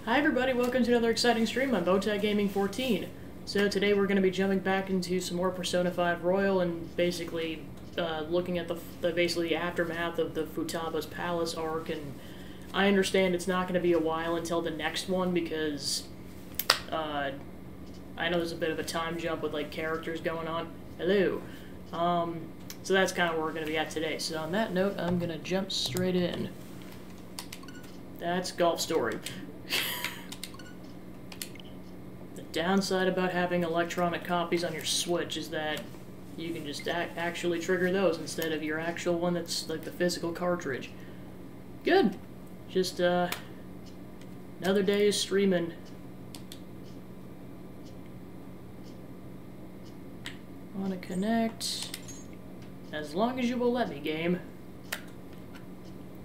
Hi everybody, welcome to another exciting stream on Bowtie Gaming 14. So today we're going to be jumping back into some more Persona 5 Royal and basically looking at the basically aftermath of the Futaba's Palace arc, and I understand it's not going to be a while until the next one because I know there's a bit of a time jump with like characters going on. Hello. So that's kind of where we're going to be at today. So on that note, I'm going to jump straight in. That's Golf Story. The downside about having electronic copies on your Switch is that you can just actually trigger those instead of your actual one that's like the physical cartridge. Good. Just another day is streaming. Want to connect as long as you will let me, game.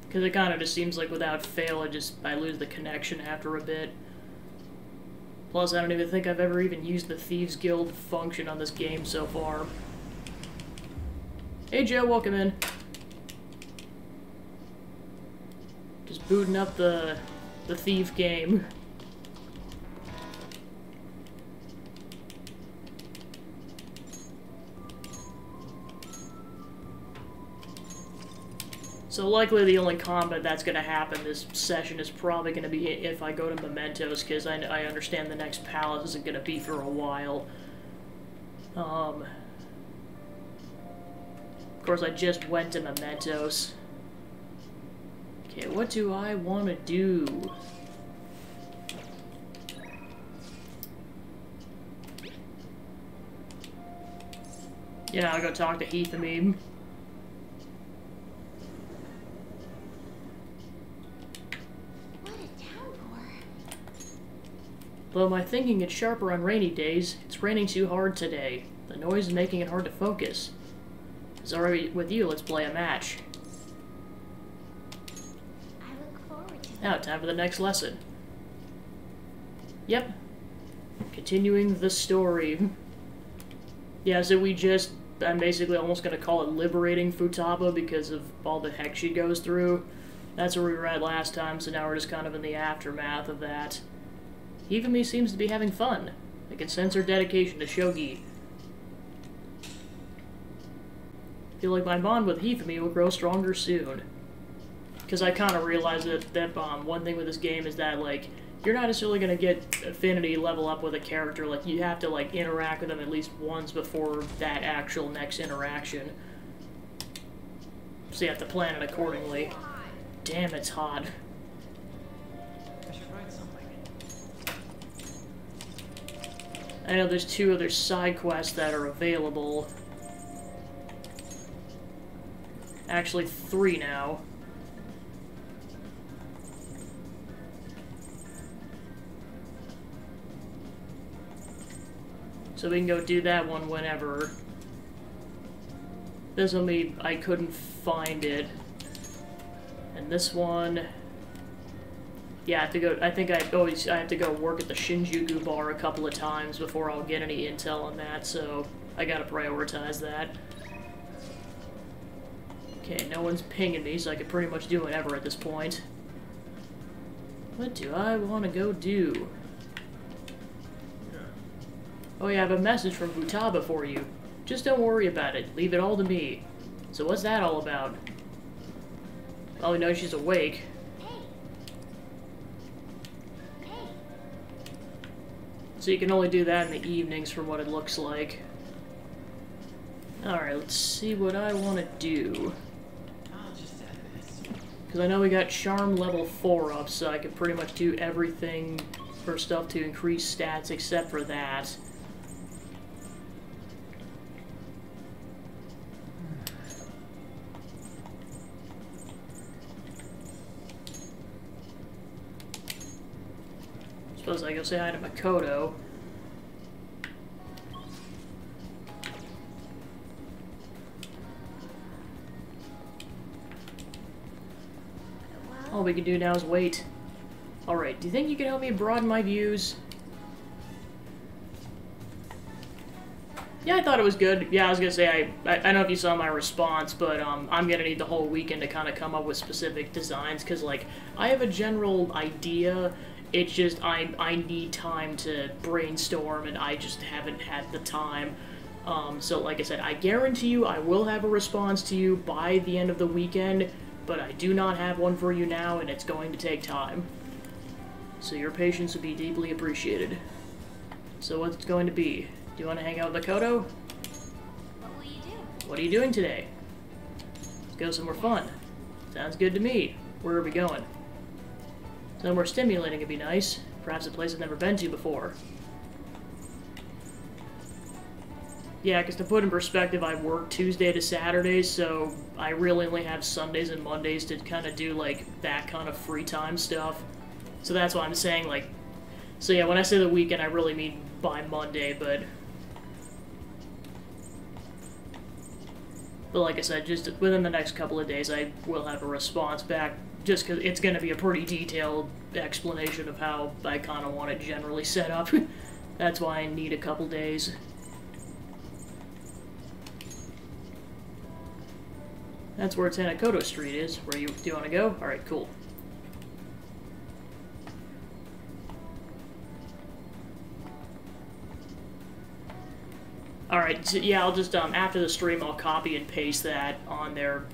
Because it kind of just seems like without fail, I lose the connection after a bit. Plus, I don't even think I've ever even used the Thieves Guild function on this game so far. Hey Joe, welcome in. Just booting up the Thief game. So likely the only combat that's going to happen this session is probably going to be if I go to Mementos, because I understand the next palace isn't going to be for a while. Of course, I just went to Mementos. Okay, what do I want to do? Yeah, I'll go talk to Hifumi. Though my thinking gets sharper on rainy days, it's raining too hard today. The noise is making it hard to focus. If it's alright with you, let's play a match. I look forward to it. Now, time for the next lesson. Yep. Continuing the story. Yeah, so I'm basically almost gonna call it liberating Futaba because of all the heck she goes through. That's where we were at last time, so now we're just kind of in the aftermath of that. Hifumi seems to be having fun. I can sense her dedication to shogi. Feel like my bond with Hifumi will grow stronger soon. Because I kind of realized that one thing with this game is that, like, you're not necessarily going to get affinity level up with a character. Like, you have to, like, interact with them at least once before that actual next interaction. So you have to plan it accordingly. Damn, it's hot. I know there's 2 other side quests that are available. Actually, 3 now. So we can go do that one whenever. This one I couldn't find it. And this one... Yeah, I have to go. I think I have to go work at the Shinjuku bar a couple of times before I'll get any intel on that, so I gotta prioritize that. Okay, no one's pinging me, so I can pretty much do whatever at this point. What do I want to go do? Oh yeah, I have a message from Futaba for you. Just don't worry about it. Leave it all to me. So what's that all about? Well, we know she's awake. So you can only do that in the evenings from what it looks like. Alright, let's see what I want to do. Because I know we got Charm level 4 up, so I can pretty much do everything for stuff to increase stats except for that. Suppose I go say hi to Makoto. All we can do now is wait. Alright, do you think you can help me broaden my views? Yeah, I thought it was good. Yeah, I was gonna say, I don't know if you saw my response, but I'm gonna need the whole weekend to kind of come up with specific designs, because, like, I have a general idea, It's just I need time to brainstorm, and I just haven't had the time. So like I said, I guarantee you I will have a response to you by the end of the weekend, but I do not have one for you now, and it's going to take time. So your patience would be deeply appreciated. So what's it going to be? Do you want to hang out with Makoto? What will you do? What are you doing today? Let's go somewhere fun. Sounds good to me. Where are we going? Somewhere stimulating would be nice. Perhaps a place I've never been to before. Yeah, because to put in perspective, I work Tuesday to Saturdays, so I really only have Sundays and Mondays to kind of do, like, that kind of free time stuff. So that's why I'm saying, like... So yeah, when I say the weekend, I really mean by Monday, but... But like I said, just within the next couple of days, I will have a response back, just because it's going to be a pretty detailed explanation of how I kind of want it generally set up. That's why I need a couple days. That's where Tanakoto Street is. Do you want to go? Alright, cool. Alright, so yeah, I'll just, after the stream, I'll copy and paste that on there.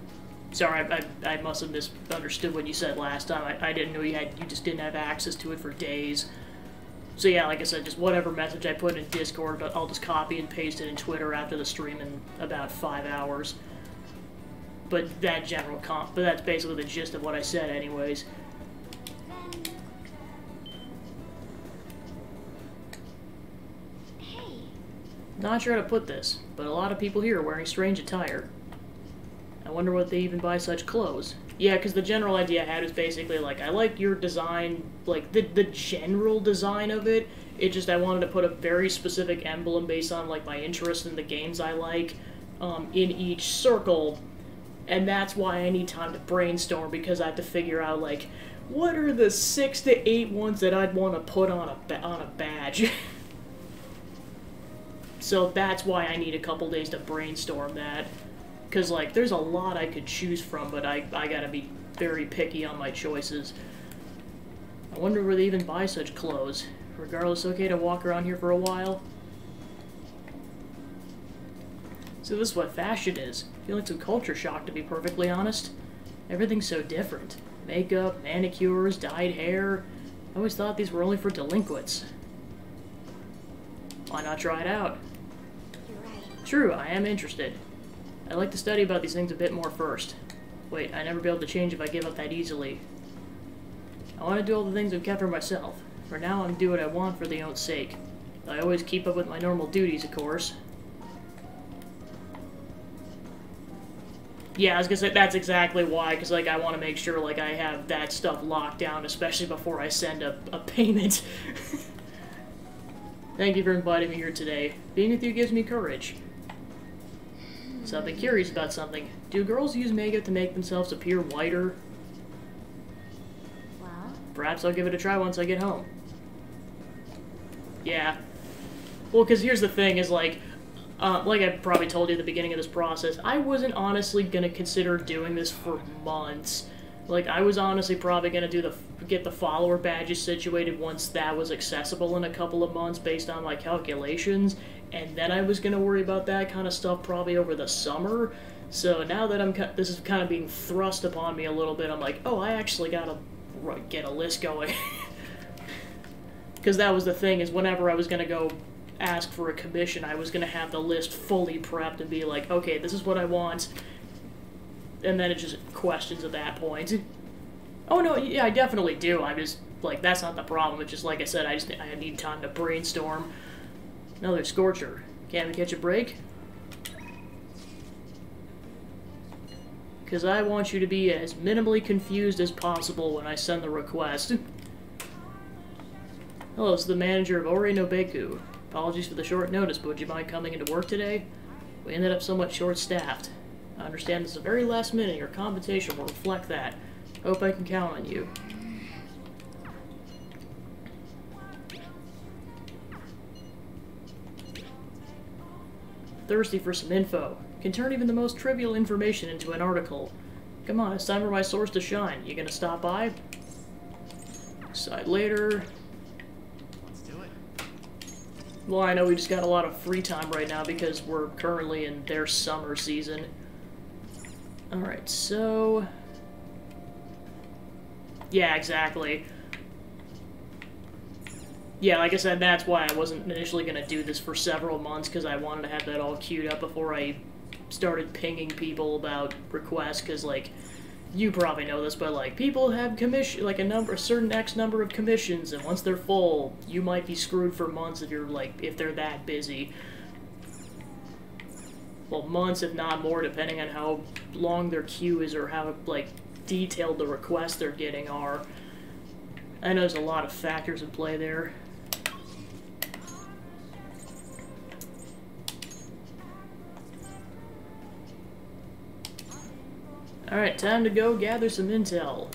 Sorry, I must have misunderstood what you said last time. I didn't know you just didn't have access to it for days. So yeah, like I said, just whatever message I put in Discord, I'll just copy and paste it in Twitter after the stream in about 5 hours. But that's basically the gist of what I said anyways. Hey. Not sure how to put this, but a lot of people here are wearing strange attire. I wonder what they even buy such clothes. Yeah, because the general idea I had was basically, like, I like your design, like, the general design of it. It just, I wanted to put a very specific emblem based on, like, my interest in the games I like, in each circle. And that's why I need time to brainstorm, because I have to figure out, like, what are the 6 to 8 ones that I'd want to put on a badge. So that's why I need a couple days to brainstorm that. Because, like, there's a lot I could choose from, but I gotta be very picky on my choices. I wonder where they even buy such clothes. Regardless, okay to walk around here for a while? So this is what fashion is. Feeling some culture shock, to be perfectly honest. Everything's so different. Makeup, manicures, dyed hair. I always thought these were only for delinquents. Why not try it out? You're right. True, I am interested. I'd like to study about these things a bit more first. Wait, I'd never be able to change if I give up that easily. I want to do all the things I've kept for myself. For now, I'm doing what I want for their own sake. I always keep up with my normal duties, of course. Yeah, I was gonna say, that's exactly why, because, like, I want to make sure, like, I have that stuff locked down, especially before I send a payment. Thank you for inviting me here today. Being with you gives me courage. So I've been curious about something. Do girls use makeup to make themselves appear whiter? Well? Perhaps I'll give it a try once I get home. Yeah. Well, because here's the thing, is, like I probably told you at the beginning of this process, I wasn't honestly gonna consider doing this for months. Like, I was honestly probably gonna get the follower badges situated once that was accessible in a couple of months based on my calculations, and then I was gonna worry about that kind of stuff probably over the summer. So now that this is kind of being thrust upon me a little bit, I'm like, oh, I actually gotta get a list going. Because that was the thing, is whenever I was gonna go ask for a commission, I was gonna have the list fully prepped and be like, okay, this is what I want. And then it's just questions at that point. Oh no, yeah, I definitely do. I'm just, like, that's not the problem. It's just, like I said, I need time to brainstorm. Another Scorcher. Can't we catch a break? Because I want you to be as minimally confused as possible when I send the request. Hello, it's the manager of Ore no Beku. Apologies for the short notice, but would you mind coming into work today? We ended up somewhat short-staffed. I understand this is a very last minute, your compensation will reflect that. Hope I can count on you. Thirsty for some info. Can turn even the most trivial information into an article. Come on, it's time for my source to shine. You gonna stop by? Decide later. Let's do it. Well, I know we just got a lot of free time right now because we're currently in their summer season. Alright, so... yeah, exactly. Yeah, like I said, that's why I wasn't initially going to do this for several months, because I wanted to have that all queued up before I started pinging people about requests, because, like, you probably know this, but, like, people have commission, like, a certain X number of commissions, and once they're full, you might be screwed for months if you're, like, if they're that busy. Well, months, if not more, depending on how long their queue is or how, like, detailed the requests they're getting are. I know there's a lot of factors in play there. Alright, time to go gather some intel.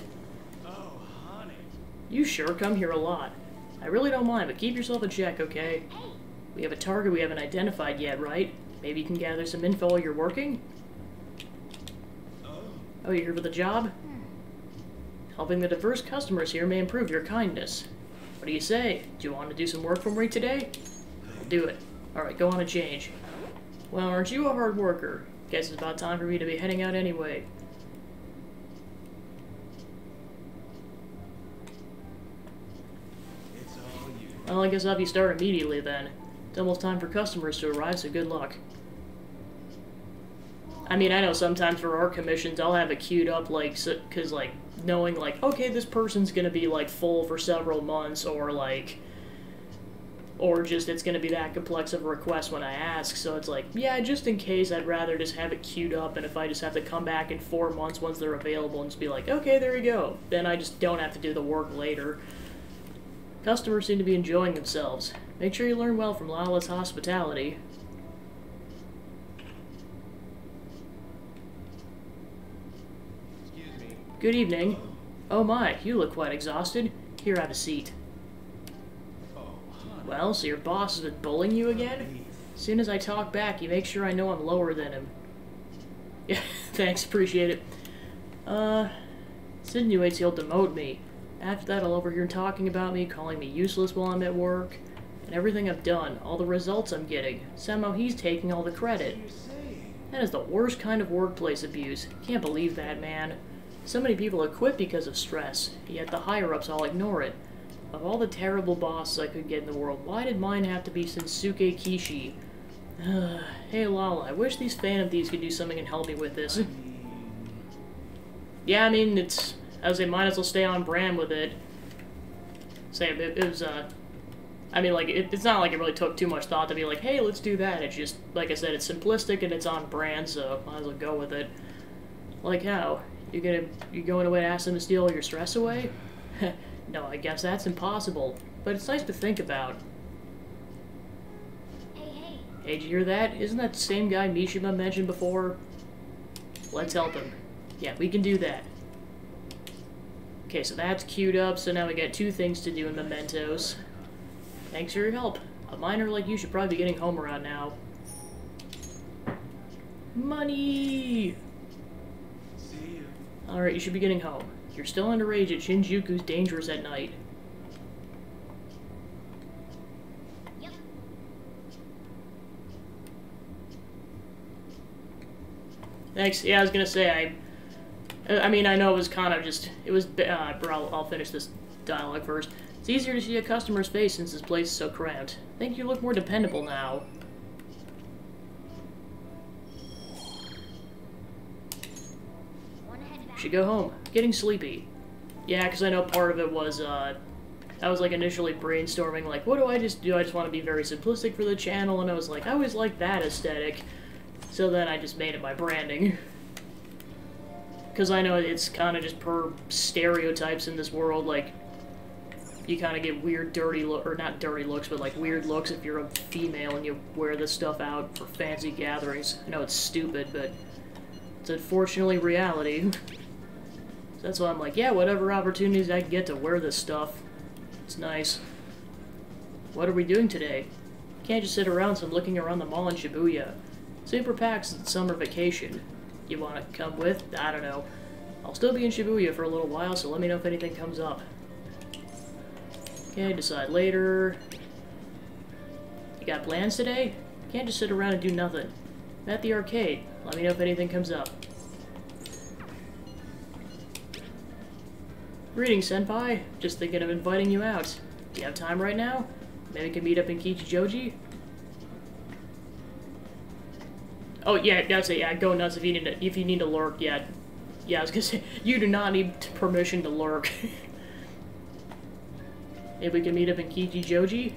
Oh, honey. You sure come here a lot. I really don't mind, but keep yourself in check, okay? We have a target we haven't identified yet, right? Maybe you can gather some info while you're working? Oh, you're here for the job? Helping the diverse customers here may improve your kindness. What do you say? Do you want to do some work for me today? I'll do it. Alright, go on and change. Well, aren't you a hard worker? Guess it's about time for me to be heading out anyway. It's all you. Well, I guess I'll have you start immediately then. It's almost time for customers to arrive, so good luck. I mean, I know sometimes for our commissions, I'll have it queued up, like, because, like, knowing, like, okay, this person's gonna be, like, full for several months, or, like, or just it's gonna be that complex of a request when I ask, so it's like, yeah, just in case, I'd rather just have it queued up, and if I just have to come back in 4 months once they're available and just be like, okay, there you go, then I just don't have to do the work later. Customers seem to be enjoying themselves. Make sure you learn well from Lala's hospitality. Excuse me. Good evening. Oh my, you look quite exhausted. Here, have a seat. Oh, honey. Well, so your boss has been bullying you again? As soon as I talk back, you make sure I know I'm lower than him. Yeah, thanks, appreciate it. Insinuates he'll demote me. After that, I'll overhear talking about me, calling me useless while I'm at work, and everything I've done, all the results I'm getting. Somehow he's taking all the credit. What are you saying? That is the worst kind of workplace abuse. Can't believe that, man. So many people have quit because of stress, yet the higher-ups all ignore it. Of all the terrible bosses I could get in the world, why did mine have to be Sensuke Kishi? Hey Lala, I wish these Phantom Thieves could do something and help me with this. Yeah, I mean, it's... I would say might as well stay on brand with it. Say, it was, I mean, like, it's not like it really took too much thought to be like, hey, let's do that. It's just, like I said, it's simplistic and it's on brand, so might as well go with it. Like how? You going away to ask them to steal all your stress away? No, I guess that's impossible. But it's nice to think about. Hey. Hey, did you hear that? Isn't that the same guy Mishima mentioned before? Let's help him. Yeah, we can do that. Okay, so that's queued up, so now we got 2 things to do in Mementos. Thanks for your help. A miner like you should probably be getting home around now. Money! See you. Alright, you should be getting home. You're still underage at Shinjuku's dangerous at night. Yep. Thanks. Yeah, I was gonna say, I mean, I know it was kind of just, it was, but I'll finish this dialogue first. It's easier to see a customer's face since this place is so cramped. I think you look more dependable now. Wanna head back? Should go home. Getting sleepy. Yeah, because I know part of it was, I was, like, initially brainstorming, like, what do I just do? I just want to be very simplistic for the channel, and I was like, I always like that aesthetic. So then I just made it my branding. Because I know it's kind of just per stereotypes in this world, like, you kind of get weird, dirty look, or not dirty looks, but like weird looks if you're a female and you wear this stuff out for fancy gatherings. I know it's stupid, but it's unfortunately reality. So that's why I'm like, yeah, whatever opportunities I can get to wear this stuff, it's nice. What are we doing today? Can't just sit around, so I'm looking around the mall in Shibuya. Super packed summer vacation. You want to come with? I don't know. I'll still be in Shibuya for a little while, so let me know if anything comes up. Okay, decide later. You got plans today? Can't just sit around and do nothing. I'm at the arcade. Let me know if anything comes up. Greetings, Senpai. Just thinking of inviting you out. Do you have time right now? Maybe we can meet up in Kichijoji? Oh, yeah, that's it. Yeah, go nuts if you need to lurk. Yeah, I was gonna say, you do not need permission to lurk. Maybe we can meet up in Kichijoji?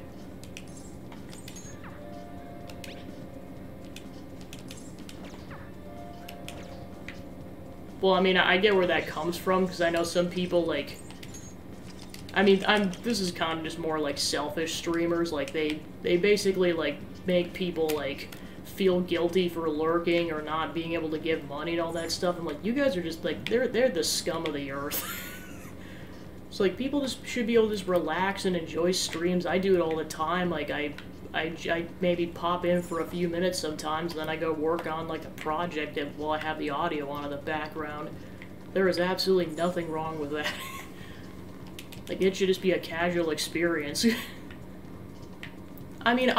Well, I mean, I get where that comes from, because I know some people, like... I mean, this is kind of just more, like, selfish streamers. Like, they basically, like, make people, like, feel guilty for lurking or not being able to give money and all that stuff. I'm like, you guys are just, like, they're the scum of the earth. It's like, people just should be able to just relax and enjoy streams. I do it all the time. Like, I maybe pop in for a few minutes sometimes, and then I go work on, like, a project while I have the audio on in the background. There is absolutely nothing wrong with that. Like, it should just be a casual experience. I mean,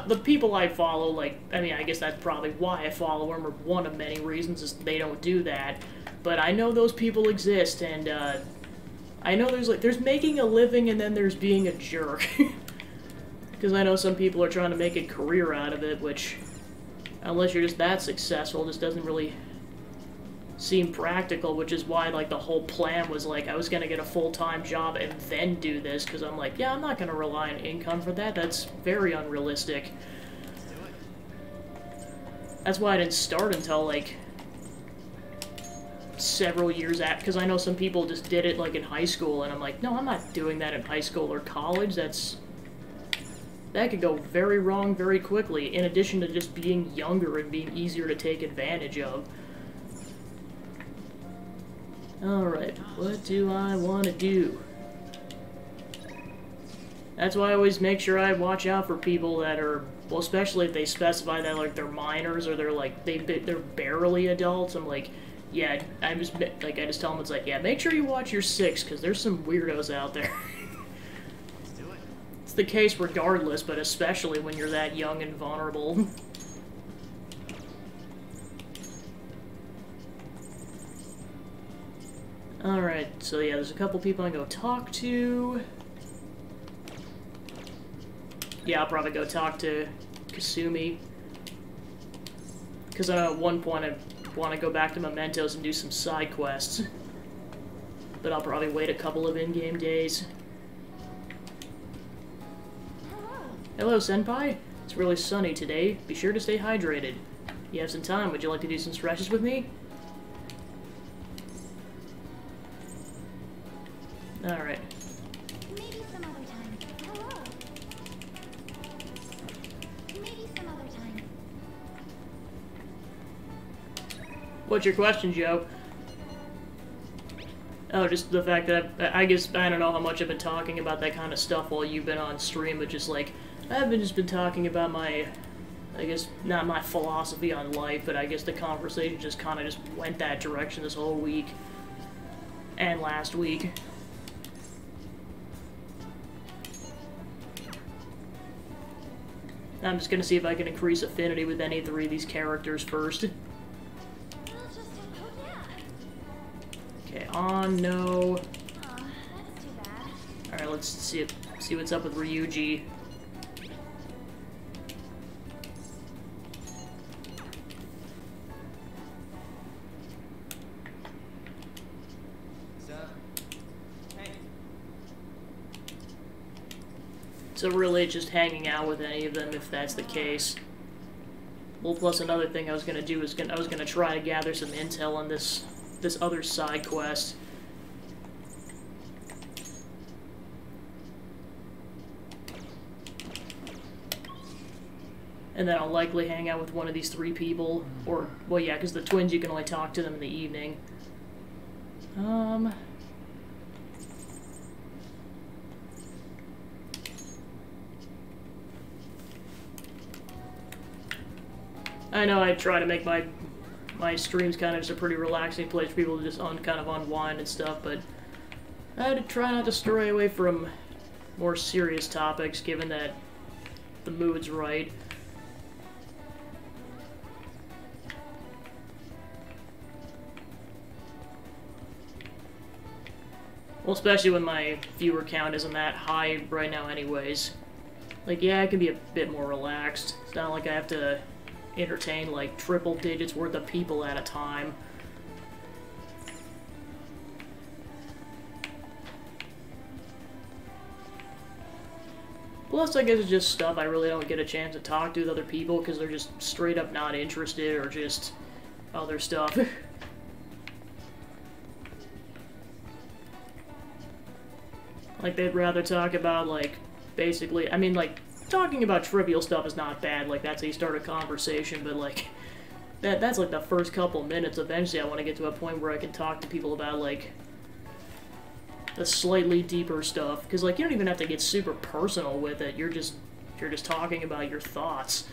the people I follow, like, I mean, I guess that's probably why I follow them, or one of many reasons is they don't do that. But I know those people exist, and, I know there's making a living and then there's being a jerk. Because I know some people are trying to make a career out of it, which, unless you're just that successful, just doesn't really seem practical, which is why, like, the whole plan was, like, I was gonna get a full-time job and then do this, because I'm like, yeah, I'm not gonna rely on income for that. That's very unrealistic. Let's do it. That's why I didn't start until, like, several years after, because I know some people just did it, like, in high school, and I'm like, no, I'm not doing that in high school or college. That could go very wrong very quickly, in addition to just being younger and being easier to take advantage of. Alright, what do I want to do? That's why I always make sure I watch out for people that are, well, especially if they specify that, like, they're minors or they're, like, they're barely adults. I'm like, yeah, I just tell them, it's like, yeah, make sure you watch your 6, because there's some weirdos out there. It's the case regardless, but especially when you're that young and vulnerable. Alright, so yeah, there's a couple people I can go talk to. Yeah, I'll probably go talk to Kasumi. Because I know at one point I want to go back to Mementos and do some side quests. But I'll probably wait a couple of in-game days. Hello, Senpai. It's really sunny today. Be sure to stay hydrated. You have some time. Would you like to do some stretches with me? Alright. Maybe some other time. Hello. Maybe some other time. What's your question, Joe? Oh, just the fact that I guess, I don't know how much I've been talking about that kind of stuff while you've been on stream, but just like, I've just been talking about my, I guess, not my philosophy on life, but I guess the conversation just kind of just went that direction this whole week. And last week. I'm just gonna see if I can increase affinity with any 3 of these characters first. Okay, on, no. Aw, that's too bad. Alright, let's see what's up with Ryuji. So really, just hanging out with any of them, if that's the case. Well, plus another thing I was gonna do is I was gonna try to gather some intel on this other side quest. And then I'll likely hang out with one of these 3 people, or, well, yeah, because the twins, you can only talk to them in the evening. I know I try to make my streams kind of just a pretty relaxing place for people to just kind of unwind and stuff, but I try not to stray away from more serious topics, given that the mood's right. Well, especially when my viewer count isn't that high right now anyways. Like, yeah, I can be a bit more relaxed. It's not like I have to entertain, like, triple digits worth of people at a time. Plus, I guess it's just stuff I really don't get a chance to talk to with other people because they're just straight up not interested or just other stuff. Like, they'd rather talk about, like, basically, I mean, like, talking about trivial stuff is not bad, like, that's how you start a conversation, but, like, that's, like, the first couple minutes. Eventually, I want to get to a point where I can talk to people about, like, the slightly deeper stuff, because, like, you don't even have to get super personal with it, you're just talking about your thoughts.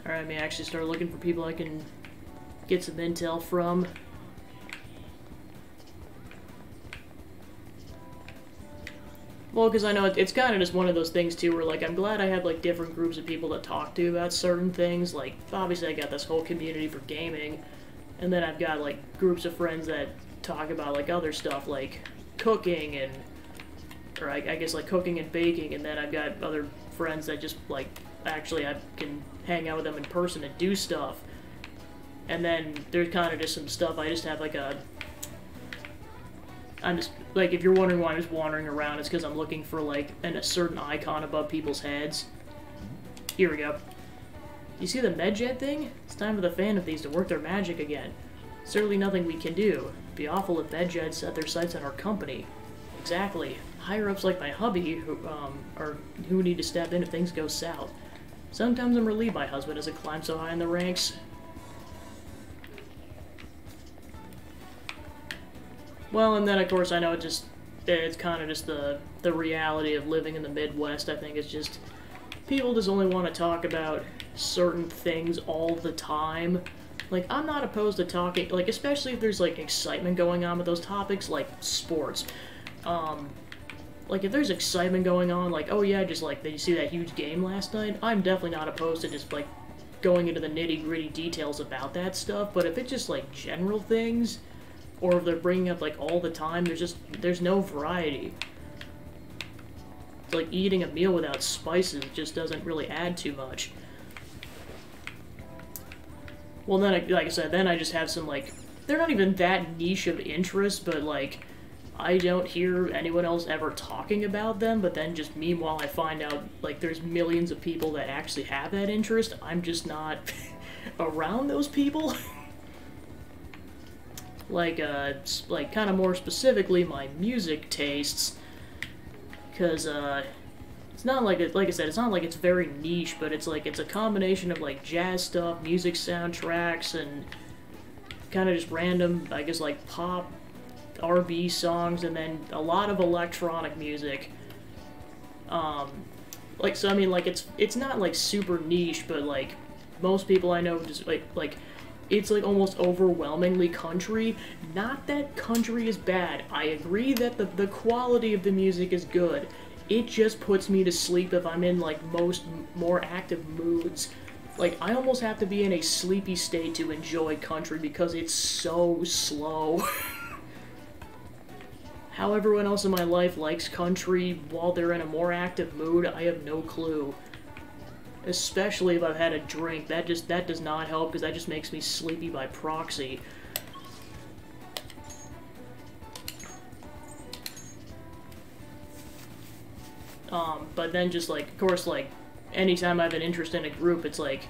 Alright, I may actually start looking for people I can get some intel from. Well, because I know it's kind of just one of those things, too, where, like, I'm glad I have, like, different groups of people to talk to about certain things. Like, obviously I got this whole community for gaming, and then I've got, like, groups of friends that talk about, like, other stuff, like cooking and... or I guess, like, cooking and baking, and then I've got other friends that just, like, actually I can hang out with them in person and do stuff. And then there's kind of just some stuff I just have, like, I'm just, like, if you're wondering why I'm just wandering around, it's because I'm looking for, like, a certain icon above people's heads. Here we go. You see the MedJet thing? It's time for the Phantom-Thieves to work their magic again. Certainly nothing we can do. It'd be awful if MedJet set their sights on our company. Exactly. Higher-ups like my hubby who need to step in if things go south. Sometimes I'm relieved my husband doesn't climb so high in the ranks. Well, and then, of course, I know it's kind of just the reality of living in the Midwest. I think it's just, people just only want to talk about certain things all the time. Like, I'm not opposed to talking, like, especially if there's, like, excitement going on with those topics, like sports. Like, if there's excitement going on, like, oh yeah, just, like, did you see that huge game last night? I'm definitely not opposed to just, like, going into the nitty-gritty details about that stuff, but if it's just, like, general things, or if they're bringing up, like, all the time, there's no variety. It's like eating a meal without spices just doesn't really add too much. Well, then, like I said, then I just have some, like, they're not even that niche of interest, but, like, I don't hear anyone else ever talking about them, but then just meanwhile I find out, like, there's millions of people that actually have that interest. I'm just not around those people. Like kind of more specifically, my music tastes, because, it's not like, like I said, it's not like it's very niche, but it's like, it's a combination of, like, jazz stuff, music soundtracks, and kind of just random, I guess, like, pop, R&B songs, and then a lot of electronic music. Like, so, I mean, like, it's not, like, super niche, but, like, most people I know just, like, it's, like, almost overwhelmingly country. Not that country is bad. I agree that the quality of the music is good. It just puts me to sleep if I'm in, like, more active moods. Like, I almost have to be in a sleepy state to enjoy country because it's so slow. How everyone else in my life likes country while they're in a more active mood, I have no clue. Especially if I've had a drink. That does not help, because that just makes me sleepy by proxy. But then just, like, of course, like, anytime I have an interest in a group, it's like,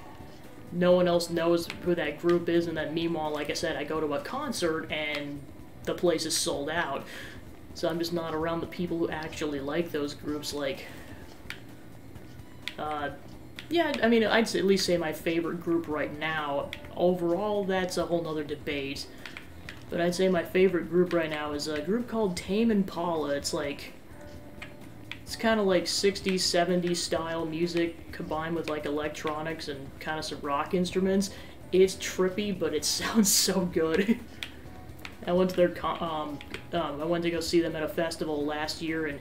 no one else knows who that group is, and then meanwhile, like I said, I go to a concert, and the place is sold out. So I'm just not around the people who actually like those groups, like, yeah, I mean, I'd at least say my favorite group right now. Overall, that's a whole nother debate. But I'd say my favorite group right now is a group called Tame Impala. It's It's kind of like 60s, 70s style music combined with like electronics and kind of some rock instruments. It's trippy, but it sounds so good. I went to their I went to go see them at a festival last year, and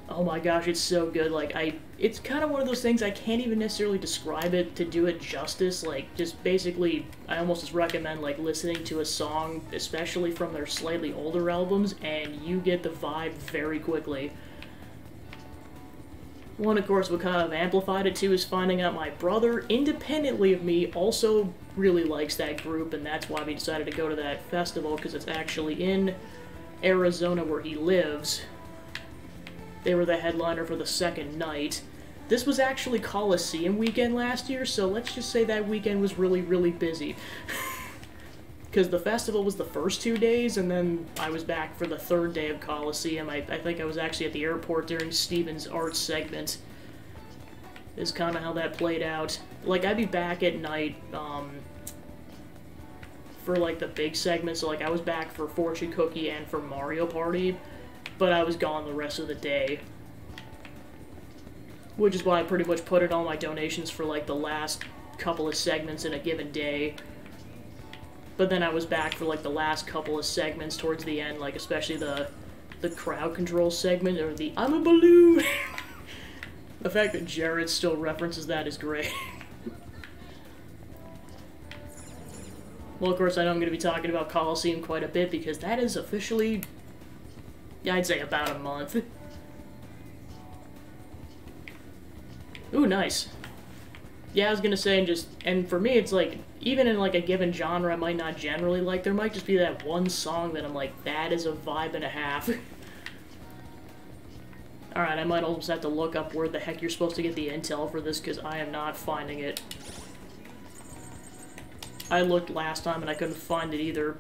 oh my gosh, it's so good. Like it's kind of one of those things I can't even necessarily describe it to do it justice. Like just basically, I almost just recommend like listening to a song, especially from their slightly older albums, and you get the vibe very quickly. One, of course, what kind of amplified it too is finding out my brother, independently of me, also really likes that group, and that's why we decided to go to that festival, because it's actually in Arizona where he lives. They were the headliner for the second night. This was actually Coliseum weekend last year, so let's just say that weekend was really, really busy. Because the festival was the first 2 days, and then I was back for the third day of Coliseum. I think I was actually at the airport during Steven's art segment. Is kind of how that played out. Like, I'd be back at night, for, like, the big segment, so, like, I was back for Fortune Cookie and for Mario Party, but I was gone the rest of the day. Which is why I pretty much put in all my donations for, like, the last couple of segments in a given day. But then I was back for, like, the last couple of segments towards the end, like, especially the crowd control segment, or the I'm a balloon! The fact that Jared still references that is great. Well, of course, I know I'm going to be talking about Coliseum quite a bit, because that is officially, yeah, I'd say about a month. Ooh, nice. Yeah, I was gonna say, and for me, it's like, even in like a given genre I might not generally like, there might just be that one song that I'm like, that is a vibe and a half. Alright, I might almost have to look up where the heck you're supposed to get the intel for this, because I am not finding it. I looked last time and I couldn't find it either.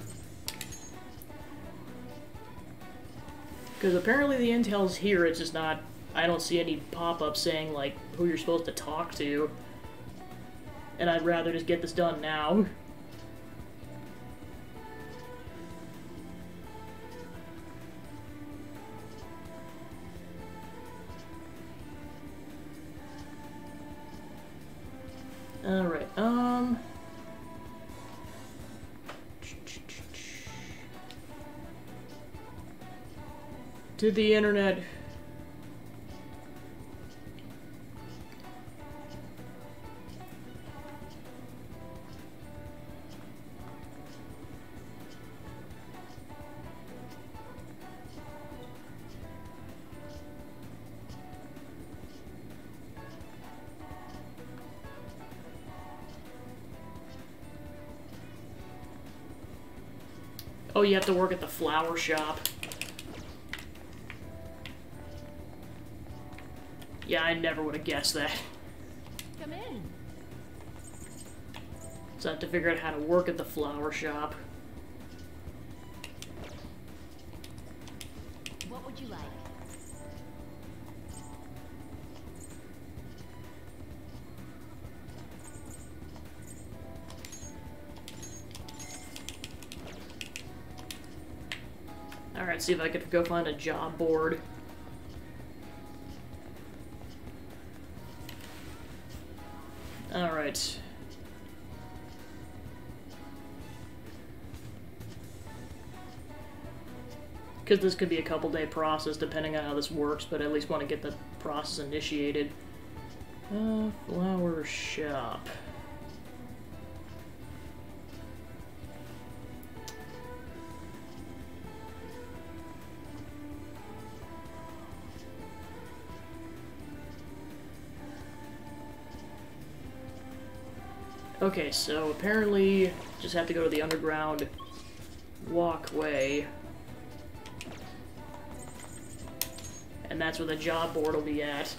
Because apparently the intel's here, it's just not, I don't see any pop-up saying, like, who you're supposed to talk to. And I'd rather just get this done now. Alright, Did the internet... Oh, you have to work at the flower shop. Yeah, I never would have guessed that. Come in. So I have to figure out how to work at the flower shop. What would you like? Alright, see if I could go find a job board. Alright. Because this could be a couple-day process depending on how this works, but I at least want to get the process initiated. Flower shop. Okay, so apparently just have to go to the underground walkway. And that's where the job board will be at.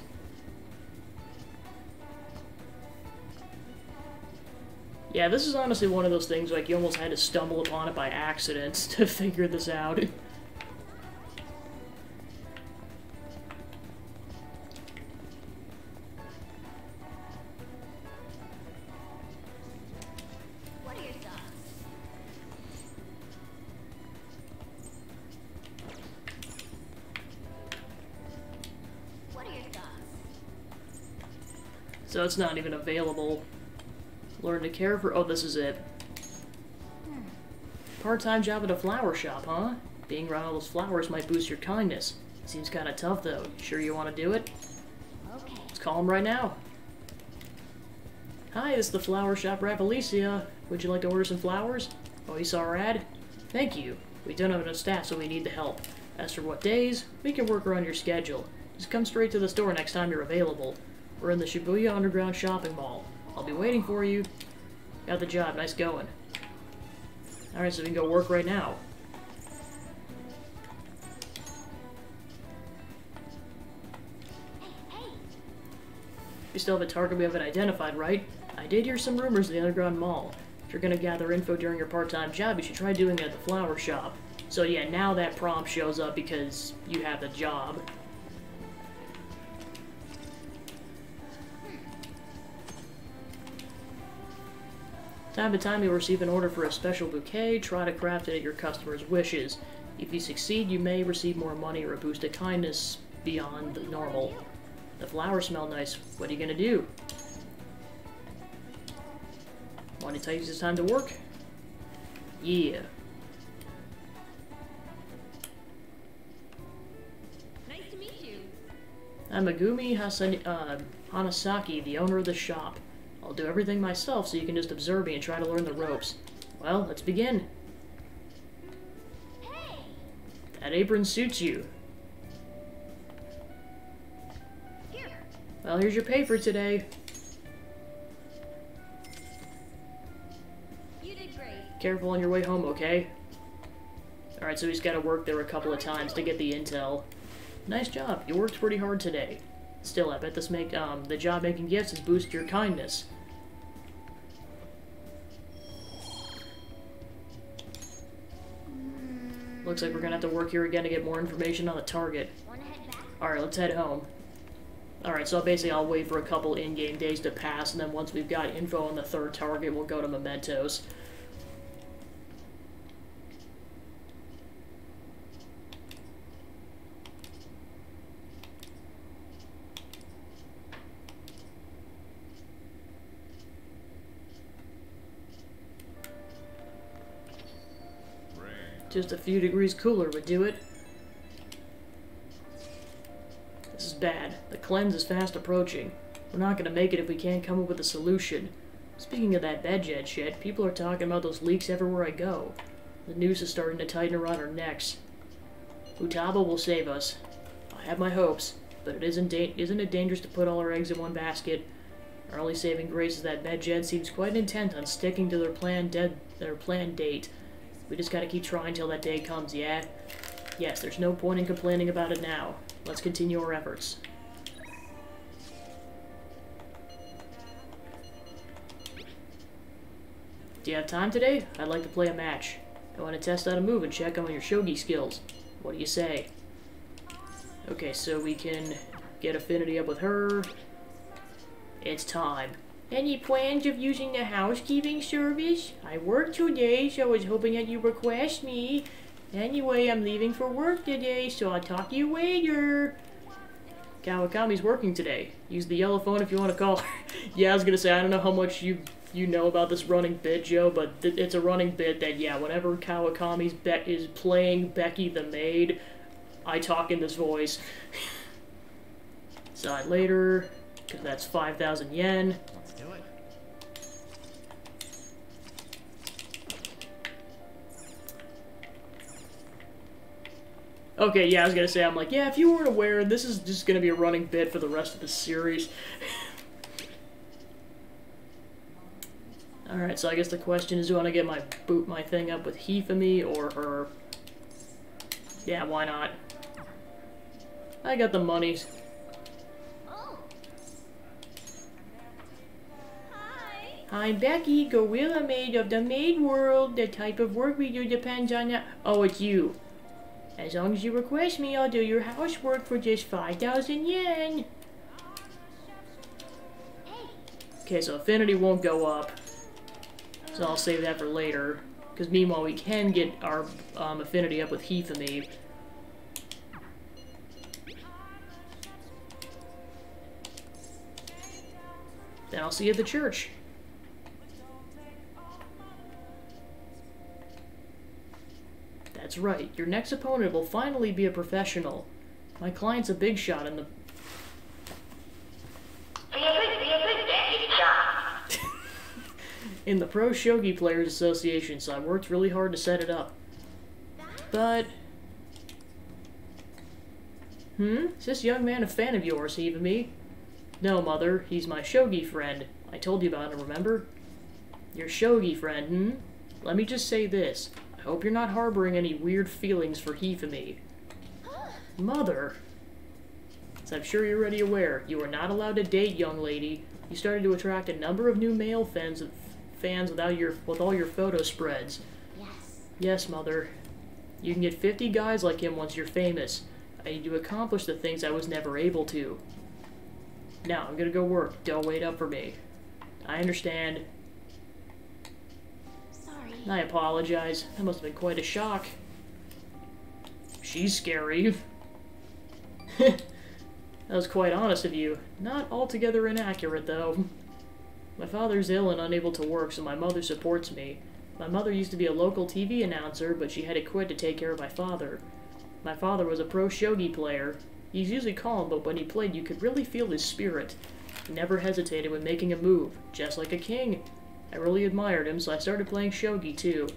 Yeah, this is honestly one of those things, like, you almost had to stumble upon it by accident to figure this out. What are your thoughts? So it's not even available. Learn to care for... Oh, this is it. Part-time job at a flower shop, huh? Being around all those flowers might boost your kindness. Seems kinda tough, though. You sure you want to do it? Okay. Let's call him right now. Hi, this is the flower shop rep, Alicia. Would you like to order some flowers? Oh, you saw our ad? Thank you. We don't have enough staff, so we need the help. As for what days, we can work around your schedule. Just come straight to the store next time you're available. We're in the Shibuya Underground Shopping Mall. I'll be waiting for you. Got the job. Nice going. Alright, so we can go work right now. We still have a target we haven't identified, right? I did hear some rumors in the underground mall. If you're gonna gather info during your part-time job, you should try doing it at the flower shop. So yeah, now that prompt shows up because you have the job. Time to time you'll receive an order for a special bouquet. Try to craft it at your customer's wishes. If you succeed, you may receive more money or a boost of kindness beyond the normal. The flowers smell nice. What are you gonna do? Want to tell you it's time to work? Yeah. Nice to meet you. I'm Megumi Hanasaki, the owner of the shop. I'll do everything myself so you can just observe me and try to learn the ropes. Well, let's begin. Hey! That apron suits you. Here. Well, here's your pay for today. You did great. Careful on your way home, okay? Alright, so he's got to work there a couple of times to get the intel. Nice job. You worked pretty hard today. Still, I bet the job making gifts has boosted your kindness. Looks like we're gonna have to work here again to get more information on the target. Wanna head back? Alright, let's head home. Alright, so basically I'll wait for a couple in-game days to pass, and then once we've got info on the third target, we'll go to Mementos. Just a few degrees cooler would do it. This is bad. The cleanse is fast approaching. We're not gonna make it if we can't come up with a solution. Speaking of that bedjet shit, people are talking about those leaks everywhere I go. The noose is starting to tighten around our necks. Futaba will save us. I have my hopes, but isn't it dangerous to put all our eggs in one basket? Our only saving grace is that bedjet seems quite intent on sticking to their planned date. We just gotta keep trying till that day comes, yeah? Yes, there's no point in complaining about it now. Let's continue our efforts. Do you have time today? I'd like to play a match. I want to test out a move and check on your shogi skills. What do you say? Okay, so we can get affinity up with her. It's time. Any plans of using the housekeeping service? I work today, so I was hoping that you'd request me. Anyway, I'm leaving for work today, so I'll talk to you later. Kawakami's working today. Use the yellow phone if you want to call her. Yeah, I was gonna say, I don't know how much you know about this running bit, Joe, but it's a running bit that, yeah, whenever Kawakami's is playing Becky the maid, I talk in this voice. Decide later, because that's 5,000 yen. Let's do it. Okay, yeah, I was gonna say, I'm like, yeah, if you weren't aware, this is just gonna be a running bit for the rest of the series. Alright, so I guess the question is, do I want to get my thing up with Hifumi or her? Yeah, why not? I got the money. Oh. Hi. I'm Becky, Gorilla Maid of the Maid World. The type of work we do depends on the... Oh, it's you. As long as you request me, I'll do your housework for just 5,000 yen. Hey. Okay, so affinity won't go up. So I'll save that for later. Because meanwhile, we can get our affinity up with Hifumi. Then I'll see you at the church. That's right. Your next opponent will finally be a professional. My client's a big shot in the... in the Pro Shogi Players Association, so I worked really hard to set it up. But... Is this young man a fan of yours, Hifumi? No, Mother. He's my shogi friend. I told you about him, remember? Your shogi friend, Let me just say this. I hope you're not harboring any weird feelings for Hifumi. Mother! As I'm sure you're already aware, you are not allowed to date, young lady. You started to attract a number of new male fans with all your photo spreads. Yes. Yes, Mother. You can get 50 guys like him once you're famous. I need to accomplish the things I was never able to. Now, I'm gonna go work. Don't wait up for me. I understand. Sorry. I apologize. That must have been quite a shock. She's scary. That was quite honest of you. Not altogether inaccurate, though. My father's ill and unable to work, so my mother supports me. My mother used to be a local TV announcer, but she had to quit to take care of my father. My father was a pro shogi player. He's usually calm, but when he played, you could really feel his spirit. He never hesitated when making a move, just like a king. I really admired him, so I started playing shogi, too.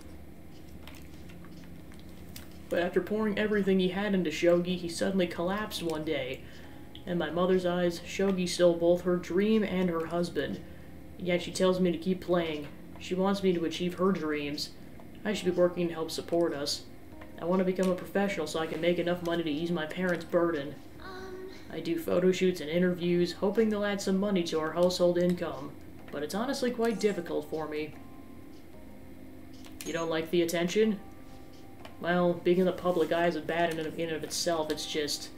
But after pouring everything he had into shogi, he suddenly collapsed one day. In my mother's eyes, shogi stole both her dream and her husband. Yet she tells me to keep playing. She wants me to achieve her dreams. I should be working to help support us. I want to become a professional so I can make enough money to ease my parents' burden. I do photo shoots and interviews, hoping they'll add some money to our household income. But it's honestly quite difficult for me. You don't like the attention? Well, being in the public eye isn't bad in and of itself, it's just...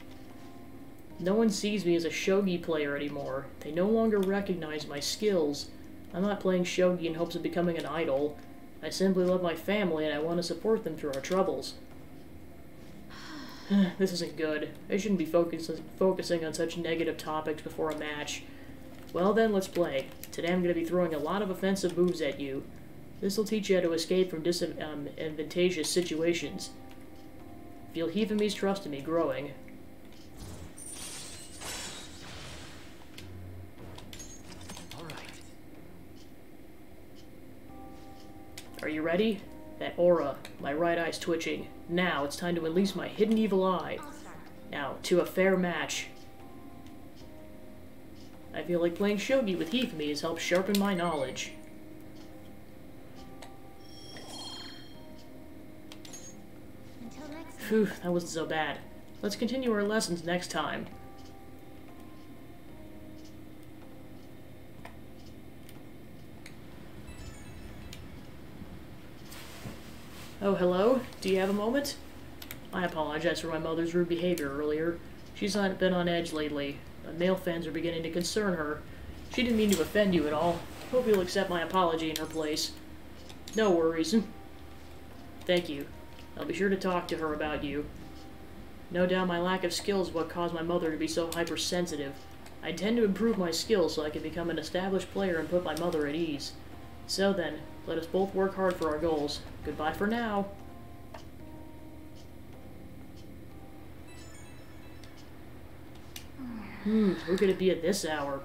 No one sees me as a shogi player anymore. They no longer recognize my skills. I'm not playing shogi in hopes of becoming an idol. I simply love my family and I want to support them through our troubles. This isn't good. I shouldn't be focusing on such negative topics before a match. Well then, let's play. Today I'm going to be throwing a lot of offensive moves at you. This will teach you how to escape from disadvantageous situations. Feel Hifumi's trust in me growing. Are you ready? That aura. My right eye's twitching. Now, it's time to unleash my hidden evil eye. I'll start. Now, to a fair match. I feel like playing shogi with Hifumi has helped sharpen my knowledge. Until next time. Phew, that wasn't so bad. Let's continue our lessons next time. Oh, hello? Do you have a moment? I apologize for my mother's rude behavior earlier. She's been on edge lately, but male fans are beginning to concern her. She didn't mean to offend you at all. Hope you'll accept my apology in her place. No worries. Thank you. I'll be sure to talk to her about you. No doubt my lack of skills is what caused my mother to be so hypersensitive. I intend to improve my skills so I can become an established player and put my mother at ease. So then, let us both work hard for our goals. Goodbye for now. Who could it be at this hour?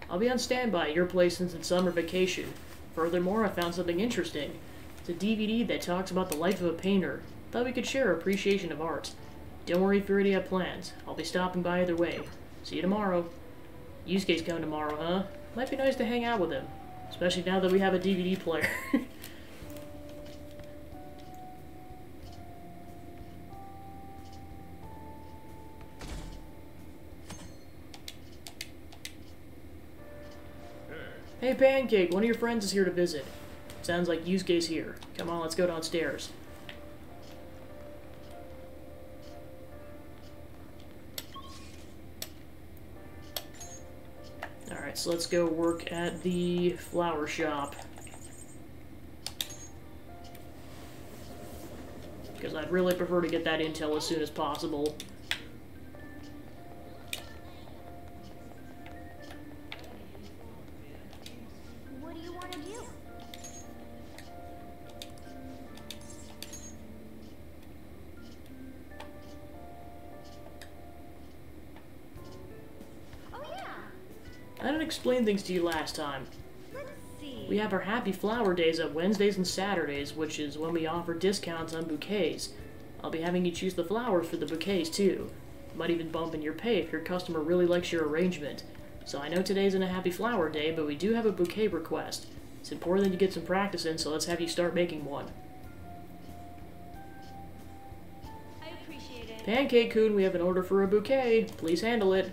I'll be on standby at your place since it's summer vacation. Furthermore, I found something interesting. It's a DVD that talks about the life of a painter. Thought we could share our appreciation of art. Don't worry if you already have plans. I'll be stopping by either way. See you tomorrow. Yusuke's coming tomorrow, huh? Might be nice to hang out with him. Especially now that we have a DVD player. Hey Pancake, one of your friends is here to visit. Sounds like Yusuke's here. Come on, let's go downstairs. Alright, so let's go work at the flower shop. Because I'd really prefer to get that intel as soon as possible. didn't explain things to you last time. Let's see. We have our Happy Flower Days on Wednesdays and Saturdays, which is when we offer discounts on bouquets. I'll be having you choose the flowers for the bouquets, too. Might even bump in your pay if your customer really likes your arrangement. So I know today isn't a Happy Flower Day, but we do have a bouquet request. It's important that you get some practice in, so let's have you start making one. I appreciate it. Pancake-kun, we have an order for a bouquet. Please handle it.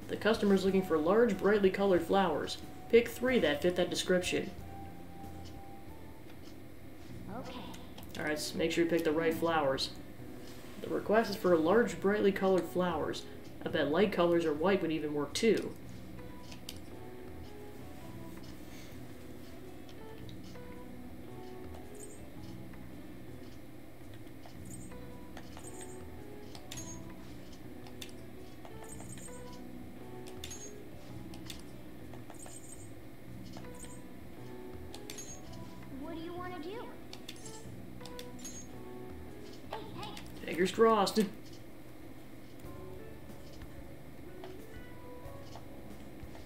The customer's looking for large, brightly colored flowers. Pick 3 that fit that description. Okay. Alright, so make sure you pick the right flowers. The request is for large, brightly colored flowers. I bet light colors or white would even work too. What do you want to do? Hey, Fingers crossed.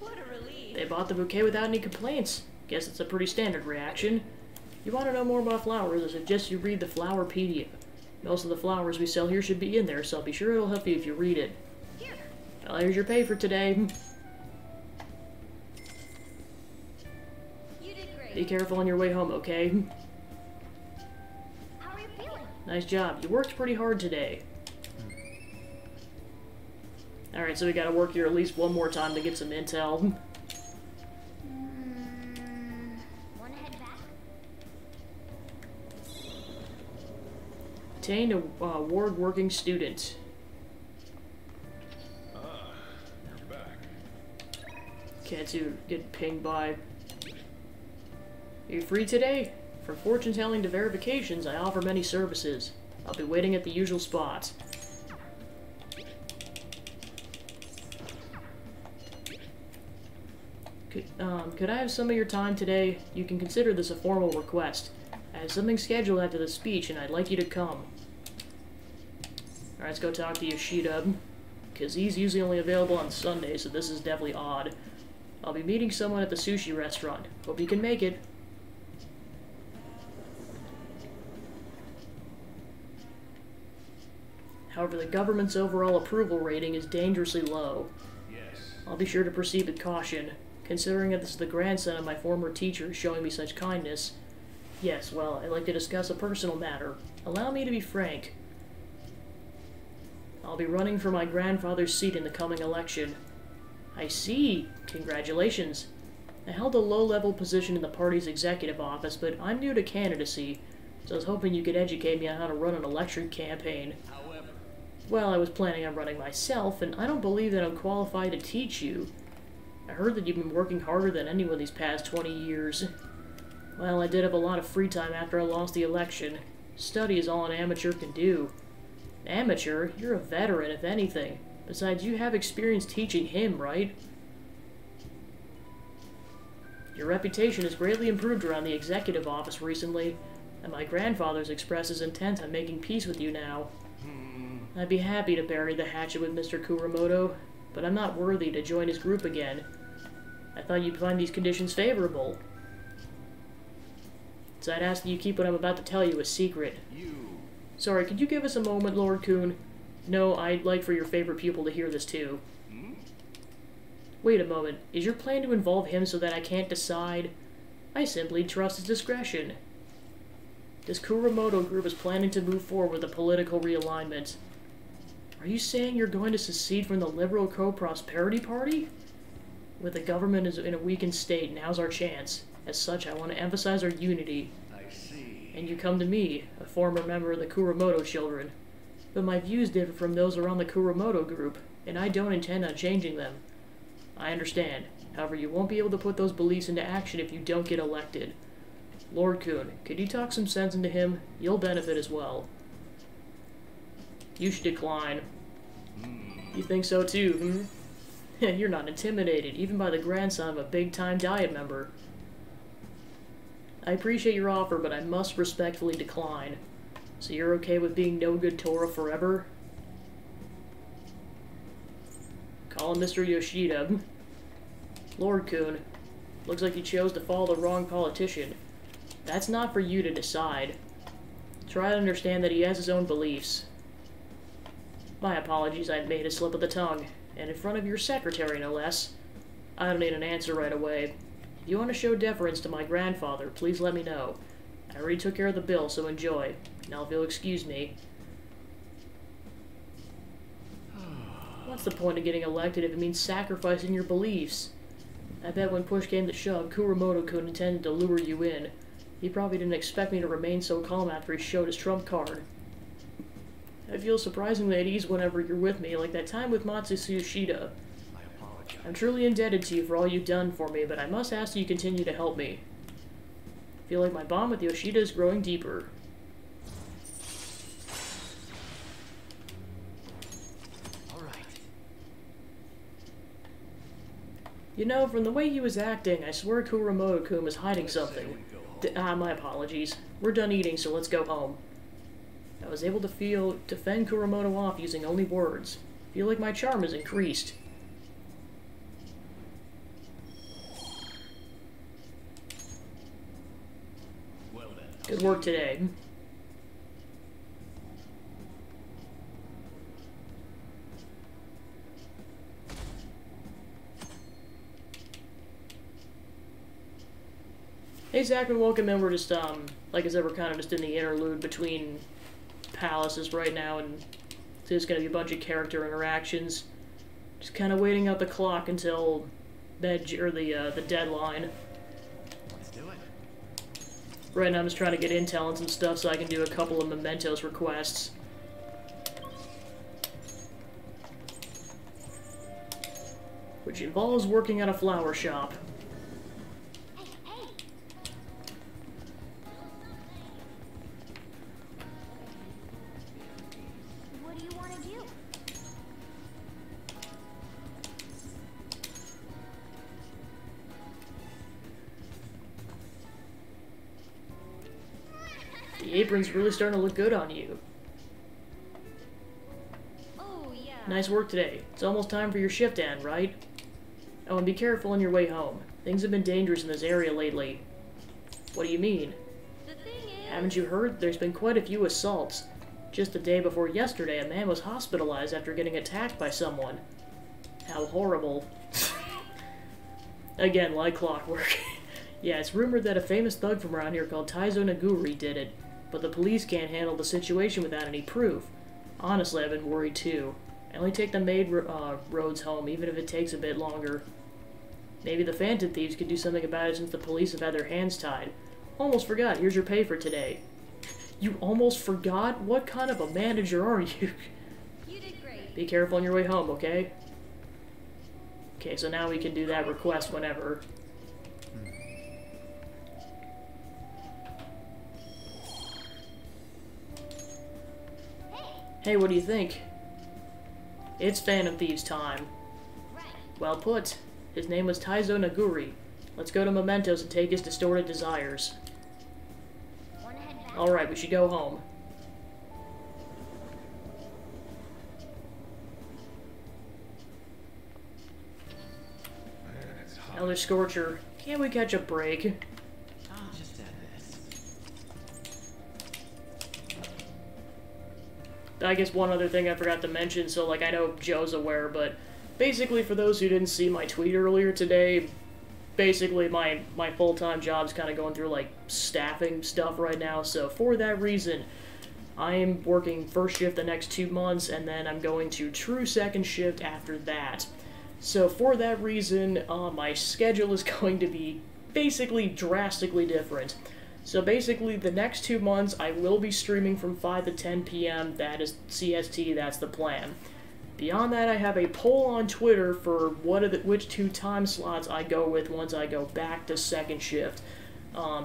What a relief. They bought the bouquet without any complaints. Guess it's a pretty standard reaction. You want to know more about flowers, I suggest you read the Flowerpedia. Most of the flowers we sell here should be in there, so I'll be sure it'll help you if you read it. Here. Well, here's your pay for today. You did great. Be careful on your way home, okay? how are you feeling? Nice job. You worked pretty hard today. Alright, so we gotta work here at least one more time to get some intel. Want to head back? Obtain a ward working student. You're back. Can't you get pinged by... Are you free today? From fortune telling to verifications, I offer many services. I'll be waiting at the usual spots. Could I have some of your time today? You can consider this a formal request. I have something scheduled after the speech, and I'd like you to come. Alright, let's go talk to Yoshida, because he's usually only available on Sundays, so this is definitely odd. I'll be meeting someone at the sushi restaurant. Hope you can make it. However, the government's overall approval rating is dangerously low. Yes. I'll be sure to proceed with caution, considering that this is the grandson of my former teacher showing me such kindness. Yes, well, I'd like to discuss a personal matter. Allow me to be frank. I'll be running for my grandfather's seat in the coming election. I see. Congratulations. I held a low-level position in the party's executive office, but I'm new to candidacy, so I was hoping you could educate me on how to run an election campaign. However, Well, I was planning on running myself, and I don't believe that I'm qualified to teach you. I heard that you've been working harder than anyone these past 20 years. Well, I did have a lot of free time after I lost the election. Study is all an amateur can do. Amateur? You're a veteran, if anything. Besides, you have experience teaching him, right? Your reputation has greatly improved around the executive office recently, and my grandfather's expressed his intent on making peace with you now. I'd be happy to bury the hatchet with Mr. Kuramoto, but I'm not worthy to join his group again. I thought you'd find these conditions favorable. So I'd ask that you keep what I'm about to tell you a secret. Sorry, could you give us a moment, Lord Kuhn? No, I'd like for your favorite pupil to hear this too. Wait a moment, is your plan to involve him so that I can't decide? I simply trust his discretion. This Kuramoto group is planning to move forward with a political realignment. Are you saying you're going to secede from the Liberal Co-Prosperity Party? With the government is in a weakened state, now's our chance. As such, I want to emphasize our unity. I see. And you come to me, a former member of the Kuramoto children. But my views differ from those around the Kuramoto group, and I don't intend on changing them. I understand. However, you won't be able to put those beliefs into action if you don't get elected. Lord Kuhn, could you talk some sense into him? You'll benefit as well. You should decline. You think so too, You're not intimidated, even by the grandson of a big-time Diet member. I appreciate your offer, but I must respectfully decline. So you're okay with being no good Torah forever? Call him Mr. Yoshida. Lord Coon, looks like you chose to follow the wrong politician. That's not for you to decide. Try to understand that he has his own beliefs. My apologies, I made a slip of the tongue, and in front of your secretary, no less. I don't need an answer right away. If you want to show deference to my grandfather, please let me know. I already took care of the bill, so enjoy. Now if you'll excuse me. What's the point of getting elected if it means sacrificing your beliefs? I bet when push came to shove, Kuramoto-kun intended to lure you in. He probably didn't expect me to remain so calm after he showed his trump card. I feel surprisingly at ease whenever you're with me, like that time with Matsusu Yoshida. I apologize. I'm truly indebted to you for all you've done for me, but I must ask that you continue to help me. I feel like my bond with Yoshida is growing deeper. You know, from the way he was acting, I swear Kuramoto-kun was hiding something. My apologies. We're done eating, so let's go home. I was able to defend Kuramoto off using only words. Feel like my charm has increased. Well then. Good work today. Hey Zach, and welcome in. We're just, like I said, we're kind of just in the interlude between palaces right now, and there's going to be a bunch of character interactions. Just kind of waiting out the clock until the deadline. Let's do it. Right now I'm just trying to get intel and some stuff so I can do a couple of mementos requests. Which involves working at a flower shop. What do you want to do? The apron's really starting to look good on you. Oh, yeah. Nice work today. It's almost time for your shift to end, right? Oh, and be careful on your way home. Things have been dangerous in this area lately. What do you mean? The thing is... Haven't you heard? There's been quite a few assaults. Just the day before yesterday, a man was hospitalized after getting attacked by someone. How horrible. Again, like clockwork. Yeah, it's rumored that a famous thug from around here called Taizo Naguri did it, but the police can't handle the situation without any proof. Honestly, I've been worried too. I only take the maid roads home, even if it takes a bit longer. Maybe the Phantom Thieves could do something about it since the police have had their hands tied. Almost forgot, here's your pay for today. You almost forgot? What kind of a manager are you? You did great. Be careful on your way home, okay? Okay, so now we can do that request whenever. Hey, what do you think? It's Phantom Thieves time. Right. Well put. His name was Taizo Naguri. Let's go to Mementos and take his distorted desires. Want to head back? Alright, we should go home. Man, it's hot. Elder Scorcher, can't we catch a break? I'll just add this. I guess one other thing I forgot to mention, so like I know Joe's aware, but basically for those who didn't see my tweet earlier today, basically my full-time job's kind of going through like staffing stuff right now, so for that reason I am working first shift the next 2 months, and then I'm going to true second shift after that. So for that reason, my schedule is going to be basically drastically different. So basically, the next 2 months, I will be streaming from 5 to 10 p.m. That is CST, that's the plan. Beyond that, I have a poll on Twitter for which 2 time slots I go with once I go back to second shift.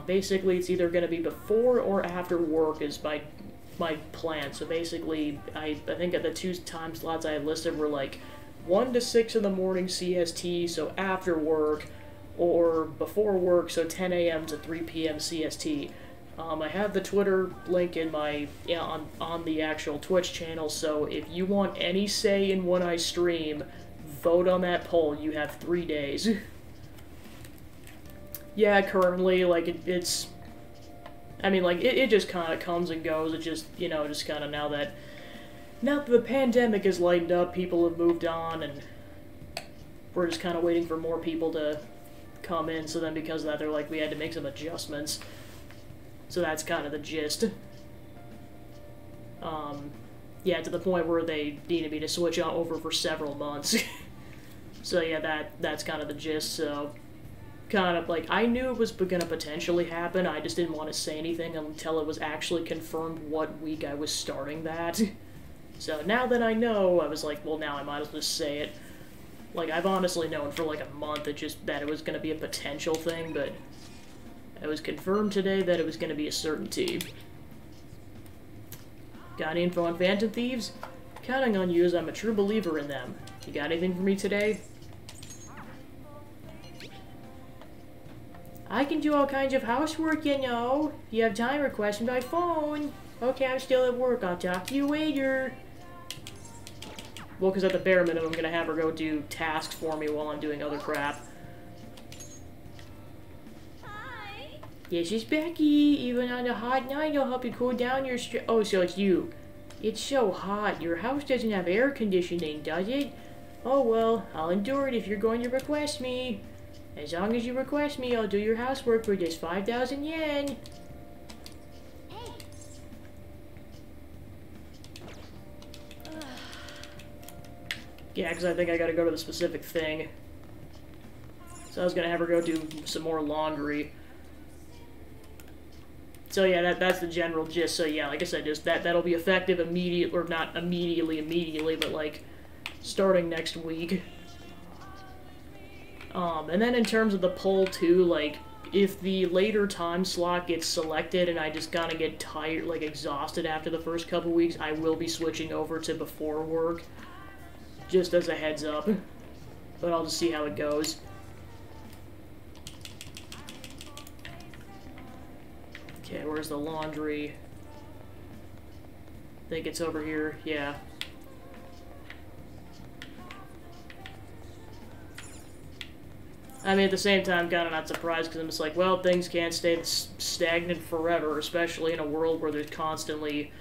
Basically, it's either going to be before or after work is my plan. So basically, I think the 2 time slots I had listed were like 1 to 6 in the morning CST, so after work, or before work, so 10 a.m. to 3 p.m. CST. I have the Twitter link in my on the actual Twitch channel, so if you want any say in when I stream, vote on that poll. You have 3 days. Yeah, currently, like, it's... I mean, like, it just kind of comes and goes. It just, you know, just kind of now that the pandemic has lightened up, people have moved on, and we're just kind of waiting for more people to come in, so then because of that, they're like, we had to make some adjustments. So that's kind of the gist. Yeah, to the point where they needed me to switch on over for several months. So yeah, that's kind of the gist, so... Kind of, like, I knew it was gonna potentially happen, I just didn't want to say anything until it was actually confirmed what week I was starting that. So now that I know, I was like, well, now I might as well just say it. Like, I've honestly known for like a month that it was gonna be a potential thing, but it was confirmed today that it was gonna be a certainty. Got any info on Phantom Thieves? Counting on you as I'm a true believer in them. You got anything for me today? I can do all kinds of housework, you know. If you have time, request me by phone. Okay, I'm still at work. I'll talk to you later. Well, because at the bare minimum, I'm going to have her go do tasks for me while I'm doing other crap. Hi. Yes, it's Becky. Even on a hot night, I'll help you cool down your Oh, so it's you. It's so hot. Your house doesn't have air conditioning, does it? Oh, well, I'll endure it if you're going to request me. As long as you request me, I'll do your housework for just 5,000 yen. Yeah, because I think I gotta go to the specific thing. So I was gonna have her go do some more laundry. So yeah, that's the general gist. So yeah, like I said, just that'll be effective immediate, or not immediately, but like starting next week. And then in terms of the poll too, like, if the later time slot gets selected and I just kind of get tired, like exhausted after the first couple weeks, I will be switching over to before work, just as a heads up. But I'll just see how it goes. Okay, where's the laundry? I think it's over here, yeah. I mean, at the same time, kind of not surprised, because I'm just like, well, things can't stay stagnant forever, especially in a world where there's constantly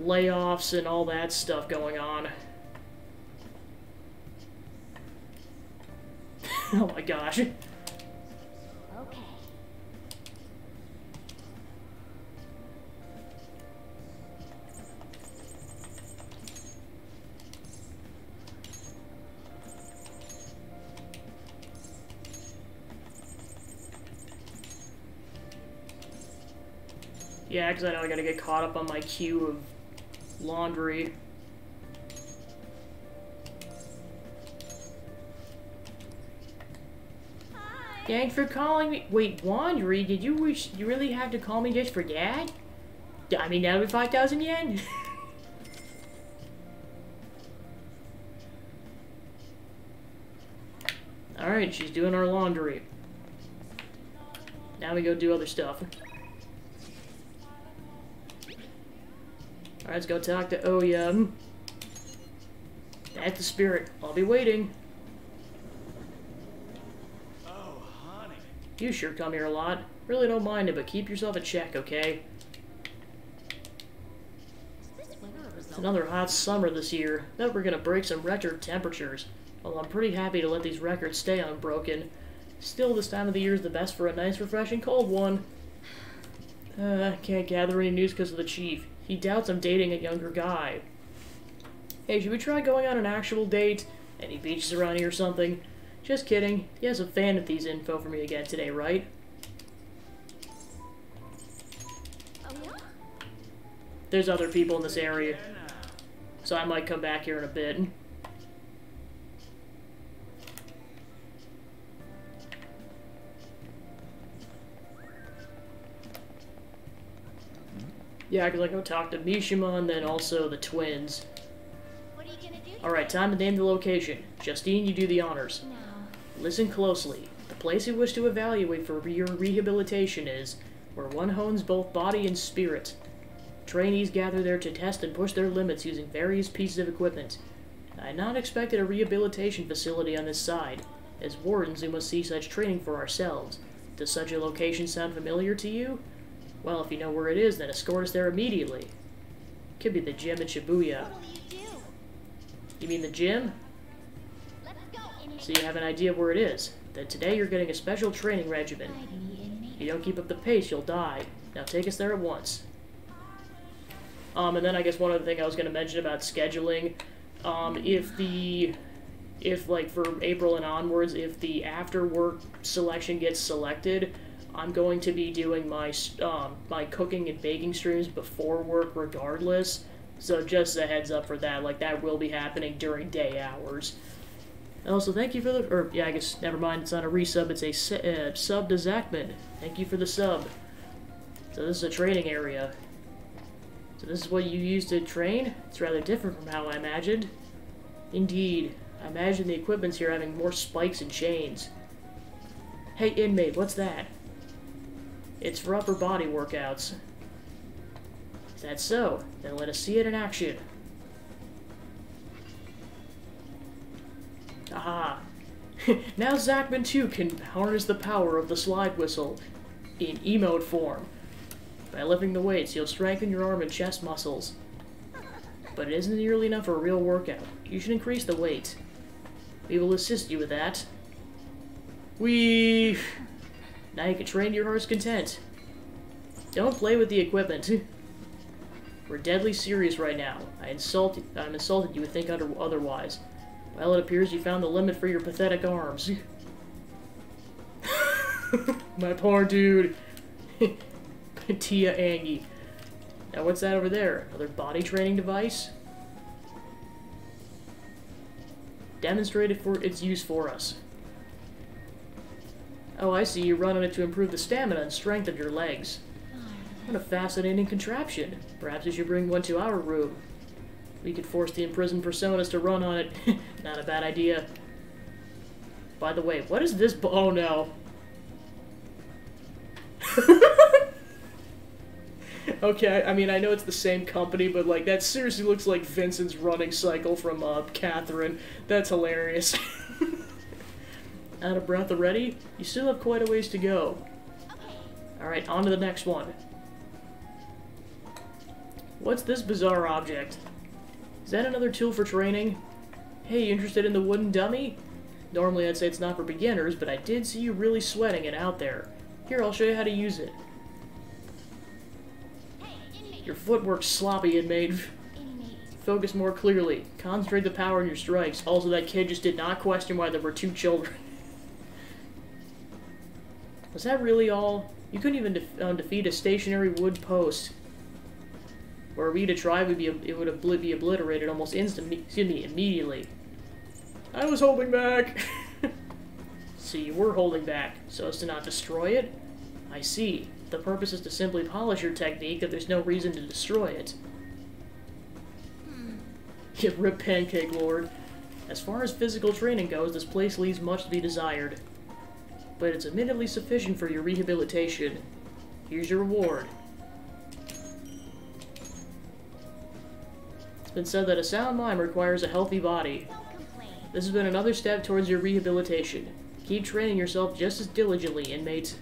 layoffs and all that stuff going on. Oh my gosh. Okay. Yeah, because I know I gotta get caught up on my queue of laundry. Hi. Thanks for calling me. Wait, laundry? Did you really have to call me just for that? I mean, that would be 5,000 yen? Alright, she's doing our laundry. Now we go do other stuff. Alright, let's go talk to Oya. That's the spirit. I'll be waiting. Oh, honey. You sure come here a lot. Really don't mind it, but keep yourself a check, okay? It's another hot summer this year. Bet we're gonna break some record temperatures. Well, I'm pretty happy to let these records stay unbroken. Still, this time of the year is the best for a nice, refreshing cold one. Can't gather any news because of the chief. He doubts I'm dating a younger guy. Hey, should we try going on an actual date? Any beaches around here or something? Just kidding. He has a Fantasies info for me again today, right? Oh yeah? There's other people in this area, so I might come back here in a bit. Yeah, because I go talk to Mishima and then also the twins. What are you gonna do? Alright, time to name the location. Justine, you do the honors. No. Listen closely. The place you wish to evaluate for your rehabilitation is where one hones both body and spirit. Trainees gather there to test and push their limits using various pieces of equipment. I had not expected a rehabilitation facility on this side. As wardens, we must see such training for ourselves. Does such a location sound familiar to you? Well, if you know where it is, then escort us there immediately. Could be the gym in Shibuya. What will you do? You mean the gym? Let's go, inmate. So you have an idea of where it is. Then today you're getting a special training regimen. If you don't keep up the pace, you'll die. Now take us there at once. And then I guess one other thing I was going to mention about scheduling, if like for April and onwards, if the after work selection gets selected, I'm going to be doing my my cooking and baking streams before work regardless. So just a heads up for that, like that will be happening during day hours. And also, thank you for the, or yeah, I guess, never mind, it's not a resub, it's a sub to Zachman. Thank you for the sub. So this is a training area. So this is what you use to train? It's rather different from how I imagined. Indeed, I imagine the equipment's here having more spikes and chains. Hey inmate, what's that? It's for upper body workouts. Is that so? Then let us see it in action. Aha! Now Zachman too can harness the power of the slide whistle in emote form. By lifting the weights, you'll strengthen your arm and chest muscles. But it isn't nearly enough for a real workout. You should increase the weight. We will assist you with that. Now you can train to your heart's content. Don't play with the equipment. We're deadly serious right now. I'm insulted you would think otherwise. Well, it appears you found the limit for your pathetic arms. My poor dude. Tia Angie. Now what's that over there? Another body training device? Demonstrated for its use for us. Oh, I see. You run on it to improve the stamina and strength of your legs. What a fascinating contraption. Perhaps we should bring one to our room. We could force the imprisoned personas to run on it. Not a bad idea. By the way, what is this oh no. Okay, I mean, I know it's the same company, but, like, that seriously looks like Vincent's running cycle from, Catherine. That's hilarious. Out of breath already? You still have quite a ways to go. Alright, on to the next one. What's this bizarre object? Is that another tool for training? Hey, you interested in the wooden dummy? Normally I'd say it's not for beginners, but I did see you really sweating it out there. Here, I'll show you how to use it. Your footwork's sloppy, inmate. Focus more clearly. Concentrate the power in your strikes. Also, that kid just did not question why there were 2 children. Was that really all? You couldn't even defeat a stationary wood post. Were we to try, it would be obliterated almost immediately. I was holding back. So you were holding back, so as to not destroy it? I see. The purpose is to simply polish your technique if there's no reason to destroy it. Yeah, rip Pancake Lord. As far as physical training goes, this place leaves much to be desired. But it's admittedly sufficient for your rehabilitation. Here's your reward. It's been said that a sound mind requires a healthy body. This has been another step towards your rehabilitation. Keep training yourself just as diligently, inmates.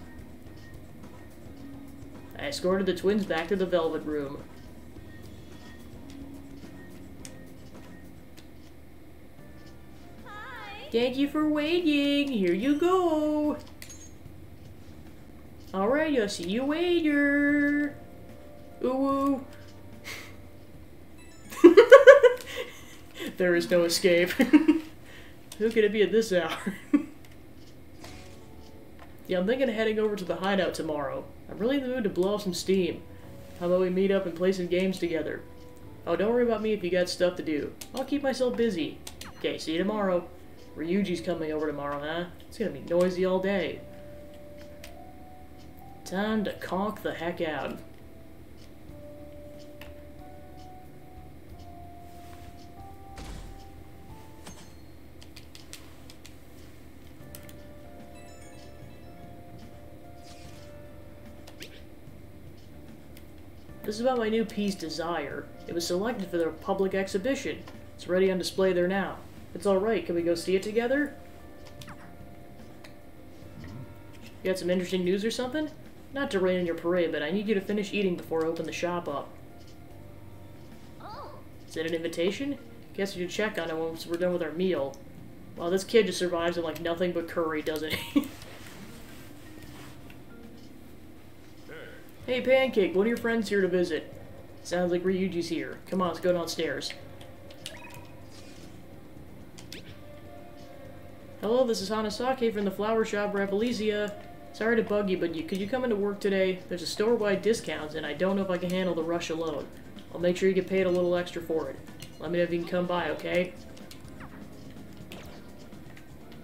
I escorted the twins back to the Velvet Room. Hi. Thank you for waiting. Here you go. Alright, I'll see you later. Ooh. There is no escape. Who could it be at this hour? Yeah, I'm thinking of heading over to the hideout tomorrow. I'm really in the mood to blow off some steam. How about we meet up and play some games together? Oh, don't worry about me if you got stuff to do. I'll keep myself busy. Okay, see you tomorrow. Ryuji's coming over tomorrow, huh? It's gonna be noisy all day. Time to conk the heck out. This is about my new piece, Desire. It was selected for the public exhibition. It's ready on display there now. It's alright, can we go see it together? You got some interesting news or something? Not to rain on your parade, but I need you to finish eating before I open the shop up. Oh. Is that an invitation? Guess you should check on it once we're done with our meal. Well, this kid just survives on, like, nothing but curry, doesn't he? Hey, Pancake, one of your friends here to visit. Sounds like Ryuji's here. Come on, let's go downstairs. Hello, this is Hanasake from the flower shop Rapalesia. Sorry to bug you, but could you come into work today? There's a store-wide discount, and I don't know if I can handle the rush alone. I'll make sure you get paid a little extra for it. Let me know if you can come by, okay?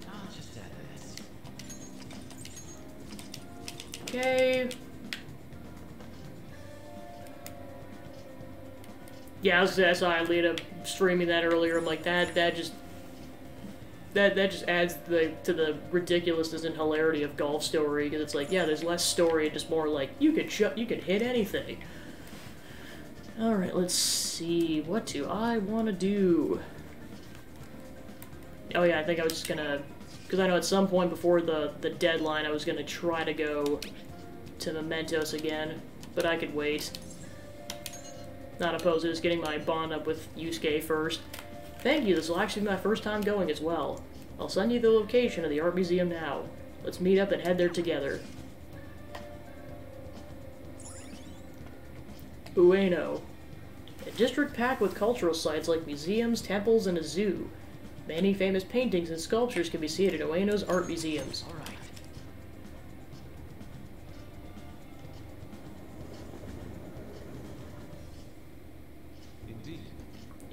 I'll just add this. Okay. Yeah, I saw Lena streaming that earlier. I'm like, that just adds to the ridiculousness and hilarity of Golf Story, because it's like, yeah, there's less story and just more like you could hit anything. All right, let's see, what do I want to do? Oh yeah, I think I was just gonna, because I know at some point before the deadline I was gonna try to go to Mementos again, but I could wait. Not opposed to just getting my bond up with Yusuke first. Thank you, this will actually be my first time going as well. I'll send you the location of the art museum now. Let's meet up and head there together. Ueno. A district packed with cultural sites like museums, temples, and a zoo. Many famous paintings and sculptures can be seen at Ueno's art museums. All right. Indeed.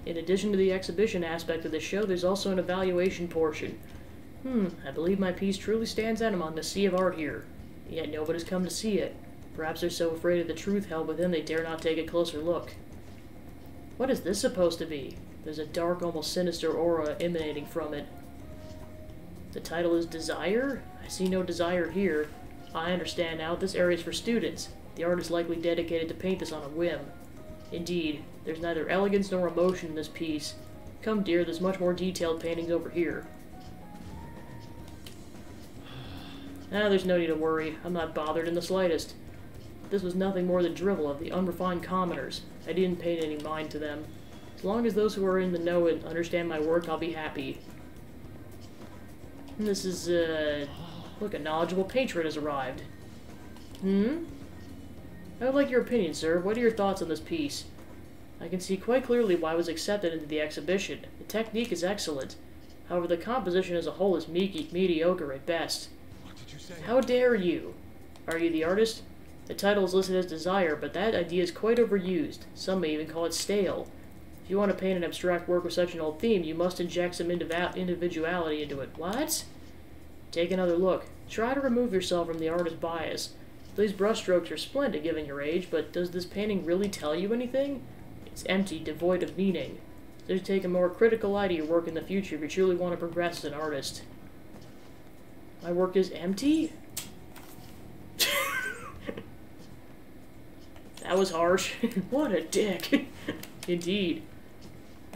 In addition to the exhibition aspect of the show, there's also an evaluation portion. I believe my piece truly stands out among the sea of art here. Yet nobody's come to see it. Perhaps they're so afraid of the truth held within they dare not take a closer look. What is this supposed to be? There's a dark, almost sinister aura emanating from it. The title is Desire? I see no desire here. I understand now, this area is for students. The art is likely dedicated to paint this on a whim. Indeed, there's neither elegance nor emotion in this piece. Come dear, there's much more detailed paintings over here. There's no need to worry. I'm not bothered in the slightest. This was nothing more than drivel of the unrefined commoners. I didn't pay any mind to them. As long as those who are in the know and understand my work, I'll be happy. And this is, look, a knowledgeable patron has arrived. I would like your opinion, sir. What are your thoughts on this piece? I can see quite clearly why it was accepted into the exhibition. The technique is excellent. However, the composition as a whole is mediocre at best. What did you say? How dare you? Are you the artist? The title is listed as Desire, but that idea is quite overused. Some may even call it stale. If you want to paint an abstract work with such an old theme, you must inject some individuality into it. What? Take another look. Try to remove yourself from the artist's bias. These brushstrokes are splendid given your age, but does this painting really tell you anything? It's empty, devoid of meaning. So take a more critical eye to your work in the future if you truly want to progress as an artist. My work is empty? That was harsh. What a dick. Indeed.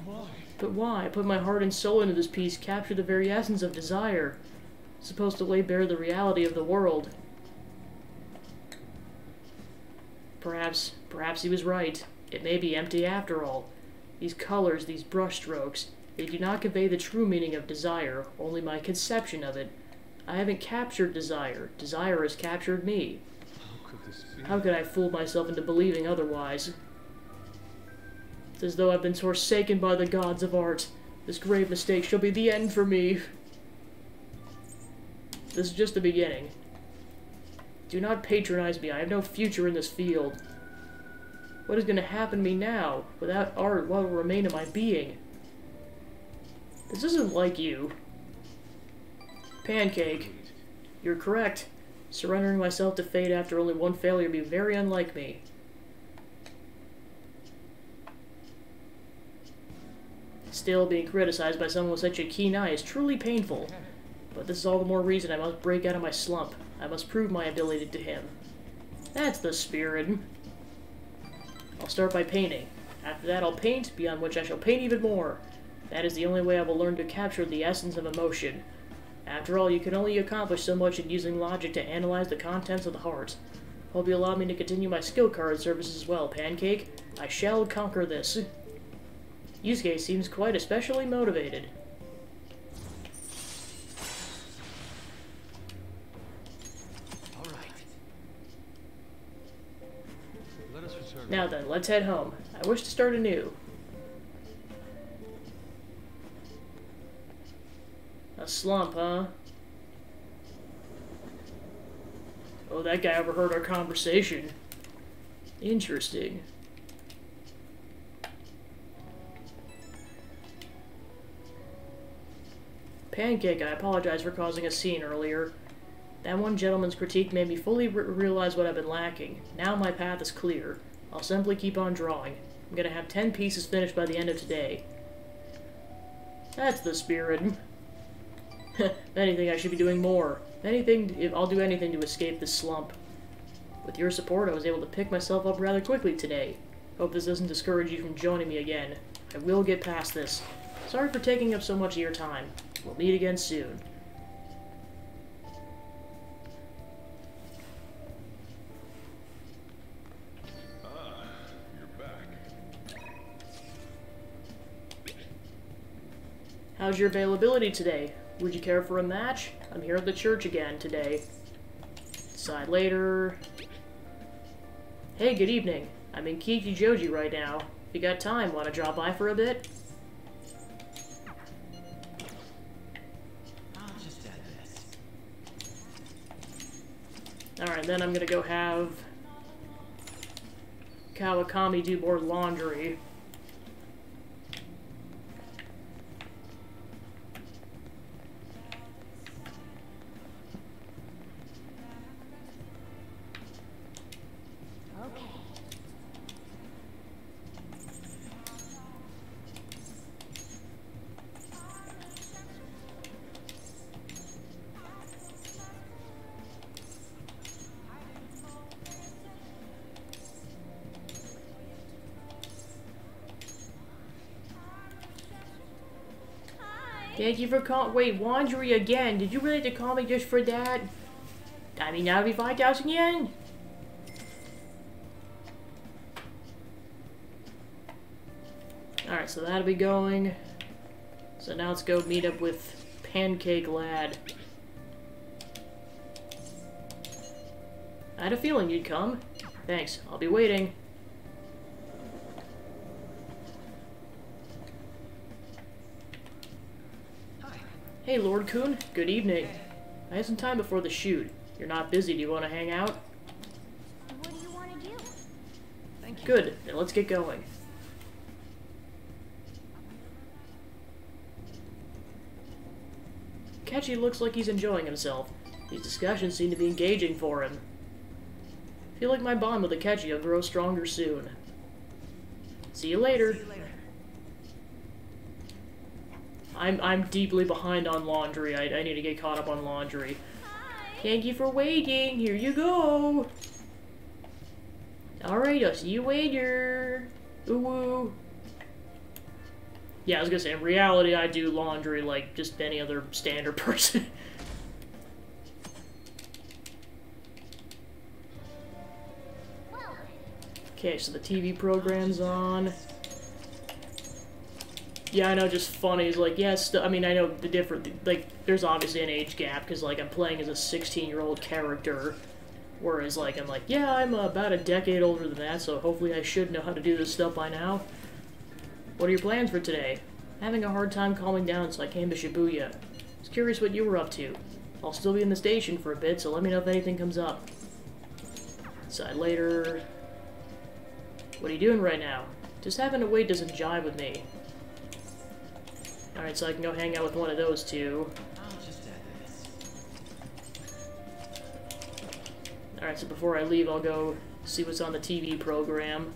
Why? But why? I put my heart and soul into this piece, capture the very essence of desire. It's supposed to lay bare the reality of the world. Perhaps he was right. It may be empty after all. These colors, these brushstrokes, they do not convey the true meaning of desire, only my conception of it. I haven't captured desire. Desire has captured me. How could this be? How could I fool myself into believing otherwise? It's as though I've been forsaken by the gods of art. This grave mistake shall be the end for me. This is just the beginning. Do not patronize me. I have no future in this field. What is going to happen to me now? Without art, what will remain of my being? This isn't like you. Pancake. You're correct. Surrendering myself to fate after only one failure would be very unlike me. Still, being criticized by someone with such a keen eye is truly painful. But this is all the more reason I must break out of my slump. I must prove my ability to him. That's the spirit. I'll start by painting. After that I'll paint, beyond which I shall paint even more. That is the only way I will learn to capture the essence of emotion. After all, you can only accomplish so much in using logic to analyze the contents of the heart. Hope you allow me to continue my skill card service as well, Pancake. I shall conquer this. Yusuke seems quite especially motivated. All right. Let us return. Now then, let's head home. I wish to start anew. A slump, huh? Oh, that guy overheard our conversation. Interesting. Pancake, I apologize for causing a scene earlier. That one gentleman's critique made me fully realize what I've been lacking. Now my path is clear. I'll simply keep on drawing. I'm gonna have 10 pieces finished by the end of today. That's the spirit. If anything, I should be doing more. I'll do anything to escape this slump. With your support, I was able to pick myself up rather quickly today. Hope this doesn't discourage you from joining me again. I will get past this. Sorry for taking up so much of your time. We'll meet again soon. You're back. How's your availability today? Would you care for a match? I'm here at the church again today. Decide later. Hey, good evening. I'm in Kichijoji right now. If you got time, want to drop by for a bit? I'll just add this. Alright, then I'm gonna go have Kawakami do more laundry. Okay. Thank you for wait, laundry again. Did you really have to call me just for that? I mean, that'll be 5,000 yen. Alright, so that'll be going. So now let's go meet up with Pancake Lad. I had a feeling you'd come. Thanks, I'll be waiting. Hey, Lord Kun. Good evening. I have some time before the shoot. You're not busy. Do you want to hang out? What do you want to do? Thank you. Good. Then let's get going. Kechi looks like he's enjoying himself. These discussions seem to be engaging for him. I feel like my bond with Akechi will grow stronger soon. See you later. See you later. I'm deeply behind on laundry. I need to get caught up on laundry. Thank you for waiting. Here you go. Alright, I'll see you later. Ooh. Yeah, I was gonna say, in reality, I do laundry like just any other standard person. Well, Okay, so the TV program's on. Yeah, I know, just funny. It's like, yes, I mean, I know the different, like, there's obviously an age gap, because, like, I'm playing as a 16-year-old character, whereas, like, I'm like, yeah, I'm about a decade older than that, so hopefully I should know how to do this stuff by now. What are your plans for today? Having a hard time calming down, so I came to Shibuya. I was curious what you were up to. I'll still be in the station for a bit, so let me know if anything comes up. Decide later. What are you doing right now? Just having to wait doesn't jive with me. Alright, so I can go hang out with one of those two. I'll just add this. Alright, so before I leave, I'll go see what's on the TV program.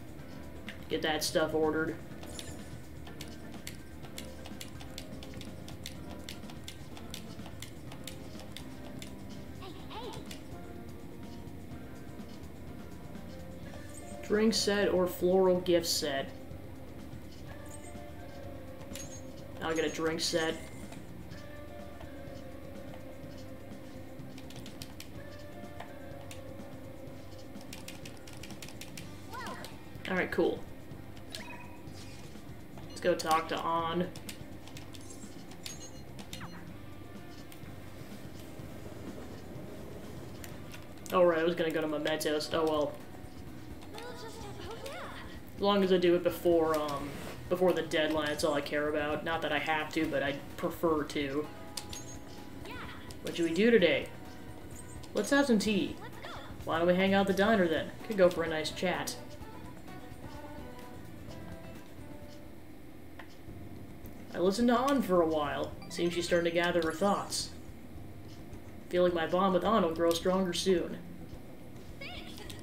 Get that stuff ordered. hey, Drink set or floral gift set. I'll get a drink set. Alright, cool. Let's go talk to An. Oh right, I was gonna go to Mementos. Oh well. As long as I do it before the deadline, that's all I care about. Not that I have to, but I prefer to. What should we do today? Let's have some tea. Why don't we hang out at the diner then? Could go for a nice chat. I listened to An for a while. Seems she's starting to gather her thoughts. Feel like my bond with An will grow stronger soon.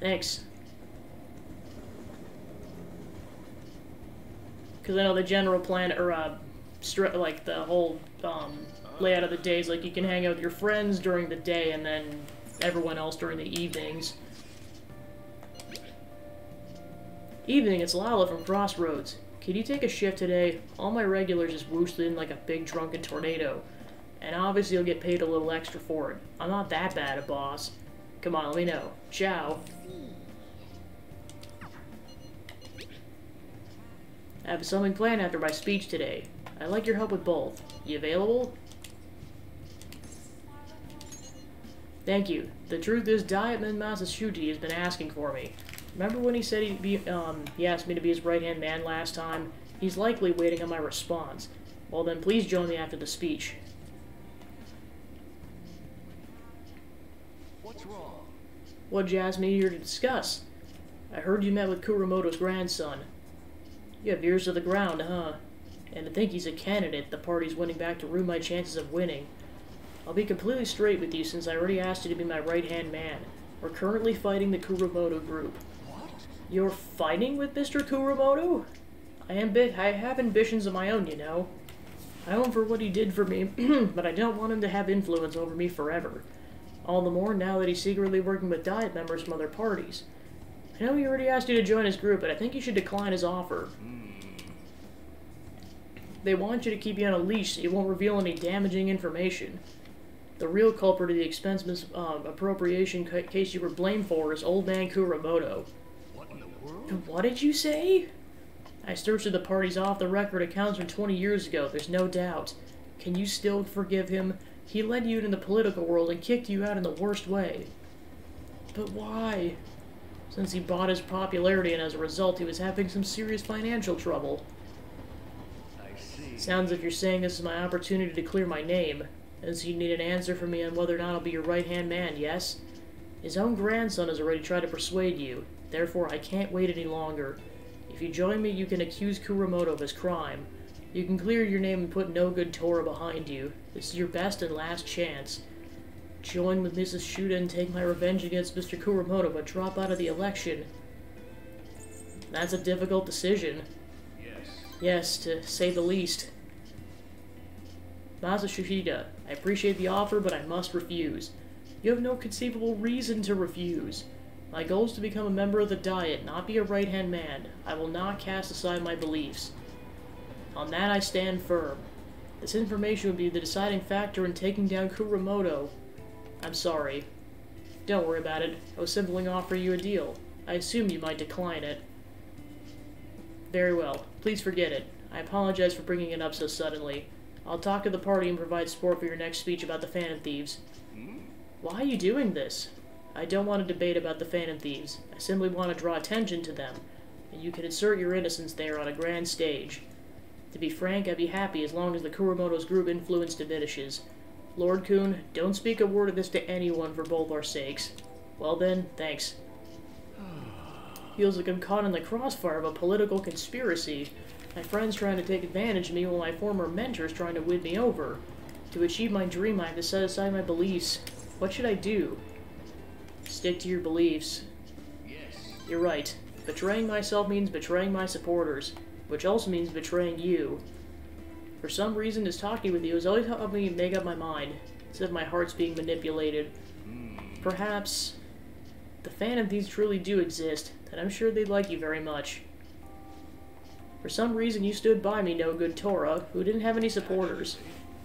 Thanks. Because I know the general plan, or like the whole layout of the days, like you can hang out with your friends during the day and then everyone else during the evenings. Evening, it's Lala from Crossroads. Could you take a shift today? All my regulars just whooshed in like a big drunken tornado. And obviously you'll get paid a little extra for it. I'm not that bad a boss. Come on, let me know. Ciao. I have something planned after my speech today. I'd like your help with both. You available? Thank you. The truth is, Dietman Masashuji has been asking for me. Remember when he said he asked me to be his right-hand man last time? He's likely waiting on my response. Well then, please join me after the speech. What's wrong? What'd you ask me here to discuss? I heard you met with Kuramoto's grandson. You have ears to the ground, huh? And to think he's a candidate, the party's winning back to ruin my chances of winning. I'll be completely straight with you since I already asked you to be my right-hand man. We're currently fighting the Kuramoto group. What? You're fighting with Mr. Kuramoto? I have ambitions of my own, you know. I owe him for what he did for me, but I don't want him to have influence over me forever. All the more now that he's secretly working with Diet members from other parties. I know he already asked you to join his group, but I think you should decline his offer. They want you to keep you on a leash so you won't reveal any damaging information. The real culprit of the expense appropriation case you were blamed for is Old Man Kuramoto. What in the world? What did you say? I searched the party's off-the-record accounts from 20 years ago, there's no doubt. Can you still forgive him? He led you into the political world and kicked you out in the worst way. But why? Since he bought his popularity and as a result he was having some serious financial trouble. I see. Sounds like you're saying this is my opportunity to clear my name. And so you need an answer from me on whether or not I'll be your right-hand man, yes? His own grandson has already tried to persuade you. Therefore, I can't wait any longer. If you join me, you can accuse Kuramoto of his crime. You can clear your name and put No Good Tora behind you. This is your best and last chance. Join with Mrs. Shuda and take my revenge against Mr. Kuramoto, but drop out of the election. That's a difficult decision. Yes. Yes, to say the least. Masashuhida, I appreciate the offer, but I must refuse. You have no conceivable reason to refuse. My goal is to become a member of the Diet, not be a right-hand man. I will not cast aside my beliefs. On that I stand firm. This information would be the deciding factor in taking down Kuramoto. I'm sorry. Don't worry about it. I was simply offering you a deal. I assumed you might decline it. Very well. Please forget it. I apologize for bringing it up so suddenly. I'll talk to the party and provide support for your next speech about the Phantom Thieves. Why are you doing this? I don't want to debate about the Phantom Thieves. I simply want to draw attention to them, and you can assert your innocence there on a grand stage. To be frank, I'd be happy as long as the Kuramoto's group influence diminishes. Lord Kun, don't speak a word of this to anyone for both our sakes. Well then, thanks. Feels like I'm caught in the crossfire of a political conspiracy. My friend's trying to take advantage of me while my former mentor's trying to win me over. To achieve my dream, I have to set aside my beliefs. What should I do? Stick to your beliefs. Yes. You're right. Betraying myself means betraying my supporters, which also means betraying you. For some reason, just talking with you has always helped me make up my mind, instead of my heart's being manipulated. Perhaps the Phantom Thieves truly do exist, and I'm sure they'd like you very much. For some reason, you stood by me, No Good Tora, who didn't have any supporters.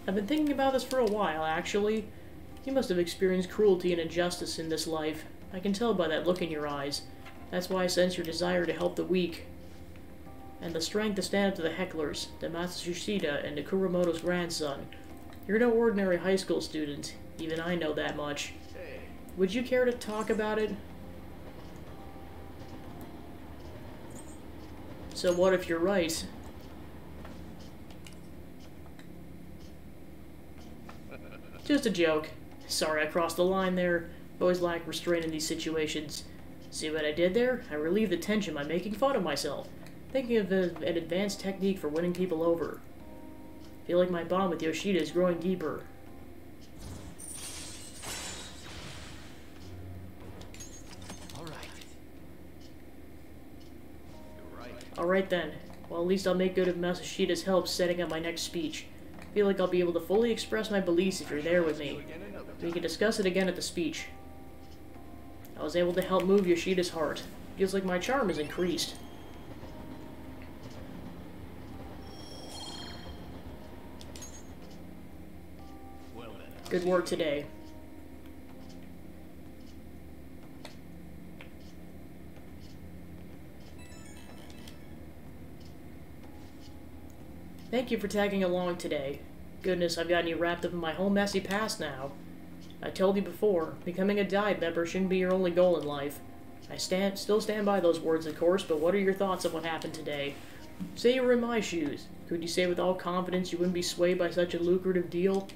I've been thinking about this for a while, actually. You must have experienced cruelty and injustice in this life. I can tell by that look in your eyes. That's why I sense your desire to help the weak, and the strength to stand up to the hecklers, the Matsushita and the Kuromoto's grandson. You're no ordinary high school student. Even I know that much. Hey, Would you care to talk about it? So what if you're right? Just a joke. Sorry I crossed the line there. Always lack restraint in these situations. See what I did there? I relieved the tension by making fun of myself. Thinking of an advanced technique for winning people over. Feel like my bond with Yoshida is growing deeper. all right. You're right. Alright then. Well, at least I'll make good of Matsushida's help setting up my next speech. Feel like I'll be able to fully express my beliefs if you're there with me. Again another We can discuss it again at the speech. I was able to help move Yoshida's heart. Feels like my charm has increased. Well then. Good work today. Thank you for tagging along today. Goodness, I've gotten you wrapped up in my whole messy past now. I told you before, becoming a dive member shouldn't be your only goal in life. I still stand by those words, of course, but what are your thoughts on what happened today? Say you were in my shoes. Could you say with all confidence you wouldn't be swayed by such a lucrative deal?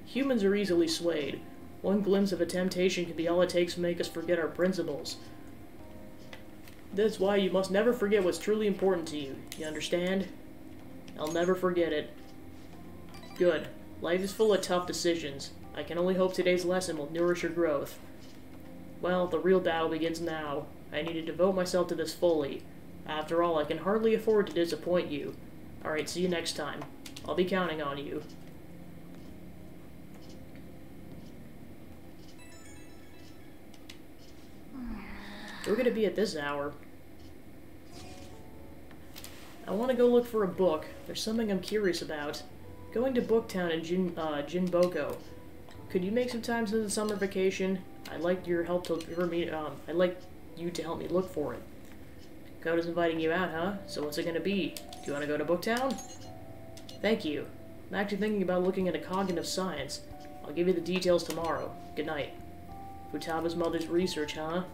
Humans are easily swayed. One glimpse of a temptation can be all it takes to make us forget our principles. That's why you must never forget what's truly important to you. You understand? I'll never forget it. Good. Life is full of tough decisions. I can only hope today's lesson will nourish your growth. Well, the real battle begins now. I need to devote myself to this fully. After all, I can hardly afford to disappoint you. Alright, see you next time. I'll be counting on you. We're gonna be at this hour. I want to go look for a book. There's something I'm curious about. Going to Booktown in Jinboko. Could you make some time since the summer vacation? I'd like your help to I'd like you to help me look for it. Koda's inviting you out, huh? So what's it gonna be? Do you want to go to Booktown? Thank you. I'm actually thinking about looking into cognitive science. I'll give you the details tomorrow. Good night. Futaba's mother's research, huh?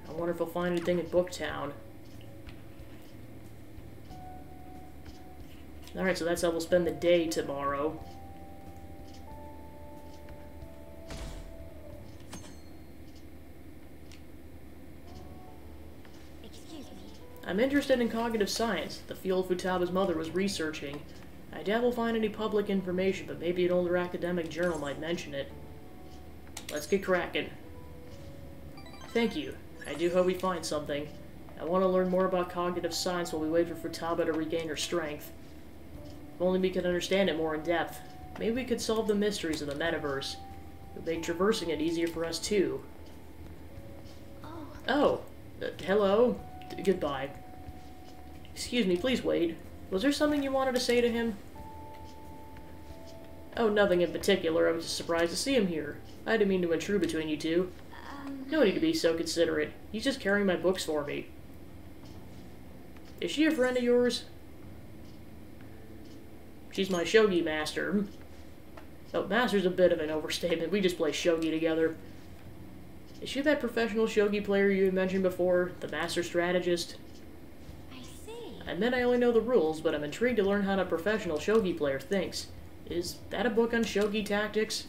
I wonder if I'll find anything at Booktown. Alright, so that's how we'll spend the day tomorrow. Excuse me. I'm interested in cognitive science, the field Futaba's mother was researching. I doubt we'll find any public information, but maybe an older academic journal might mention it. Let's get cracking. Thank you. I do hope we find something. I want to learn more about cognitive science while we wait for Futaba to regain her strength. If only we could understand it more in depth. Maybe we could solve the mysteries of the metaverse. It would make traversing it easier for us too. Oh. Hello. Goodbye. Excuse me, please wait. Was there something you wanted to say to him? Oh, nothing in particular. I was just surprised to see him here. I didn't mean to intrude between you two. No need to be so considerate. He's just carrying my books for me. Is she a friend of yours? She's my shogi master. Oh, master's a bit of an overstatement. We just play shogi together. Is she that professional shogi player you had mentioned before? The master strategist? I see. I admit I only know the rules, but I'm intrigued to learn how a professional shogi player thinks. Is that a book on shogi tactics?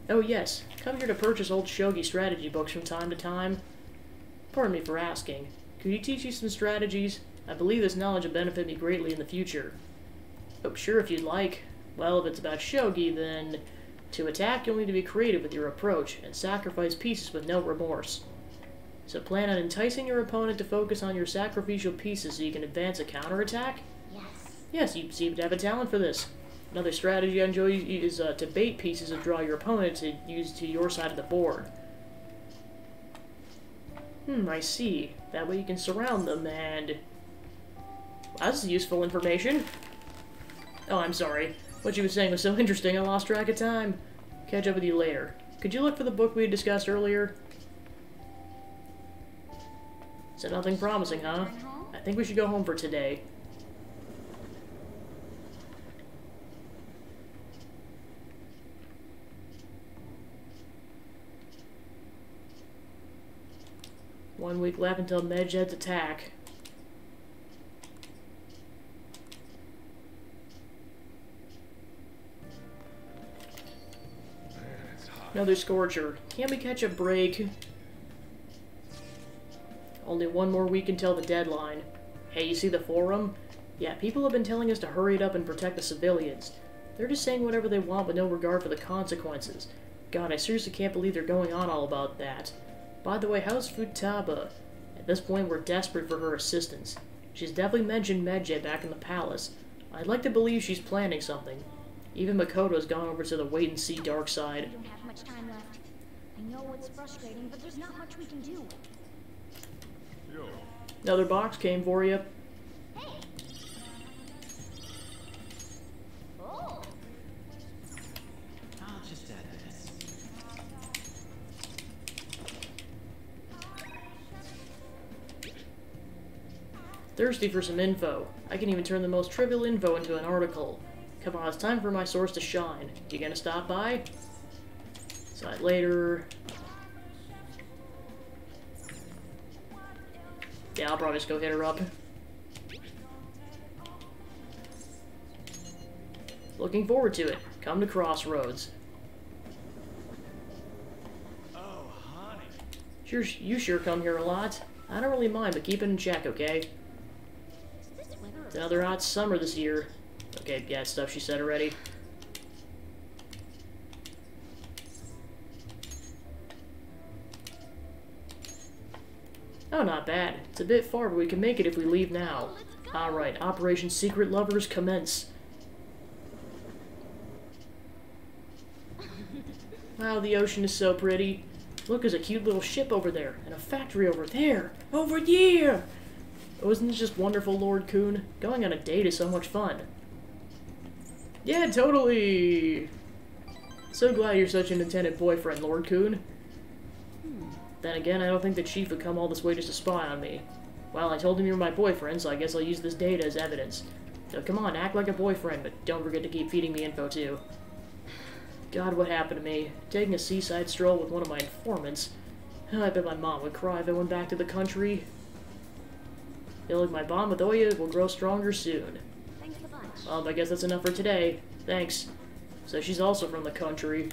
Oh yes, come here to purchase old shogi strategy books from time to time. Pardon me for asking. Could you teach me some strategies? I believe this knowledge will benefit me greatly in the future. Oh, sure if you'd like. Well, if it's about shogi, then to attack you'll need to be creative with your approach and sacrifice pieces with no remorse. So plan on enticing your opponent to focus on your sacrificial pieces so you can advance a counterattack? Yes. Yes, you seem to have a talent for this. Another strategy I enjoy is to bait pieces and draw your opponent to use to your side of the board. I see. That way you can surround them and... That's useful information. Oh, I'm sorry. What you were saying was so interesting I lost track of time. Catch up with you later. Could you look for the book we had discussed earlier? So nothing promising, huh? I think we should go home for today. One week left until Medjed's attack. Another Scorcher. Can't we catch a break? Only one more week until the deadline. Hey, you see the forum? Yeah, people have been telling us to hurry it up and protect the civilians. They're just saying whatever they want with no regard for the consequences. God, I seriously can't believe they're going on all about that. By the way, how's Futaba? At this point, we're desperate for her assistance. She's definitely mentioned Medjed back in the palace. I'd like to believe she's planning something. Even Makoto's gone over to the wait-and-see dark side. We don't have much time left. I know it's frustrating, but there's not much we can do. Yo. Another box came for you. Hey! Oh! I'll just add this. Thirsty for some info. I can even turn the most trivial info into an article. Come on, it's time for my source to shine. You gonna stop by? Decide later. Yeah, I'll probably just go hit her up. Looking forward to it. Come to Crossroads. Oh, honey. You sure come here a lot. I don't really mind, but keep it in check, okay? Is this weather It's another hot summer this year. Okay, yeah, stuff she said already. Oh, not bad. It's a bit far, but we can make it if we leave now. Alright, Operation Secret Lovers commence. Wow, the ocean is so pretty. Look, there's a cute little ship over there, and a factory over there. Over there! Oh, isn't this just wonderful, Lord Coon? Going on a date is so much fun. Yeah, totally! So glad you're such an intended boyfriend, Lord Coon. Then again, I don't think the chief would come all this way just to spy on me. Well, I told him you're my boyfriend, so I guess I'll use this data as evidence. So come on, act like a boyfriend, but don't forget to keep feeding me info, too. God, what happened to me? Taking a seaside stroll with one of my informants. I bet my mom would cry if I went back to the country. Feel like my bond with Oya will grow stronger soon. Thanks a bunch. Well, I guess that's enough for today. Thanks. So she's also from the country.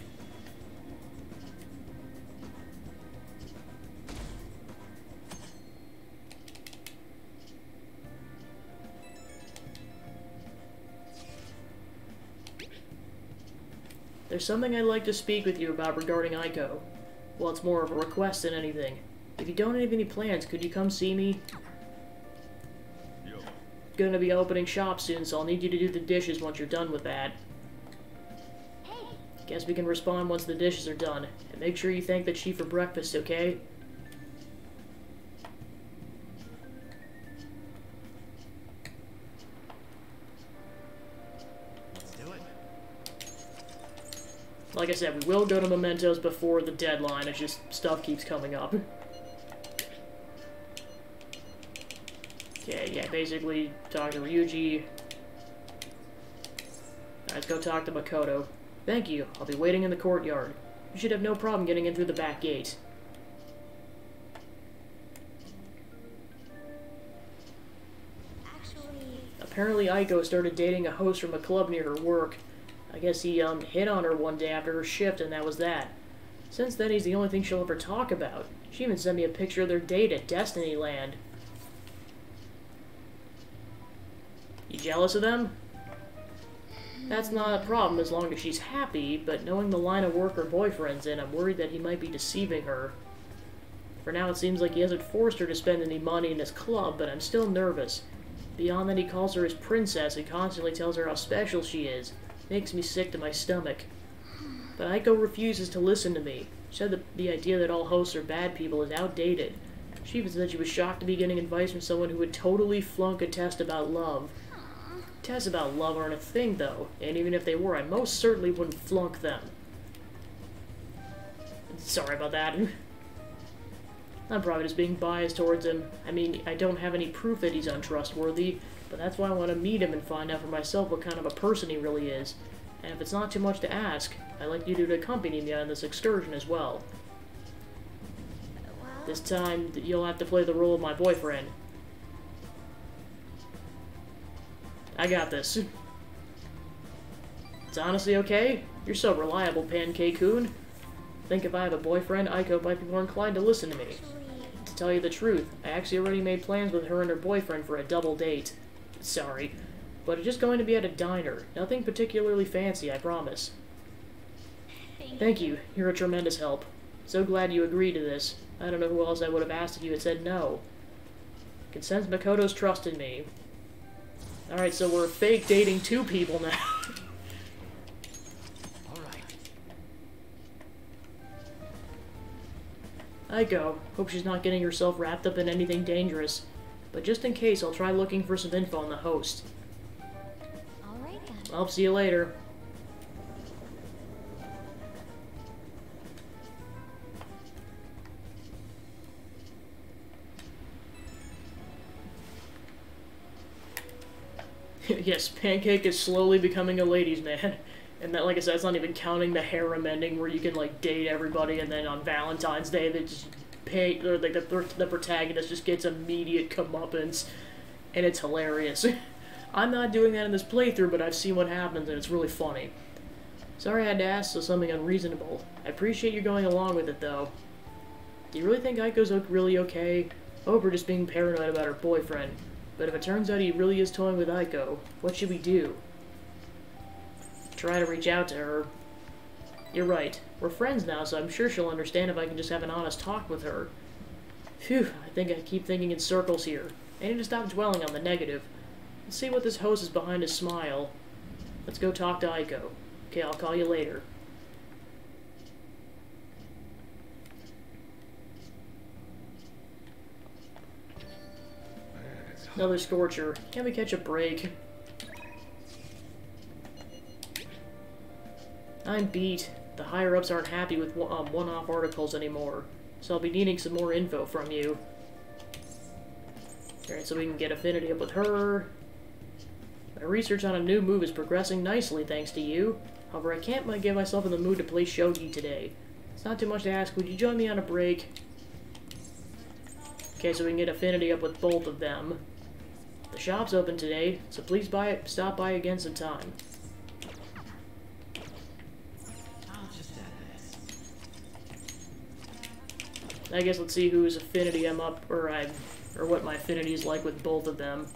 There's something I'd like to speak with you about regarding Aiko. Well, it's more of a request than anything. If you don't have any plans, could you come see me? Yo. Gonna be opening shop soon, so I'll need you to do the dishes once you're done with that. Hey! Guess we can respond once the dishes are done. And make sure you thank the chief for breakfast, okay? Let's do it. Like I said, we will go to Mementos before the deadline, it's just stuff keeps coming up. Okay, yeah, basically talk to Ryuji. Let's go talk to Makoto. Thank you, I'll be waiting in the courtyard. You should have no problem getting in through the back gate. Actually, Apparently Aiko started dating a host from a club near her work. I guess he, hit on her one day after her shift, and that was that. Since then, he's the only thing she'll ever talk about. She even sent me a picture of their date at Destiny Land. You jealous of them? That's not a problem as long as she's happy, but knowing the line of work her boyfriend's in, I'm worried that he might be deceiving her. For now, it seems like he hasn't forced her to spend any money in his club, but I'm still nervous. Beyond that, he calls her his princess and constantly tells her how special she is. Makes me sick to my stomach. But Aiko refuses to listen to me. She said that the idea that all hosts are bad people is outdated. She even said she was shocked to be getting advice from someone who would totally flunk a test about love. Tests about love aren't a thing, though, and even if they were, I most certainly wouldn't flunk them. Sorry about that. I'm probably just being biased towards him. I mean, I don't have any proof that he's untrustworthy, but that's why I want to meet him and find out for myself what kind of a person he really is. And if it's not too much to ask, I'd like you to accompany me on this excursion as well. This time, you'll have to play the role of my boyfriend. I got this. It's honestly okay. You're so reliable, Pancake-kun. Think if I have a boyfriend, Aiko might be more inclined to listen to me. To tell you the truth, I actually already made plans with her and her boyfriend for a double date. Sorry. But it's just going to be at a diner. Nothing particularly fancy, I promise. Thank you. You're a tremendous help. So glad you agreed to this. I don't know who else I would have asked if you had said no. I can sense Makoto's trust in me. Alright, so we're fake dating two people now. Aiko, hope she's not getting herself wrapped up in anything dangerous. But just in case, I'll try looking for some info on the host. Alright then. I'll see you later. Yes, Pancake is slowly becoming a ladies' man. And that, like I said, it's not even counting the harem ending where you can, like, date everybody and then on Valentine's Day they just pay, or like the protagonist just gets immediate comeuppance. And it's hilarious. I'm not doing that in this playthrough, but I've seen what happens and it's really funny. Sorry I had to ask something unreasonable. I appreciate you going along with it, though. Do you really think Aiko's really okay? I hope we're just being paranoid about her boyfriend. But if it turns out he really is toying with Aiko, what should we do? Try to reach out to her. You're right. We're friends now, so I'm sure she'll understand if I can just have an honest talk with her. Phew, I think I keep thinking in circles here. I need to stop dwelling on the negative. Let's see what this host is behind his smile. Let's go talk to Aiko. Okay, I'll call you later. Another scorcher. Can't we catch a break? I'm beat. The higher-ups aren't happy with one-off articles anymore, so I'll be needing some more info from you. Alright, so we can get affinity up with her. My research on a new move is progressing nicely thanks to you. However, I can't get myself in the mood to play shogi today. It's not too much to ask. Would you join me on a break? Okay, so we can get affinity up with both of them. The shop's open today, so please stop by again sometime. I'll just add this. I guess let's see whose affinity I'm up, or what my affinity is like with both of them.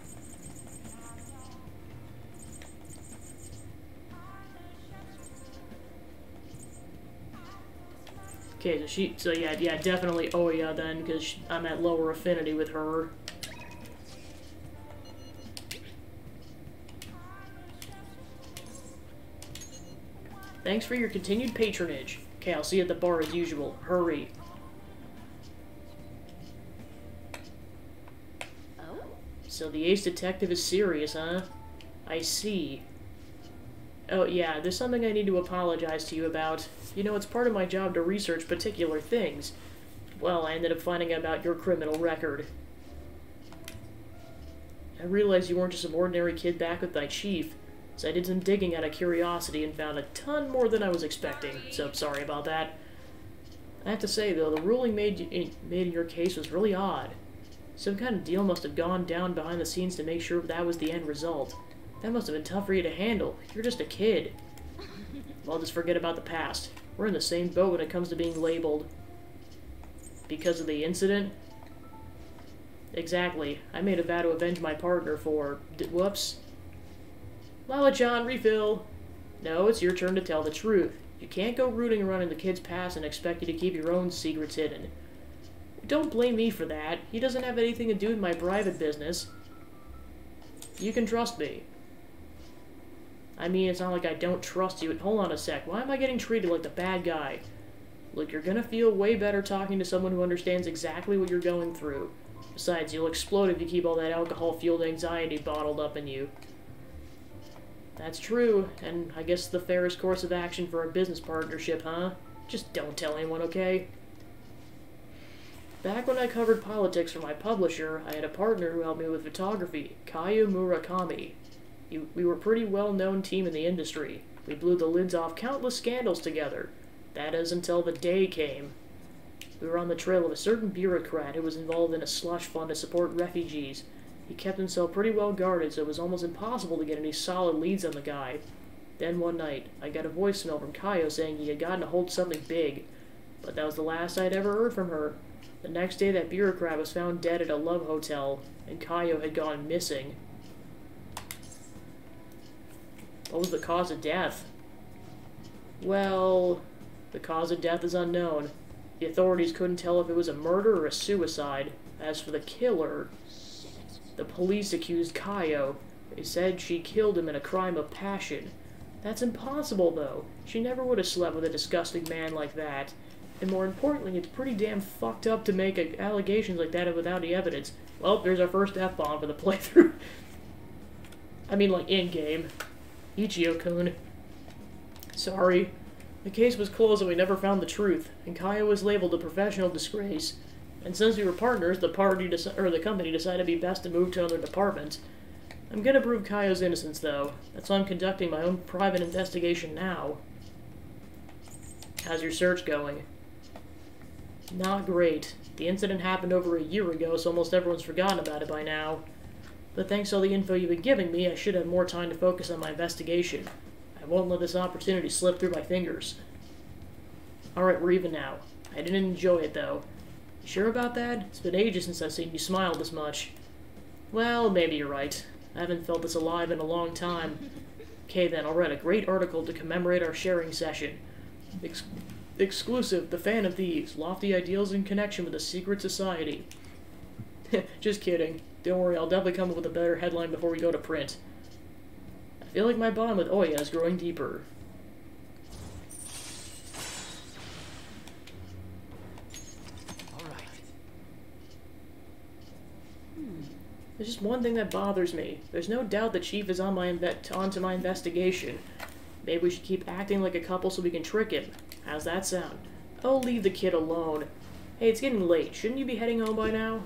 Okay, so yeah, definitely Oya then, because I'm at lower affinity with her. Thanks for your continued patronage. Okay, I'll see you at the bar as usual. Hurry. Oh? So the ace detective is serious, huh? I see. Oh, yeah, there's something I need to apologize to you about. You know, it's part of my job to research particular things. Well, I ended up finding out about your criminal record. I realized you weren't just some ordinary kid back with thy chief, so I did some digging out of curiosity and found a ton more than I was expecting, so sorry about that. I have to say, though, the ruling made in your case was really odd. Some kind of deal must have gone down behind the scenes to make sure that was the end result. That must have been tough for you to handle. You're just a kid. Well, just forget about the past. We're in the same boat when it comes to being labeled. Because of the incident? Exactly. I made a vow to avenge my partner for... whoops. Lala-chan, refill! No, it's your turn to tell the truth. You can't go rooting around in the kid's past and expect you to keep your own secrets hidden. Don't blame me for that. He doesn't have anything to do with my private business. You can trust me. I mean, it's not like I don't trust you. Hold on a sec. Why am I getting treated like the bad guy? Look, you're gonna feel way better talking to someone who understands exactly what you're going through. Besides, you'll explode if you keep all that alcohol-fueled anxiety bottled up in you. That's true, and I guess the fairest course of action for a business partnership, huh? Just don't tell anyone, okay? Back when I covered politics for my publisher, I had a partner who helped me with photography, Kaio Murakami. We were a pretty well-known team in the industry. We blew the lids off countless scandals together. That is, until the day came. We were on the trail of a certain bureaucrat who was involved in a slush fund to support refugees. He kept himself pretty well guarded, so it was almost impossible to get any solid leads on the guy. Then one night, I got a voicemail from Kaio saying he had gotten a hold of something big. But that was the last I'd ever heard from her. The next day, that bureaucrat was found dead at a love hotel, and Kaio had gone missing. What was the cause of death? Well, the cause of death is unknown. The authorities couldn't tell if it was a murder or a suicide. As for the killer, the police accused Kaio. They said she killed him in a crime of passion. That's impossible, though. She never would have slept with a disgusting man like that. And more importantly, it's pretty damn fucked up to make allegations like that without any evidence. Well, there's our first F-bomb for the playthrough. I mean, like, in-game. Ichio-kun. Sorry. The case was closed and we never found the truth, and Kaio was labeled a professional disgrace. And since we were partners, the company decided it'd be best to move to another department. I'm gonna prove Kaio's innocence, though. That's why I'm conducting my own private investigation now. How's your search going? Not great. The incident happened over a year ago, so almost everyone's forgotten about it by now. But thanks to all the info you've been giving me, I should have more time to focus on my investigation. I won't let this opportunity slip through my fingers. Alright, we're even now. I didn't enjoy it, though. You sure about that? It's been ages since I've seen you smile this much. Well, maybe you're right. I haven't felt this alive in a long time. Okay then, I'll write a great article to commemorate our sharing session. Exclusive, The Fan of Thieves, lofty ideals in connection with a secret society. Just kidding. Don't worry, I'll definitely come up with a better headline before we go to print. I feel like my bond with Oya is growing deeper. Alright. There's just one thing that bothers me. There's no doubt the Chief is on onto my investigation. Maybe we should keep acting like a couple so we can trick him. How's that sound? Oh, leave the kid alone. Hey, it's getting late. Shouldn't you be heading home by now?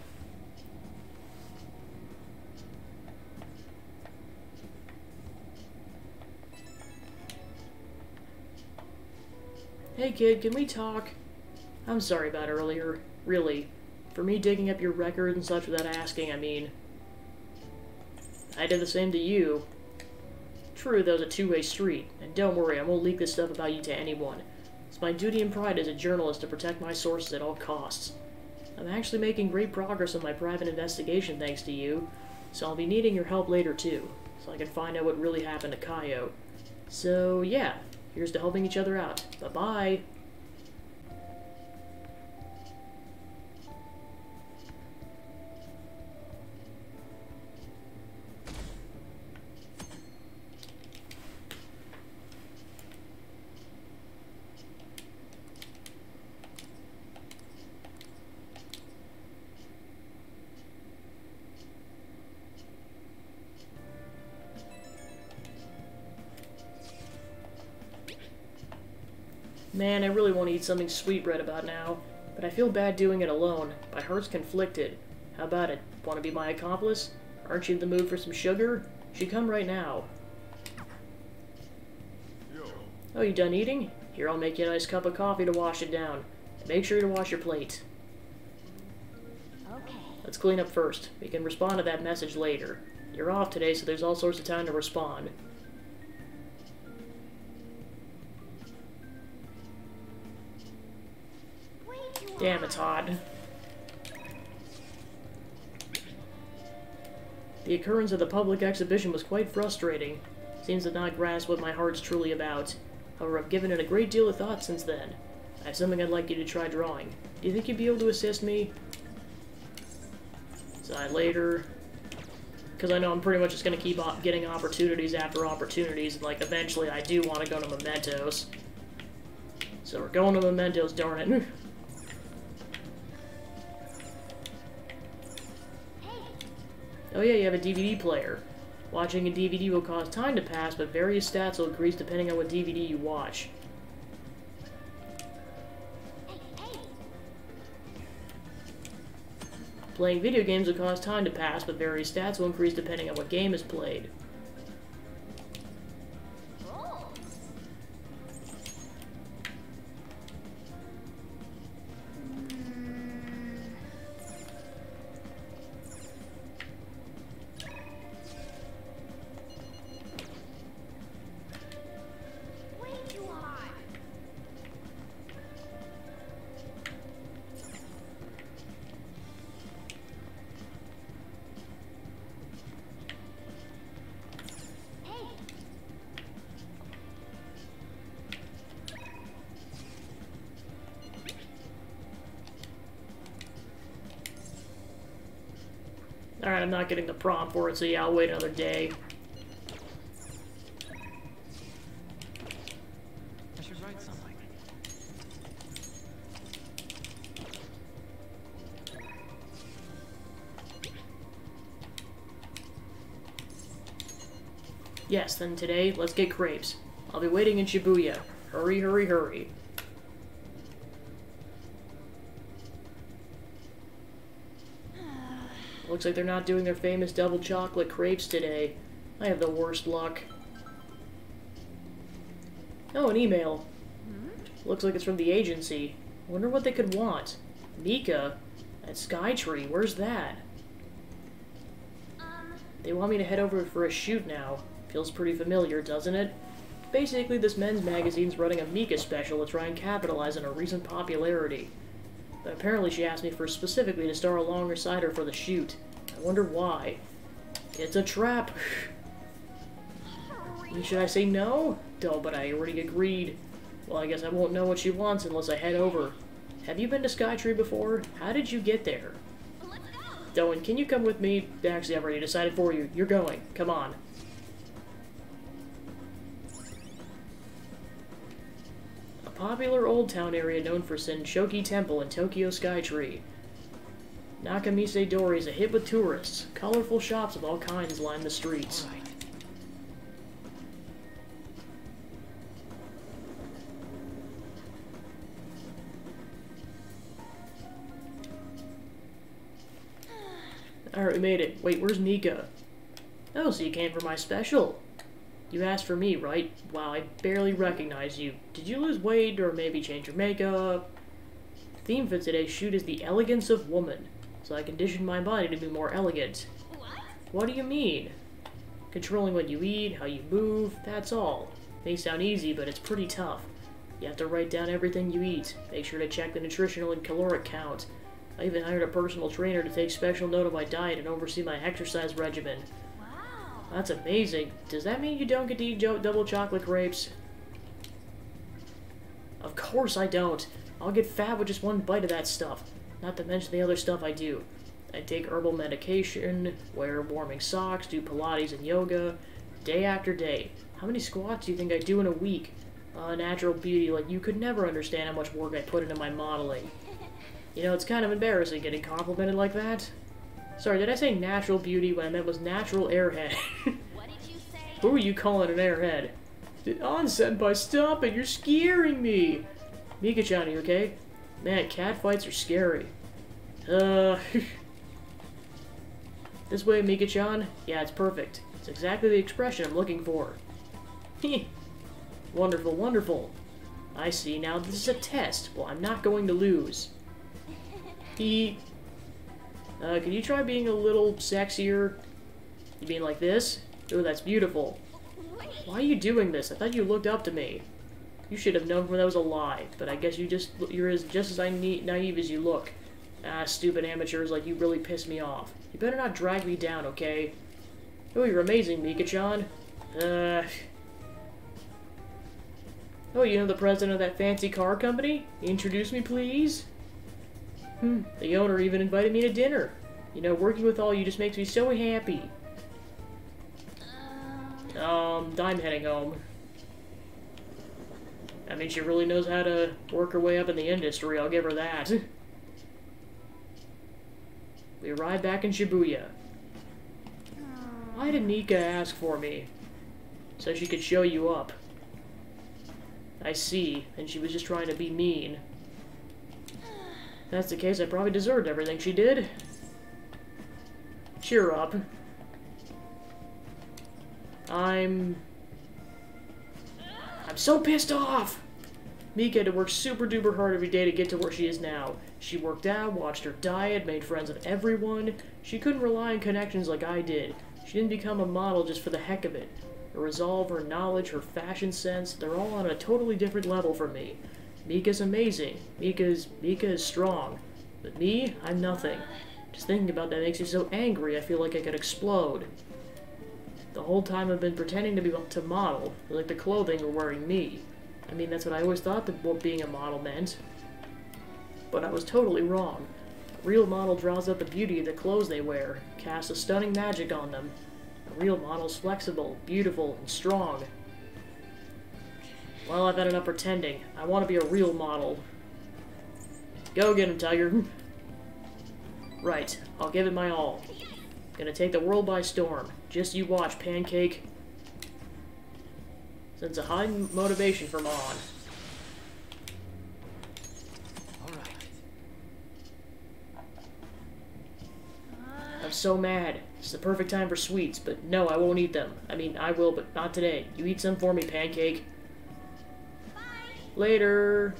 Hey kid, can we talk? I'm sorry about earlier. Really. For me digging up your records and such without asking, I mean. I did the same to you. True, that was a two-way street. And don't worry, I won't leak this stuff about you to anyone. It's my duty and pride as a journalist to protect my sources at all costs. I'm actually making great progress on my private investigation thanks to you, so I'll be needing your help later too, so I can find out what really happened to Kaio. So yeah, here's to helping each other out. Bye-bye! Man, I really want to eat something sweet right about now, but I feel bad doing it alone. My heart's conflicted. How about it? Want to be my accomplice? Aren't you in the mood for some sugar? Should come right now. Yo. Oh, you done eating? Here, I'll make you a nice cup of coffee to wash it down. And make sure to wash your plate. Okay. Let's clean up first. We can respond to that message later. You're off today, so there's all sorts of time to respond. Damn, it's hot. The occurrence of the public exhibition was quite frustrating. Seems to not grasp what my heart's truly about. However, I've given it a great deal of thought since then. I have something I'd like you to try drawing. Do you think you'd be able to assist me? Decide later. Because I know I'm pretty much just going to keep getting opportunities after opportunities, and like eventually I do want to go to Mementos. So we're going to Mementos, darn it. Oh yeah, you have a DVD player. Watching a DVD will cause time to pass, but various stats will increase depending on what DVD you watch. Playing video games will cause time to pass, but various stats will increase depending on what game is played. Oh. Way too high. Hey. Alright, I'm not getting the prompt for it, so yeah, I'll wait another day. I should write something. Yes, then today, let's get crepes. I'll be waiting in Shibuya. Hurry, hurry, hurry. Looks like they're not doing their famous double chocolate crepes today. I have the worst luck. Oh, an email. Looks like it's from the agency. Wonder what they could want. Mika? At Skytree, where's that? They want me to head over for a shoot now. Feels pretty familiar, doesn't it? Basically, this men's magazine's running a Mika special to try and capitalize on her recent popularity. But apparently she asked me for specifically to star alongside her for the shoot. I wonder why. It's a trap! Should I say no? No, but I already agreed. Well, I guess I won't know what she wants unless I head over. Have you been to Skytree before? How did you get there? Let's go. Doan, can you come with me? Actually, I've already decided for you. You're going. Come on. A popular old town area known for Senshoki Temple and Tokyo Skytree. Nakamise Dori is a hit with tourists. Colorful shops of all kinds line the streets. All right. Alright, we made it. Wait, where's Mika? Oh, so you came for my special. You asked for me, right? Wow, I barely recognize you. Did you lose weight, or maybe change your makeup? The theme for today's shoot is the elegance of woman, so I conditioned my body to be more elegant. What? What do you mean? Controlling what you eat, how you move, that's all. May sound easy, but it's pretty tough. You have to write down everything you eat. Make sure to check the nutritional and caloric count. I even hired a personal trainer to take special note of my diet and oversee my exercise regimen. Wow. That's amazing. Does that mean you don't get to eat double chocolate grapes? Of course I don't. I'll get fat with just one bite of that stuff. Not to mention the other stuff I do. I take herbal medication, wear warming socks, do Pilates and yoga, day after day. How many squats do you think I do in a week? Natural beauty, like you could never understand how much work I put into my modeling. You know, it's kind of embarrassing getting complimented like that. Sorry, did I say natural beauty when I meant was natural airhead? What did you say? Who are you calling an airhead? On-senpai, stop it! You're scaring me! Mika-chan, are you okay? Man, catfights are scary. This way, Mika-chan? Yeah, it's perfect. It's exactly the expression I'm looking for. Wonderful, wonderful. I see, now this is a test. Well, I'm not going to lose. Can you try being a little sexier? You mean like this? Ooh, that's beautiful. Wait. Why are you doing this? I thought you looked up to me. You should have known when that was a lie, but I guess you're just as naive as you look. Ah, stupid amateurs like you really piss me off. You better not drag me down, okay? Oh, you're amazing, Mika-chan. Oh, you know the president of that fancy car company? Introduce me, please? The owner even invited me to dinner. You know, working with all you just makes me so happy. I'm heading home. I mean, she really knows how to work her way up in the industry, I'll give her that. We arrive back in Shibuya. Why did Nika ask for me? So she could show you up. I see, and she was just trying to be mean. If that's the case, I probably deserved everything she did. cheer up. I'm so pissed off! Mika had to work super duper hard every day to get to where she is now. She worked out, watched her diet, made friends with everyone. She couldn't rely on connections like I did. She didn't become a model just for the heck of it. Her resolve, her knowledge, her fashion sense, they're all on a totally different level from me. Mika's amazing. Mika is strong. But me, I'm nothing. Just thinking about that makes me so angry I feel like I could explode. The whole time I've been pretending to model, like the clothing were wearing me. I mean, that's what I always thought that what being a model meant. But I was totally wrong. A real model draws out the beauty of the clothes they wear, casts a stunning magic on them. A real model's flexible, beautiful, and strong. Well, I've had enough pretending. I want to be a real model. Go get him, Tiger. Right, I'll give it my all. Gonna take the world by storm. Just you watch, Pancake. Sends a high motivation from on. Alright. I'm so mad. It's the perfect time for sweets, but no, I won't eat them. I mean, I will, but not today. You eat some for me, Pancake. Bye. Later.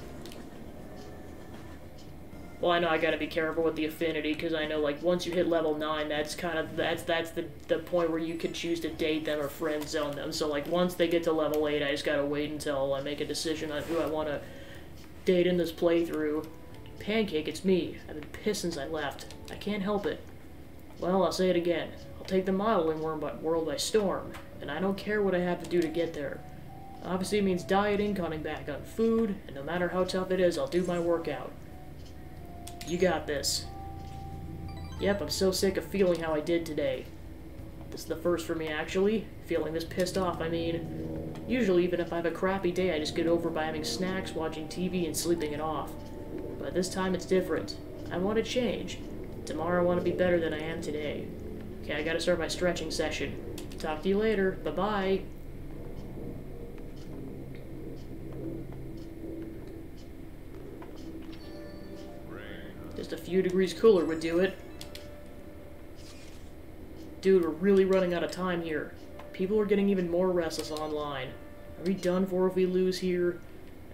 Well, I know I gotta be careful with the affinity, because I know, like, once you hit level 9, that's kind of, that's the point where you can choose to date them or friend zone them. So, like, once they get to level 8, I just gotta wait until I make a decision on who I want to date in this playthrough. Pancake, it's me. I've been pissed since I left. I can't help it. Well, I'll say it again. I'll take the modeling world by storm, and I don't care what I have to do to get there. Obviously, it means dieting, cutting back on food, and no matter how tough it is, I'll do my workout. You got this. Yep, I'm so sick of feeling how I did today. This is the first for me, actually. Feeling this pissed off, I mean. Usually, even if I have a crappy day, I just get over by having snacks, watching TV, and sleeping it off. But this time, it's different. I want to change. Tomorrow, I want to be better than I am today. Okay, I gotta start my stretching session. Talk to you later. Bye-bye. Just a few degrees cooler would do it. Dude, we're really running out of time here. People are getting even more restless online. Are we done for if we lose here?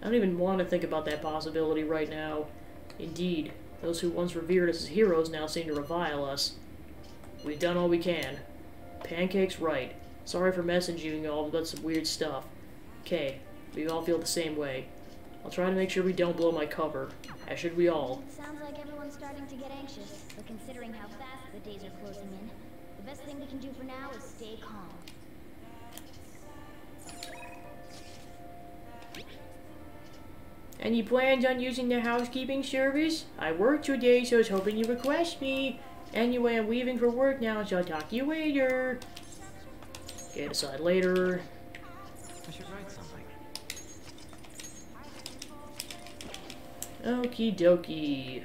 I don't even want to think about that possibility right now. Indeed, those who once revered us as heroes now seem to revile us. We've done all we can. Pancake's right. Sorry for messaging you all about some weird stuff. Okay, we all feel the same way. I'll try to make sure we don't blow my cover. As should we all. Sounds like everyone's starting to get anxious, but considering how fast the days are closing in, the best thing we can do for now is stay calm. Any plans on using the housekeeping service? I worked today, so I was hoping you'd request me. Anyway, I'm leaving for work now, so I'll talk to you later. Okay, decide later. I should write something. Okie dokie.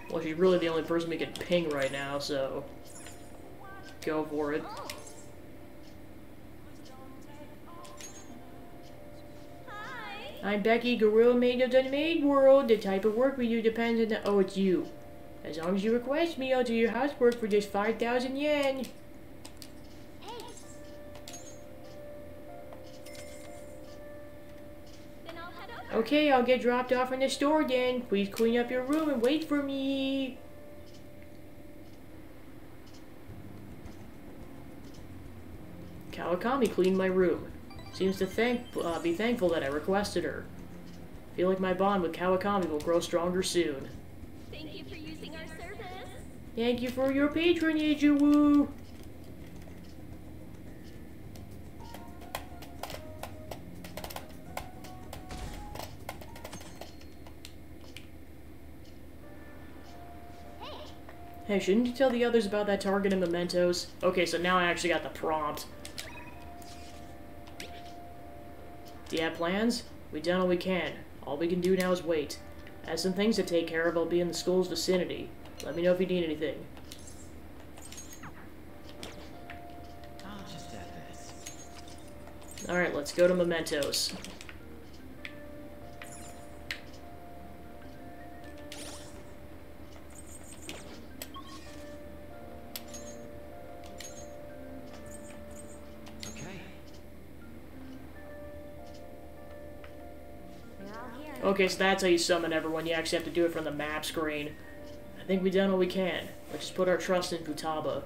Well, she's really the only person we can ping right now, so go for it. Hi. I'm Becky, Gorilla Maid of the Maid World. The type of work we do depends on the— oh, it's you. As long as you request me, I'll do your housework for just 5,000 yen. Hey. Then I'll head over. Okay, I'll get dropped off in the store then. Please clean up your room and wait for me. Kawakami cleaned my room. Seems to be thankful that I requested her. Feel like my bond with Kawakami will grow stronger soon. Thank you for using our service. Thank you for your patronage, woo. Hey, shouldn't you tell the others about that target and mementos? Okay, so now I actually got the prompt. Do you have plans? We've done all we can. All we can do now is wait. I have some things to take care of. I'll be in the school's vicinity. Let me know if you need anything. I'll just add this. Alright, let's go to mementos. Okay, so that's how you summon everyone. You actually have to do it from the map screen. I think we've done all we can. Let's just put our trust in Futaba.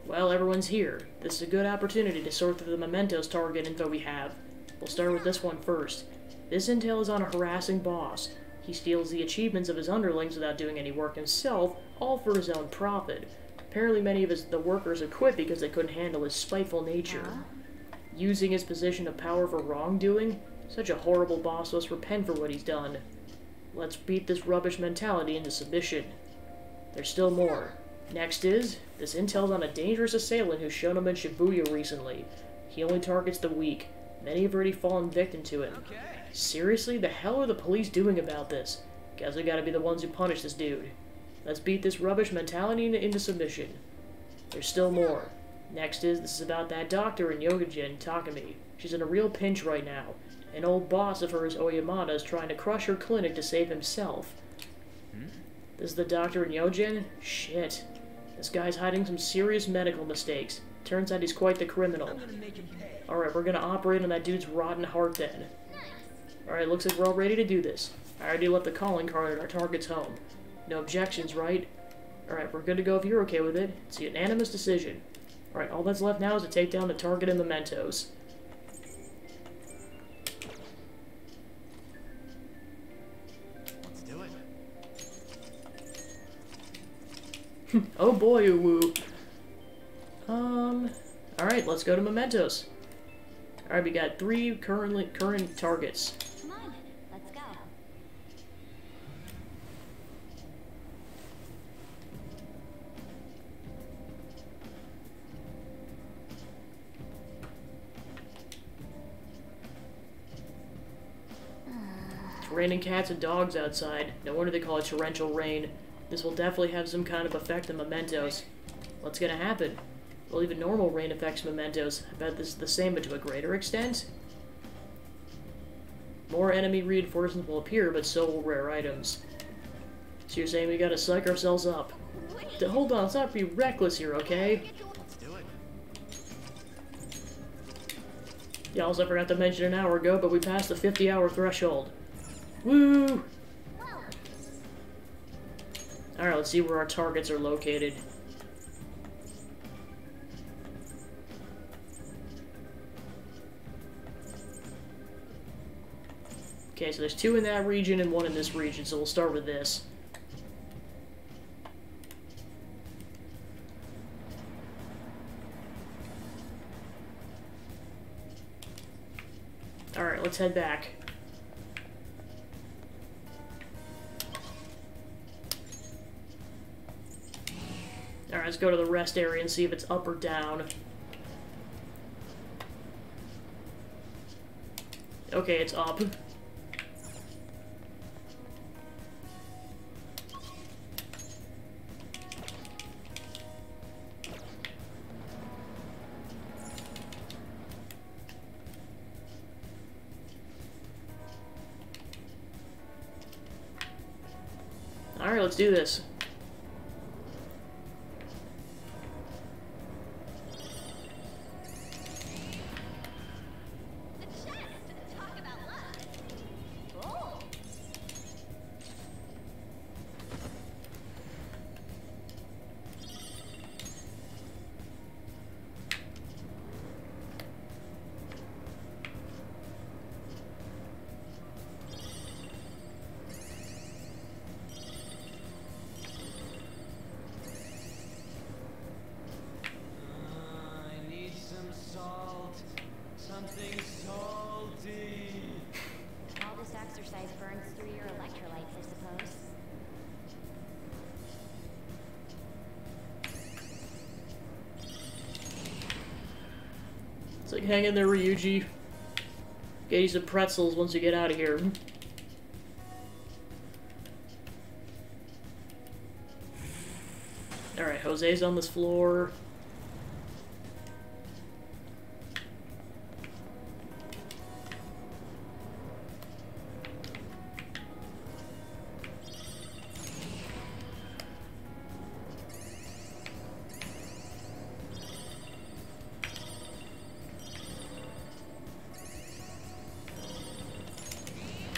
Well, everyone's here. This is a good opportunity to sort through the mementos target info we have. We'll start with this one first. This intel is on a harassing boss. He steals the achievements of his underlings without doing any work himself, all for his own profit. Apparently many of the workers have quit because they couldn't handle his spiteful nature. Using his position of power for wrongdoing? Such a horrible boss must repent for what he's done. Let's beat this rubbish mentality into submission. There's still more. Next is, this intel's on a dangerous assailant who's shown up in Shibuya recently. He only targets the weak. Many have already fallen victim to it. Seriously, the hell are the police doing about this? Guess we gotta be the ones who punish this dude. Let's beat this rubbish mentality into submission. There's still more. Next is, this is about that doctor in Yojin, Takumi. She's in a real pinch right now. An old boss of hers, Oyamada, is trying to crush her clinic to save himself. This is the doctor in Yojin? Shit. This guy's hiding some serious medical mistakes. Turns out he's quite the criminal. Alright, we're gonna operate on that dude's rotten heart then. Alright, looks like we're all ready to do this. I already left the calling card at our target's home. No objections, right? Alright, we're good to go if you're okay with it. It's a unanimous decision. Alright, all that's left now is to take down the target and mementos. Let's do it. Oh boy, woo. Alright, let's go to mementos. Alright, we got 3 current targets. Come on, let's go. It's raining cats and dogs outside. No wonder they call it torrential rain. This will definitely have some kind of effect on mementos. What's gonna happen? Well, even normal rain affects mementos. I bet this is the same, but to a greater extent? More enemy reinforcements will appear, but so will rare items. So you're saying we gotta psych ourselves up. Hold on, let's not be reckless here, okay? Let's do it. Yeah, also I forgot to mention an hour ago, but we passed the 50-hour threshold. Woo! Alright, let's see where our targets are located. Okay, so there's 2 in that region and 1 in this region, so we'll start with this. Alright, let's head back. Alright, let's go to the rest area and see if it's up or down. Okay, it's up. Alright, let's do this. The chest! Talk about luck! Oh! I need some salt. Something salty. All this exercise burns through your electrolytes, I suppose. It's like, hang in there, Ryuji. Get you some pretzels once you get out of here. Alright, Jose's on this floor.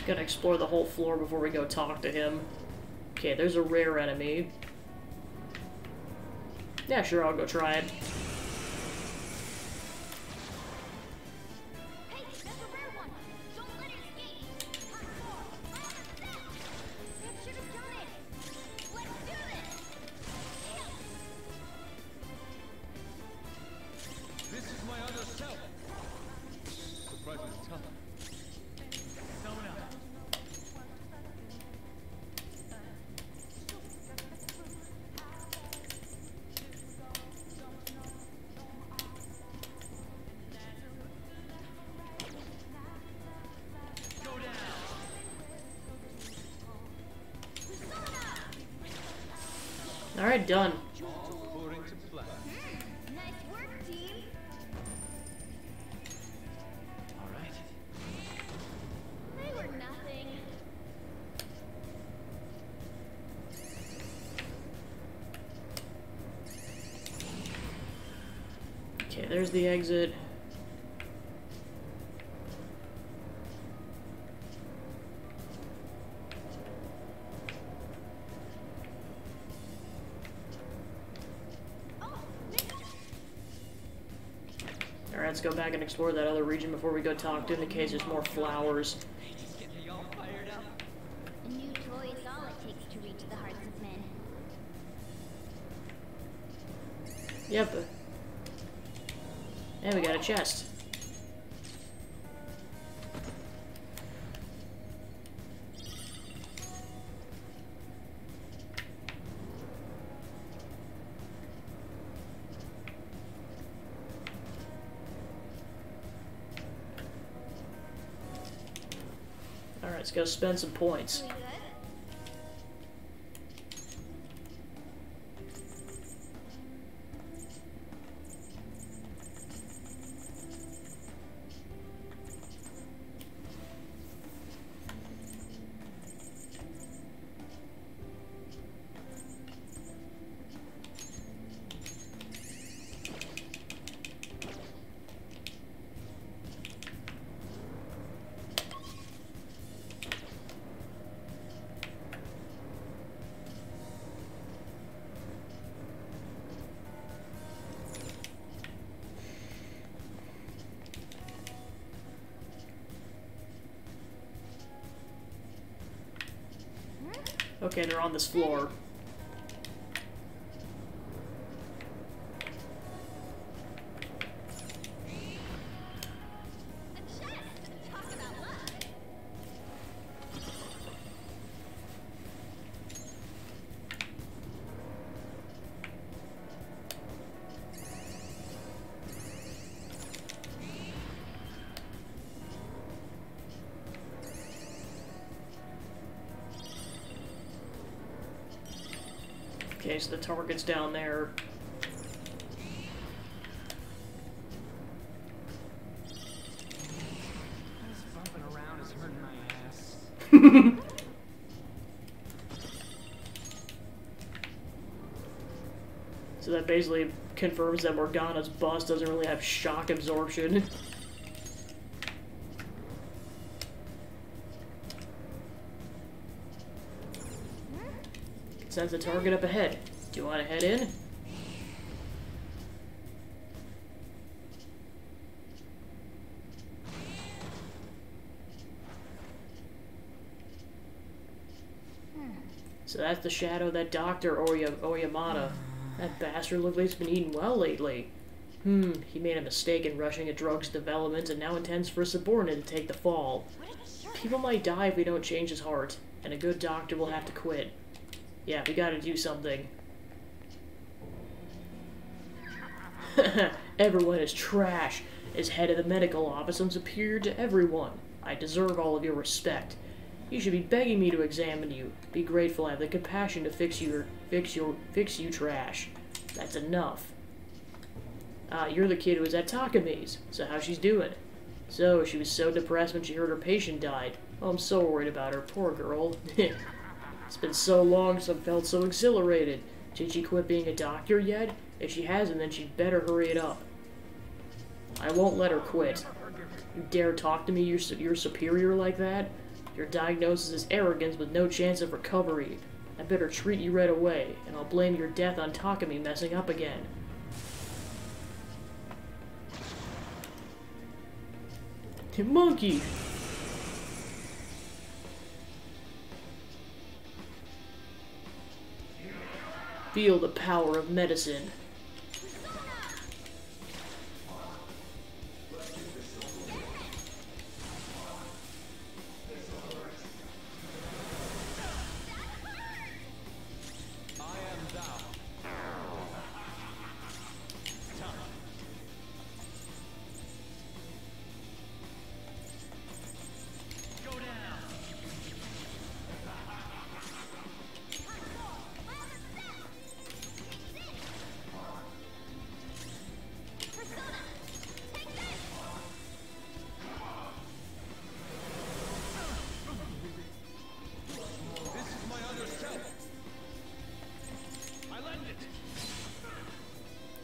Gotta explore the whole floor before we go talk to him. Okay, there's a rare enemy. Yeah, sure, I'll go try it. Hey, that's a rare one. Don't let it escape. Hardcore. That should have done it. Let's do this. This is my other self. Surprisingly tough. Alright, done. According to plan. Nice work, team. All right. They were nothing. Okay, there's the exit. Alright, let's go back and explore that other region before we go talk to him in case there's more flowers. Just get me all fired up. A new toy is all it takes to reach the hearts of men. Yep. And we got a chest. Alright, let's go spend some points. We good? Okay, they're on this floor. A chest! Talk about luck! Okay, so the target's down there. This bumping around is hurting my ass. So that basically confirms that Morgana's bust doesn't really have shock absorption. Sense a target up ahead. Do you want to head in? So that's the shadow of that Dr. Oyamata. That bastard looks like he's been eating well lately. He made a mistake in rushing a drug's development and now intends for a subordinate to take the fall. People might die if we don't change his heart, and a good doctor will have to quit. Yeah, we gotta do something. Everyone is trash. As head of the medical office, I'm superior to everyone. I deserve all of your respect. You should be begging me to examine you. Be grateful I have the compassion to fix you trash. That's enough. You're the kid who was at Takami's. So how's she's doing? So, she was so depressed when she heard her patient died. Oh, I'm so worried about her. Poor girl. It's been so long since I've felt so exhilarated. Did she quit being a doctor yet? If she hasn't, then she'd better hurry it up. I won't let her quit. You dare talk to me, you're superior like that? Your diagnosis is arrogance with no chance of recovery. I better treat you right away, and I'll blame your death on Takumi messing up again. Monkey! Feel the power of medicine.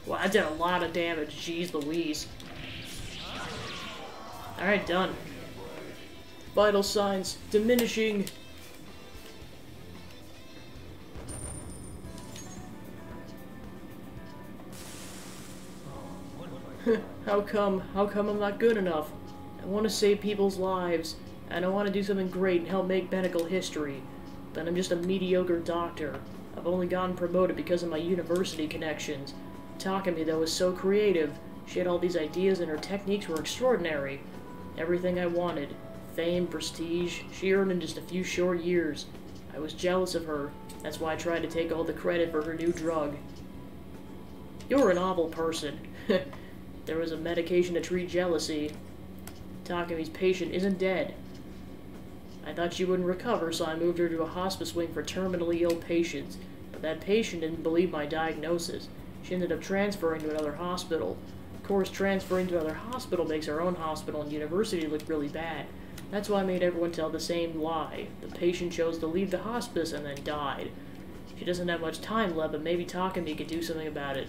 Wow, that did a lot of damage. Jeez Louise. Alright, done. Vital signs diminishing. How come I'm not good enough? I want to save people's lives, and I want to do something great and help make medical history. But I'm just a mediocre doctor. I've only gotten promoted because of my university connections. Takumi, though, was so creative. She had all these ideas and her techniques were extraordinary. Everything I wanted. Fame, prestige, she earned in just a few short years. I was jealous of her. That's why I tried to take all the credit for her new drug. You're an awful person. There was a medication to treat jealousy. Takumi's patient isn't dead. I thought she wouldn't recover, so I moved her to a hospice wing for terminally ill patients. But that patient didn't believe my diagnosis. She ended up transferring to another hospital. Of course, transferring to another hospital makes our own hospital and university look really bad. That's why I made everyone tell the same lie. The patient chose to leave the hospice and then died. She doesn't have much time left, but maybe Takumi could do something about it.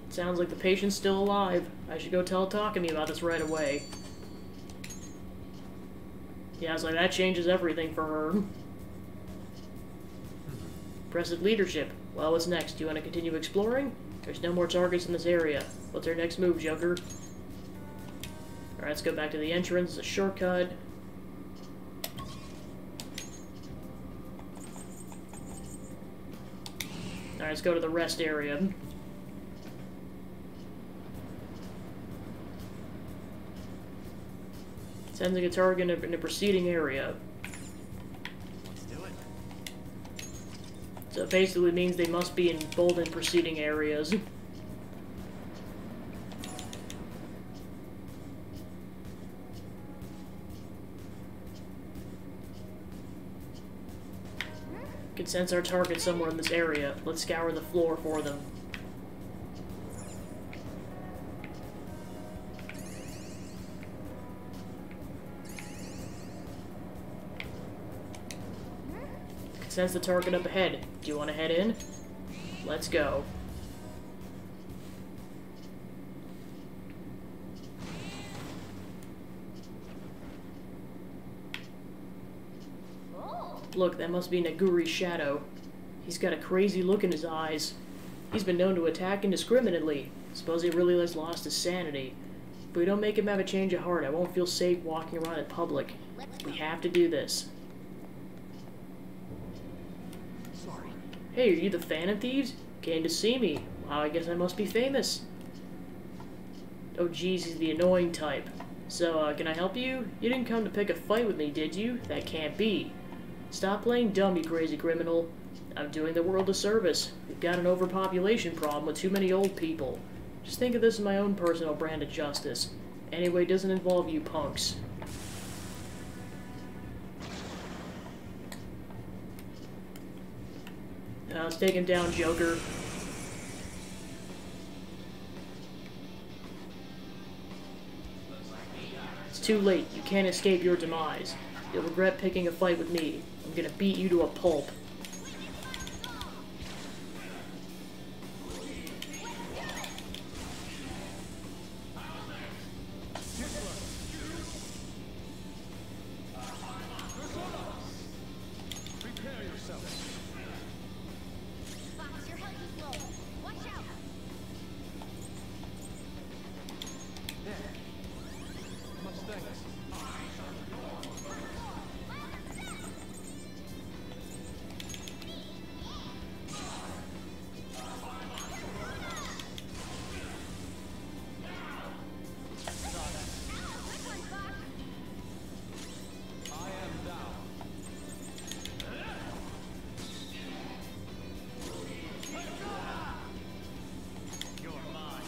Sounds like the patient's still alive. I should go tell Takumi about this right away. Yeah, I was like, that changes everything for her. Impressive leadership. Well, what's next? Do you want to continue exploring? There's no more targets in this area. What's our next move, Joker? Alright, let's go back to the entrance. It's a shortcut. Alright, let's go to the rest area. Sending a target in a preceding area. Let's do it. So it basically means they must be in both in preceding areas. Can sense our target somewhere in this area. Let's scour the floor for them. Sense the target up ahead. Do you want to head in? Let's go. Look, that must be Naguri's shadow. He's got a crazy look in his eyes. He's been known to attack indiscriminately. Suppose he really has lost his sanity. If we don't make him have a change of heart, I won't feel safe walking around in public. We have to do this. Sorry. Hey, are you the Phantom Thieves? Came to see me. Wow, I guess I must be famous. Oh geez, he's the annoying type. So, can I help you? You didn't come to pick a fight with me, did you? That can't be. Stop playing dumb, you crazy criminal. I'm doing the world a service. We've got an overpopulation problem with too many old people. Just think of this as my own personal brand of justice. Anyway, it doesn't involve you punks. Now, let's take him down, Joker. It's too late. You can't escape your demise. You'll regret picking a fight with me. I'm gonna beat you to a pulp. yourself. Fox, your health is low. Watch out. There. Much thanks. Good one, Fox. I am thou. You're mine.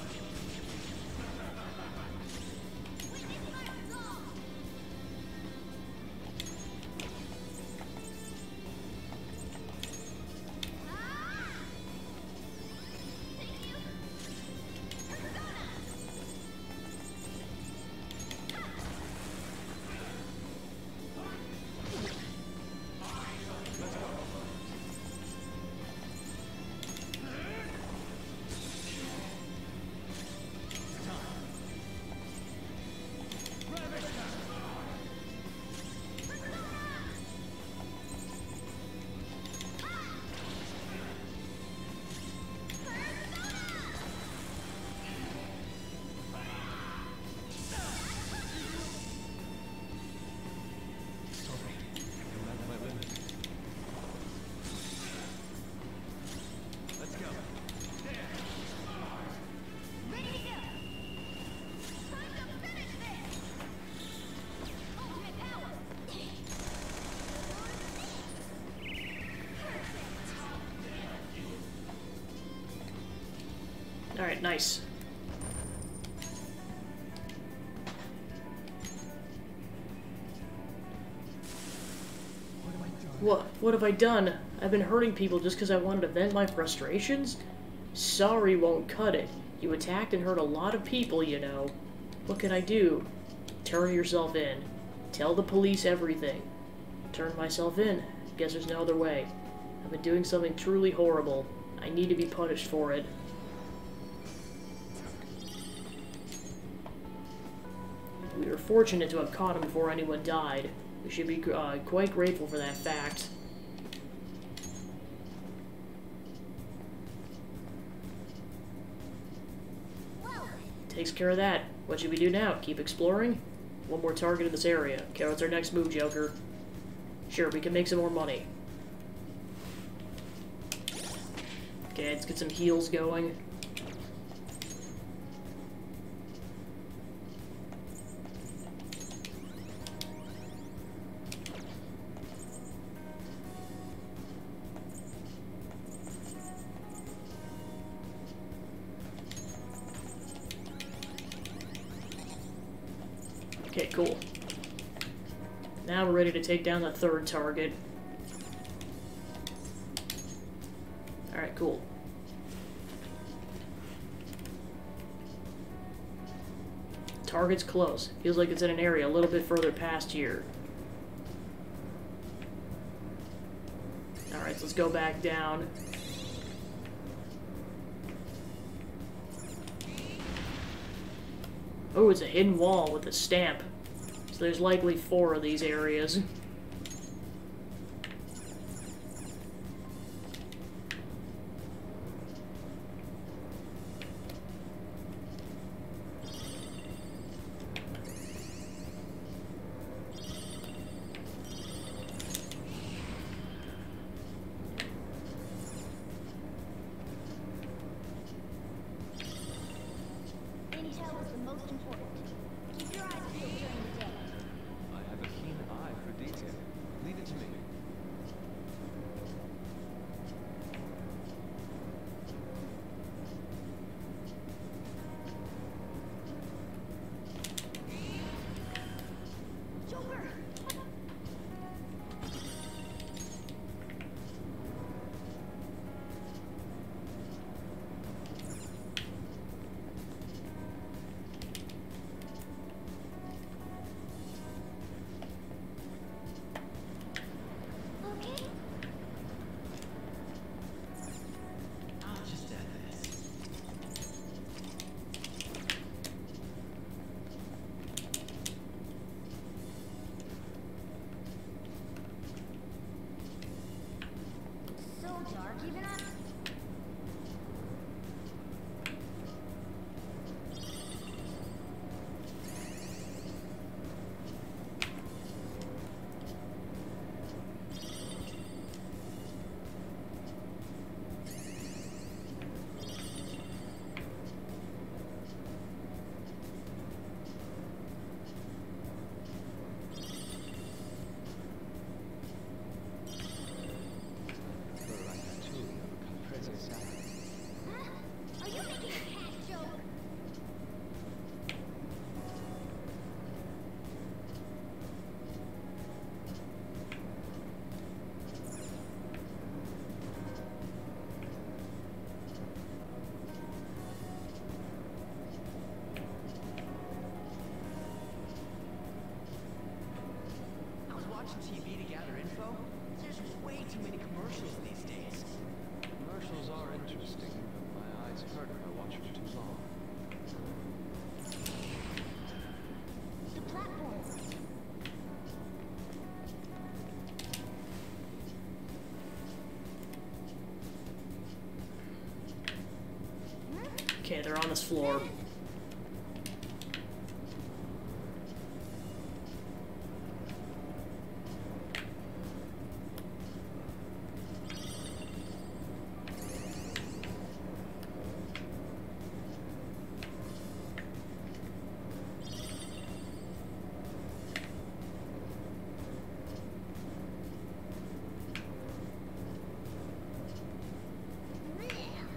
Sorry. I'm at my limit. Let's go. Ready to go. Time to finish this. Ultimate power. Alright, nice. What have I done? What have I done? I've been hurting people just because I wanted to vent my frustrations? Sorry won't cut it. You attacked and hurt a lot of people, you know. What can I do? Turn yourself in. Tell the police everything. Turn myself in. Guess there's no other way. I've been doing something truly horrible. I need to be punished for it. We were fortunate to have caught him before anyone died. We should be quite grateful for that fact. Well, Takes care of that. What should we do now? Keep exploring? One more target in this area. Okay, what's our next move, Joker? Sure, we can make some more money. Okay, let's get some heals going. Okay, cool. Now we're ready to take down the third target. Alright, cool. Target's close. Feels like it's in an area a little bit further past here. Alright, so let's go back down. Oh, it's a hidden wall with a stamp. So there's likely 4 of these areas. intel is the most important. Keep your eyes peeled during the day. I have a keen eye for detail. Leave it to me. Joker! dark even up. Huh? Are you making a cat joke? I was watching TV to gather info. There's way too many commercials these days. Commercials are interesting, but my eyes hurt if I watch it too long. The platform. Okay, they're on this floor.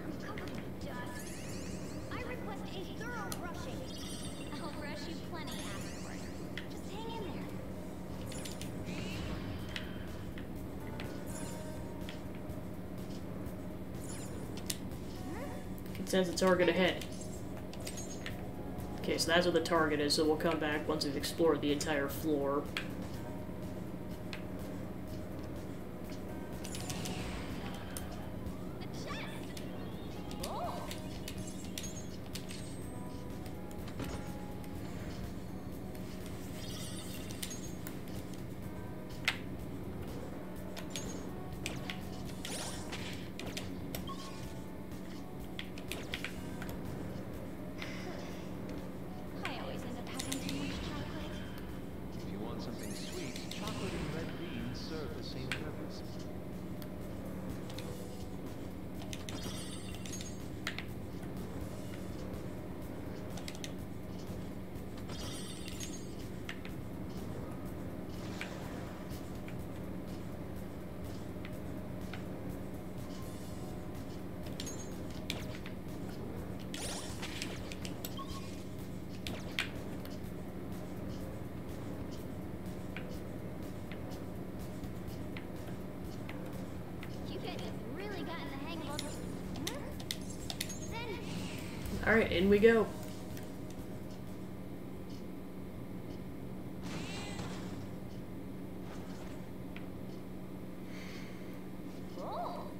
I'm covered in dust. I request a thorough brushing. I'll brush you plenty afterward. Just hang in there. It says the target ahead. Okay, so that's what the target is, so we'll come back once we've explored the entire floor. The chest! Oh! I always end up having too much chocolate. If you want something sweet, chocolate and red beans serve the same purpose. You guys have really gotten the hang of all this. Then Alright, in we go.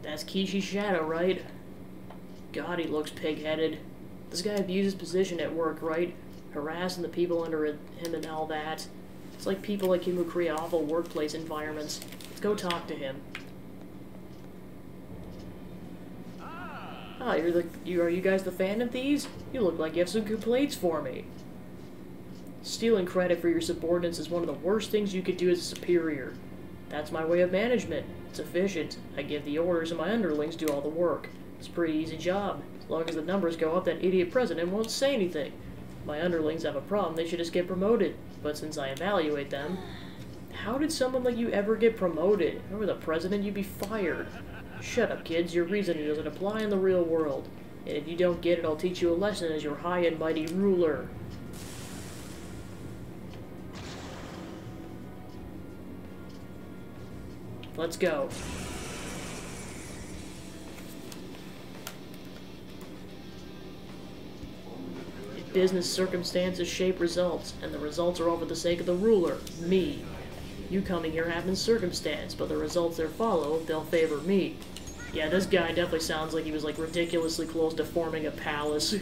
That's Kishi's shadow, right? God, he looks pig-headed. This guy abuses position at work, right? Harassing the people under him and all that. It's like people like him who create awful workplace environments. Let's go talk to him. Ah, are you guys the Phantom Thieves? You look like you have some complaints for me. Stealing credit for your subordinates is one of the worst things you could do as a superior. That's my way of management. It's efficient. I give the orders and my underlings do all the work. It's a pretty easy job. As long as the numbers go up, that idiot president won't say anything. If my underlings have a problem, they should just get promoted. But since I evaluate them... How did someone like you ever get promoted? If I were the president, you'd be fired. Shut up, kids. Your reasoning doesn't apply in the real world. And if you don't get it, I'll teach you a lesson as your high and mighty ruler. Let's go. Business circumstances shape results, and the results are all for the sake of the ruler, me. You coming here happens circumstance, but the results that follow, they'll favor me. Yeah, this guy definitely sounds like he was like ridiculously close to forming a palace.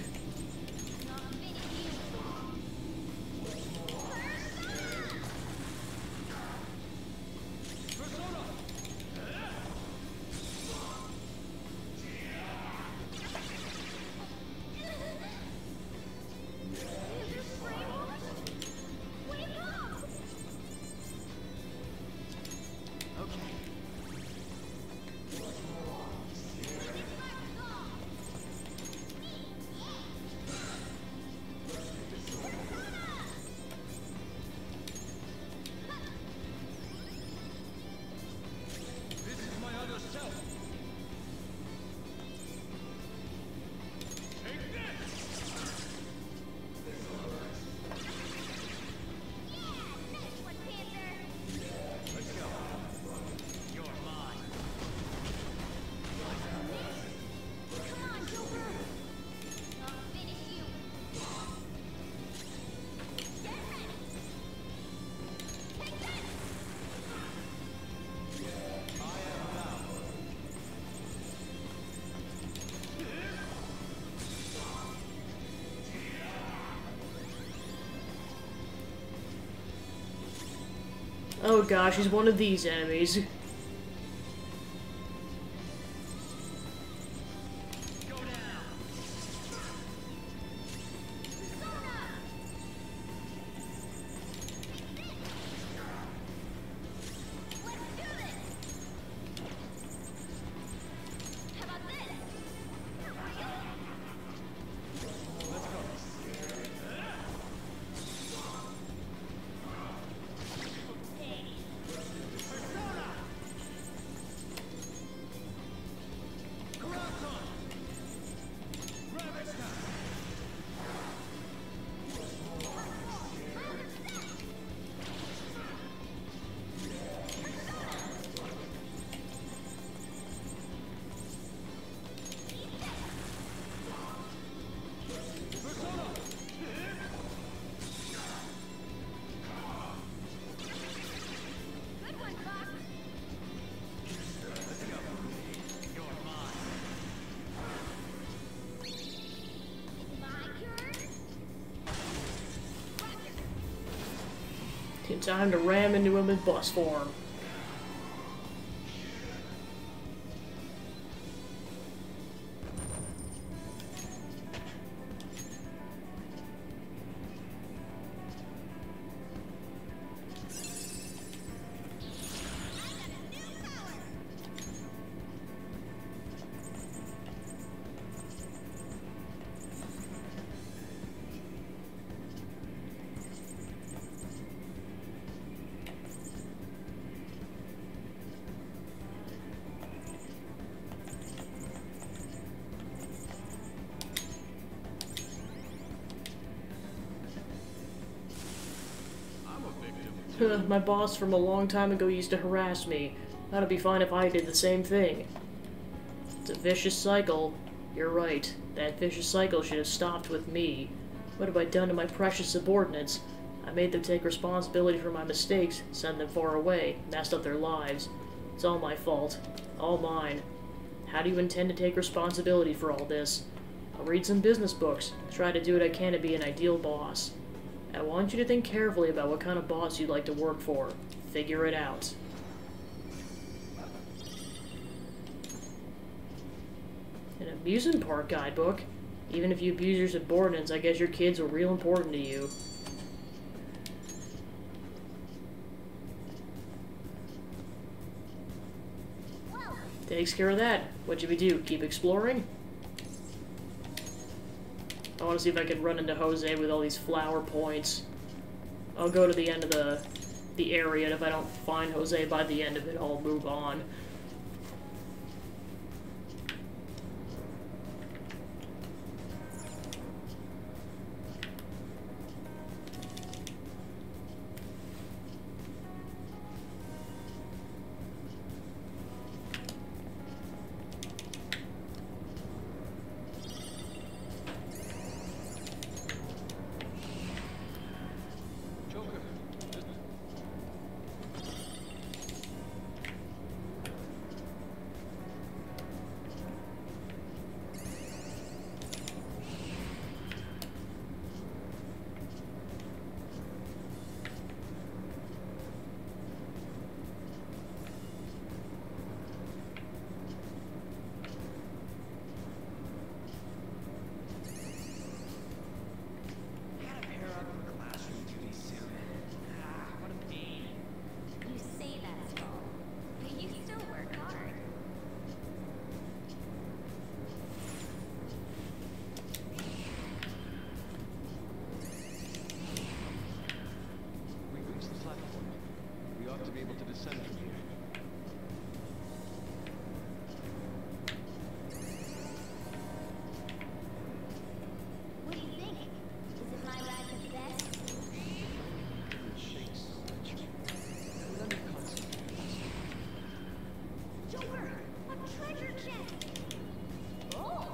Oh gosh, he's one of these enemies. Good one, Fox. My turn. Time to ram into him in boss form. My boss from a long time ago used to harass me. That'd be fine if I did the same thing. It's a vicious cycle. You're right. That vicious cycle should have stopped with me. What have I done to my precious subordinates? I made them take responsibility for my mistakes, sent them far away, messed up their lives. It's all my fault. All mine. How do you intend to take responsibility for all this? I'll read some business books, try to do what I can to be an ideal boss. I want you to think carefully about what kind of boss you'd like to work for. Figure it out. An amusement park guidebook? Even if you abuse your subordinates, I guess your kids are real important to you. Takes care of that. What should we do? Keep exploring? I want to see if I can run into Jose with all these flower points. I'll go to the end of the area, and if I don't find Jose by the end of it, I'll move on. You say that, Skull, but you still work hard. We've reached the platform. We ought to be able to descend from here. What do you think? Isn't my ride the best? It shakes so much. Let me concentrate. Joker! A treasure chest! Oh!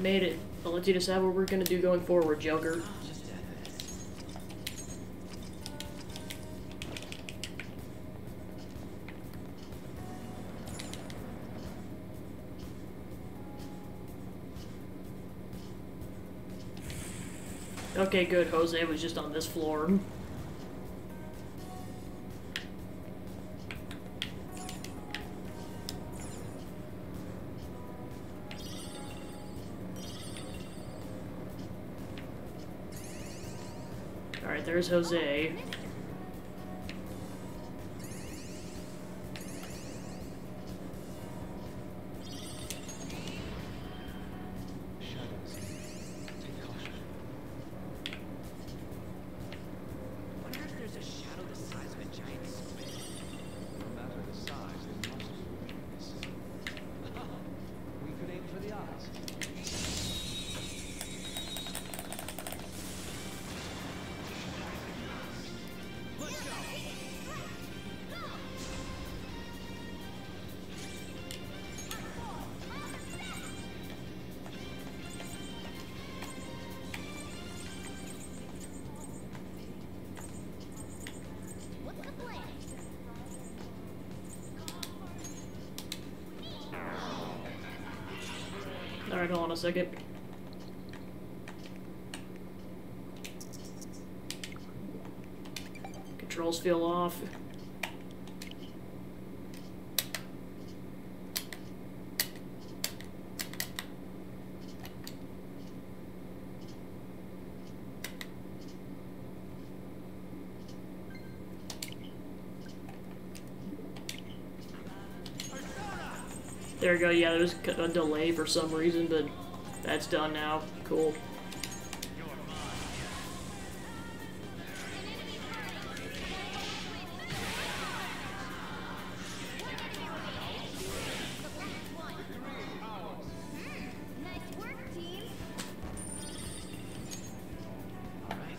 made it. I'll let you decide what we're gonna do going forward, Joker. Just add this. Okay, good. Jose was just on this floor. Alright, there's Jose. Shadows. Take caution. Wonder if there's a shadow the size of a giant squid. No matter the size, they must be weakness. We could aim for the eyes. Let's go! What's the plan? Alright, hold on a second. Controls feel off. There we go, yeah, there's a delay for some reason, but that's done now. Cool. Nice work, team. All right.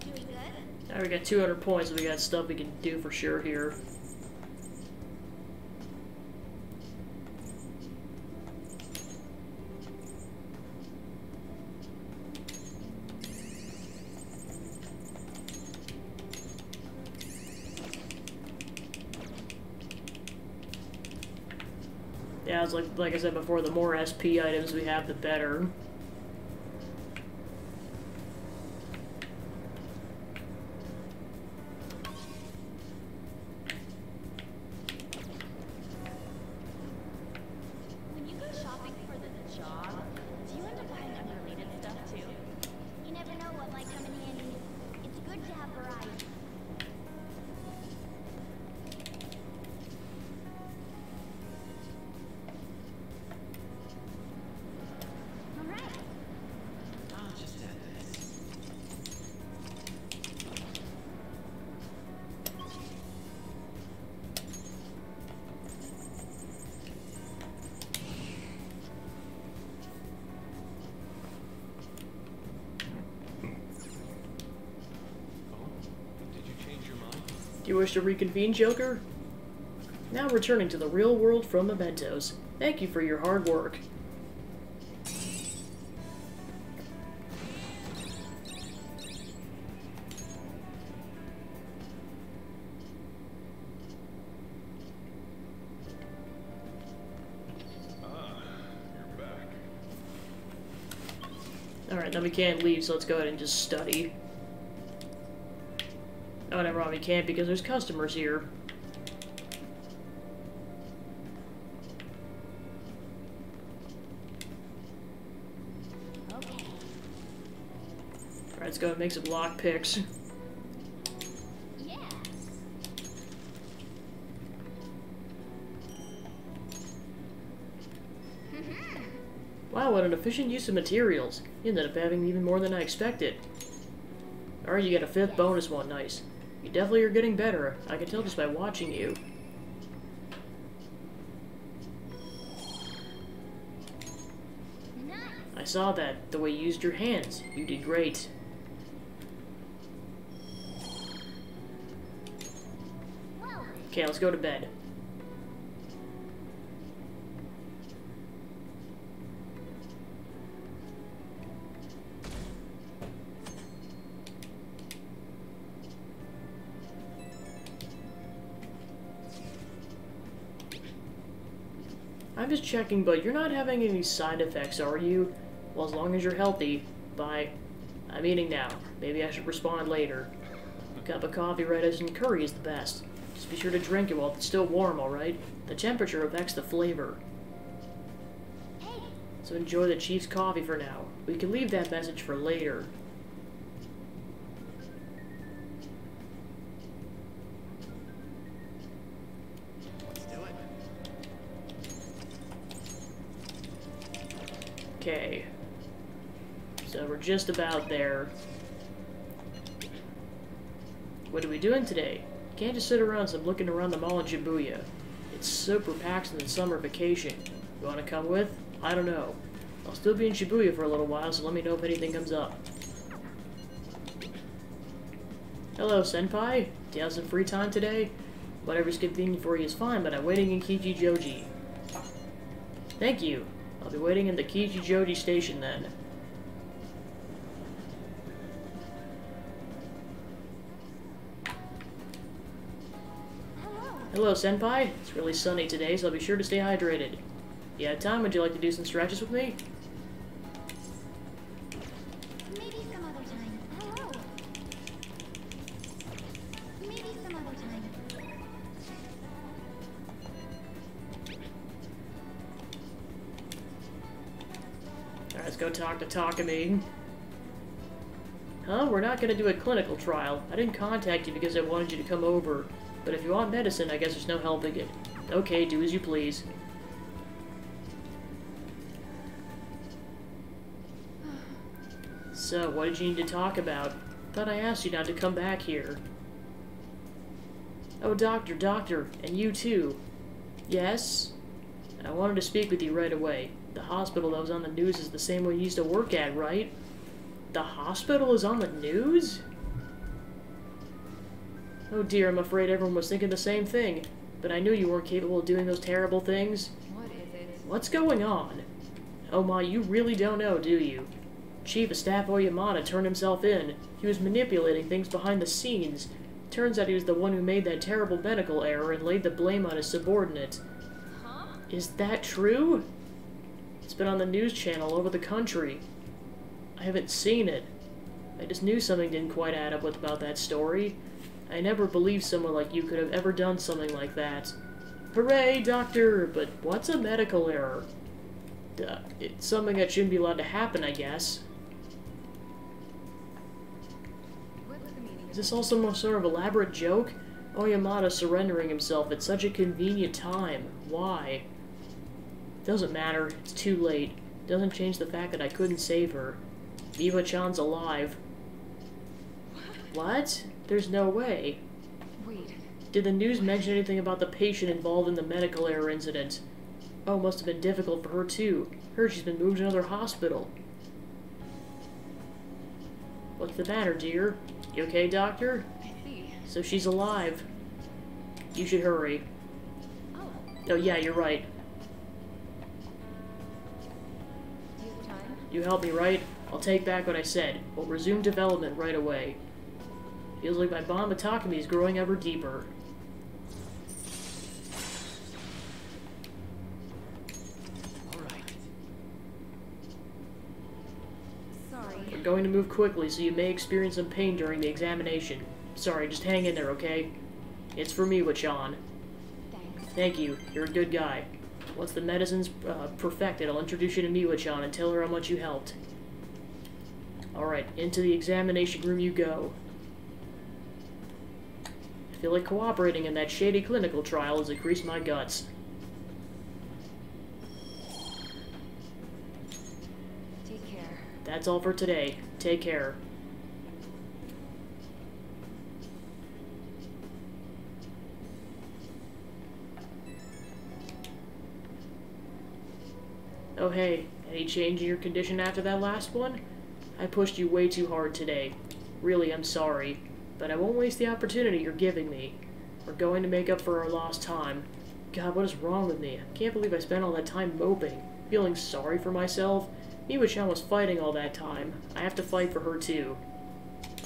Doing good? Now we got 200 points, so we got stuff we can do for sure here. Yeah, it's like I said before, the more SP items we have, the better. When you go shopping for the job, do you end up buying unrelated stuff too? You never know what might come in handy. It's good to have variety. All right. I'll just add this. Oh, did you change your mind? Do you wish to reconvene, Joker? Now returning to the real world from Mementos. Thank you for your hard work. You're back. Alright, now we can't leave, so let's go ahead and just study. Oh, never mind, we can't because there's customers here. let's go and make some lock picks. Yes. Wow, what an efficient use of materials. You ended up having even more than I expected. Alright, you get a 5th bonus one, nice. You definitely are getting better. I can tell just by watching you. Nice. I saw that, the way you used your hands. You did great. Well, Okay, let's go to bed. I'm just checking, but you're not having any side effects, are you? Well, as long as you're healthy. Bye. I'm eating now. Maybe I should respond later. A cup of coffee right as in curry is the best. Just be sure to drink it while it's still warm, alright? The temperature affects the flavor. hey, So enjoy the Chief's coffee for now. We can leave that message for later. Let's do it. Okay. So we're just about there. What are we doing today? Can't just sit around some looking around the mall in Shibuya. It's super packed in the summer vacation. You wanna come with? I don't know. I'll still be in Shibuya for a little while, so let me know if anything comes up. Hello, Senpai. Do you have some free time today? Whatever's convenient for you is fine, but I'm waiting in Kichijoji. Thank you. I'll be waiting in the Kichijoji station then. hello. Hello, Senpai. It's really sunny today, so I'll be sure to stay hydrated. You have time? Would you like to do some stretches with me? Maybe some other time. Hello. Maybe some other time. Alright, let's go talk to Takumi. Huh? We're not gonna do a clinical trial. I didn't contact you because I wanted you to come over. But if you want medicine, I guess there's no helping it. Okay, do as you please. So, what did you need to talk about? Thought I asked you not to come back here. Oh, doctor, and you too. Yes? I wanted to speak with you right away. The hospital that was on the news is the same one you used to work at, right? The hospital is on the news? Oh dear, I'm afraid everyone was thinking the same thing. But I knew you weren't capable of doing those terrible things. What is it? What's going on? Oh my, you really don't know, do you? Chief of Staff Oyamada turned himself in. He was manipulating things behind the scenes. Turns out he was the one who made that terrible medical error and laid the blame on his subordinate. Huh? Is that true? It's been on the news channel all over the country. I haven't seen it. I just knew something didn't quite add up about that story. I never believed someone like you could have ever done something like that. Hooray, doctor! But what's a medical error? It's something that shouldn't be allowed to happen, I guess. What's the meaning Is this all some sort of elaborate joke? Oyamada surrendering himself at such a convenient time. Why? Doesn't matter. It's too late. Doesn't change the fact that I couldn't save her. Miwa-chan's alive. What? There's no way. Wait. Did the news mention anything about the patient involved in the medical error incident? Oh, must have been difficult for her too. Heard she's been moved to another hospital. What's the matter, dear? You okay, doctor? I see. So she's alive. You should hurry. Oh, Oh yeah, you're right. do you have time? You helped me, right? I'll take back what I said. We'll resume development right away. Feels like my bond with Takumi is growing ever deeper. All right. Sorry. We're going to move quickly, so you may experience some pain during the examination. Sorry, just hang in there, okay? It's for Miwa-chan. Thanks. Thank you. You're a good guy. Once the medicine's perfected, I'll introduce you to Miwa-chan and tell her how much you helped. Alright, into the examination room you go. I feel like cooperating in that shady clinical trial has increased my guts. Take care. That's all for today. Take care. Oh hey, any change in your condition after that last one? I pushed you way too hard today. Really, I'm sorry. But I won't waste the opportunity you're giving me. We're going to make up for our lost time. God, what is wrong with me? I can't believe I spent all that time moping, feeling sorry for myself. Miwa-chan was fighting all that time. I have to fight for her too.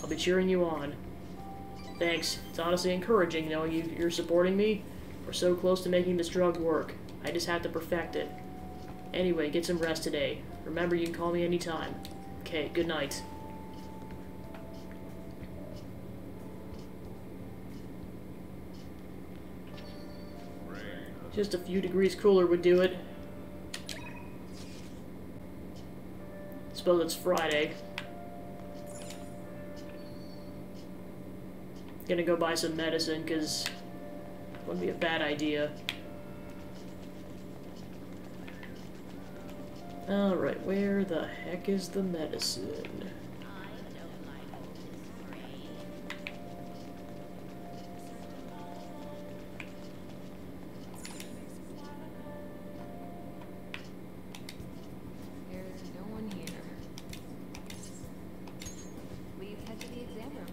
I'll be cheering you on. Thanks. It's honestly encouraging knowing you're supporting me. We're so close to making this drug work. I just have to perfect it. Anyway, get some rest today. Remember, you can call me anytime. Okay, good night. Just a few degrees cooler would do it. Suppose it's Friday. Gonna go buy some medicine, because wouldn't be a bad idea. Alright, where the heck is the medicine? There's no one here. Please head to the exam room.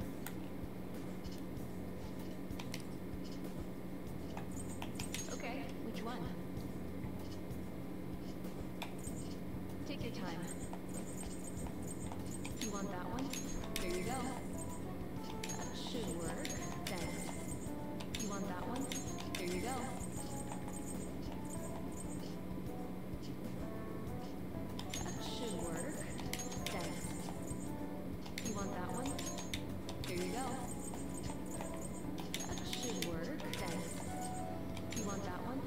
Okay, which one? Take your time. You want that one? There you go. That should work. Thanks. You want that one? There you go. That should work. Thanks. You want that one? There you go. That should work. Thanks. You want that one?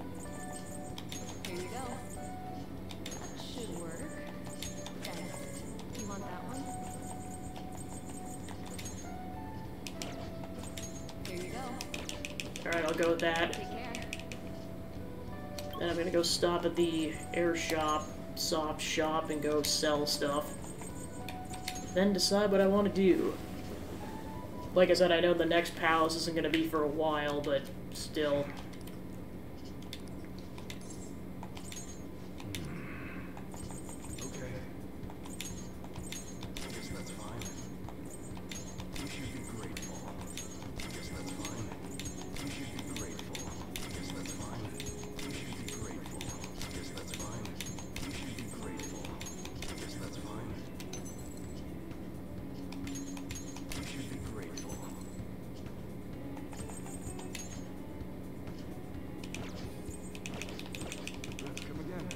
There you go. That should work. Thanks. You want that one? There you go. Alright, I'll go with that. Take care. Then I'm gonna go stop at the air shop, soft shop, and go sell stuff. Then decide what I want to do. Like I said, I know the next palace isn't gonna be for a while, but still. Okay. I guess that's fine. You should be grateful. I guess that's fine. You should be grateful. I guess that's fine. You should be grateful. I guess that's fine. You should be grateful. I guess that's fine. You should be grateful. Come again.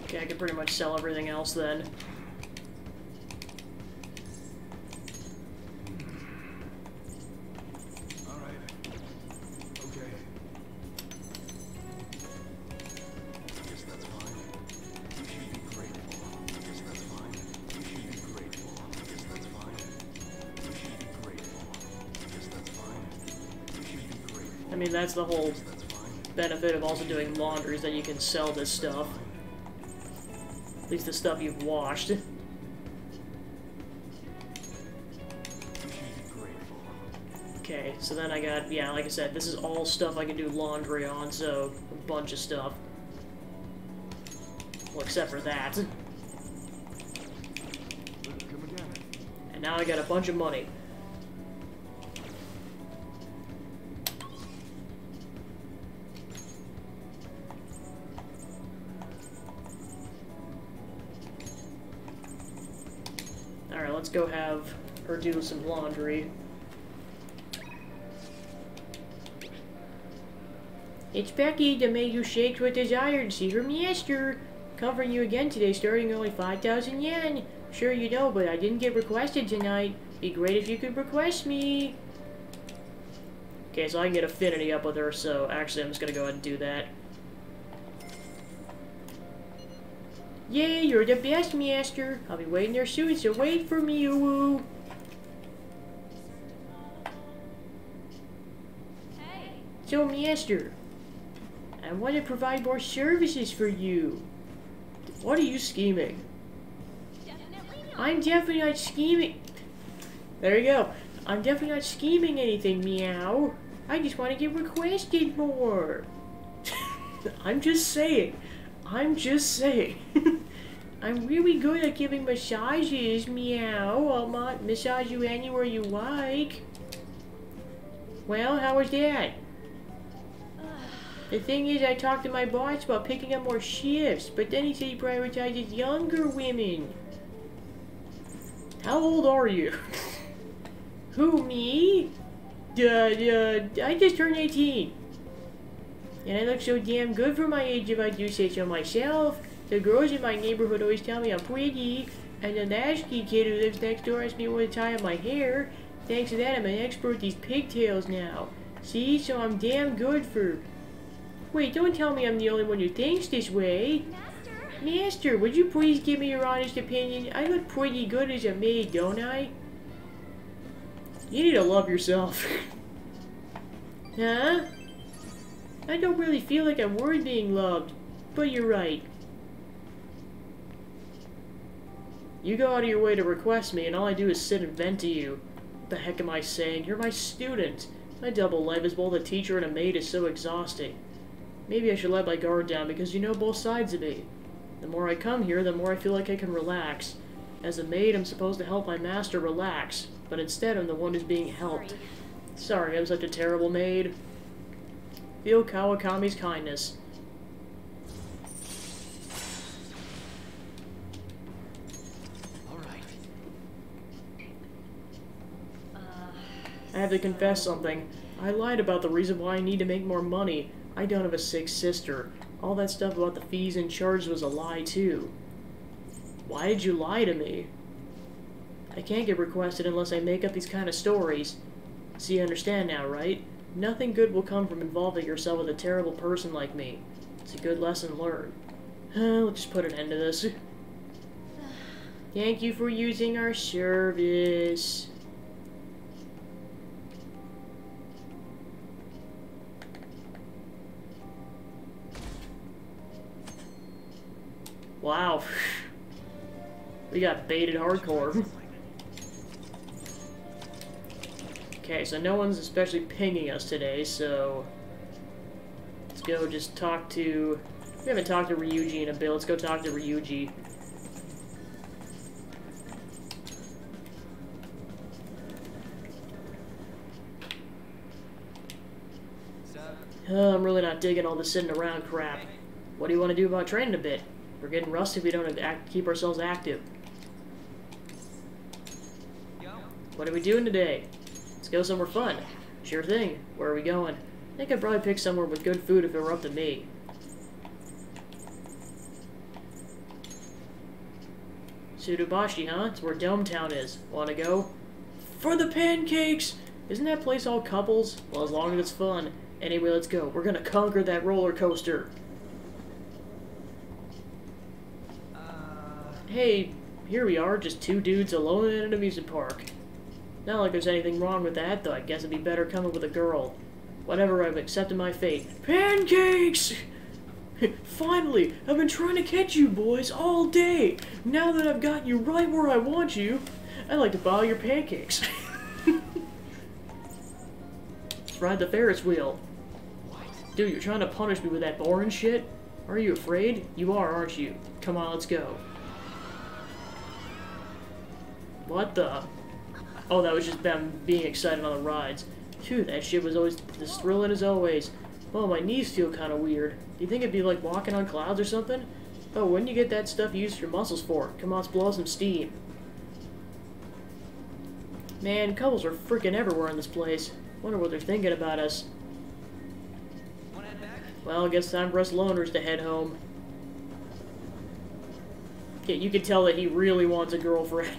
Okay, I can pretty much sell everything else then. All right. Okay. I guess that's fine. You should be grateful. I guess that's fine. You should be grateful. I guess that's fine. You should be grateful. I guess that's fine. You should be grateful. I mean, that's the whole That's fine. benefit of also doing laundry, is that you can sell this stuff. At least the stuff you've washed. You should be grateful. Okay, so then I got, yeah, like I said, this is all stuff I can do laundry on, so a bunch of stuff. Well, except for that. Come again. And now I got a bunch of money. Alright, let's go have her do some laundry. It's Becky, the maid who shakes with desire to see her master. Covering you again today, starting only 5,000 yen. Sure you know, but I didn't get requested tonight. Be great if you could request me. Okay, so I can get affinity up with her, so actually I'm just gonna go ahead and do that. Yay, you're the best, master. I'll be waiting there soon, so wait for me, woo. Hey, So, master, I want to provide more services for you. What are you scheming? Definitely not. I'm definitely not scheming. There you go. I'm definitely not scheming anything, meow. I just want to get requested more. I'm just saying. I'm just saying. I'm really good at giving massages, meow. I'll massage you anywhere you like. Well, how was that? The thing is, I talked to my boss about picking up more shifts, but then he said he prioritizes younger women. How old are you? Who, me? I just turned 18. And I look so damn good for my age if I do say so myself. The girls in my neighborhood always tell me I'm pretty, and the nasty kid who lives next door asks me what to tie up my hair. Thanks to that, I'm an expert at these pigtails now. See, so I'm damn good for... Wait, don't tell me I'm the only one who thinks this way. Master. Master, would you please give me your honest opinion? I look pretty good as a maid, don't I? You need to love yourself. Huh? I don't really feel like I'm worth being loved, but you're right. You go out of your way to request me, and all I do is sit and vent to you. What the heck am I saying? You're my student. My double life as both a teacher and a maid is so exhausting. Maybe I should let my guard down, because you know both sides of me. The more I come here, the more I feel like I can relax. As a maid, I'm supposed to help my master relax, but instead I'm the one who's being helped. Sorry, I'm such a terrible maid. Feel Kawakami's kindness. All right. I have to confess something. I lied about the reason why I need to make more money. I don't have a sick sister. All that stuff about the fees and charges was a lie, too. Why did you lie to me? I can't get requested unless I make up these kind of stories. So you understand now, right? Nothing good will come from involving yourself with a terrible person like me. It's a good lesson learned. We'll just put an end to this. Thank you for using our service. Wow. We got baited hardcore. Okay, so no one's especially pinging us today, so... Let's go just talk to... We haven't talked to Ryuji in a bit. Let's go talk to Ryuji. I'm really not digging all this sitting around crap. What do you want to do about training a bit? We're getting rusty if we don't keep ourselves active. What are we doing today? Let's go somewhere fun. Sure thing. Where are we going? I think I'd probably pick somewhere with good food if it were up to me. Sudobashi, huh? It's where Dome Town is. Wanna go? For the pancakes! Isn't that place all couples? Well, as long as it's fun. Anyway, let's go. We're gonna conquer that roller coaster. Hey, here we are, just two dudes alone in an amusement park. Not like there's anything wrong with that, though I guess it'd be better coming with a girl. Whatever, I've accepted my fate. Pancakes! Finally! I've been trying to catch you boys all day! Now that I've got you right where I want you, I'd like to borrow your pancakes. Let's ride the Ferris wheel. Dude, you're trying to punish me with that boring shit? Are you afraid? You are, aren't you? Come on, let's go. What the? Oh, that was just them being excited on the rides. Phew, that shit was always as thrilling as always. Oh, my knees feel kind of weird. Do you think it'd be like walking on clouds or something? Oh, when do you get that stuff you use your muscles for? Come on, let's blow some steam. Man, couples are freaking everywhere in this place. Wonder what they're thinking about us. Wanna head back? Well, I guess time for us loners to head home. Yeah, you can tell that he really wants a girlfriend.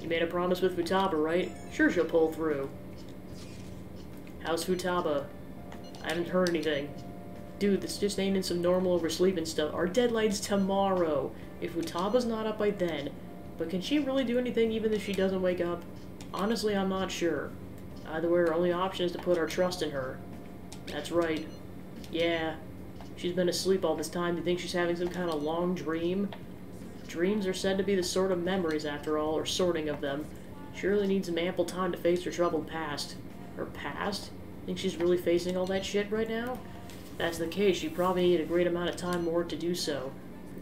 You made a promise with Futaba, right? Sure she'll pull through. How's Futaba? I haven't heard anything. Dude, this just ain't in some normal oversleeping stuff. Our deadline's tomorrow. If Futaba's not up by then. But can she really do anything even if she doesn't wake up? Honestly, I'm not sure. Either way, our only option is to put our trust in her. That's right. Yeah. She's been asleep all this time. Do you think she's having some kind of long dream? Dreams are said to be the sort of memories, after all, or sorting of them. She really needs some ample time to face her troubled past. Her past? Think she's really facing all that shit right now? If that's the case, she probably needed a great amount of time more to do so.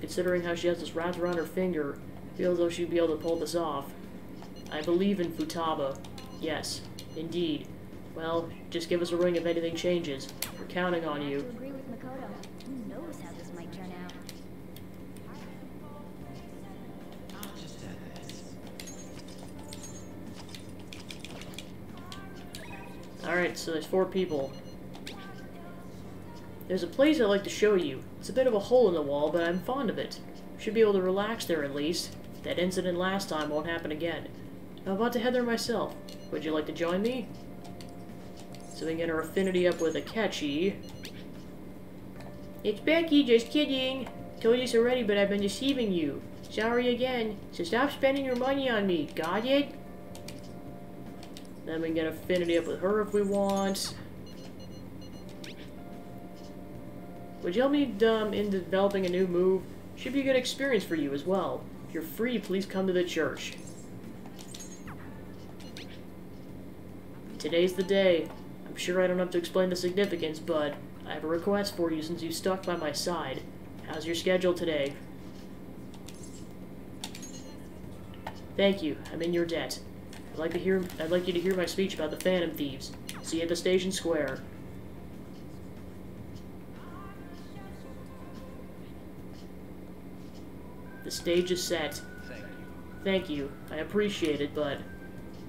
Considering how she has this wrapped around her finger, I feel as though she'd be able to pull this off. I believe in Futaba. Yes, indeed. Well, just give us a ring if anything changes. We're counting on I have you. to agree with Makoto. Who knows how this might turn out? I'll just add this. Alright, so there's 4 people. There's a place I'd like to show you. It's a bit of a hole in the wall, but I'm fond of it. Should be able to relax there at least. That incident last time won't happen again. I'm about to head there myself. Would you like to join me? So we can get our affinity up with Akechi. It's Becky, just kidding. Told you this already, but I've been deceiving you. Sorry again. So stop spending your money on me. Got it? Then we can get affinity up with her if we want. Would you help me in developing a new move? Should be a good experience for you as well. If you're free, please come to the church. Today's the day. I'm sure I don't have to explain the significance, but I have a request for you since you stuck by my side. How's your schedule today? Thank you. I'm in your debt. I'd like you to hear my speech about the Phantom Thieves. See you at the station square. The stage is set. Thank you. Thank you. I appreciate it, but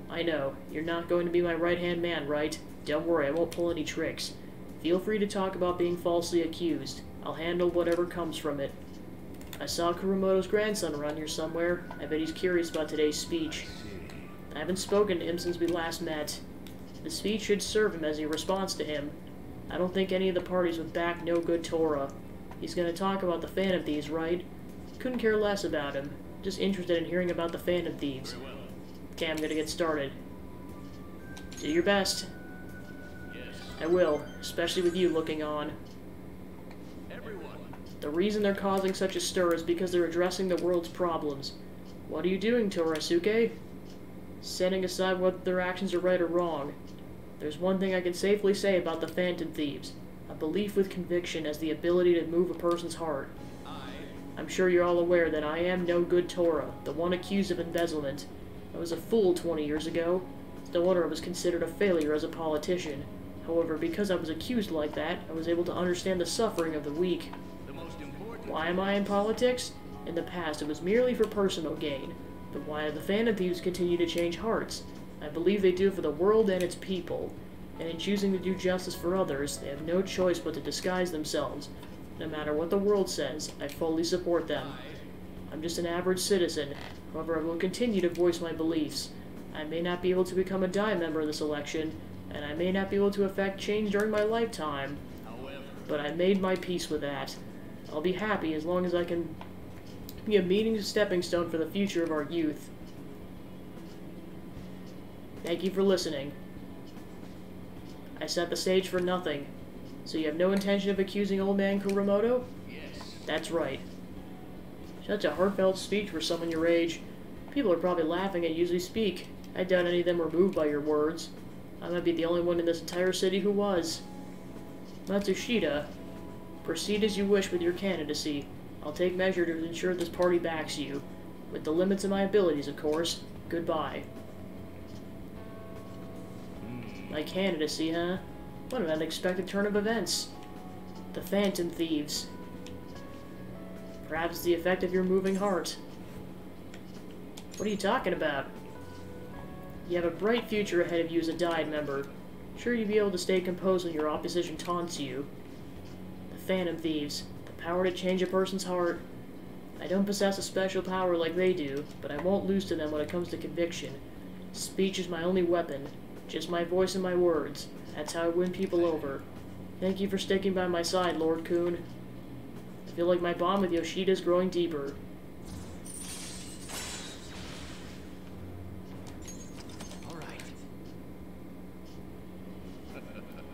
I know. You're not going to be my right-hand man, right? Don't worry, I won't pull any tricks. Feel free to talk about being falsely accused. I'll handle whatever comes from it. I saw Kurumoto's grandson around here somewhere. I bet he's curious about today's speech. I haven't spoken to him since we last met. The speech should serve him as a response to him. I don't think any of the parties would back no good Torah. He's gonna talk about the Phantom Thieves, right? Couldn't care less about him. Just interested in hearing about the Phantom Thieves. Okay, I'm gonna get started. Do your best. Yes. I will, especially with you looking on. Everyone. The reason they're causing such a stir is because they're addressing the world's problems. What are you doing, Torasuke? Setting aside whether their actions are right or wrong. There's one thing I can safely say about the Phantom Thieves. A belief with conviction has the ability to move a person's heart. I'm sure you're all aware that I am no good Torah, the one accused of embezzlement. I was a fool 20 years ago. It's no wonder I was considered a failure as a politician. However, because I was accused like that, I was able to understand the suffering of the weak. The most important. Why am I in politics? In the past, it was merely for personal gain. But why do the Phantom Thieves continue to change hearts? I believe they do it for the world and its people. And in choosing to do justice for others, they have no choice but to disguise themselves. No matter what the world says, I fully support them. I'm just an average citizen. However, I will continue to voice my beliefs. I may not be able to become a Dai member of this election, and I may not be able to effect change during my lifetime. However, But I made my peace with that. I'll be happy as long as I can be a meaningful stepping stone for the future of our youth. Thank you for listening. I set the stage for nothing. So you have no intention of accusing old man Kurumoto? yes. That's right. Such a heartfelt speech for someone your age. People are probably laughing at you as we speak. I doubt any of them were moved by your words. I might be the only one in this entire city who was. Matsushita, proceed as you wish with your candidacy. I'll take measure to ensure this party backs you. With the limits of my abilities, of course. Goodbye. My candidacy, huh? What an unexpected turn of events. The Phantom Thieves. Perhaps the effect of your moving heart. What are you talking about? You have a bright future ahead of you as a Dai member. Sure you'd be able to stay composed when your opposition taunts you. The Phantom Thieves. The power to change a person's heart. I don't possess a special power like they do, but I won't lose to them when it comes to conviction. Speech is my only weapon. Just my voice and my words. That's how I win people over. Thank you for sticking by my side, Lord Kuhn. I feel like my bond with Yoshida is growing deeper. All right.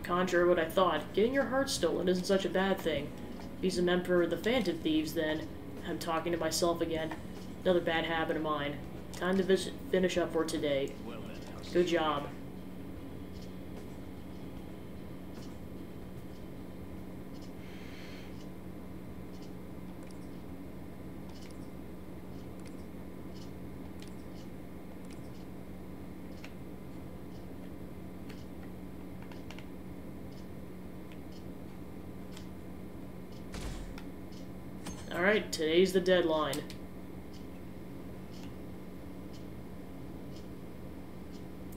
Contrary to what I thought, getting your heart stolen isn't such a bad thing. If he's an emperor of the Phantom Thieves, then I'm talking to myself again. Another bad habit of mine. Time to finish up for today. Well then, how's Good job. Alright, today's the deadline.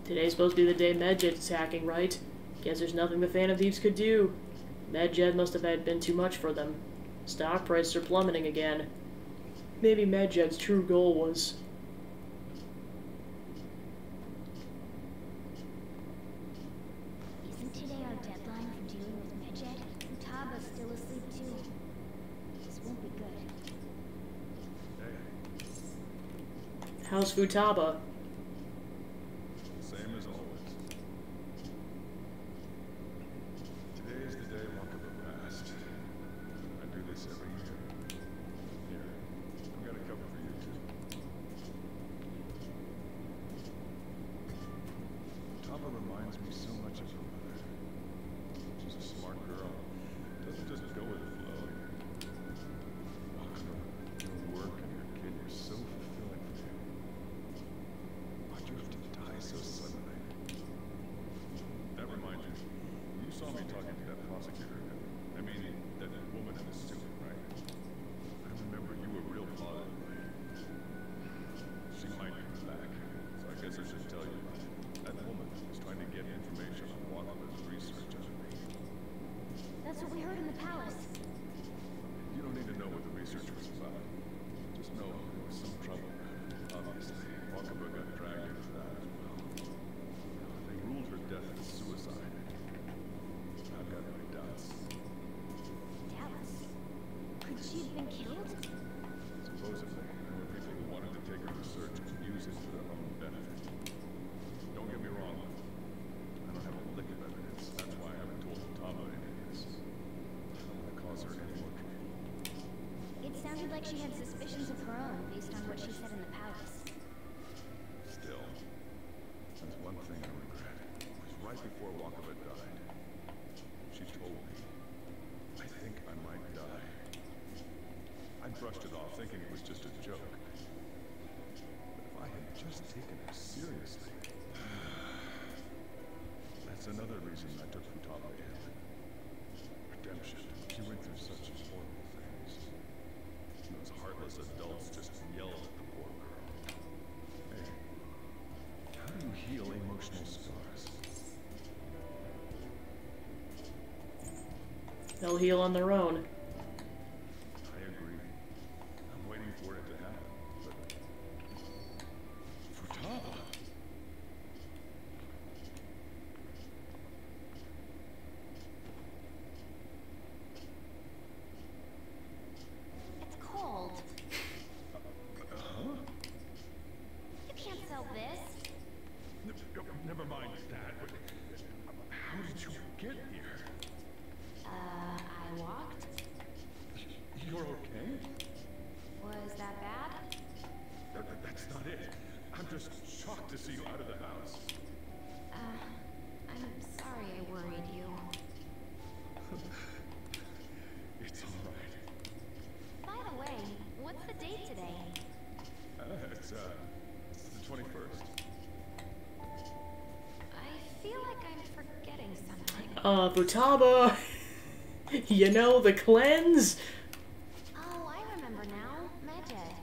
Today's supposed to be the day Medjed's attacking, right? Guess there's nothing the Phantom Thieves could do. Medjed must have been too much for them. Stock prices are plummeting again. Maybe Medjed's true goal was... Isn't today our deadline for dealing with Medjed? Futaba's still asleep too. This won't be good. How's Futaba? Same as always. Today is the day Walk of the Past. I do this every year. Here, I've got a couple for you too. Taba reminds me so much of her mother. She's a smart girl. Doesn't just go with the flow. Wakaba, your work and your kid were so fulfilling for you. Why'd you have to die so suddenly? That reminds me. You saw me talking to that prosecutor. I mean, that woman in the suit, right? I remember you were real positive. She might come back, so I guess I should tell you. That woman was trying to get information on Wakaba's research on me. That's what we heard in the palace. You don't need to know what the research was about. Just know there was some trouble. Obviously, Wakaba got dragged into that as well. They ruled her death as suicide. I've got my doubts. Dallas. Could she have been killed? Supposedly, there were people who wanted to take her research and use it for their own benefit. Don't get me wrong. I don't have a lick of evidence. That's why I haven't told Tama any of this. I don't want to cause her any more trouble. It sounded like she had suspicions of her own based on what she said in the palace. Still, there's one thing I regret. It was right before Wakaba died. She told me, I think I might die. I brushed it off, thinking it was just a joke. But if I had just taken her seriously... That's another reason I took Futaba in. Redemption. She went through such horrible things. Those heartless adults just yelled at the poor girl. Hey, how do you heal emotional scars? They'll heal on their own. I agree. I'm waiting for it to happen, but... Futaba! It's cold. Huh? You can't sell this. Never mind that, but... How did you get here? I walked. You're okay? Was that bad? That's not it. I'm just shocked to see you out of the house. I'm sorry I worried you. It's all right. By the way, what's the date today? It's the 21st. I feel like I'm forgetting something. Futaba! You know, the cleanse? Oh, I remember now. Medjed.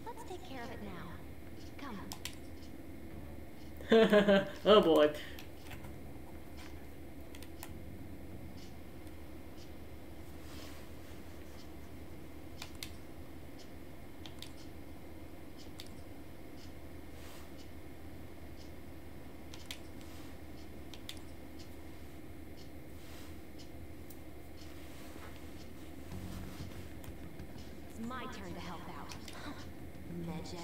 Let's take care of it now. Come. Oh boy. It's my turn to help out. Medjed.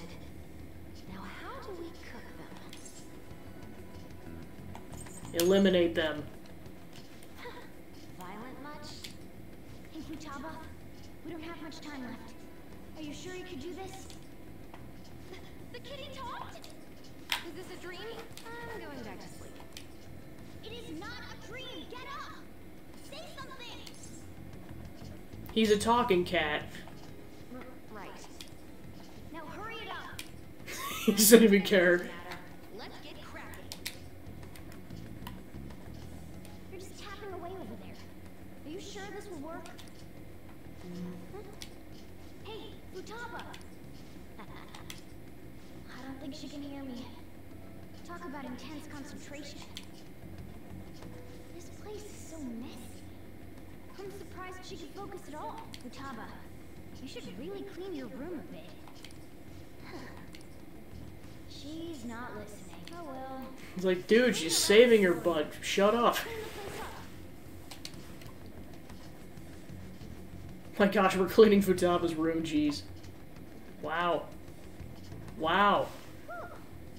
Now how do we cook them? Eliminate them. Violent much? Hey, Futaba, we don't have much time left. Are you sure you could do this? The kitty talked? Is this a dream? I'm going back to sleep. It is not a dream. Get up. Say something. He's a talking cat. Right. Now hurry it up. He doesn't even care. Matter. Let's get cracking. You're just tapping away over there. Are you sure this will work? Hey, Futaba. I don't think she can hear me. Talk about intense concentration. This place is so messy. I'm surprised she could focus at all. Futaba, you should really clean your room a bit. She's not listening. Oh well. He's like, dude, she's saving her butt. Shut up. Clean the place up. My gosh, we're cleaning Futaba's room, jeez. Wow. Wow.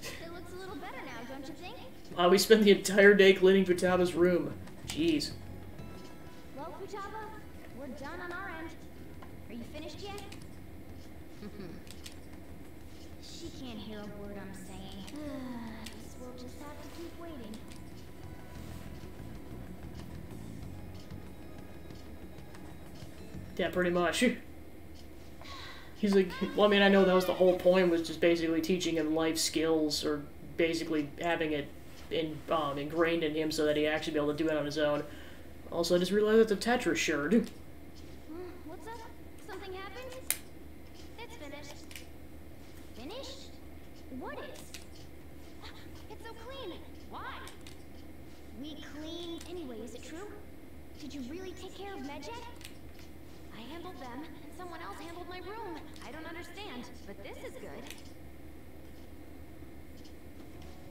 It looks a little better now, don't you think? Wow, we spent the entire day cleaning Futaba's room. Jeez. Well, Futaba, we're done on our end. Are you finished yet? She can't hear a word I'm saying. Guess we'll just have to keep waiting. Yeah, pretty much. He's like, well, I mean, I know that was the whole point, was just basically teaching him life skills, or basically having it ingrained in him so that he actually be able to do it on his own. Also, I just realized it's a Tetris shirt. What's up? Something happened? It's finished. Finished? What is? It's so clean. Why? We clean anyway, is it true? Did you really take care of Medjed? I handled them, and someone else handled my room. I don't understand, but this is good.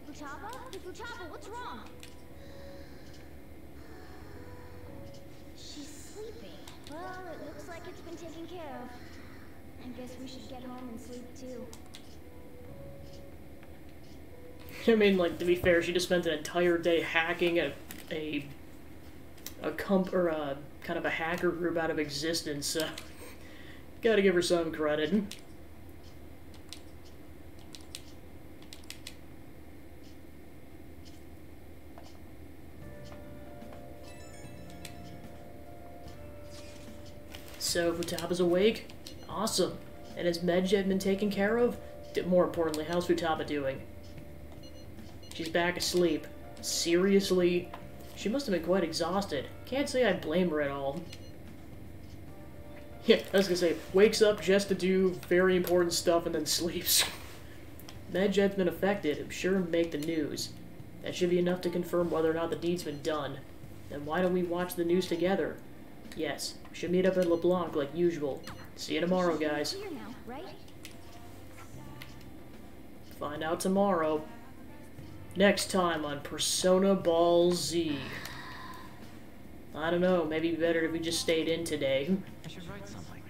Futaba? Hey, Futaba, what's wrong? She's sleeping. Well, it looks like it's been taken care of. I guess we should get home and sleep too. I mean, like, to be fair, she just spent an entire day hacking a kind of a hacker group out of existence, so gotta give her some credit. So, Futaba's awake? Awesome. And has Medjed been taken care of? More importantly, how's Futaba doing? She's back asleep. Seriously? She must have been quite exhausted. Can't say I blame her at all. Yeah, I was gonna say, wakes up just to do very important stuff and then sleeps. Medjed's been affected. I'm sure it'll make the news. That should be enough to confirm whether or not the deed's been done. Then why don't we watch the news together? Yes, we should meet up at LeBlanc like usual. See you tomorrow, guys. Clear now, right? Find out tomorrow. Next time on Persona Ball Z. I don't know, maybe better if we just stayed in today. I should write something.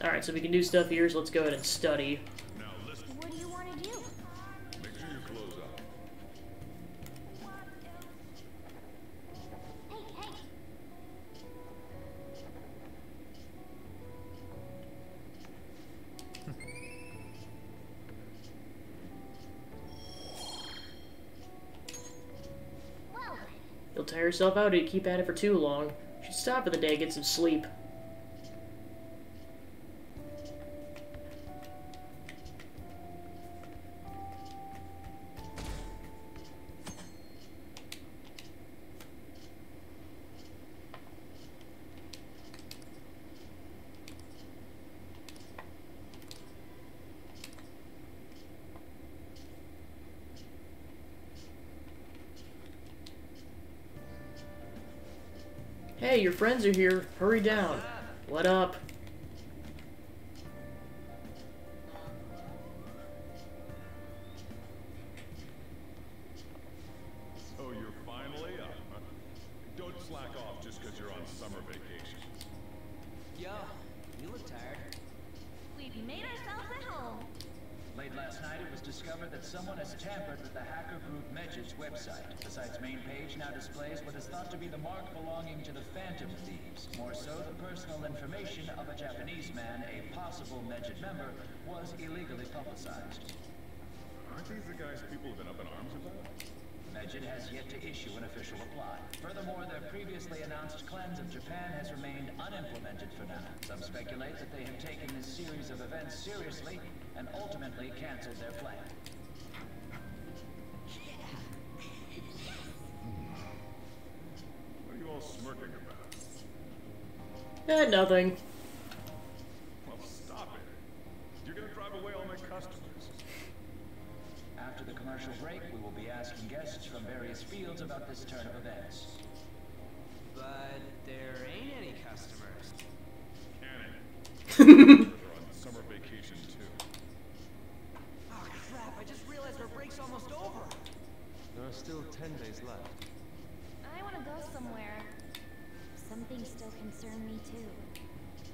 Alright, so we can do stuff here, so let's go ahead and study. Now listen, What do you want to do? make sure your clothes up. Hey, hey! Well then. You'll tire yourself out if you keep at it for too long. You should stop for the day, get some sleep. Hey, your friends are here. Hurry down. What up? So you're finally up, huh? Don't slack off just because you're on summer vacation. Yo, you look tired. We've made ourselves at home. Late last night, it was discovered that someone has tampered with the hacker group Medjed's website. The site's main page now displays what is thought to be the mark belonging to the Phantom Thieves. More so, the personal information of a Japanese man, a possible Medjed member, was illegally publicized. Aren't these the guys people have been up in arms about? Medjed has yet to issue an official reply. Furthermore, their previously announced cleanse of Japan has remained unimplemented for now. Some speculate that they have taken this series of events seriously and ultimately canceled their plan. What are you all smirking about? Nothing. Well, stop it. You're gonna drive away all my customers. After the commercial break, we will be asking guests from various fields about this turn of events. But there ain't any customers. Cannon. They're on summer vacation too. Oh crap, I just realized our break's almost over. There are still 10 days left. I want to go somewhere. Some things still concern me too.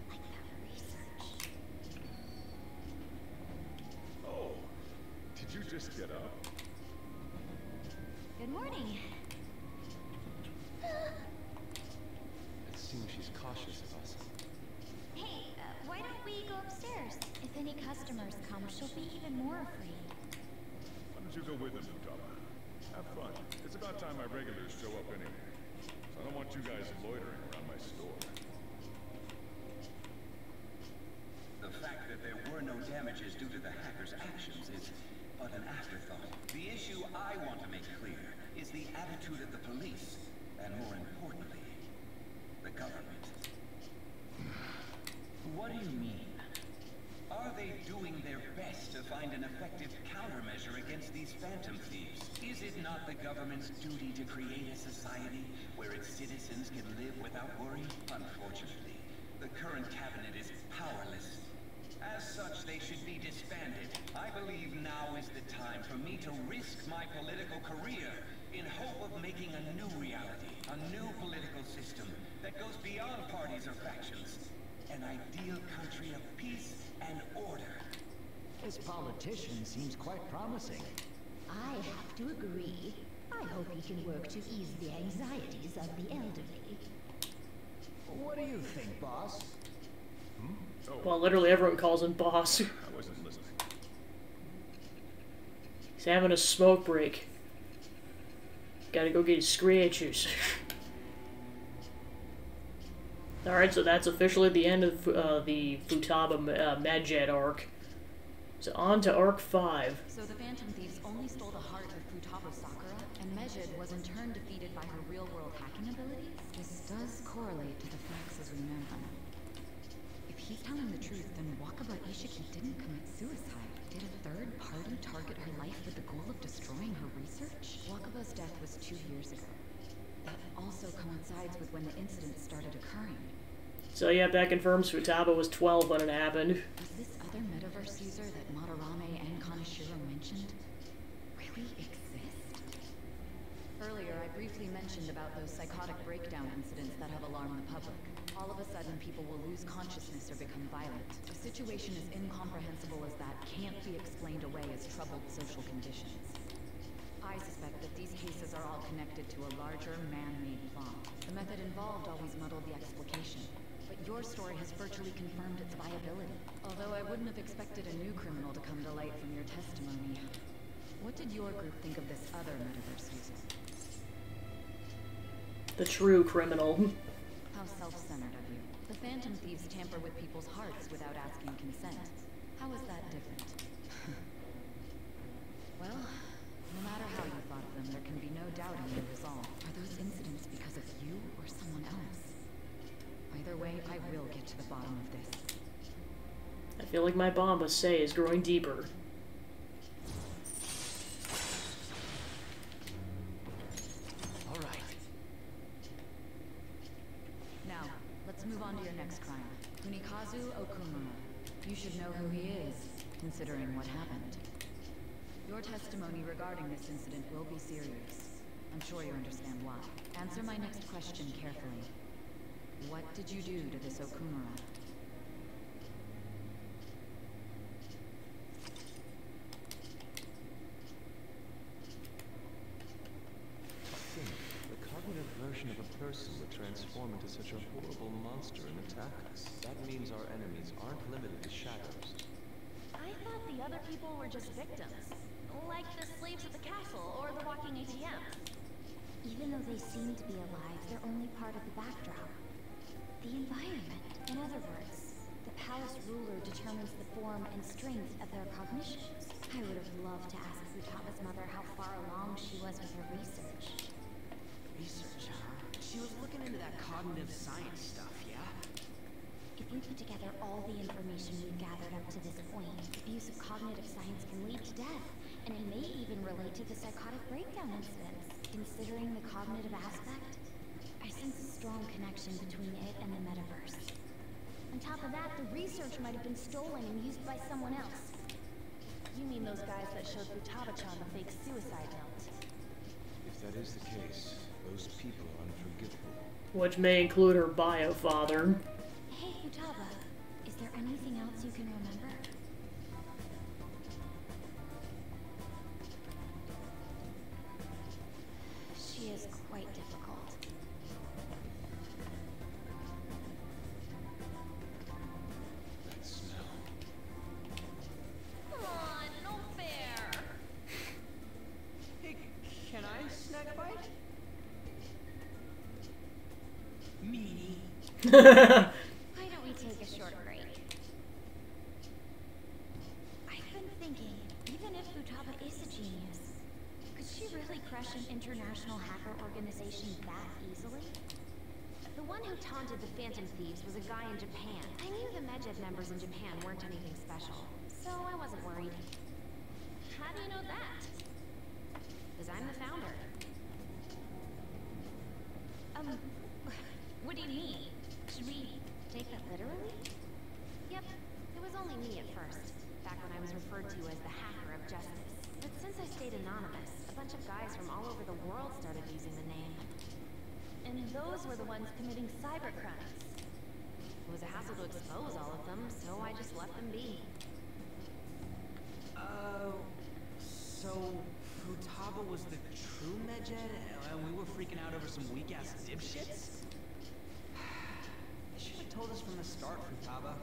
Like that research. Oh, did you just get up? Good morning. It seems she's cautious of us. Hey, why don't we go upstairs? If any customers come, she'll be even more afraid. Why don't you go with them, Futaba? Have fun. It's about time my regulars show up anyway. So I don't want you guys loitering around my store. The fact that there were no damages due to the hacker's actions is but an afterthought. The issue I want to make clear is the attitude of the police, and more importantly, the government. What do you mean? Are they doing their best to find an effective countermeasure against these Phantom Thieves? Is it not the government's duty to create a society where its citizens can live without worry? Unfortunately, the current cabinet is powerless. As such, they should be disbanded. I believe now is the time for me to risk my political career in hope of making a new reality, a new political system that goes beyond parties or factions, an ideal country of peace and order. This politician seems quite promising. I have to agree. I hope he can work to ease the anxieties of the elderly. What do you think, boss? Oh, Well, literally everyone calls him boss. I wasn't listening. He's having a smoke break. Gotta go get his scratches. Alright, so that's officially the end of the Futaba Medjed arc. So on to Arc 5. So the Phantom Thieves only stole the heart of Futaba Sakura, and Medjed was in turn defeated by her real-world hacking abilities? This does correlate to the facts as we know them. If he's telling the truth, then Wakaba Ishiki didn't commit suicide. Did a third party target her life with the goal of destroying her research? Wakaba's death was 2 years ago. That also coincides with when the incident started occurring. So yeah, that confirms Futaba was 12 when it happened. Does this other metaverse user that Madarame and Kaneshiro mentioned really exist? Earlier, I briefly mentioned about those psychotic breakdown incidents that have alarmed the public. All of a sudden, people will lose consciousness or become violent. A situation as incomprehensible as that can't be explained away as troubled social conditions. I suspect that these cases are all connected to a larger man-made plot. The method involved always muddled the explication. But your story has virtually confirmed its viability. Although I wouldn't have expected a new criminal to come to light from your testimony. What did your group think of this other metaverse user? The true criminal. How self-centered of you. The Phantom Thieves tamper with people's hearts without asking consent. How is that different? Well, no matter how you thought of them, there can be no doubting your resolve. Are those incidents because of you or someone else? Either way, I will get to the bottom of this. I feel like my Bomba say is growing deeper. All right. considering what happened. Your testimony regarding this incident will be serious. I'm sure you understand why. Answer my next question carefully. What did you do to this Okumura? The cognitive version of a person would transform into such a horrible monster and attack us. That means our enemies aren't limited to shadows. I thought the other people were just victims. Like the slaves at the castle or the walking ATM. Even though they seem to be alive, they're only part of the backdrop. The environment. In other words, the palace ruler determines the form and strength of their cognitions. I would have loved to ask Futaba's mother how far along she was with her research. Research, huh? She was looking into that cognitive science stuff, yeah? If we put together all the information we've gathered up to this point, abuse of cognitive science can lead to death, and it may even relate to the psychotic breakdown incidents. Considering the cognitive aspect, I sense a strong connection between it and the metaverse. On top of that, the research might have been stolen and used by someone else. You mean those guys that showed Futaba-chan the fake suicide note? If that is the case, those people are unforgivable. Which may include her bio father. Hey, Futaba, is there anything else you can remember? She is quite difficult. That smell. Come on, no fair. Hey, can I snag a bite? Meanie. Why don't we take a short break? I've been thinking, even if Futaba is a genius, could she really crush an international hacker organization that easily? The one who taunted the Phantom Thieves was a guy in Japan. I knew the Medjed members in Japan weren't anything special, so I wasn't worried. How do you know that? Because I'm the founder. What do you mean? Should we take that literally? Yep, it was only me at first, back when I was referred to as the Hacker of Justice. But since I stayed anonymous, a bunch of guys from all over the world started using the name. And those were the ones committing cybercrimes. It was a hassle to expose all of them, so I just let them be. So Futaba was the true Medjed, and we were freaking out over some weak-ass dipshits? You should have told us from the start, Futaba.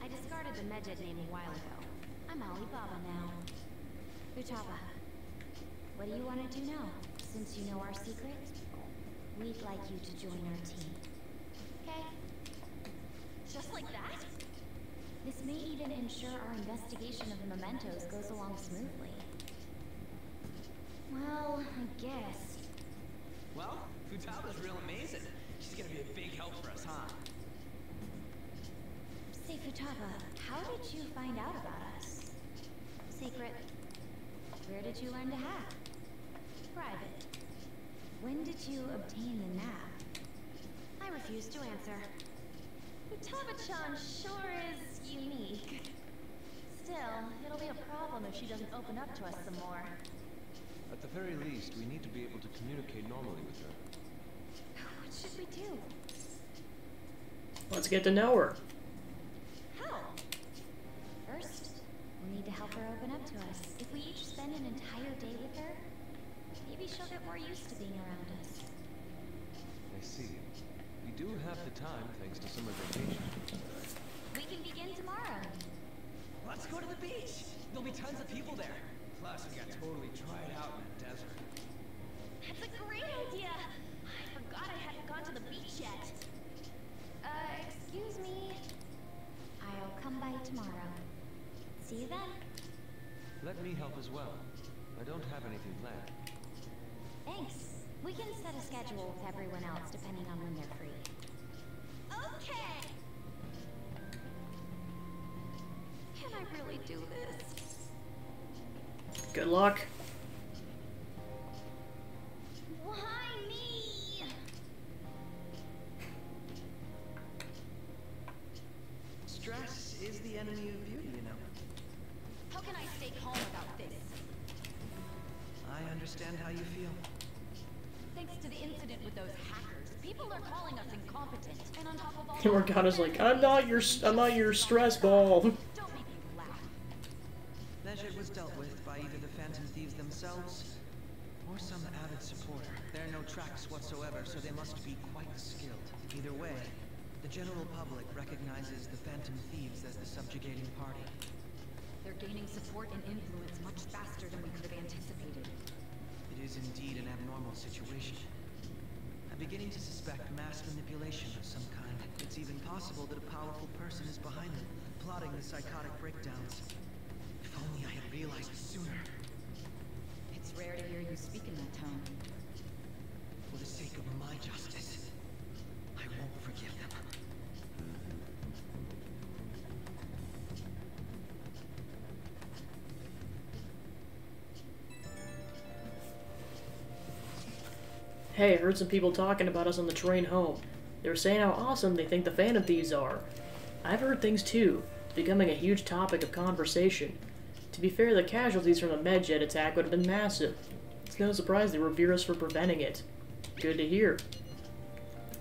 I discarded the Medjed name a while ago. I'm Alibaba now. Futaba, what do you want to do now? Since you know our secret, we'd like you to join our team. Okay. Just like that? This may even ensure our investigation of the mementos goes along smoothly. Well, I guess. Well, Futaba's real amazing. She's gonna be a big help for us, huh? Say, Futaba, how did you find out about us? Secret. Where did you learn to hack? Private. When did you obtain the nap? I refuse to answer. Futaba-chan sure is unique. Still, it'll be a problem if she doesn't open up to us some more. At the very least, we need to be able to communicate normally with her. What should we do? Let's get to know her. How? First, we'll need to help her open up to us. If we each spend an entire day with her, maybe she'll get more used to being around us. I see. We do have the time thanks to summer vacation. We can begin tomorrow. Let's go to the beach! There'll be tons of people there. Plus, we got totally dried out in the desert. That's a great idea! I forgot I hadn't gone to the beach yet. Excuse me. I'll come by tomorrow. See you then. Let me help as well. I don't have anything planned. Thanks. We can set a schedule with everyone else depending on when they're free. Okay! Can I really do this? Good luck. Why me? Stress is the enemy of beauty, you know. understand how you feel. Thanks to the incident with those hackers, people are calling us incompetent. And on top of all And Morgana's like, I'm not your stress ball. Don't make me laugh. Medjed was dealt with by either the Phantom Thieves themselves or some avid supporter. There are no tracks whatsoever, so they must be quite skilled. Either way, the general public recognizes the Phantom Thieves as the subjugating party. They're gaining support and influence much faster than we could have anticipated. It is indeed an abnormal situation. I'm beginning to suspect mass manipulation of some kind. It's even possible that a powerful person is behind them, plotting the psychotic breakdowns. If only I had realized sooner. It's rare to hear you speak in that tone. For the sake of my justice, I won't forgive them. Hey, I heard some people talking about us on the train home. They were saying how awesome they think the Phantom Thieves are. I've heard things too. It's becoming a huge topic of conversation. To be fair, the casualties from the Medjed attack would have been massive. It's no surprise they revere us for preventing it. Good to hear.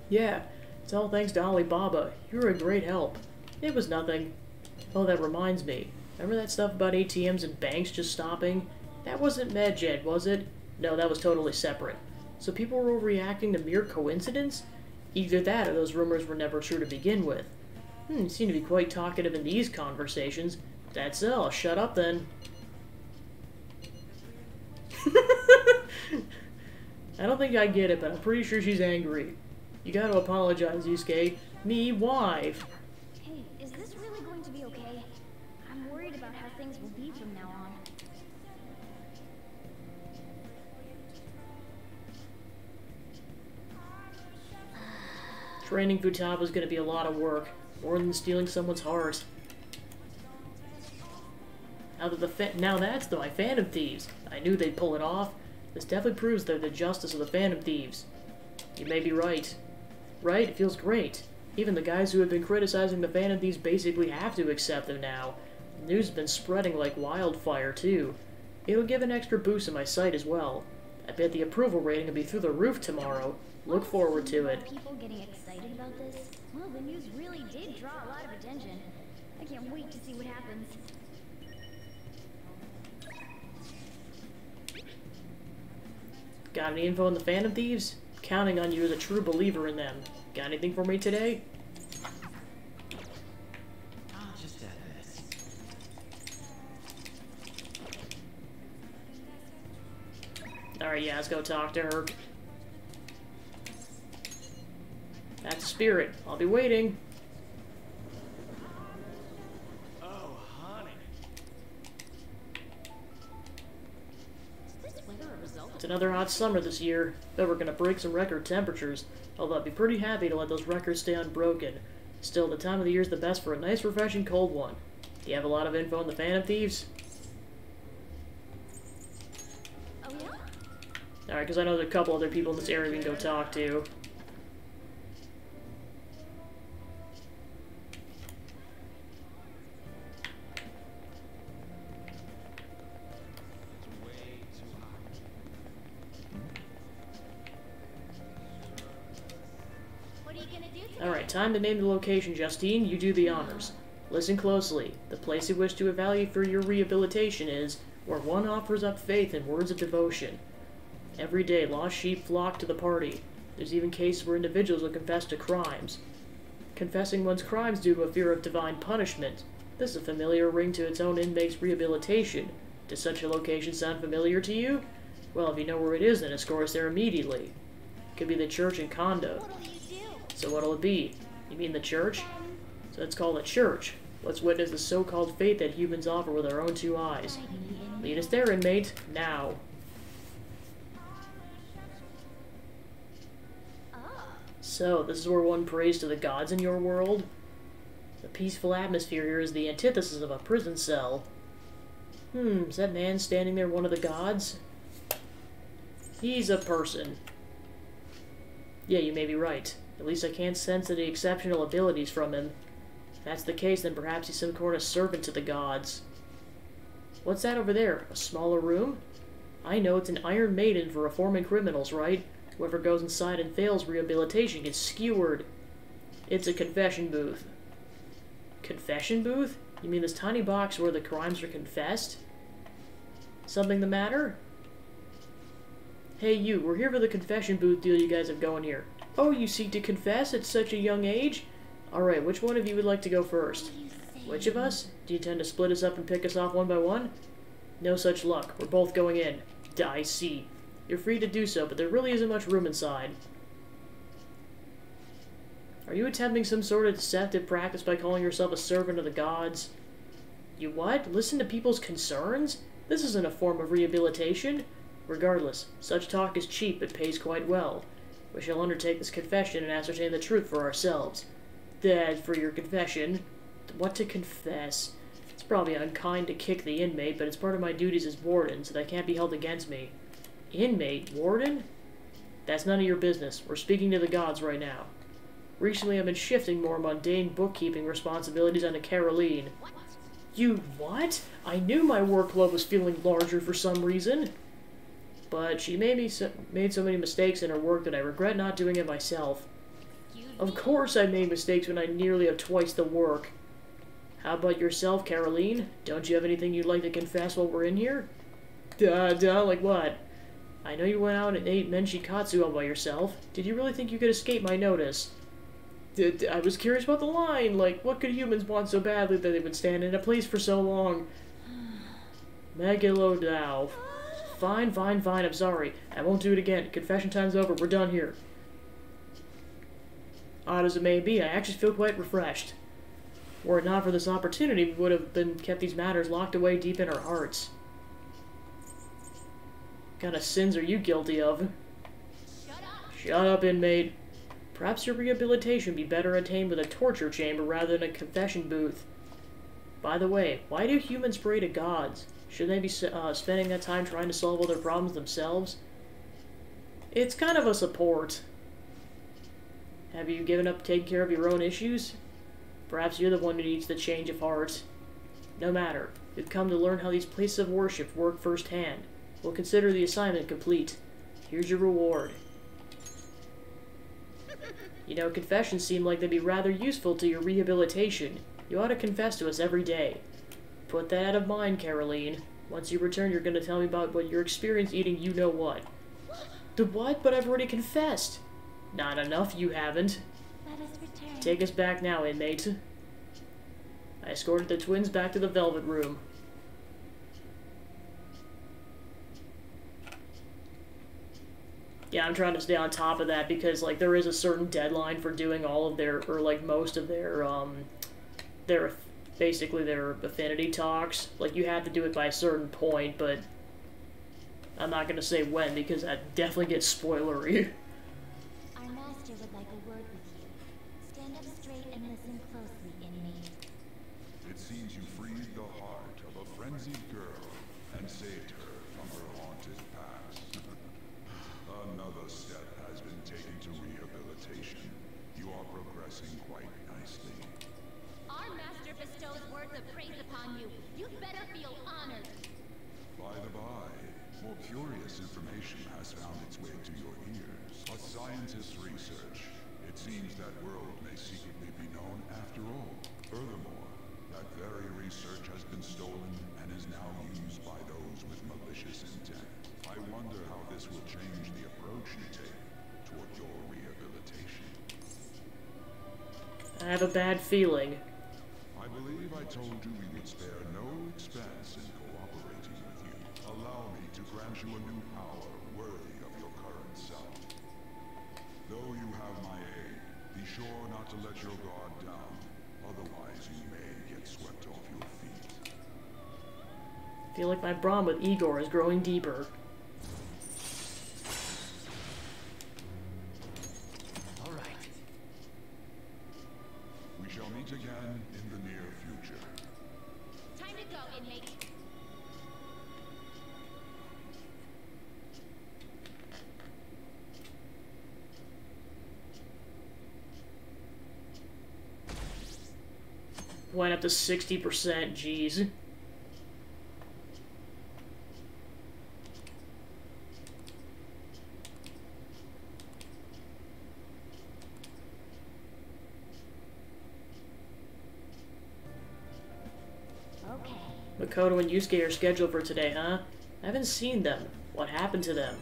Yeah, it's all thanks to Alibaba. You were a great help. It was nothing. Oh, that reminds me. Remember that stuff about ATMs and banks just stopping? That wasn't Medjed, was it? No, that was totally separate. So people were overreacting to mere coincidence? Either that or those rumors were never true to begin with. You seem to be quite talkative in these conversations. That's all. I'll shut up then. I don't think I get it, but I'm pretty sure she's angry. You gotta apologize, Yusuke. Me? Why? Hey, is this really going to be okay? I'm worried about how things will be from now on. Training Futaba is going to be a lot of work, more than stealing someone's heart. Now that's my Phantom Thieves. I knew they'd pull it off. This definitely proves they're the justice of the Phantom Thieves. You may be right. Right? It feels great. Even the guys who have been criticizing the Phantom Thieves basically have to accept them now. The news has been spreading like wildfire, too. It'll give an extra boost in my site as well. I bet the approval rating will be through the roof tomorrow. Look forward to it. People getting excited about this? Well, the news really did draw a lot of attention. I can't wait to see what happens. Got any info on the Phantom Thieves? Counting on you as a true believer in them. Got anything for me today? I'll just add this. Alright, yeah, let's go talk to her. That's Spirit. I'll be waiting. Oh, honey. Is this weather a result It's another hot summer this year. Bet we're gonna break some record temperatures. Although I'd be pretty happy to let those records stay unbroken. Still, the time of the year is the best for a nice, refreshing cold one. Do you have a lot of info on the Phantom Thieves? Oh yeah? Alright, because I know there's a couple other people in this area we can go talk to. What are you gonna do today? Alright, time to name the location, Justine. You do the honors. Listen closely. The place you wish to evaluate for your rehabilitation is where one offers up faith and words of devotion. Every day, lost sheep flock to the party. There's even cases where individuals will confess to crimes. Confessing one's crimes due to a fear of divine punishment. This is a familiar ring to its own inmate's rehabilitation. Does such a location sound familiar to you? Well, if you know where it is, then escort us there immediately. Could be the church in Kondo. What'll you do? So what'll it be? You mean the church? So it's called a church. Let's witness the so-called faith that humans offer with our own two eyes. Lead us there, inmate. Now. So, this is where one prays to the gods in your world? The peaceful atmosphere here is the antithesis of a prison cell. Is that man standing there one of the gods? He's a person. Yeah, you may be right. At least I can't sense any exceptional abilities from him. If that's the case, then perhaps he's some sort of servant to the gods. What's that over there? A smaller room? I know, it's an Iron Maiden for reforming criminals, right? Whoever goes inside and fails rehabilitation gets skewered. It's a confession booth. Confession booth? You mean this tiny box where the crimes are confessed? Something the matter? Hey you, we're here for the confession booth deal you guys have going here. Oh, you seek to confess at such a young age? Alright, which one of you would like to go first? Which of us? Do you intend to split us up and pick us off one by one? No such luck. We're both going in. I see. You're free to do so, but there really isn't much room inside. Are you attempting some sort of deceptive practice by calling yourself a servant of the gods? You what? Listen to people's concerns? This isn't a form of rehabilitation. Regardless, such talk is cheap but pays quite well. We shall undertake this confession and ascertain the truth for ourselves. As for your confession, what to confess? It's probably unkind to kick the inmate, but it's part of my duties as warden, so that can't be held against me. Inmate? Warden? That's none of your business. We're speaking to the gods right now. Recently, I've been shifting more mundane bookkeeping responsibilities onto Caroline. You what? I knew my workload was feeling larger for some reason. But she made so many mistakes in her work that I regret not doing it myself. Of course I made mistakes when I nearly have twice the work. How about yourself, Caroline? Don't you have anything you'd like to confess while we're in here? Like what? I know you went out and ate menchikatsu all by yourself. Did you really think you could escape my notice? I was curious about the line. Like, what could humans want so badly that they would stand in a place for so long? Megalodao. Fine, I'm sorry. I won't do it again. Confession time's over. We're done here. Odd as it may be, I actually feel quite refreshed. Were it not for this opportunity, we would have kept these matters locked away deep in our hearts. What kind of sins are you guilty of? Shut up, inmate. Perhaps your rehabilitation be better attained with a torture chamber rather than a confession booth. By the way, why do humans pray to gods? Shouldn't they be spending that time trying to solve all their problems themselves? It's kind of a support. Have you given up taking care of your own issues? Perhaps you're the one who needs the change of heart. No matter. We've come to learn how these places of worship work firsthand. We'll consider the assignment complete. Here's your reward. You know, confessions seem like they'd be rather useful to your rehabilitation. You ought to confess to us every day. Put that out of mind, Caroline. Once you return, you're going to tell me about what your experience eating you-know-what. The what? But I've already confessed. Not enough, you haven't. Let us return. Take us back now, inmate. I escorted the twins back to the Velvet Room. Yeah, I'm trying to stay on top of that because, like, there is a certain deadline for doing all of their, or, like, most of their basically their affinity talks. Like, you have to do it by a certain point, but I'm not going to say when because that definitely gets spoilery. Our master would like a word with you. Stand up straight and listen closely, inmate. It seems you freed the heart of a frenzied girl and saved her from her haunted past. Another step has been taken to rehabilitation. You are progressing quite nicely. Our master bestows words of praise upon you. You'd better feel honored. By the by, more curious information has found its way to your ears. A scientist's research. It seems that world may secretly be known after all. Furthermore, that very research has been stolen and is now used by those with malicious intent. I wonder how this will change the approach you take toward your rehabilitation. I have a bad feeling. I believe I told you we would spare no expense in cooperating with you. Allow me to grant you a new power worthy of your current self. Though you have my aid, be sure not to let your guard down. Otherwise, you may get swept off your feet. I feel like my bond with Igor is growing deeper. All right. We shall meet again in the near future. Time to go, inmate. Went up to 60%, jeez. Makoto and Yusuke are scheduled for today, huh? I haven't seen them. What happened to them?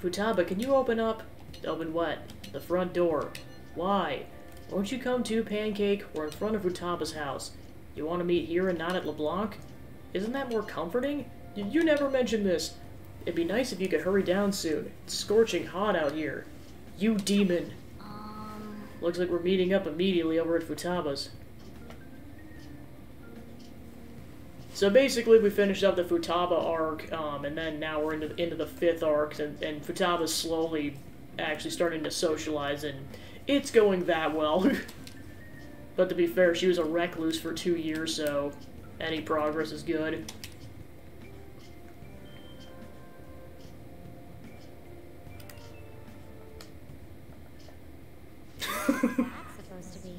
Futaba, can you open up? Open what? The front door. Why? Won't you come to, Pancake? We're in front of Futaba's house. You want to meet here and not at LeBlanc? Isn't that more comforting? You never mentioned this. It'd be nice if you could hurry down soon. It's scorching hot out here. You demon. Looks like we're meeting up immediately over at Futaba's. So basically, we finished up the Futaba arc, and then now we're into the 5th arc, and Futaba's slowly actually starting to socialize, and it's going that well. But to be fair, she was a recluse for 2 years, so any progress is good. What's that supposed to be?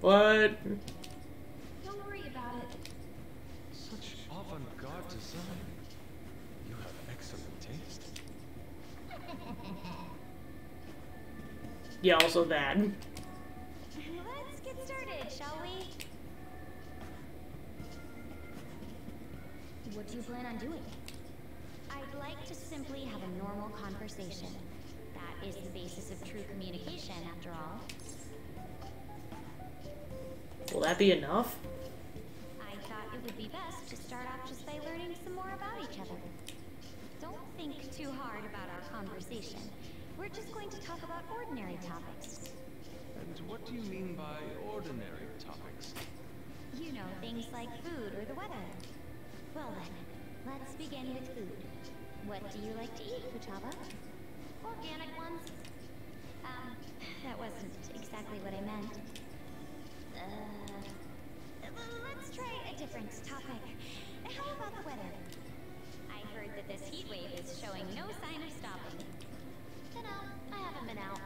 What? Don't worry about it. Such avant-garde design. You have excellent taste. Yeah, also that. Let's get started, shall we? What do you plan on doing? I'd like to simply have a normal conversation. That is the basis of true communication, after all. Will that be enough? I thought it would be best to start off just by learning some more about each other. Don't think too hard about our conversation. We're just going to talk about ordinary topics. And what do you mean by ordinary topics? You know, things like food or the weather. Well then, let's begin with food. What do you like to eat, Futaba? Organic ones. That wasn't exactly what I meant. Let's try a different topic. How about the weather? I heard that this heat wave is showing no sign of stopping. I haven't been out.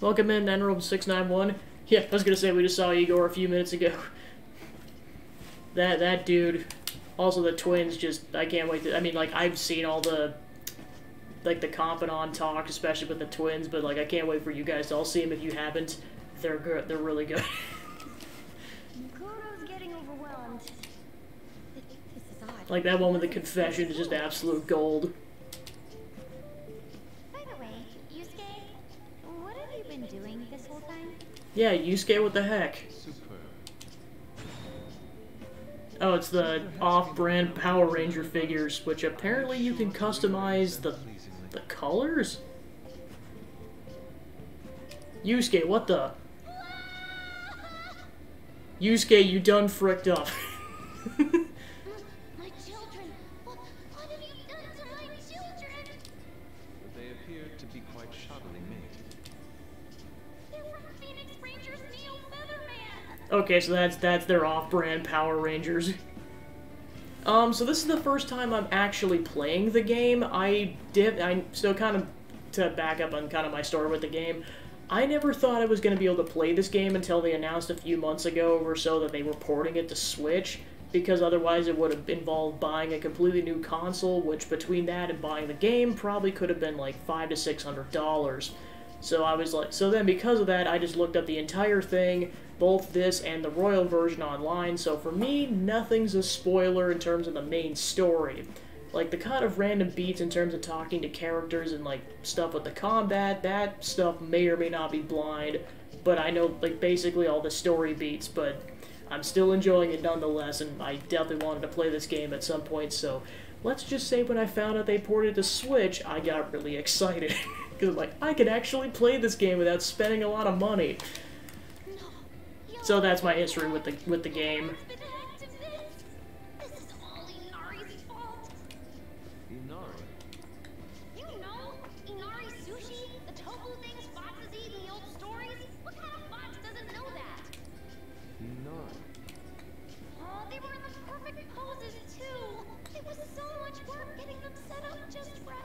Welcome in, Enrobe691. Yeah, I was gonna say we just saw Igor a few minutes ago. That dude. Also the twins, just I can't wait to. I mean, like I've seen all the the Confidant talk, especially with the twins, but like I can't wait for you guys to all see them if you haven't. They're good. They're really good. Makoto's getting overwhelmed. This is odd. Like that one with the confession is just absolute gold. By the way, Yusuke, what have you been doing this whole time? Yeah, Yusuke, what the heck? Superb. Oh, it's the off-brand Power Ranger figures, which apparently you can customize the colors? Yusuke, what the? Yusuke, you done fricked up. My children! What have you done to my children? They appear to be quite shoddily made. They're from Phoenix Rangers Neo Featherman! Okay, so that's their off-brand Power Rangers. So this is the first time I'm actually playing the game. So kind of to back up on kind of my story with the game, I never thought I was going to be able to play this game until they announced a few months ago or so that they were porting it to Switch, because otherwise it would have involved buying a completely new console, which between that and buying the game probably could have been like $500 to $600. So I was like, so then because of that, I just looked up the entire thing, both this and the Royal version online, so for me, nothing's a spoiler in terms of the main story. Like, the kind of random beats in terms of talking to characters and, like, stuff with the combat, that stuff may or may not be blind, but I know, like, basically all the story beats, but I'm still enjoying it nonetheless, and I definitely wanted to play this game at some point, so let's just say when I found out they ported it to Switch, I got really excited. Because I'm like, I can actually play this game without spending a lot of money. So that's my history with the game. This is all Inari's fault. Inari? You know, Inari sushi, the tofu things foxes eat in the old stories? What kind of fox doesn't know that? Inari. Oh, they were in the perfect poses, too. It was so much work getting them set up just right.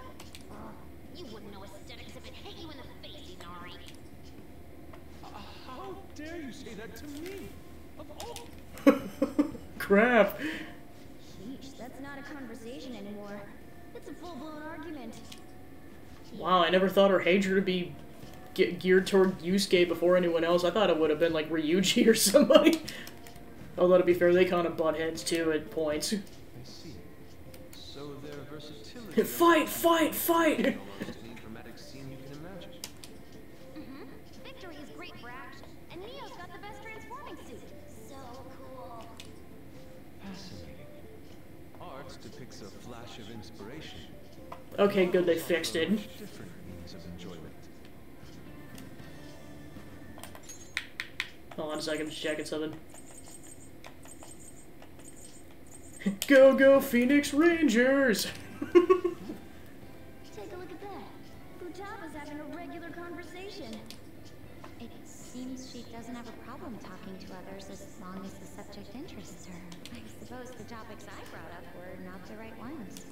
You wouldn't know aesthetics if it hit you in the face, Inari. How dare you say that to me? Of all... Crap. Sheesh, that's not a conversation anymore. It's a full-blown argument. Wow, I never thought her hatred would be geared toward Yusuke before anyone else. I thought it would have been like Ryuji or somebody. Although to be fair, they kind of butt heads too at points. I see. So their versatility... Fight! Fight! Fight! Almost any dramatic scene you can imagine. Victory is great for action, and Neo's got the best transforming suit. So cool. Fascinating. Art depicts a flash of inspiration. Okay, good, they fixed it. Different means of enjoyment. Hold on a second, I'm just checking something. Go, go, Phoenix Rangers! Take a look at that. Futaba's having a regular conversation. It seems she doesn't have a problem talking to others as long as the subject interests her. I suppose the topics I brought up were not the right ones.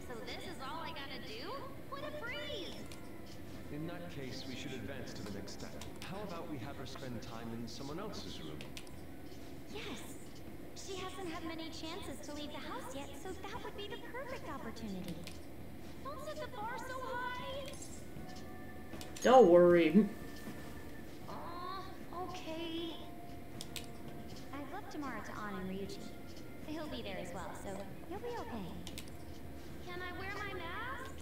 So this is all I gotta do? What a breeze! In that case, we should advance to the next step. How about we have her spend time in someone else's room? Yes. She hasn't had many chances to leave the house yet, so that would be the perfect opportunity. Don't set the bar so high! Don't worry. Okay. I've left tomorrow to An and Ryuji. He'll be there as well, so you'll be okay. Can I wear my mask?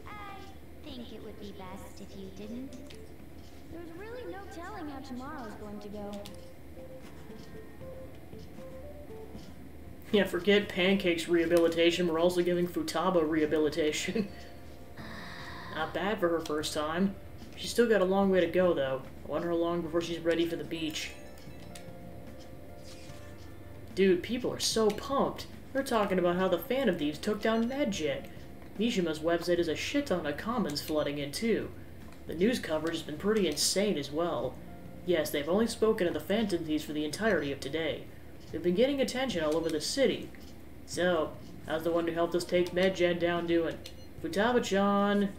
I think it would be best if you didn't. There's really no telling how tomorrow's going to go. Yeah, forget Pancake's rehabilitation, we're also giving Futaba rehabilitation. Not bad for her first time. She's still got a long way to go, though. I wonder how long before she's ready for the beach. Dude, people are so pumped. They're talking about how the Phantom Thieves took down Medjet. Mishima's website has a shit ton of comments flooding in, too. The news coverage has been pretty insane as well. Yes, they've only spoken of the Phantom Thieves for the entirety of today. They've been getting attention all over the city. So, how's the one who helped us take Medjet down doing? Futaba-chan!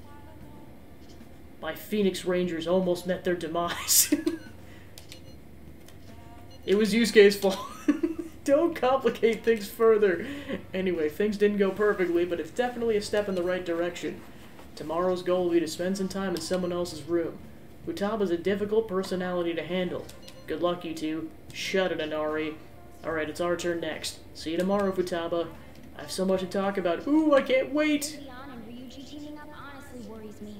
My Phoenix Rangers almost met their demise. It was Yusuke's fault. Don't complicate things further. Anyway, things didn't go perfectly, but it's definitely a step in the right direction. Tomorrow's goal will be to spend some time in someone else's room. Futaba's a difficult personality to handle. Good luck, you two. Shut it, Inari. Alright, it's our turn next. See you tomorrow, Futaba. I have so much to talk about. Ooh, I can't wait! Maybe An and Ryuji teaming up honestly worries me.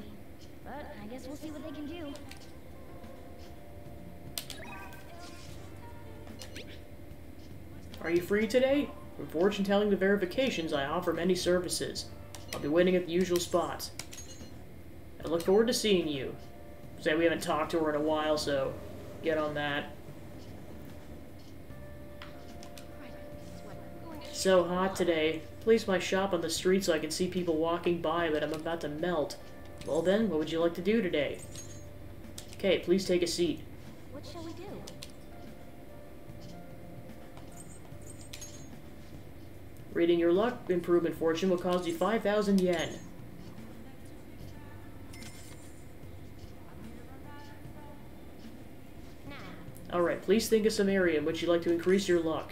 But I guess we'll see what they can do. Are you free today? From fortune telling to verifications, I offer many services. I'll be waiting at the usual spots. I look forward to seeing you. Say we haven't talked to her in a while, so get on that. So hot today. Place my shop on the street so I can see people walking by, but I'm about to melt. Well then, what would you like to do today? Okay, please take a seat. What shall we do? Reading your luck improvement fortune will cost you 5,000 yen. Alright, please think of some area in which you'd like to increase your luck.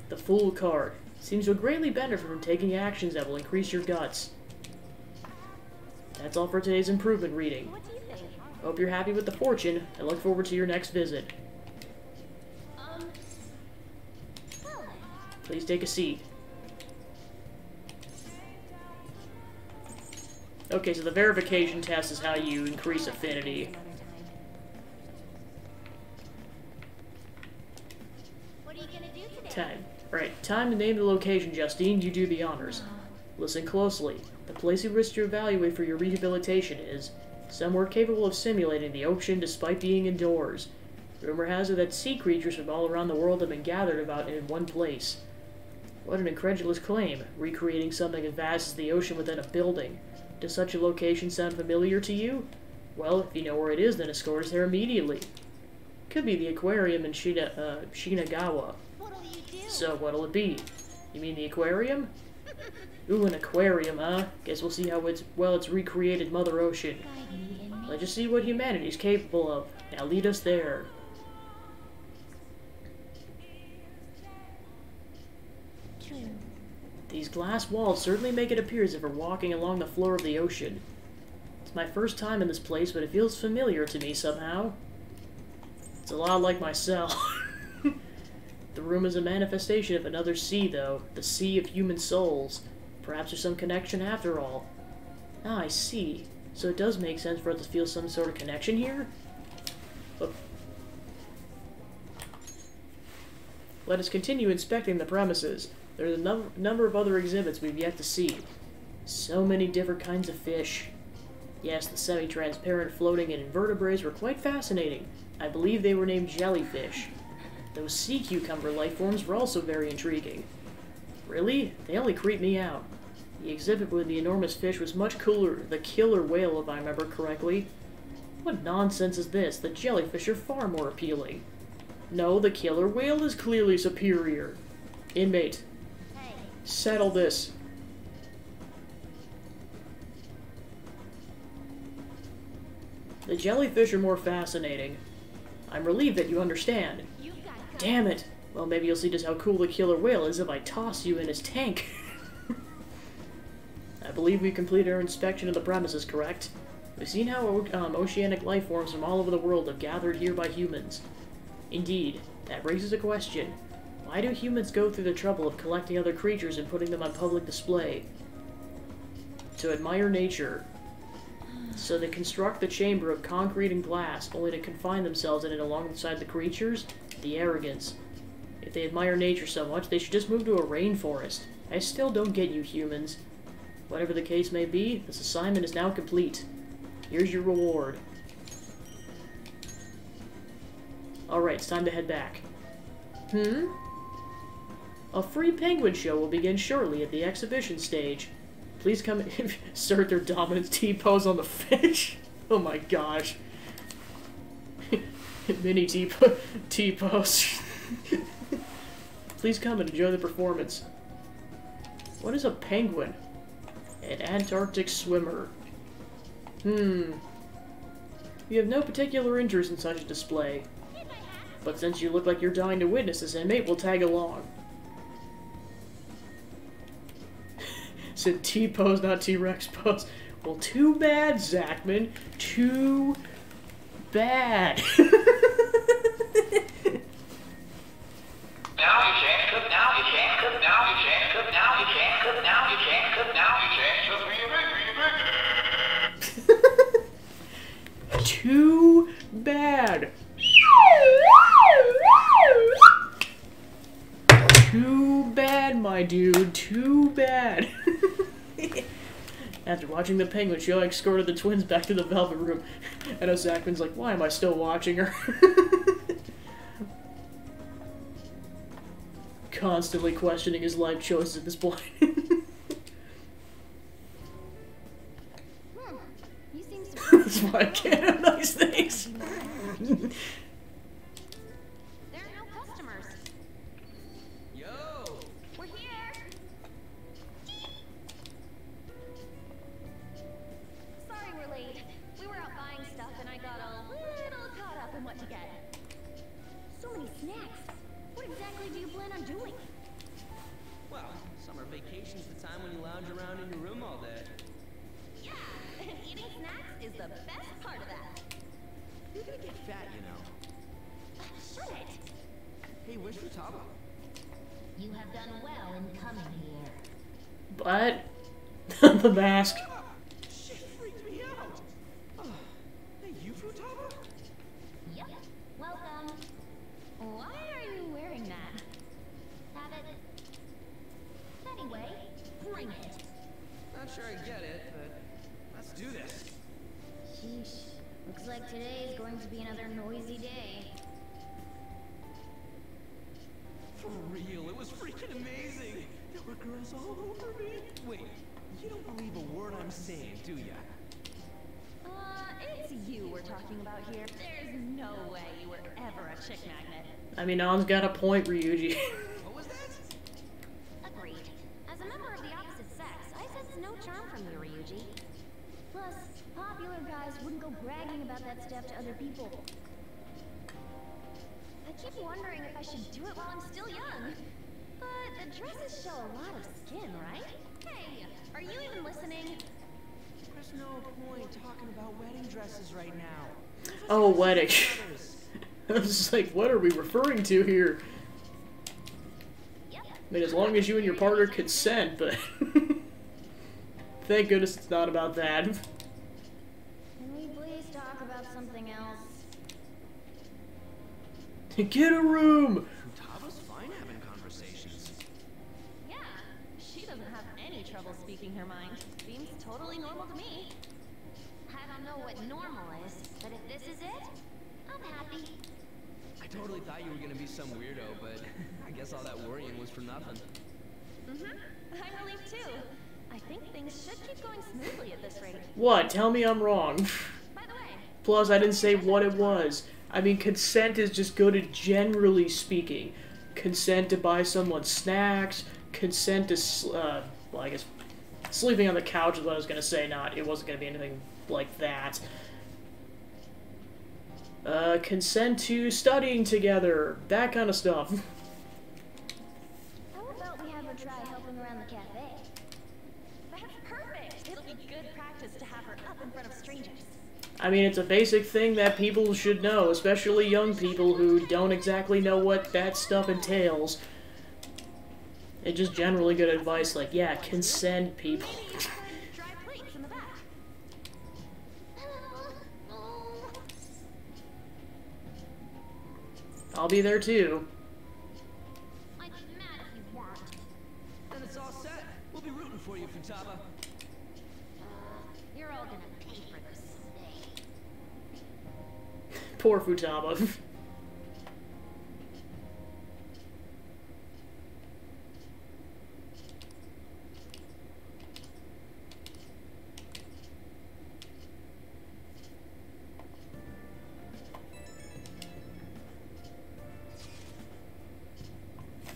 The Fool card. Seems to greatly benefit from taking actions that will increase your guts. That's all for today's improvement reading. What do you think? Hope you're happy with the fortune, and look forward to your next visit. Well then. Please take a seat. Okay, so the verification test is how you increase affinity. What are you gonna do today? 10. Right, time to name the location, Justine. You do the honors. Listen closely. The place you wish to evaluate for your rehabilitation is somewhere capable of simulating the ocean despite being indoors. Rumor has it that sea creatures from all around the world have been gathered about in one place. What an incredulous claim, recreating something as vast as the ocean within a building. Does such a location sound familiar to you? Well, if you know where it is, then escort us there immediately. Could be the aquarium in Shinagawa. What'll you do? So, what'll it be? You mean the aquarium? Ooh, an aquarium, huh? Guess we'll see how it's recreated Mother Ocean. Guide me in Let's just see what humanity's capable of. Now lead us there. These glass walls certainly make it appear as if we're walking along the floor of the ocean. It's my first time in this place, but it feels familiar to me somehow. It's a lot like my cell. The room is a manifestation of another sea, though. The sea of human souls. Perhaps there's some connection after all. Ah, I see. So it does make sense for us to feel some sort of connection here? But let us continue inspecting the premises. There's a number of other exhibits we've yet to see. So many different kinds of fish. Yes, the semi-transparent floating invertebrates were quite fascinating. I believe they were named jellyfish. Those sea cucumber life forms were also very intriguing. Really? They only creep me out. The exhibit with the enormous fish was much cooler. The killer whale, if I remember correctly. What nonsense is this? The jellyfish are far more appealing. No, the killer whale is clearly superior. Inmate. Hey. Settle this. The jellyfish are more fascinating. I'm relieved that you understand. Damn it! Well, maybe you'll see just how cool the killer whale is if I toss you in his tank. I believe we've completed our inspection of the premises, correct? We've seen how oceanic life forms from all over the world have gathered here by humans. Indeed, that raises a question. Why do humans go through the trouble of collecting other creatures and putting them on public display? To admire nature. So they construct the chamber of concrete and glass, only to confine themselves in it alongside the creatures? The arrogance. If they admire nature so much, they should just move to a rainforest. I still don't get you humans. Whatever the case may be, this assignment is now complete. Here's your reward. Alright, it's time to head back. A free penguin show will begin shortly at the exhibition stage. Please come assert their dominance T-pose on the fish. Oh my gosh. Mini T-pose. Please come and enjoy the performance. What is a penguin? An Antarctic swimmer. You have no particular interest in such a display. But since you look like you're dying to witness this, inmate will tag along. Said T-pose, not T-Rex pose. Well, too bad, Zachman. Too bad. Now you can't cook, now you can't cook, now you can't cook, now you can't cook, now you can't cook, now you can't cook. Too bad. Too bad, my dude. Too bad. After watching the penguin show, I escorted the twins back to the Velvet Room. And Zachman's like, why am I still watching her? Constantly questioning his life choices at this point. You seem surprised. That's why I can't have nice things. There are no customers. Yo! We're here. Sorry we're late. We were out buying stuff and I got a little caught up in what to get. So many snacks. What exactly do you plan on doing? Well, summer vacation's the time when you lounge around in your room all day. Yeah, eating snacks is the best part of that. You're gonna get fat, you know. Shut it. Hey, where's Futaba? You have done well in coming here. But the mask. Shit freaked me out. Hey, you Futaba? Yep. Welcome. Why are you wearing that? Have it. Anyway, bring it. Not sure I get it, but let's do this. Sheesh. Looks like today is going to be another noisy day. For real, it was freaking amazing. There were girls all over me. Wait, you don't believe a word I'm saying, do ya? It's you we're talking about here. There's no way you were ever a chick magnet. I mean, On's got a point, Ryuji. What was that? Agreed. As a member of the opposite sex, I sense no charm from you, Ryuji. Plus, popular guys wouldn't go bragging about that stuff to other people. I keep wondering if I should do it while I'm still young. But the dresses show a lot of skin, right? Hey, are you even listening? There's no point talking about wedding dresses right now. Oh, wedding. I was just like, what are we referring to here? Yep. I mean, as long as you and your partner consent, but... Thank goodness it's not about that. Can we please talk about something else? Get a room! Futaba's fine having conversations. Yeah, she doesn't have any trouble speaking her mind. Seems totally normal to me. I don't know what normal is, but if this is it, I'm happy. I totally thought you were gonna be some weirdo, but I guess all that worrying was for nothing. I'm relieved too. I think things should keep going smoothly at this rate. What? Tell me I'm wrong. By the way, Plus, I didn't say what it was. I mean, consent is just good at generally speaking. Consent to buy someone snacks, consent to, well, I guess sleeping on the couch is what I was going to say, not, it wasn't going to be anything like that. Consent to studying together, that kind of stuff. How about we have her try helping around the cafe? that's perfect. It'll be good practice to have her up in front of strangers. I mean, it's a basic thing that people should know, especially young people who don't exactly know what that stuff entails. It's just generally good advice, like, yeah, consent, people. Maybe you can find dry plates in the back. I'll be there too. I'd be mad if you weren't. Then it's all set. We'll be rooting for you, Futaba. You're all gonna pay for this someday. Poor Futaba.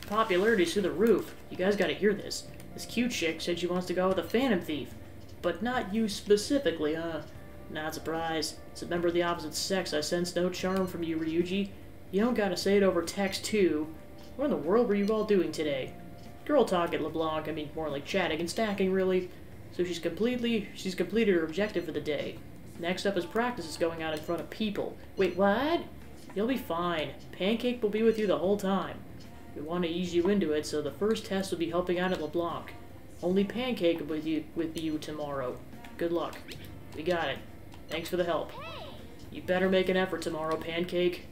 Popularity's through the roof. You guys gotta hear this. This cute chick said she wants to go with a Phantom Thief. But not you specifically, huh? Not surprised. As a member of the opposite sex, I sense no charm from you, Ryuji. You don't gotta say it over text, too. What in the world were you all doing today? Girl talk at LeBlanc, I mean, more like chatting and stacking, really. So she's completed her objective for the day. Next up is practices going on in front of people. Wait, what? You'll be fine. Pancake will be with you the whole time. We want to ease you into it, so the first test will be helping out at LeBlanc. Only Pancake will be with you tomorrow. Good luck. We got it. Thanks for the help. You better make an effort tomorrow, Pancake.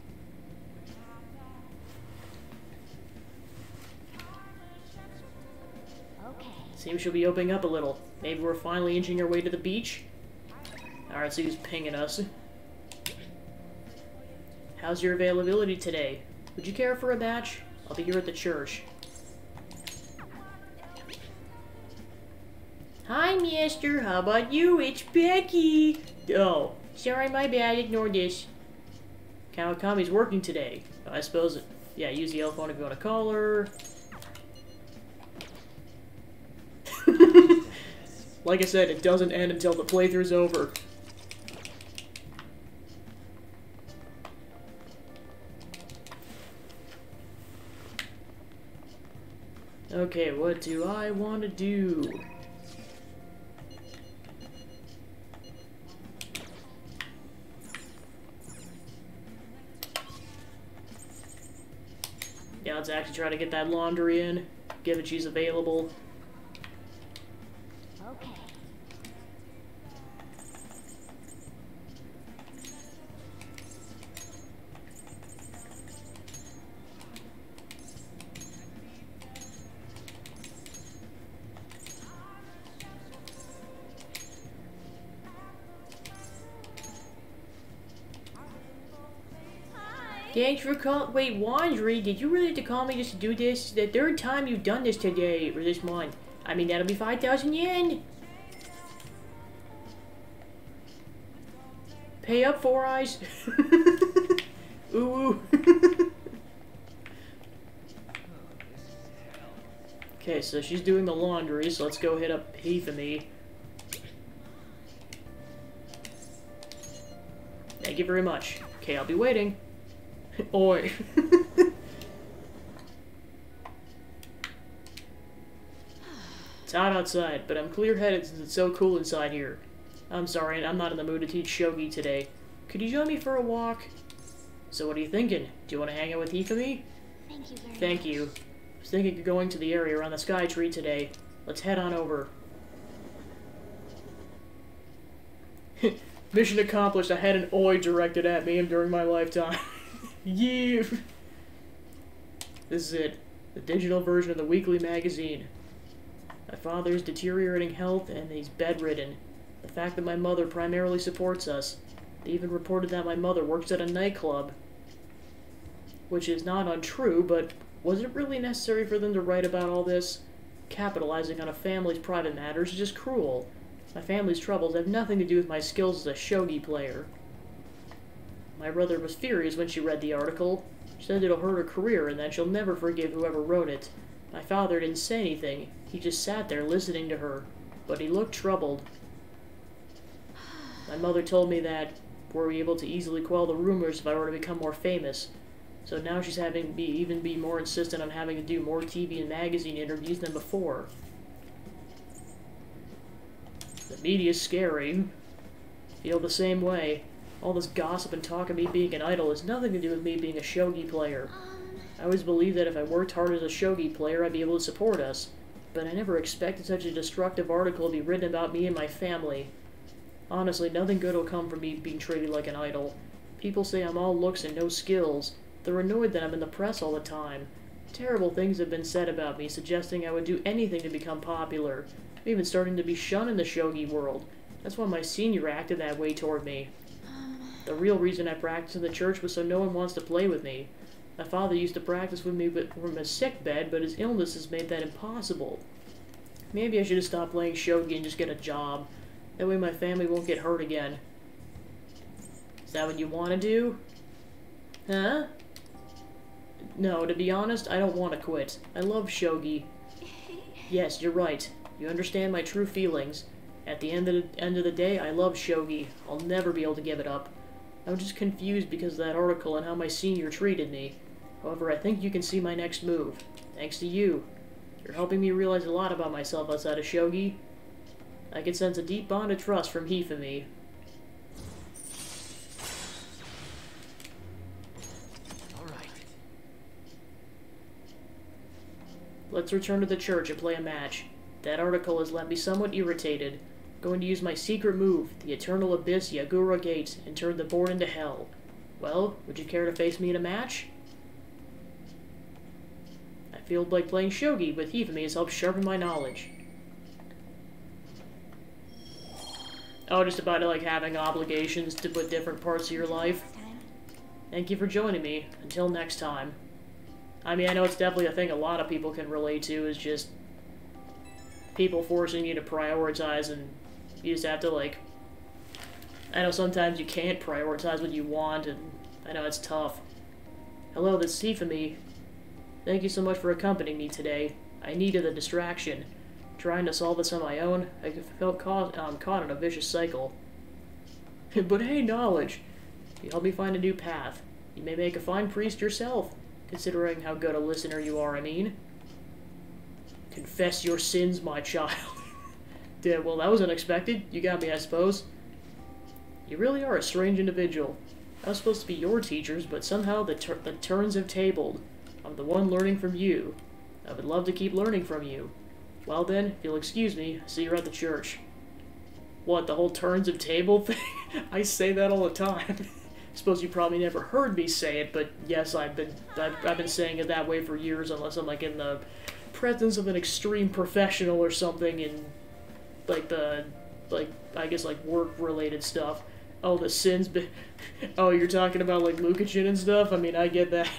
Okay. Seems she'll be opening up a little. Maybe we're finally inching our way to the beach? Alright, so he's pinging us. How's your availability today? Would you care for a match? I'll be here at the church. Hi, mister. How about you? It's Becky. Oh, sorry, my bad. Ignore this. Kawakami's working today. I suppose, yeah, use the L phone if you want to call her. Like I said, it doesn't end until the playthrough's over. Okay, what do I want to do? Yeah, let's actually try to get that laundry in, given she's available. Okay. Thanks for calling. Wait, laundry? Did you really have to call me just to do this? The third time you've done this today, or this month. I mean, that'll be 5,000 yen. Pay up, Four Eyes. Ooh. Okay, so she's doing the laundry, so let's go hit up Hifumi. Thank you very much. Okay, I'll be waiting. Oi. It's hot outside, but I'm clear-headed since it's so cool inside here. I'm sorry, I'm not in the mood to teach shogi today. Could you join me for a walk? So what are you thinking? Do you want to hang out with Hifumi? Thank you very much. Thank you. I was thinking of going to the area around the Sky Tree today. Let's head on over. Mission accomplished. I had an oi directed at me during my lifetime. Yeah. This is it. The digital version of the weekly magazine. My father's deteriorating health and he's bedridden. The fact that my mother primarily supports us. They even reported that my mother works at a nightclub. Which is not untrue, but was it really necessary for them to write about all this? Capitalizing on a family's private matters is just cruel. My family's troubles have nothing to do with my skills as a shogi player. My brother was furious when she read the article. She said it'll hurt her career and that she'll never forgive whoever wrote it. My father didn't say anything. He just sat there listening to her. But he looked troubled. My mother told me that were we able to easily quell the rumors if I were to become more famous. So now she's having me even be more insistent on having to do more TV and magazine interviews than before. The media's scary. Feel the same way. All this gossip and talk of me being an idol has nothing to do with me being a shogi player. I always believed that if I worked hard as a shogi player, I'd be able to support us. But I never expected such a destructive article to be written about me and my family. Honestly, nothing good will come from me being treated like an idol. People say I'm all looks and no skills. They're annoyed that I'm in the press all the time. Terrible things have been said about me, suggesting I would do anything to become popular. I'm even starting to be shunned in the shogi world. That's why my senior acted that way toward me. The real reason I practiced in the church was so no one wants to play with me. My father used to practice with me from his sickbed, but his illness has made that impossible. Maybe I should have stopped playing shogi and just get a job. That way my family won't get hurt again. Is that what you want to do? Huh? No, to be honest, I don't want to quit. I love shogi. Yes, you're right. You understand my true feelings. At the end of the day, I love shogi. I'll never be able to give it up. I'm just confused because of that article and how my senior treated me. However, I think you can see my next move. Thanks to you. You're helping me realize a lot about myself outside of shogi. I can sense a deep bond of trust from Hifumi. Alright. Let's return to the church and play a match. That article has left me somewhat irritated. Going to use my secret move, the Eternal Abyss Yagura Gate, and turn the board into hell. Well, would you care to face me in a match? I feel like playing shogi with Hifumi has helped sharpen my knowledge. Oh, just about like having obligations to put different parts of your life. Thank you for joining me. Until next time. I mean, I know it's definitely a thing a lot of people can relate to, is just people forcing you to prioritize, and you just have to, like, I know sometimes you can't prioritize what you want, and I know it's tough. Hello, this is Hifumi. Thank you so much for accompanying me today. I needed a distraction. Trying to solve this on my own, I felt caught in a vicious cycle. But hey, knowledge. You helped me find a new path. You may make a fine priest yourself, considering how good a listener you are, I mean. Confess your sins, my child. Yeah, well, that was unexpected. You got me, I suppose. You really are a strange individual. I was supposed to be your teachers, but somehow the turns have tabled. I'm the one learning from you. I would love to keep learning from you. Well then, if you'll excuse me, I see you're at the church. What, the whole turns of table thing? I say that all the time. Suppose you probably never heard me say it, but yes, I've been saying it that way for years, unless I'm like in the presence of an extreme professional or something in like I guess like work-related stuff. Oh, the sins. Oh, you're talking about like Lukachin and stuff? I mean, I get that.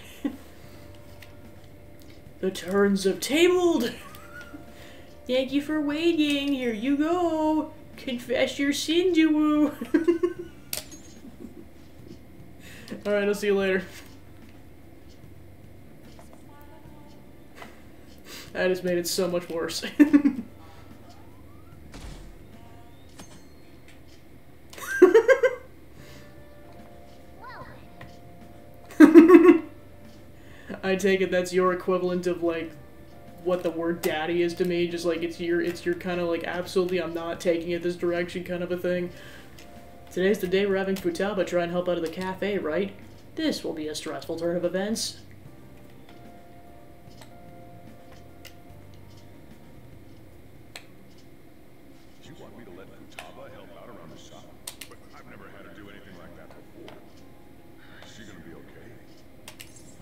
The turns have tabled! Thank you for waiting. Here you go. Confess your sins, you woo. Alright, I'll see you later. I just made it so much worse. I take it that's your equivalent of, like, what the word daddy is to me. Just like it's your kind of like absolutely I'm not taking it this direction kind of a thing. Today's the day we're having Futaba try and help out of the cafe, right? This will be a stressful turn of events. You want me to let Futaba help out around the shop? But I've never had her do anything like that before. Is she gonna be okay?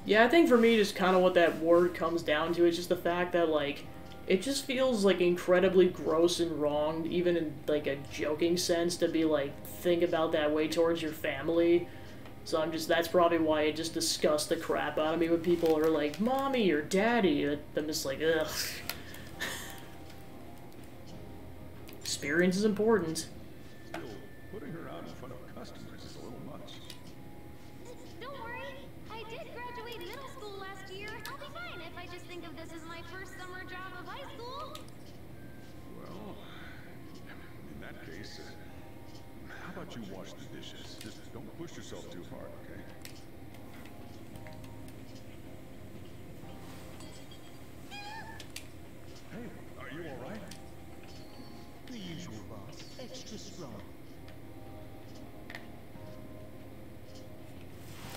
Yeah, I think for me, just kind of what that word comes down to is just the fact that, like, it just feels, like, incredibly gross and wrong, even in, like, a joking sense, to be, like, think about that way towards your family. So that's probably why it just disgusts the crap out of me when people are like, Mommy or Daddy. I'm just like, ugh. Experience is important. Still, putting her out in front of customers is a little much. Don't worry, I did graduate middle school last year. I'll be fine if I just think of this as my first summer job of high school. Well, in that case, how about you wash the dishes? Just don't push yourself too hard, okay? Hey, are you all right? The usual, boss. Extra strong.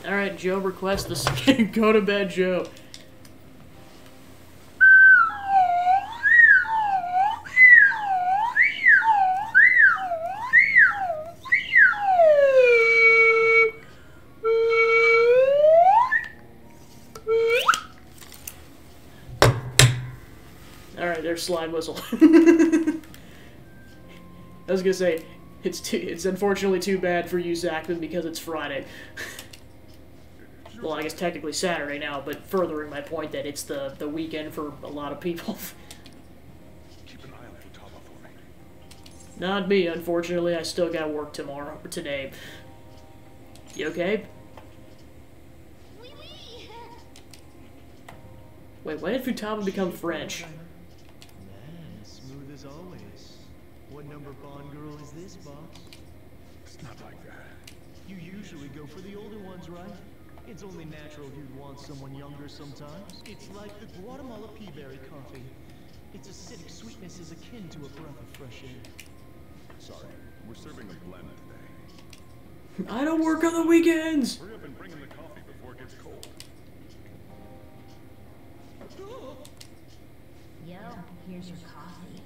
Alright, Joe requests this. Go to bed, Joe. Alright, there's slide whistle. I was gonna say, it's unfortunately too bad for you, Zachman, because it's Friday. Well, I guess technically Saturday now, but furthering my point that it's the weekend for a lot of people. Keep an eye on Futaba for me. Not me, unfortunately. I still got work tomorrow, or today. You okay? Oui, oui. Wait, when did Futaba become French? Man, smooth as always. What number Bond girl is this, boss? It's not like that. You usually go for the older ones, right? It's only natural you'd want someone younger sometimes. It's like the Guatemala peaberry coffee. Its acidic sweetness is akin to a breath of fresh air. Sorry, we're serving a blend today. I don't work on the weekends! Hurry up and bring in the coffee before it gets cold. Yo, here's your coffee.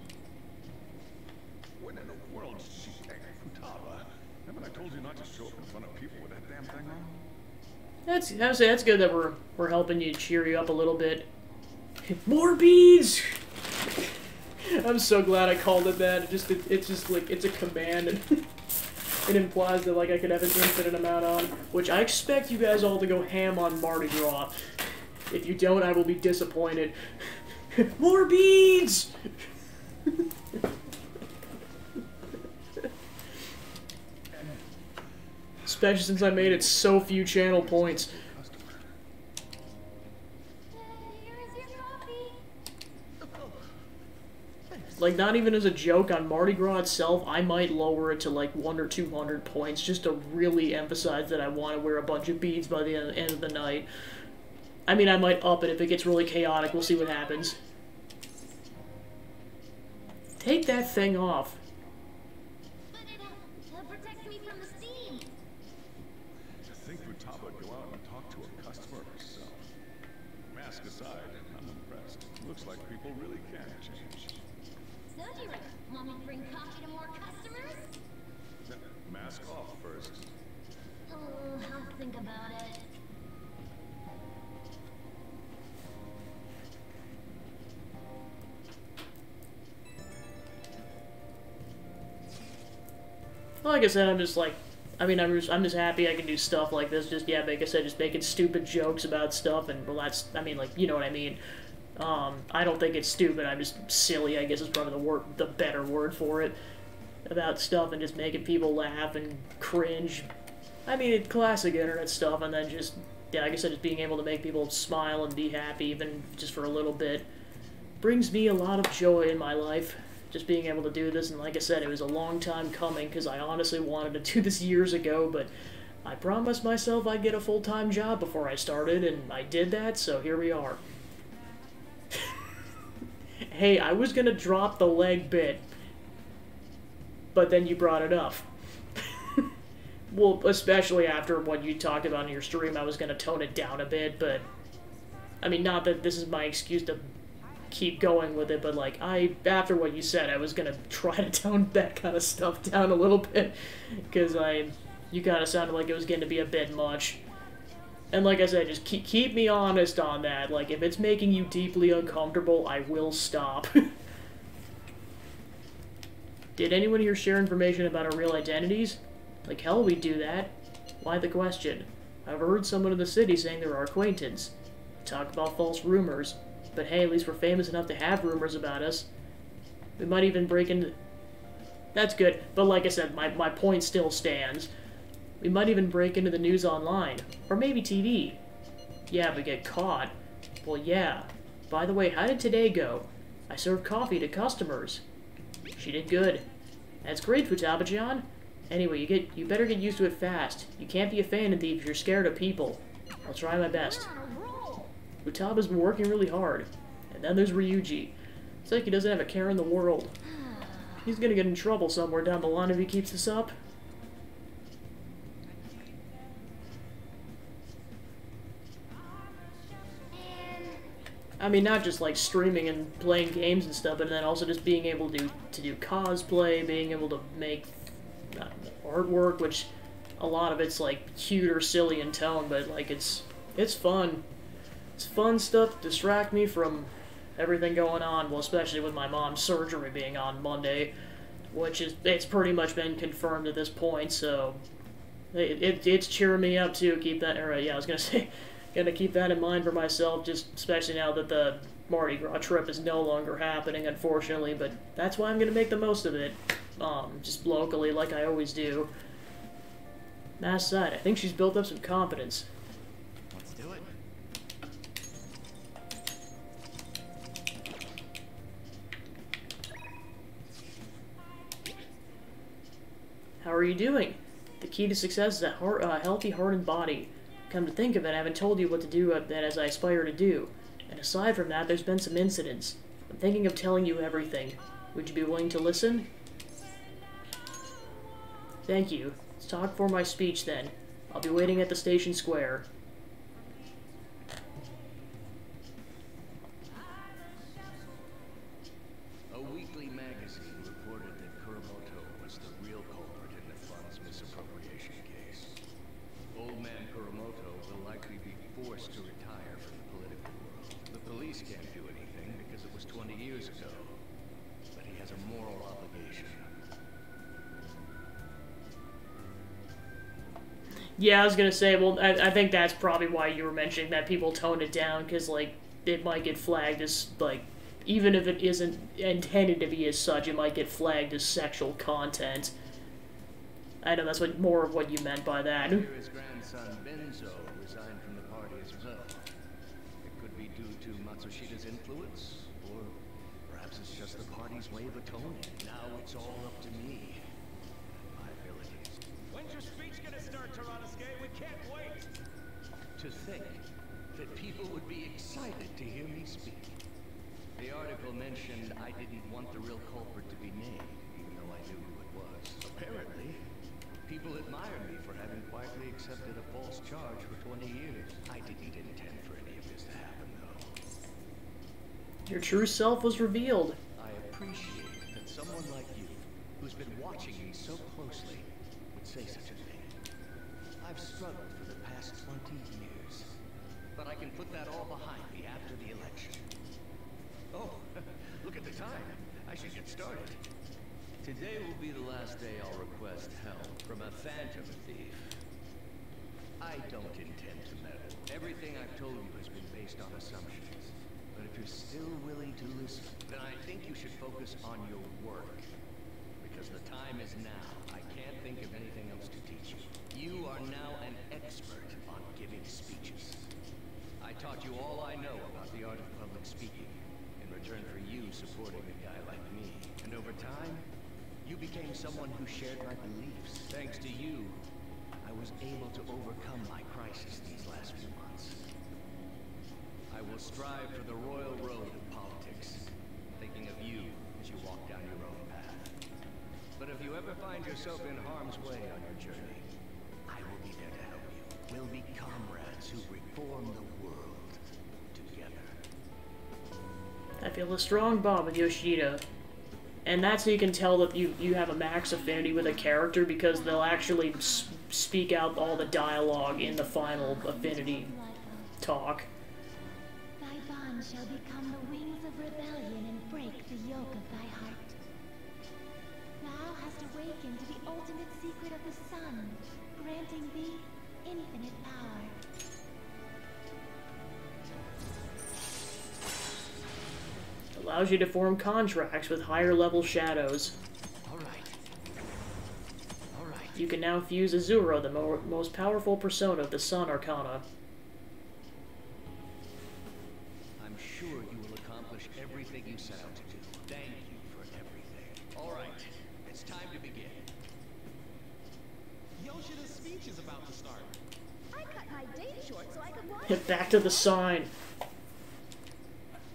When in the world did she take Futaba? Haven't I told you not to show up in front of people with that damn thing on? That's good that we're helping you cheer you up a little bit. More beads! I'm so glad I called it that. It's just like it's a command and it implies that like I could have an infinite amount on, which I expect you guys all to go ham on Mardi Gras. If you don't, I will be disappointed. More beads! Especially since I made it so few channel points. Here's your coffee. Like, not even as a joke, on Mardi Gras itself, I might lower it to like 100 or 200 points just to really emphasize that I want to wear a bunch of beads by the end of the night. I mean, I might up it if it gets really chaotic. We'll see what happens. Take that thing off. But it protects me from the steam. To think Futaba would go out and talk to a customer herself. Mask aside, I'm impressed. Looks like people really can change. So do you want me to bring coffee to more customers? Mask off first. Oh, I'll think about it. Well, like I said, I'm just like, I mean, I'm just happy I can do stuff like this. Just, yeah, like I said, just making stupid jokes about stuff, and, well, that's, I mean, like, you know what I mean. I don't think it's stupid, I'm just silly, I guess is probably the better word for it, about stuff, and just making people laugh and cringe. I mean, it's classic internet stuff, and then just, yeah, like I said, just being able to make people smile and be happy, even just for a little bit, brings me a lot of joy in my life. Just being able to do this, and like I said, it was a long time coming, because I honestly wanted to do this years ago, but I promised myself I'd get a full-time job before I started, and I did that, so here we are. hey, I was gonna drop the leg bit, but then you brought it up. Well, especially after what you talked about in your stream, I was gonna tone it down a bit, but I mean, not that this is my excuse to keep going with it, but like, after what you said, I was gonna try to tone that kind of stuff down a little bit, because you kind of sounded like it was going to be a bit much. And like I said, just keep me honest on that. Like, if it's making you deeply uncomfortable, I will stop. Did anyone here share information about our real identities? Like, hell, we do that. Why the question? I've heard someone in the city saying they're our acquaintance. Talk about false rumors. But hey, at least we're famous enough to have rumors about us. We might even break into... That's good, but like I said, my point still stands. We might even break into the news online. Or maybe TV. Yeah, but get caught. Well, yeah. By the way, how did today go? I served coffee to customers. She did good. That's great, Futaba-chan. Anyway, you better get used to it fast. You can't be a Phantom Thief if you're scared of people. I'll try my best. Futaba's been working really hard. And then there's Ryuji. It's like he doesn't have a care in the world. He's gonna get in trouble somewhere down the line if he keeps this up. I mean, not just like streaming and playing games and stuff, but then also just being able to do cosplay, being able to make artwork, which a lot of it's like cute or silly in tone, but like it's fun. It's fun stuff to distract me from everything going on, well, especially with my mom's surgery being on Monday, which it's pretty much been confirmed at this point, so it's cheering me up too. Keep that, or yeah, I was gonna say, gonna keep that in mind for myself, just especially now that the Mardi Gras trip is no longer happening, unfortunately, but that's why I'm gonna make the most of it, just locally, like I always do. Mass side, I think she's built up some confidence. Let's do it. How are you doing? The key to success is a healthy heart and body. Come to think of it, I haven't told you what to do that as I aspire to do. And aside from that, there's been some incidents. I'm thinking of telling you everything. Would you be willing to listen? Thank you. Let's talk for my speech then. I'll be waiting at the station square. A weekly magazine reported that Kuromoto was the real culprit in the funds misappropriation case. Old man Kuromoto will likely be forced to retire from the political world. The police can't do anything because it was 20 years ago, but he has a moral obligation. Yeah, I was gonna say, well, I think that's probably why you were mentioning that people toned it down, because, like, it might get flagged as, like, even if it isn't intended to be as such, it might get flagged as sexual content. I know that's more of what you meant by that. His grandson Benzo resigned from the party as well. It could be due to Matsushida's influence, or perhaps it's just the party's way of atoning. Now it's all up to me. My abilities. When's your speech gonna start, Tyrannus-Gay? We can't wait! To think that people would be excited to hear me speak. The article mentioned I didn't want the real culprit to be named, even though I knew who it was. Apparently, people admire me for having quietly accepted a false charge for 20 years. I didn't intend for any of this to happen, though. Your true self was revealed. I appreciate that someone like you, who's been watching me so closely, would say such a thing. I've struggled for the past 20 years, but I can put that all behind me after the election. Oh, look at the time. I should get started. Today will be the last day I'll request help from a Phantom Thief. I don't intend to meddle. Everything I've told you has been based on assumptions. But if you're still willing to listen, then I think you should focus on your work. Because the time is now. I can't think of anything else to teach you. You are now an expert on giving speeches. I taught you all I know about the art of public speaking, in return for you supporting a guy like me. And over time, you became someone who shared my beliefs. Thanks to you, I was able to overcome my crisis these last few months. I will strive for the royal road of politics. Think expecting of you as you walk down your own path. But if you ever find yourself in harm's way on your journey, I will be there to help you. We'll be comrades who reform the world together. I feel a strong bond with Yoshida. And that's how you can tell that you have a max affinity with a character, because they'll actually speak out all the dialogue in the final affinity talk. Thy bond shall become the wings of rebellion and break the yoke of thy heart. Thou hast awakened to the ultimate secret of the sun, granting thee infinite power. Allows you to form contracts with higher level shadows. Alright. You can now fuse Azura, the most powerful persona of the Sun Arcana. I'm sure you will accomplish everything you set out to do. Thank you for everything. Alright, it's time to begin. Yoshida's speech is about to start. I cut my date short so I could watch. Back to the sign.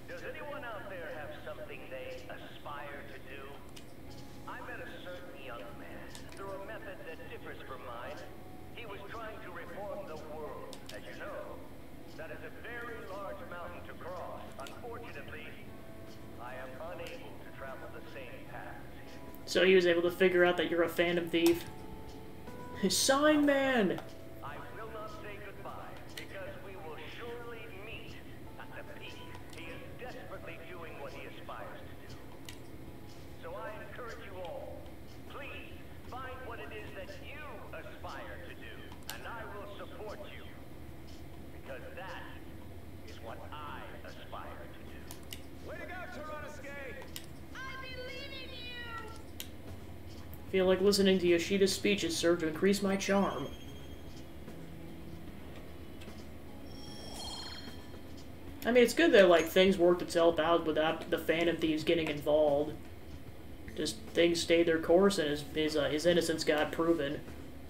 Does anyone out there have something they aspire to do? I met a certain young man through a method that differs from mine. He was trying to reform the world. As you know, that is a very large mountain to cross. Unfortunately, I am unable to travel the same path as him. So he was able to figure out that you're a Phantom Thief. Sign Man! I will not say goodbye, because we will surely meet at the peak. He is desperately doing what he aspires to do. So I encourage you all, please find what it is that you aspire to do, and I will support you. Because that is what I aspire to do. Way to go, Toronosuke! I believe in you. I feel like listening to Yoshida's speeches served to increase my charm. I mean, it's good that, like, things worked itself out without the Phantom Thieves getting involved. Just things stayed their course and his innocence got proven.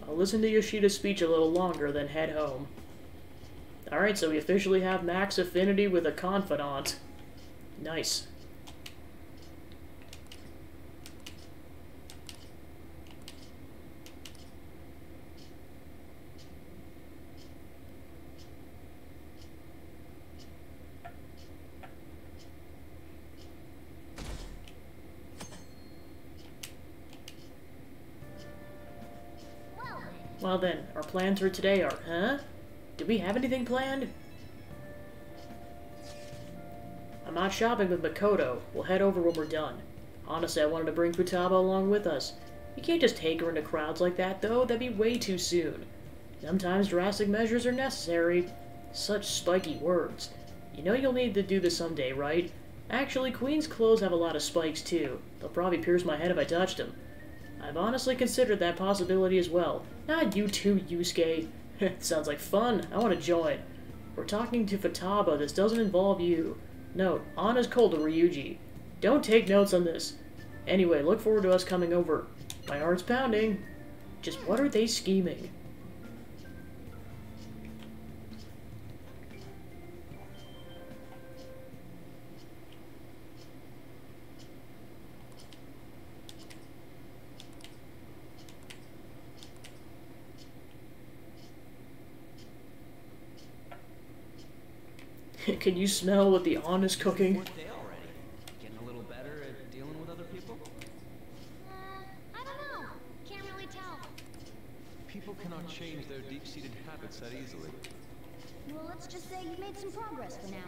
I'll listen to Yoshida's speech a little longer, then head home. Alright, so we officially have max affinity with a confidant. Nice. Well then, our plans for today are, huh? Do we have anything planned? I'm out shopping with Makoto. We'll head over when we're done. Honestly, I wanted to bring Futaba along with us. You can't just take her into crowds like that, though. That'd be way too soon. Sometimes drastic measures are necessary. Such spiky words. You know you'll need to do this someday, right? Actually, Queen's clothes have a lot of spikes, too. They'll probably pierce my head if I touched them. I've honestly considered that possibility as well. Not you too, Yusuke. Sounds like fun. I want to join. We're talking to Futaba. This doesn't involve you. Note, Anna's cold to Ryuji. Don't take notes on this. Anyway, look forward to us coming over. My heart's pounding. Just what are they scheming? Can you smell what the Anna's cooking? Fourth day already. Getting a little better at dealing with other people? I don't know. Can't really tell. People cannot change their deep-seated habits that easily. Well, let's just say you made some progress for now.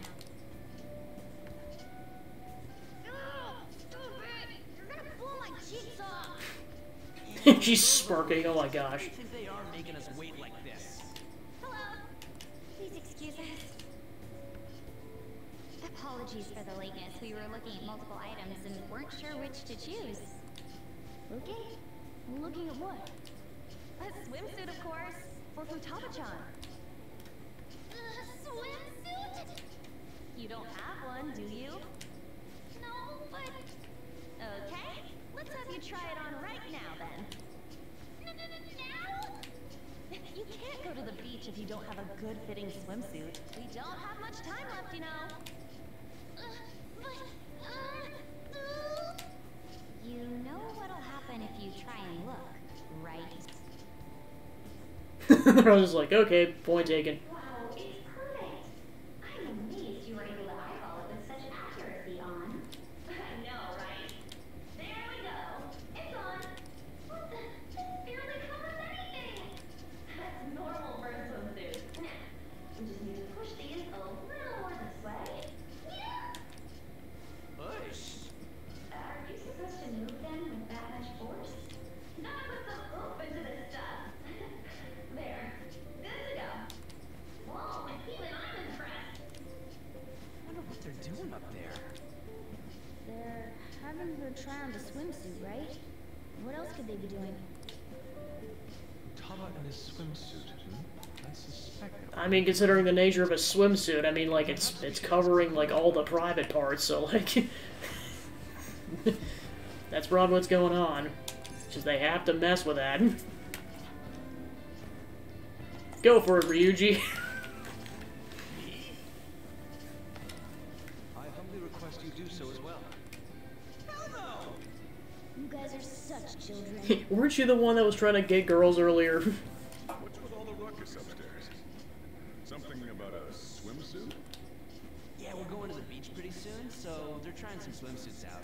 Oh, stupid! You're gonna blow my cheeks off! She's smirking, oh my gosh. I think they are making us wait like this. Hello! Please excuse us. Apologies for the lateness. We were looking at multiple items and weren't sure which to choose. Looking? Looking at what? A swimsuit, of course. For Futaba-chan. Swimsuit? You don't have one, do you? No, but... Okay, let's have you try it on right now, then. Now? You can't go to the beach if you don't have a good-fitting swimsuit. We don't have much time left, you know. I was just like, okay, point taken. Wow, it's perfect. I'm amazed you were able to eyeball it with such accuracy on. I know, right? There we go. It's on. What the? It barely covers anything. That's normal for a swimsuit. Now, we just need to push these a little more this way. Yeah. Push. Are you supposed to move them with that much force? Not with some oomph into this stuff. There. Good to go. Whoa, even I'm impressed. I wonder what they're doing up there. They're having her try on the swimsuit, right? What else could they be doing? Taba in his swimsuit, I suspect. I mean, considering the nature of a swimsuit, I mean, like, it's covering, like, all the private parts, so, like... that's probably what's going on. Just they have to mess with that. Go for it, Ryuji. I humbly request you do so as well. Hell no! You guys are such children. Weren't you the one that was trying to get girls earlier? What's with all the ruckus upstairs? Something about a swimsuit? Yeah, we're going to the beach pretty soon, so they're trying some swimsuits out.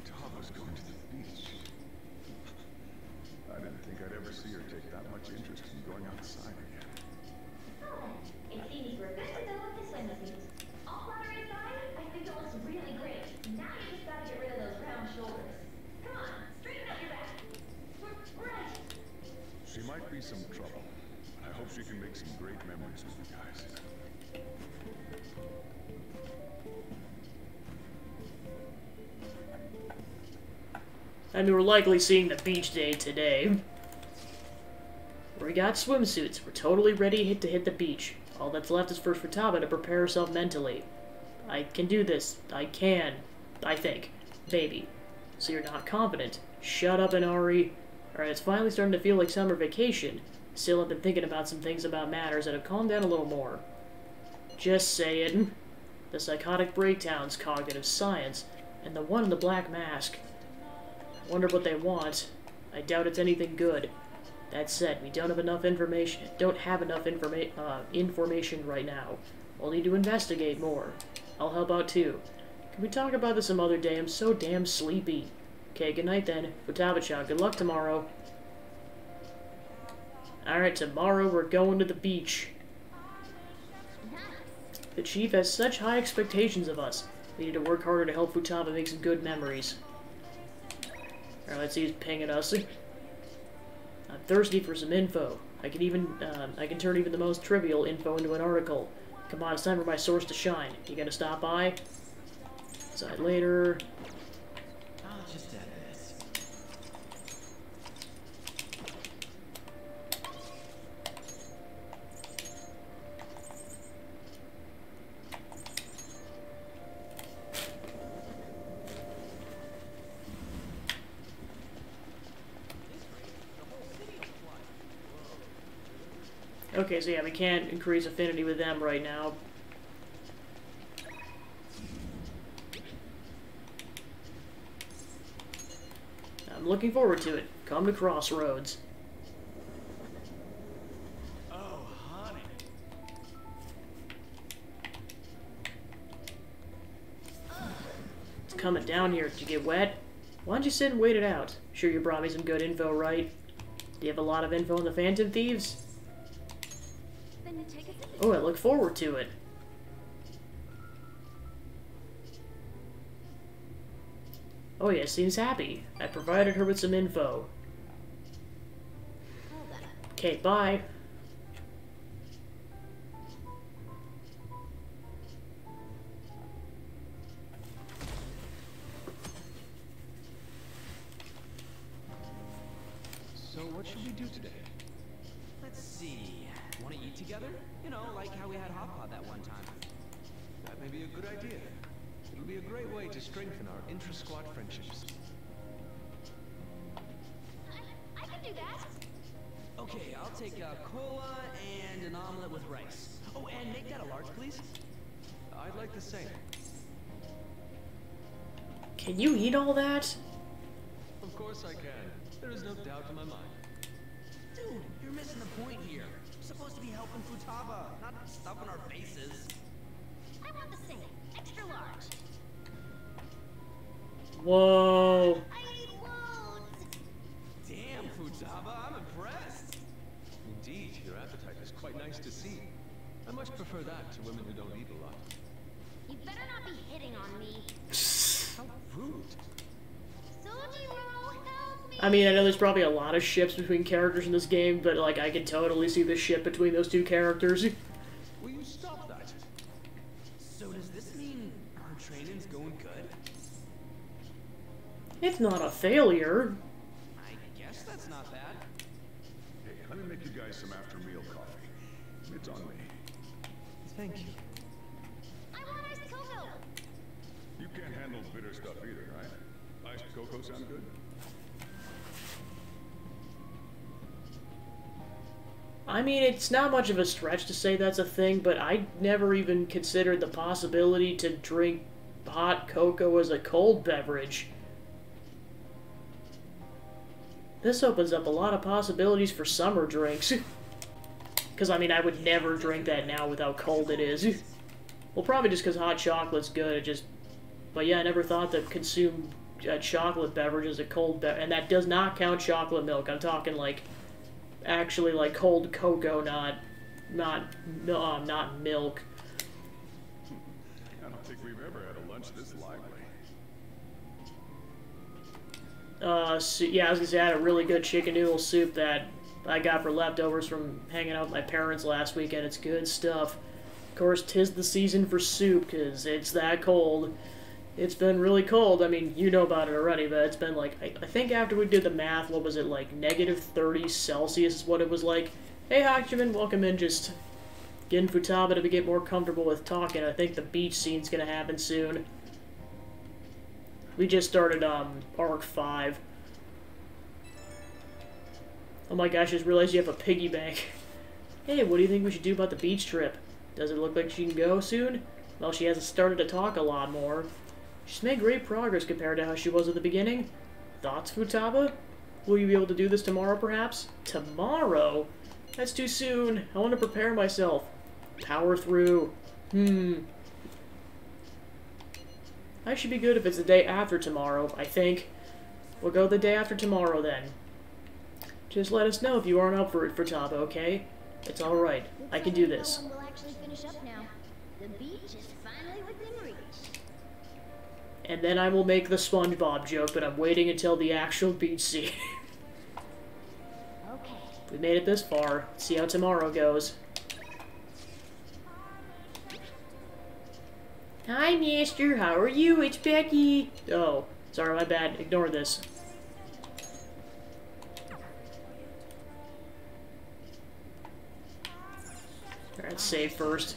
Taba's going to the beach. I didn't think I'd ever see her take that much interest in going outside again. It seems we're good to go with the swimsuit. All flattery aside, I think it looks really great. Now you just gotta get rid of those round shoulders. Come on, straighten up your back. We're right. She might be some trouble, but I hope she can make some great memories with you guys. I mean, we're likely seeing the beach day today. We got swimsuits. We're totally ready to hit the beach. All that's left is for Futaba to prepare herself mentally. I can do this. I can. I think. Maybe. So you're not confident. Shut up, Inari. Alright, it's finally starting to feel like summer vacation. Still, I've been thinking about some things about matters that have calmed down a little more. Just saying. The psychotic breakdowns, cognitive science, and the one in the black mask. Wonder what they want. I doubt it's anything good. That said, we don't have enough information. Information right now. We'll need to investigate more. I'll help out too. Can we talk about this some other day? I'm so damn sleepy. Okay, good night then. Futaba-chan, good luck tomorrow. Alright, tomorrow we're going to the beach. The chief has such high expectations of us. We need to work harder to help Futaba make some good memories. Alright, let's see who's pinging us. I'm thirsty for some info. I can turn even the most trivial info into an article. Come on, it's time for my source to shine. You gonna stop by? Decide later. I'll just add this. Okay, so yeah, we can't increase affinity with them right now. I'm looking forward to it. Come to Crossroads. Oh, honey. It's coming down here. Did you get wet? Why don't you sit and wait it out? Sure you brought me some good info, right? Do you have a lot of info on the Phantom Thieves? Then you take a sip. Oh, I look forward to it. Oh yeah, seems happy. I provided her with some info. Hold up. Okay, bye. So what should we do today? Let's see. Want to eat together? You know, like how we had hot pot that one time. That may be a good idea. It'll be a great way to strengthen our intra-squad friendships. I can do that. Okay, I'll take a cola and an omelet with rice. Oh, and make that a large, please. I'd like the same. Can you eat all that? Of course I can. There is no doubt in my mind. Dude, you're missing the point here. We're supposed to be helping Futaba, not stuffing our faces. I want the same. Extra large. Whoa. I need loads. Damn, Futaba, I'm impressed. Indeed, your appetite is quite nice to see. I much prefer that to women who don't eat a lot. You better not be hitting on me. How rude. Sojiro, help me. I mean, I know there's probably a lot of ships between characters in this game, but, like, I can totally see the ship between those two characters. Will you stop that? So does this mean our training's going good? It's not a failure. I guess that's not bad. Hey, let me make you guys some after-meal coffee. It's on me. Thank you. I want iced cocoa. You can't handle bitter stuff either, right? Iced cocoa sound good? I mean, it's not much of a stretch to say that's a thing, but I never even considered the possibility to drink hot cocoa as a cold beverage. This opens up a lot of possibilities for summer drinks. Because, I mean, I would never drink that now with how cold it is. Well, probably just because hot chocolate's good. It just... But yeah, I never thought to consume a chocolate beverage as a cold beverage. And that does not count chocolate milk. I'm talking, like, actually, like, cold cocoa, not milk. I don't think we've ever had a lunch this lively. So, yeah, I was gonna say I had a really good chicken noodle soup that I got for leftovers from hanging out with my parents last weekend. It's good stuff. Of course, 'tis the season for soup, because it's that cold. It's been really cold. I mean, you know about it already, but it's been like, I think after we did the math, what was it, like, -30 Celsius is what it was like. Hey, Hachiman, welcome in, just getting Futaba to get more comfortable with talking. I think the beach scene's gonna happen soon. We just started, Arc 5. Oh my gosh, I just realized you have a piggy bank. Hey, what do you think we should do about the beach trip? Does it look like she can go soon? Well, she hasn't started to talk a lot more. She's made great progress compared to how she was at the beginning. Thoughts, Futaba? Will you be able to do this tomorrow, perhaps? Tomorrow? That's too soon. I want to prepare myself. Power through. I should be good if it's the day after tomorrow, I think. We'll go the day after tomorrow, then. Just let us know if you aren't up for it, Futaba, okay? It's alright. I can do this. We'll actually finish up now. The beach is finally within reach. And then I will make the SpongeBob joke, but I'm waiting until the actual beach scene. Okay. We made it this far. Let's see how tomorrow goes. Hi, Master. How are you? It's Becky. Oh, sorry, my bad. Ignore this. Alright, save first.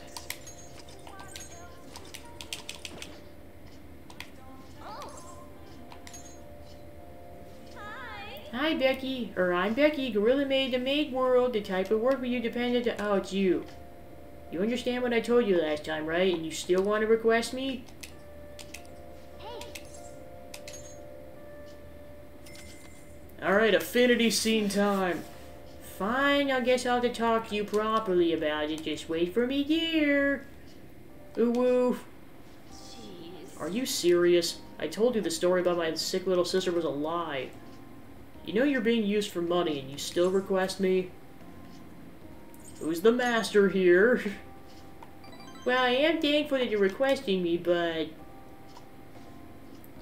Hi, Becky. I'm Becky, Gorilla Maid, the Maid World. The type of work where you depended on... Oh, it's you. You understand what I told you last time, right? And you still want to request me? Alright, affinity scene time. Fine, I guess I'll have to talk to you properly about it. Just wait for me, dear. Ooh-woo. Are you serious? I told you the story about my sick little sister was a lie. You know you're being used for money, and you still request me? Who's the master here? Well, I am thankful that you're requesting me, but...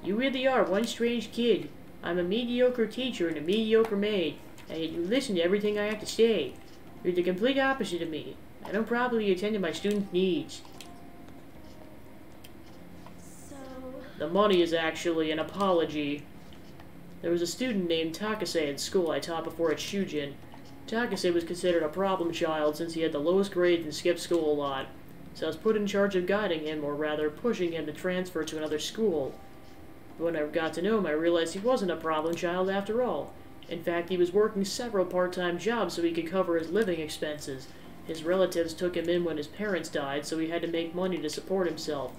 You really are one strange kid. I'm a mediocre teacher and a mediocre maid, and yet you listen to everything I have to say. You're the complete opposite of me. I don't properly attend to my students' needs. So... The money is actually an apology. There was a student named Takase in school I taught before at Shujin. Takase was considered a problem child since he had the lowest grades and skipped school a lot. So I was put in charge of guiding him, or rather pushing him to transfer to another school. But when I got to know him, I realized he wasn't a problem child after all. In fact, he was working several part-time jobs so he could cover his living expenses. His relatives took him in when his parents died, so he had to make money to support himself.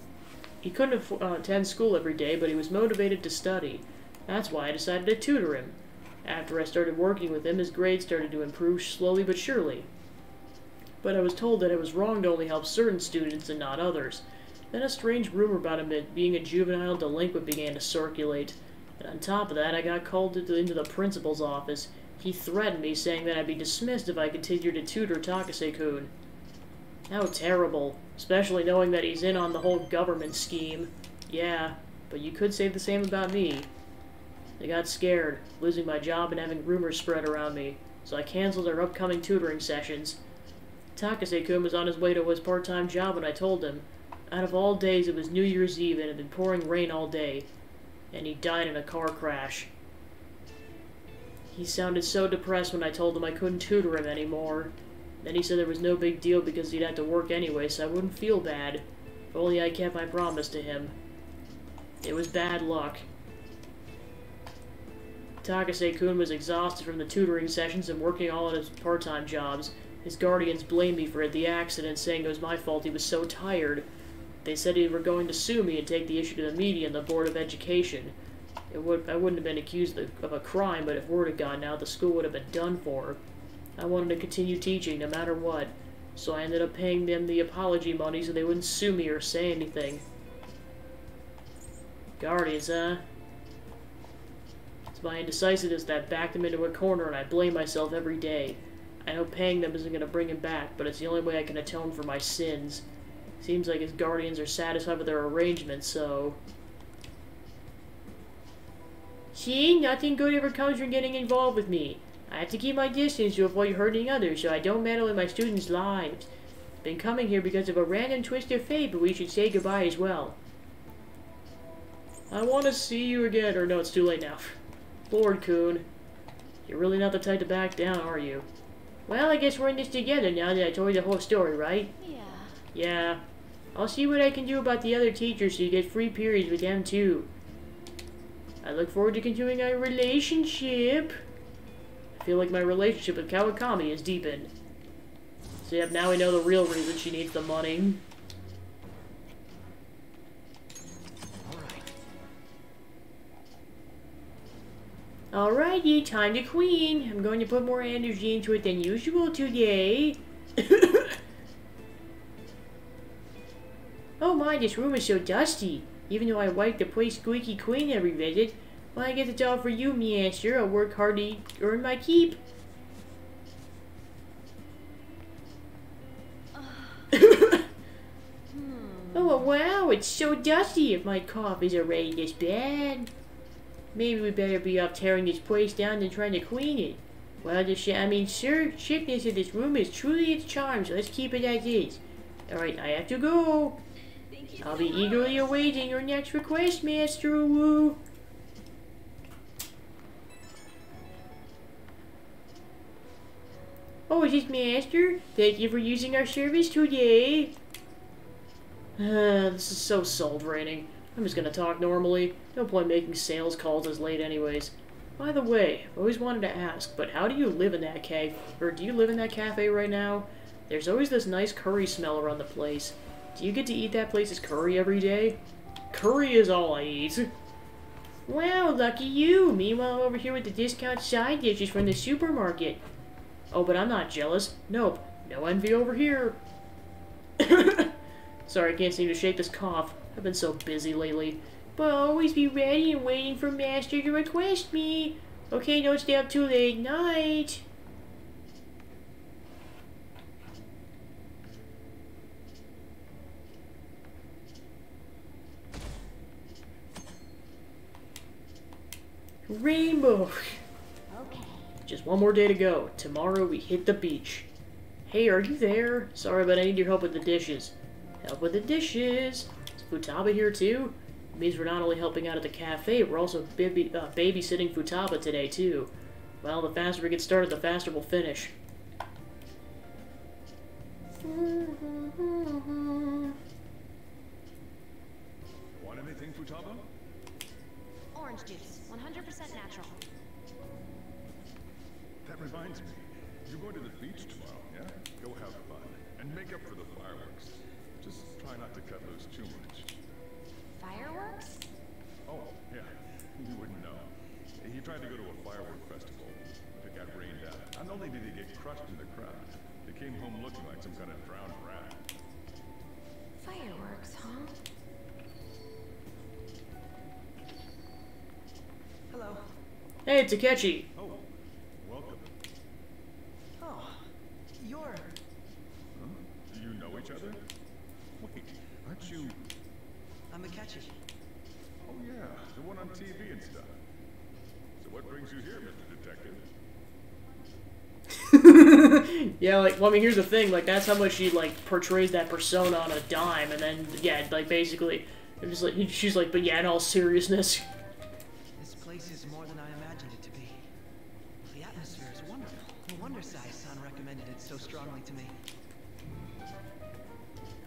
He couldn't attend school every day, but he was motivated to study. That's why I decided to tutor him. After I started working with him, his grades started to improve slowly but surely. But I was told that it was wrong to only help certain students and not others. Then a strange rumor about him being a juvenile delinquent began to circulate. And on top of that, I got called into the principal's office. He threatened me, saying that I'd be dismissed if I continued to tutor Takase-kun. How terrible, especially knowing that he's in on the whole government scheme. Yeah, but you could say the same about me. I got scared, losing my job and having rumors spread around me, so I canceled our upcoming tutoring sessions. Takase-kun was on his way to his part-time job when I told him. Out of all days, it was New Year's Eve and it had been pouring rain all day, and he died in a car crash. He sounded so depressed when I told him I couldn't tutor him anymore. Then he said there was no big deal because he'd have to work anyway, so I wouldn't feel bad. If only I kept my promise to him. It was bad luck. Takase-kun was exhausted from the tutoring sessions and working all of his part-time jobs. His guardians blamed me for the accident, saying it was my fault he was so tired. They said they were going to sue me and take the issue to the media and the Board of Education. I wouldn't have been accused of a crime, but if word had gotten out, the school would have been done for. I wanted to continue teaching, no matter what, so I ended up paying them the apology money so they wouldn't sue me or say anything. Guardians, huh? It's my indecisiveness that backed him into a corner, and I blame myself every day. I know paying them isn't going to bring him back, but it's the only way I can atone for my sins. Seems like his guardians are satisfied with their arrangement, so... See, nothing good ever comes from getting involved with me. I have to keep my distance to avoid hurting others, so I don't meddle in my students' lives. Been coming here because of a random twist of fate, but we should say goodbye as well. I want to see you again, or no, it's too late now. Lord Kun, you're really not the type to back down, are you? Well, I guess we're in this together now that I told you the whole story, right? Yeah. Yeah. I'll see what I can do about the other teachers so you get free periods with them too. I look forward to continuing our relationship. I feel like my relationship with Kawakami has deepened. So yep, now we know the real reason she needs the money. Alrighty, time to clean. I'm going to put more energy into it than usual today. Oh my, this room is so dusty. Even though I wipe the place squeaky clean every visit. Well, I guess it's all for you, Measter. I'll work hard to earn my keep. Oh wow, it's so dusty if my cough is already this bad. Maybe we better be off tearing this place down than trying to clean it. Well, sickness in this room is truly its charm, so let's keep it as is. Alright, I have to go. I'll be eagerly awaiting your next request, Master Wu. Oh, is this Master? Thank you for using our service today. This is so soul-draining. I'm just gonna talk normally. No point making sales calls as late anyways. By the way, I've always wanted to ask, but how do you live in that cafe? Or do you live in that cafe right now? There's always this nice curry smell around the place. Do you get to eat that place's curry every day? Curry is all I eat. Wow, lucky you! Meanwhile, over here with the discount side dishes from the supermarket. Oh, but I'm not jealous. Nope. No envy over here. Sorry, I can't seem to shake this cough. I've been so busy lately. But I'll always be ready and waiting for Master to request me. Okay, don't stay up too late. Night. Rainbow. Okay. Just one more day to go. Tomorrow we hit the beach. Hey, are you there? Sorry, but I need your help with the dishes. Help with the dishes. Is Futaba here too? It means we're not only helping out at the cafe, we're also babysitting Futaba today too. Well, the faster we get started, the faster we'll finish. Want anything, Futaba? Orange juice, 100% natural. That reminds me. You're going to the beach tomorrow, yeah? Go have fun. And make up for the fireworks. Just try not to cut loose too much. Fireworks? Oh, yeah. You wouldn't know. He tried to go to a firework festival, but it got rained out. Not only did he get crushed in the crowd, he came home looking like some kind of drowned rat. Fireworks, huh? Hello. Hey, Takechi. Oh, welcome. Oh, you're... Huh? Do you know each other? Wait, aren't you... I'm Akechi. Oh yeah, the one on TV and stuff. So what brings you here, Mr. Detective? Yeah, like, well, I mean, here's the thing, like, that's how much she, like, portrays that persona on a dime, and then, yeah, like, basically, it was like, she's like, but yeah, in all seriousness. This place is more than I imagined it to be. The atmosphere is wonderful. No wonder Sai-san recommended it so strongly to me.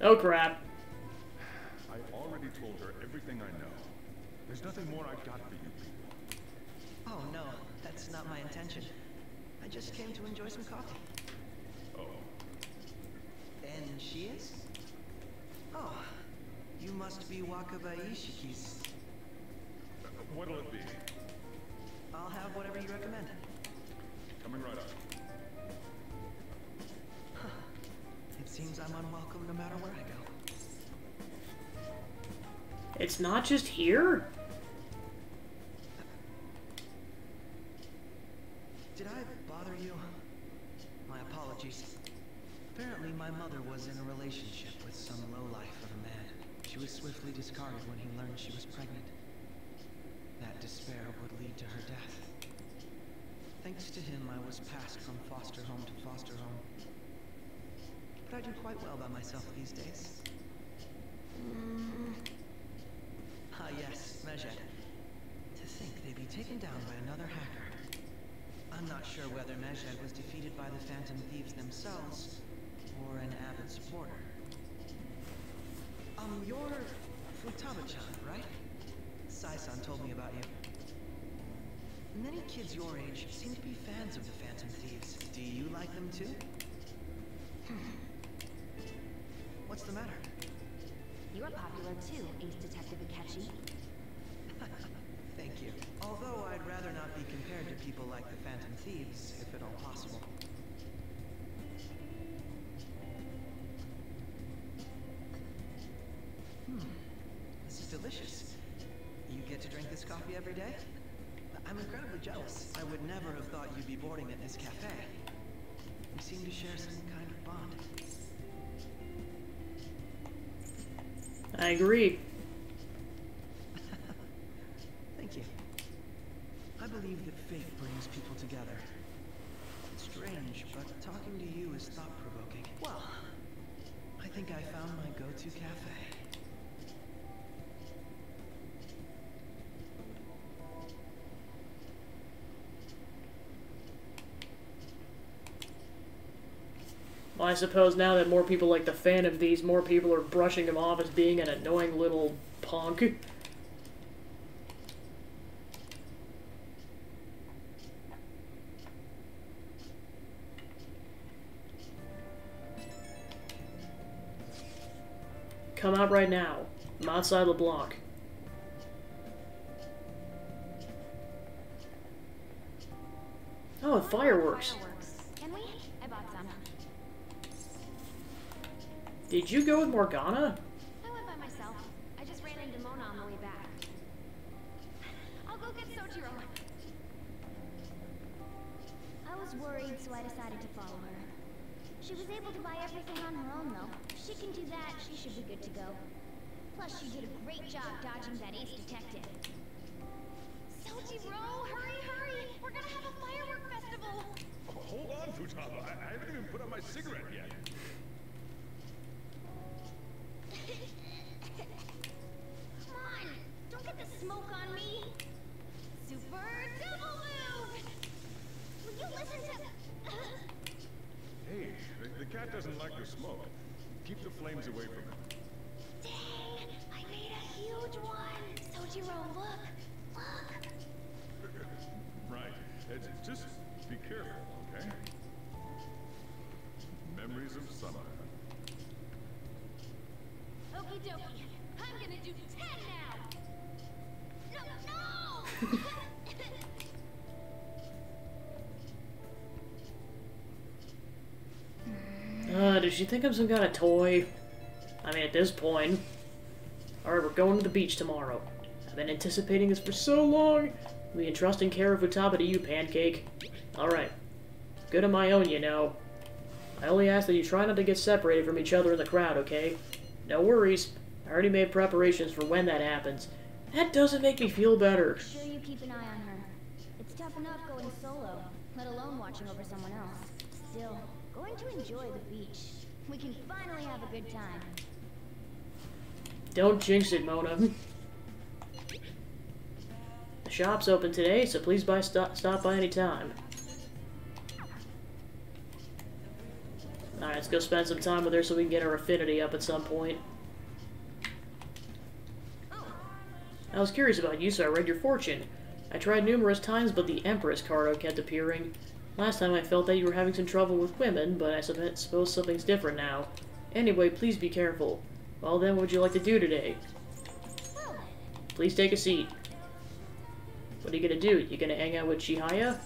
Oh, crap. I already told her everything I know. There's nothing more I've got for you people. Oh no, that's not my intention. I just came to enjoy some coffee. Oh. And she is? Oh, you must be Wakaba Ishiki's. What'll it be? I'll have whatever you recommend. Coming right up. It seems I'm unwelcome no matter where I go. It's not just here? Did I bother you? My apologies. Apparently my mother was in a relationship with some lowlife of a man. She was swiftly discarded when he learned she was pregnant. That despair would lead to her death. Thanks to him, I was passed from foster home to foster home. But I do quite well by myself these days. Ah yes, Mejed. To think they'd be taken down by another hacker. I'm not sure whether Mejed was defeated by the Phantom Thieves themselves, or an avid supporter. You're Futaba-chan, right? Sai-san told me about you. Many kids your age seem to be fans of the Phantom Thieves. Do you like them too? What's the matter? You're popular too, Ace Detective Akechi. Thank you. Although I'd rather not be compared to people like the Phantom Thieves, if at all possible. This is delicious. You get to drink this coffee every day? I'm incredibly jealous. I would never have thought you'd be boarding at this cafe. We seem to share some kind of bond. I agree. Thank you. I believe that fate brings people together. It's strange, but talking to you is thought-provoking. Well, I think I found my go-to cafe. Well, I suppose now that more people like the Phantom Thieves, more people are brushing him off as being an annoying little punk. Come out right now. I'm outside LeBlanc. Oh, fireworks. Can we? I bought some. Did you go with Morgana? I went by myself. I just ran into Mona on the way back. I'll go get Sojiro. I was worried, so I decided to follow her. She was able to buy everything on her own, though. If she can do that, she should be good to go. Plus, she did a great job dodging that Ace Detective. Sojiro, hurry, hurry! We're gonna have a firework festival! Hold on, Futaba. I haven't even put out my cigarette yet. Come on! Don't get the smoke on me! Super double move! Will you listen to... Hey, the cat doesn't like the smoke. Keep the flames away from it. Dang! I made a huge one! Sojiro, look! Look! Right. Just be careful, okay? Memories of summer. Okie dokie. I'm gonna do 10 now! No! No! does she think I'm some kind of toy? I mean, at this point. Alright, we're going to the beach tomorrow. I've been anticipating this for so long. We entrusting care of Futaba to you, Pancake. Alright. Good on my own, you know. I only ask that you try not to get separated from each other in the crowd, okay? No worries. I already made preparations for when that happens. That doesn't make me feel better. Sure you keep an eye on her. It's tough enough going solo, let alone watching over someone else. Still, going to enjoy the beach. We can finally have a good time. Don't jinx it, Mona. The shop's open today, so please stop by any time. Alright, let's go spend some time with her so we can get our affinity up at some point. I was curious about you, so I read your fortune. I tried numerous times, but the Empress card kept appearing. Last time I felt that you were having some trouble with women, but I suppose something's different now. Anyway, please be careful. Well then, what would you like to do today? Please take a seat. What are you gonna do? You gonna hang out with Chihaya?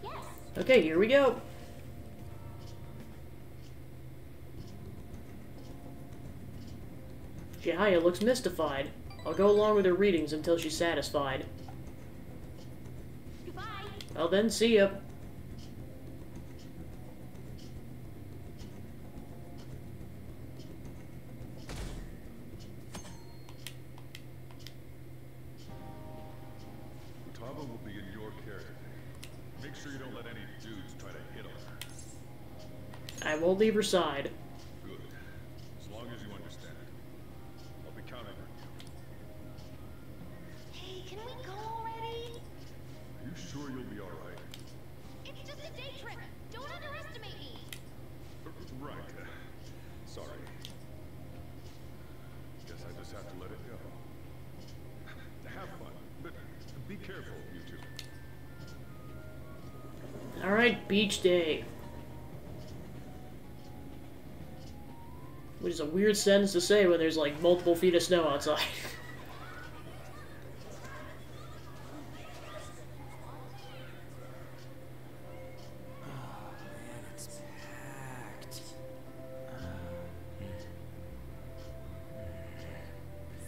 Yes. Okay, here we go. Chihaya looks mystified. I'll go along with her readings until she's satisfied. Goodbye. Well then, see ya. Futaba will be in your care today. Make sure you don't let any dudes try to hit on her. I won't leave her side. Good. As long as you understand. I'll be counting on you. Hey, can we go already? Are you sure you'll be alright? It's just a day trip. Don't underestimate me. Right. Sorry. Guess I just have to let it go. Have fun, but be careful, you two. Alright, beach day. Which is a weird sentence to say when there's like multiple feet of snow outside.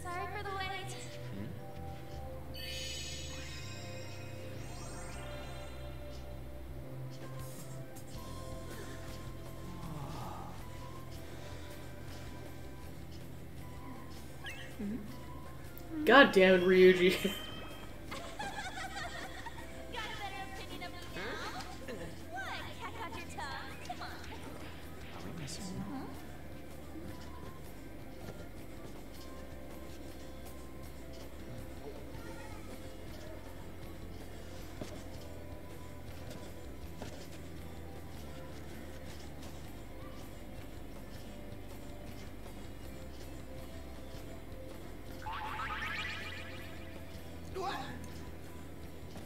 Sorry for the wait. God damn it, Ryuji. Got a better opinion of me now? What? Cat got your tongue? Come on. Are we missing one?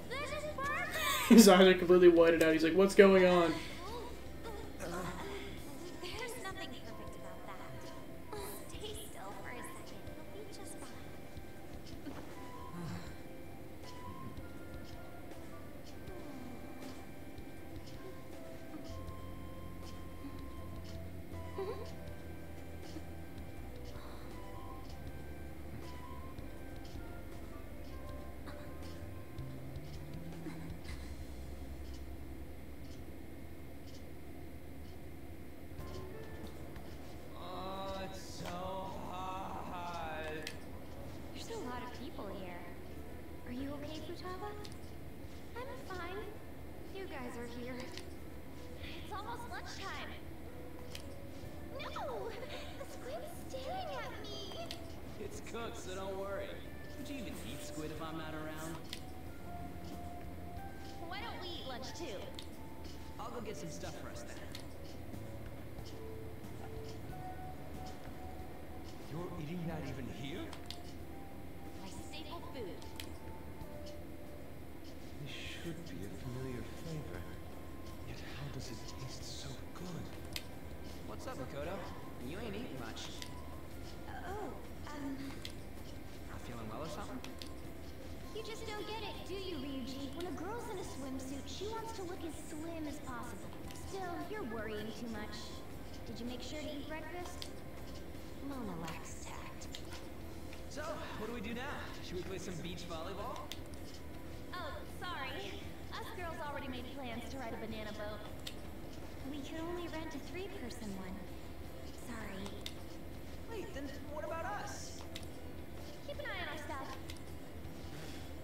This is perfect! His eyes are completely whited out. He's like, what's going on? There's nothing perfect about that. Stay still for a second. You'll be just fine. Oh, it's so hot. There's a lot of people here. Are you okay, Futaba? I'm fine. You guys are here. It's almost lunchtime. No! The squid's staring at me! It's cooked, so don't worry. Would you even eat squid if I'm not around? Why don't we eat lunch too? I'll go get some stuff for us then. You're eating that even here? My staple food. This should be a familiar flavor. Yet how does it taste so good? What's up, Makoto? You ain't eating much. Not feeling well or something? You just don't get it, do you, Ryuji? When a girl's in a swimsuit, she wants to look as slim as possible. Still, you're worrying too much. Did you make sure to eat breakfast? Mona lacks tact. So, what do we do now? Should we play some beach volleyball? Oh, sorry. Us girls already made plans to ride a banana boat. We could only rent a 3-person one. Sorry. Wait, then what about us? Keep an eye on our stuff.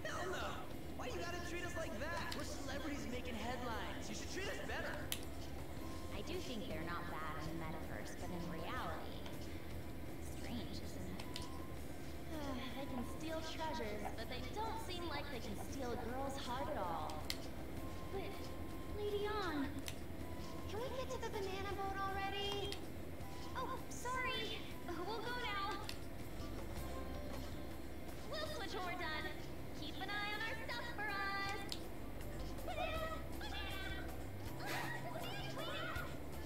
Hell no! Why you gotta treat us like that? We're celebrities making headlines. You should treat us better. I do think they're not bad in the metaverse, but in reality, strange, isn't it? They can steal treasures, but they don't seem like they can steal a girl's heart at all. But, Lady On, can we get to the banana boat already? Oh, sorry. We'll go now. We'll switch when we're done. Keep an eye on our stuff for us. Banana! Banana! Banana!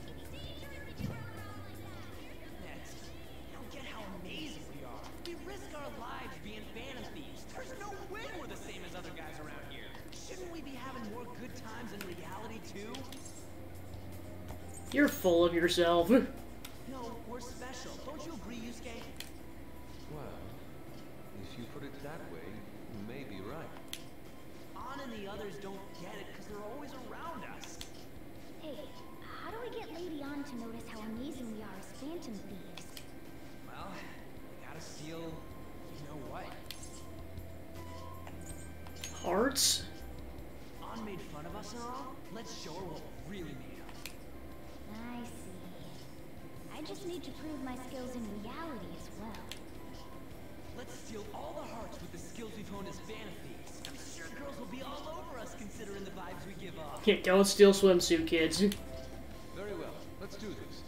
It's dangerous if you run around like that. Next, you don't get how amazing we are. We risk our lives being phantom thieves. There's no way we're the same as other guys around here. Shouldn't we be having more good times in reality too? You're full of yourself. No, we're special. Don't you agree, Yusuke? Well, if you put it that way, you may be right. On and the others don't get it because they're always around us. Hey, how do we get Lady On to notice how amazing we are as phantom thieves? Well, we gotta steal, you know what? Hearts? On made fun of us and all? Let's show her what we're really made of. I see. I just need to prove my skills in reality as well. Let's steal all the hearts with the skills we've honed as phantom thieves. I'm sure girls will be all over us considering the vibes we give off. Yeah, don't steal swimsuit, kids. Very well, let's do this.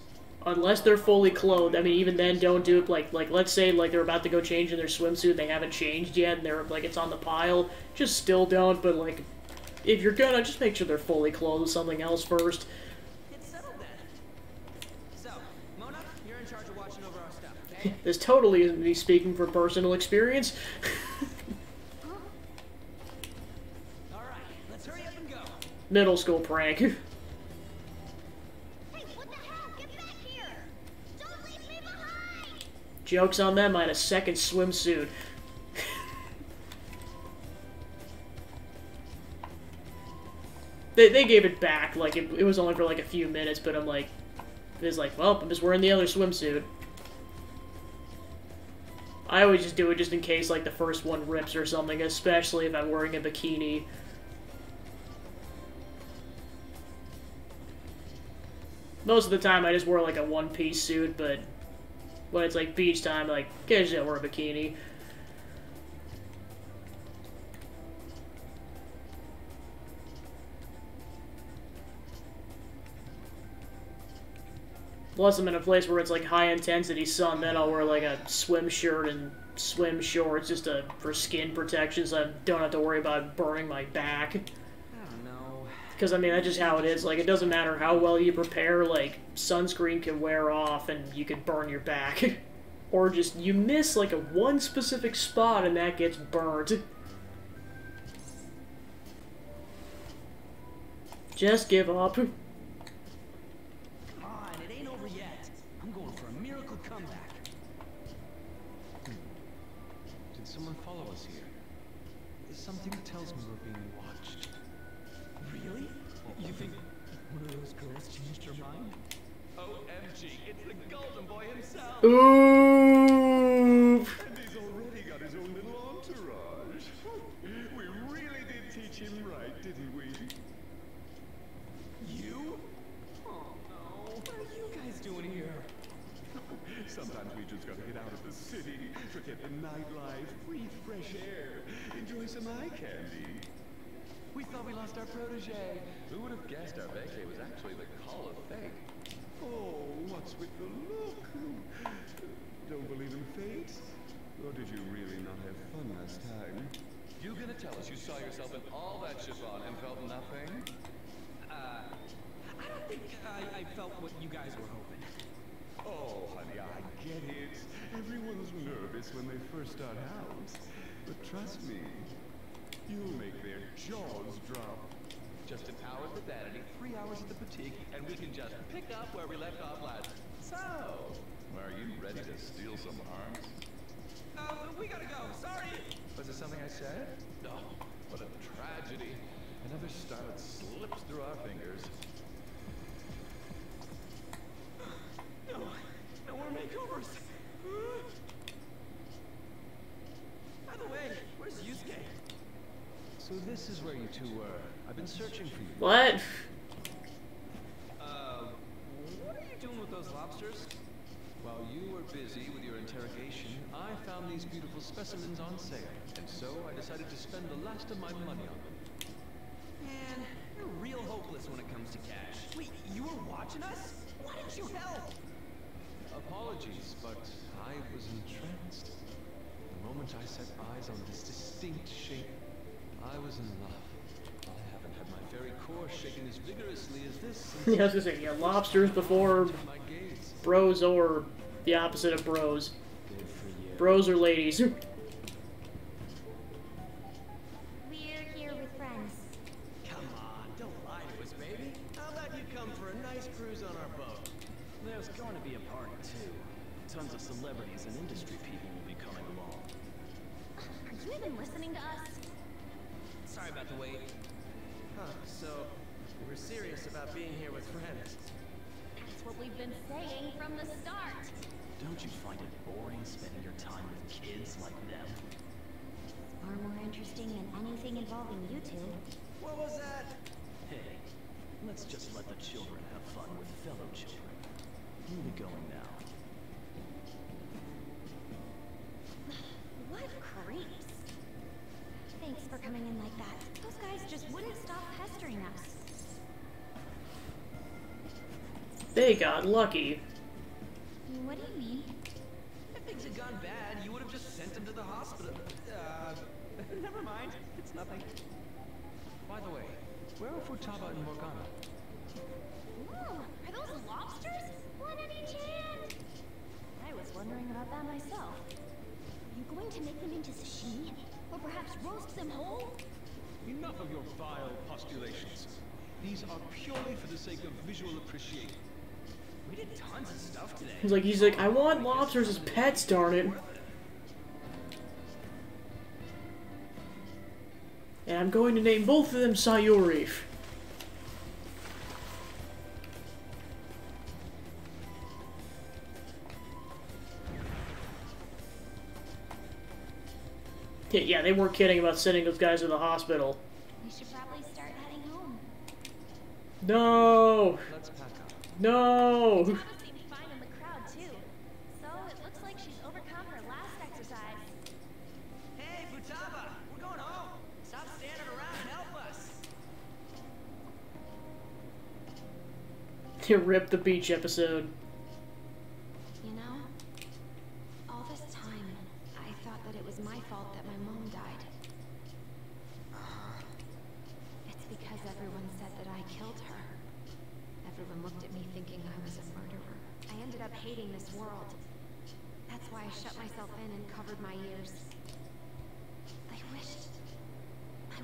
Unless they're fully clothed. I mean, even then, don't do it. Like let's say, like, they're about to go change in their swimsuit, they haven't changed yet, and they're, like, it's on the pile. Just still don't, but, like, if you're gonna, just make sure they're fully clothed with something else first. It's settled then. So, Mona, you're in charge of watching over our stuff, okay? This totally isn't me speaking from personal experience. Alright, let's hurry up and go. Middle school prank. Hey, what the hell? Get back here! Don't leave me behind! Joke's on them, I had a second swimsuit. They gave it back, like, it was only for, like, a few minutes, but I'm like, it's like, well, I'm just wearing the other swimsuit. I always just do it just in case, like, the first one rips or something, especially if I'm wearing a bikini. Most of the time, I just wear, like, a one-piece suit, but when it's, like, beach time, like, occasionally I wear a bikini. Plus, I'm in a place where it's, like, high-intensity sun, then I'll wear, like, a swim shirt and swim shorts just for skin protection, so I don't have to worry about burning my back. I don't know. Because, I mean, that's just how it is. Like, it doesn't matter how well you prepare, like, sunscreen can wear off and you can burn your back. Or just, you miss, like, one specific spot and that gets burnt. Just give up. Come on, it ain't over yet. I'm going for a miracle comeback. Did someone follow us here? Something tells me we're being watched. Really? You think one of those girls changed her mind? OMG, it's the Golden Boy himself! Ooh! And he's already got his own little entourage. We really did teach him right, didn't we? You? Oh no, what are you guys doing here? Sometimes we just gotta get out of the city, forget the nightlife, breathe fresh air, enjoy some eye candy. We thought we lost our protege. Who would have guessed our vacay was actually the Call of Fate? Oh, what's with the look? Don't believe in fate? Or did you really not have fun last time? You gonna tell us you saw yourself in all that chiffon and felt nothing? I don't think I felt what you guys were hoping. Oh, honey, I get it. Everyone's nervous when they first start out. But trust me, you'll make their jaws drop. Just an hour at the vanity, 3 hours at the boutique, and we can just pick up where we left off last. So, are you ready to steal some arms? We gotta go. Sorry. Was it something I said? Oh, what a tragedy. Another starlet slips through our fingers. No more makeovers. By the way, where's Yusuke? So this is where you two were. I've been searching for you. What? What are you doing with those lobsters? While you were busy with your interrogation, I found these beautiful specimens on sale. And so I decided to spend the last of my money on them. Man, you're real hopeless when it comes to cash. Wait, you were watching us? Why didn't you help? Apologies, but I was entranced. The moment I set eyes on this distinct shape, I was in love. I haven't had my very core shaken as vigorously as this since Yeah, I was gonna say, yeah, lobsters before bros, or the opposite of bros. Good for you. Bros or ladies. We're here with friends. Come on, don't lie to us, baby. How about you come for a nice cruise on our boat? There's going to be a party, too. Tons of celebrities and industry people will be coming along. Are you even listening to us? Sorry about the wait. So, you were serious about being here with friends. That's what we've been saying from the start. Don't you find it boring spending your time with kids like them? Far more interesting than anything involving you two. What was that? Hey, let's just let the children have fun with fellow children. We'll be going now. What creeps. Thanks for coming in like that. Those guys just wouldn't stop pestering us. They got lucky. What do you mean? If things had gone bad, you would have just sent them to the hospital. Never mind. It's nothing. By the way, where are Futaba and Morgana? Ooh, are those lobsters? One at each hand. I was wondering about that myself. Are you going to make them into sashimi? Or perhaps roast them whole? Enough of your vile postulations. These are purely for the sake of visual appreciation. We did tons of stuff today. He's like, I want lobsters as pets, darn it. And I'm going to name both of them Sayuri. Yeah, they weren't kidding about sending those guys to the hospital. We should probably start heading home. No! Let's pack up. No! Futaba seemed fine in the crowd, too. So it looks like she's overcome her last exercise. Hey, Futaba! We're going home! Stop standing around and help us! You ripped the beach episode. You know, all this time, I thought that it was my fault that my mom died. It's because everyone said that I killed her. Everyone looked at me thinking I was a murderer. I ended up hating this world. That's why I shut myself in and covered my ears. I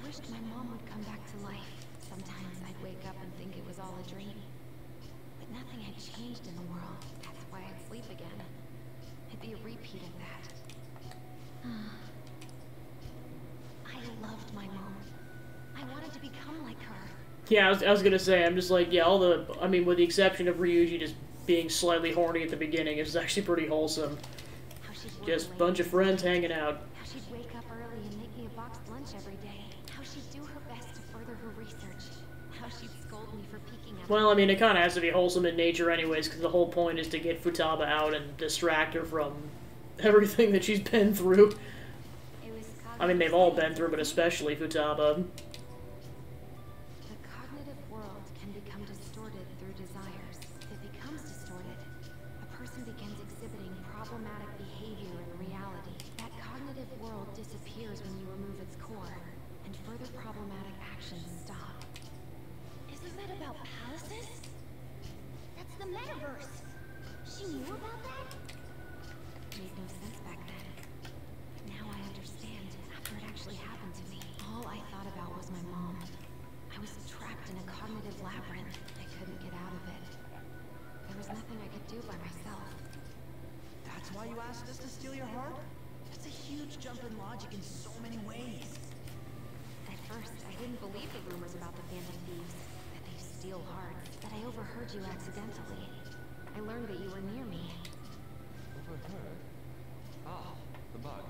wished my mom would come back to life. Sometimes I'd wake up and think it was all a dream. But nothing had changed in the world. That's why I'd sleep again. It'd be a repeat of that. I loved my mom. I wanted to become like her. Yeah, I was gonna say, I'm just like, yeah, I mean, with the exception of Ryuji just being slightly horny at the beginning, it's actually pretty wholesome. Just a bunch of friends hanging out. How she'd wake up early and make me a boxed lunch every day. How she'd do her best to further her research. How she'd scold me for peeking at Well, I mean, it kind of has to be wholesome in nature anyways, because the whole point is to get Futaba out and distract her from everything that she's been through. I mean, they've all been through, but especially Futaba. The cognitive world can become distorted through desires. If it becomes distorted, a person begins exhibiting problematic behavior in reality. That cognitive world disappears when you remove its core, and further problematic actions stop. Isn't that about palaces? That's the metaverse. She knew about that? Made no sense back then. Now I understand, after it actually happened to me. All I thought about was my mom. I was trapped in a cognitive labyrinth. I couldn't get out of it. There was nothing I could do by myself. That's why you asked us to steal your heart? That's a huge jump in logic in so many ways. At first, I didn't believe the rumors about the Phantom Thieves, that they steal hearts, but I overheard you accidentally. I learned that you were near me. Overheard? Ah, the bug.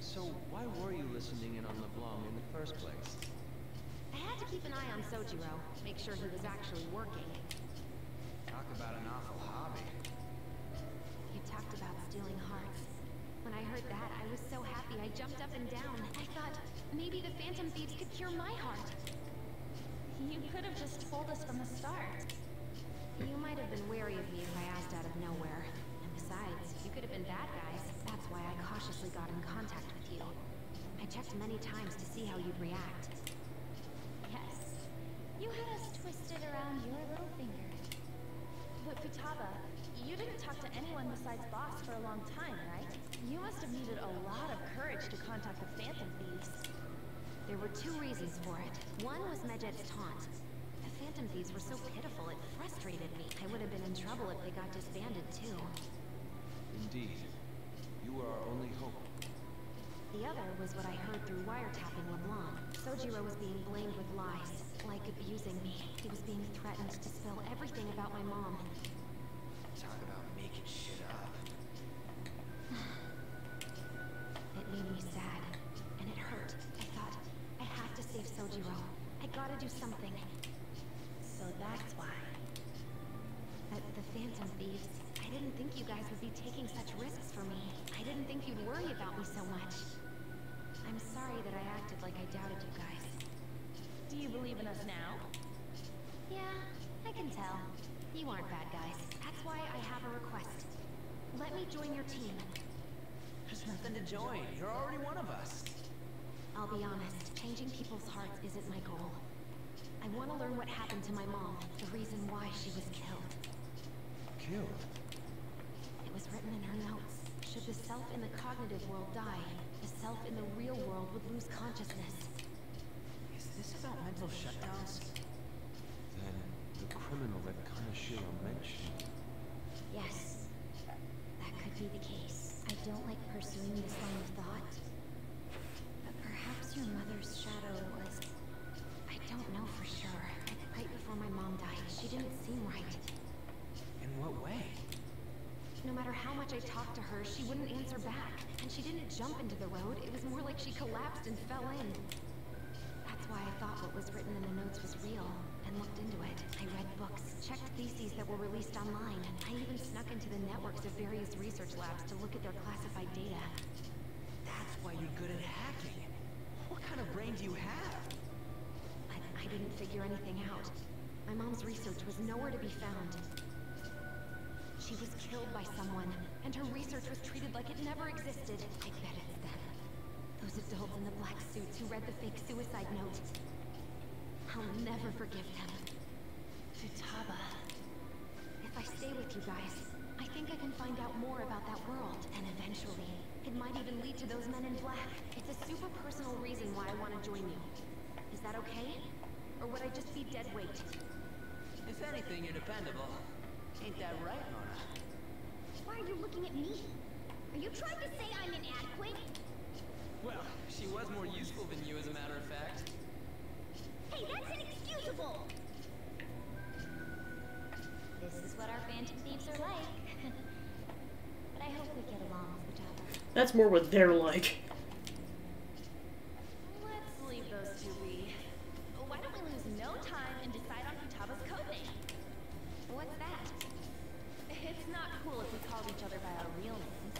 So why were you listening in on LeBlanc in the first place? I had to keep an eye on Sojiro, make sure he was actually working. Talk about an awful hobby. You talked about stealing hearts. When I heard that, I was so happy I jumped up and down. I thought, maybe the Phantom Thieves could cure my heart. You could have just told us from the start. You might have been wary of me if I asked out of nowhere. And besides, you could have been bad guys. That's why I cautiously got in contact with you. I checked many times to see how you'd react. Yes. You had us twisted around your little finger. But Futaba, you didn't talk to anyone besides Boss for a long time, right? You must have needed a lot of courage to contact the Phantom Thieves. There were two reasons for it. One was Medjed's taunt. The Phantom Thieves were so pitiful, it frustrated me. I would have been in trouble if they got disbanded, too. Indeed. You were our only hope. The other was what I heard through wiretapping LeBlanc. Sojiro was being blamed with lies, like abusing me. He was being threatened to spill everything about my mom. Talk about making shit up. It made me sad, and it hurt. I thought, I have to save Sojiro. I gotta do something. So that's why. The Phantom Thieves, I didn't think you guys would be taking such risks for me. I didn't think you'd worry about me so much. I'm sorry that I acted like I doubted you guys. Do you believe in us now? Yeah, I can tell. You aren't bad guys. That's why I have a request. Let me join your team. There's nothing to join. You're already one of us. I'll be honest, changing people's hearts isn't my goal. I want to learn what happened to my mom, the reason why she was killed. Killed? It was written in her notes. Should the self in the cognitive world die, the self in the real world would lose consciousness. Is this about mental shutdowns? Then the criminal that Kaneshiro mentioned. Yes, that could be the case. I don't like pursuing this line of thought, but perhaps your mother's shadow was... I don't know for sure. Right before my mom died, she didn't seem right. In what way? No matter how much I talked to her, she wouldn't answer back. And she didn't jump into the road. It was more like she collapsed and fell in. That's why I thought what was written in the notes was real, and looked into it. I read books, checked theses that were released online. I even snuck into the networks of various research labs to look at their classified data. That's why you're good at hacking. What kind of brain do you have? I didn't figure anything out. My mom's research was nowhere to be found. She was killed by someone, and her research was treated like it never existed. I bet it's them. Those adults in the black suits who read the fake suicide note. I'll never forgive them. Futaba. If I stay with you guys, I think I can find out more about that world, and eventually, it might even lead to those men in black. It's a super personal reason why I want to join you. Is that okay? Or would I just be dead weight? If anything, you're dependable. Ain't that right, Mona? Why are you looking at me? Are you trying to say I'm inadequate? Well, she was more useful than you, as a matter of fact. Hey, that's inexcusable! This is what our Phantom Thieves are like. But I hope we get along, Futaba. That's more what they're like. Let's leave those two be. Why don't we lose no time and decide on Futaba's codename? What's that? It's not cool if we call each other by our real names.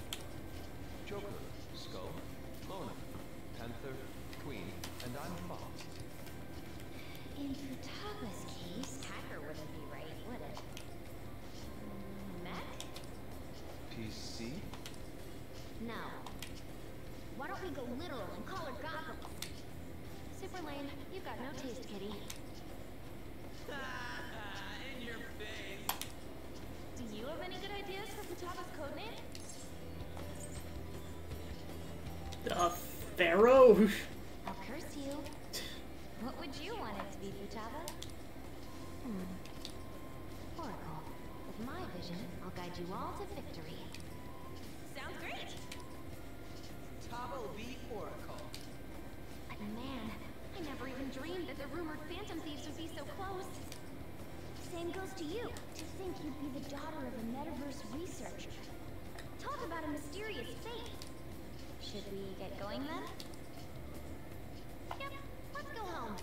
Joker, Skull, Mona, Panther, Queen, and I'm Fox. In Futaba's case, Hacker wouldn't be right, would it? Mech? PC? No. Why don't we go literal and call her Goggles? Super lame. You've got no taste, kitty. In your face. Do you have any good ideas for Futaba's codename? Pharaoh? I'll curse you. What would you want it to be, Futaba? Oracle. If my vision, I'll guide you all to victory. Sounds great. Tabo v. Oracle. But man, I never even dreamed that the rumored Phantom Thieves would be so close. Same goes to you. To think you'd be the daughter of a metaverse researcher. Talk about a mysterious fate. Should we get going then? Yep, let's go home.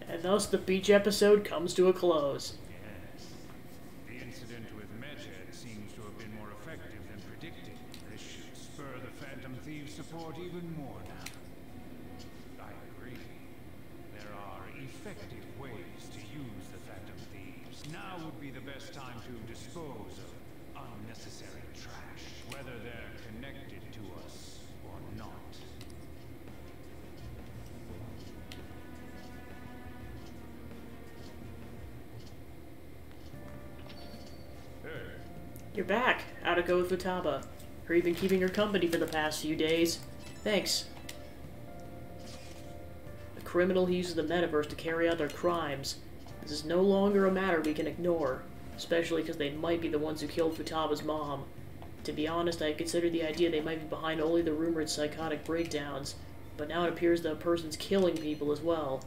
And thus the beach episode comes to a close. Yes. The incident with Medjed seems to have been more effective than predicted. This should spur the Phantom Thieves' support even more now. I agree. There are effective ways to use the Phantom Thieves. Now would be the best time to dispose of unnecessary trash, whether they're connected to us or not. You're back. How'd it go with Futaba? Heard you've been keeping her company for the past few days. Thanks. A criminal who uses the metaverse to carry out their crimes. This is no longer a matter we can ignore, especially because they might be the ones who killed Futaba's mom. To be honest, I considered the idea they might be behind only the rumored psychotic breakdowns, but now it appears that a person's killing people as well.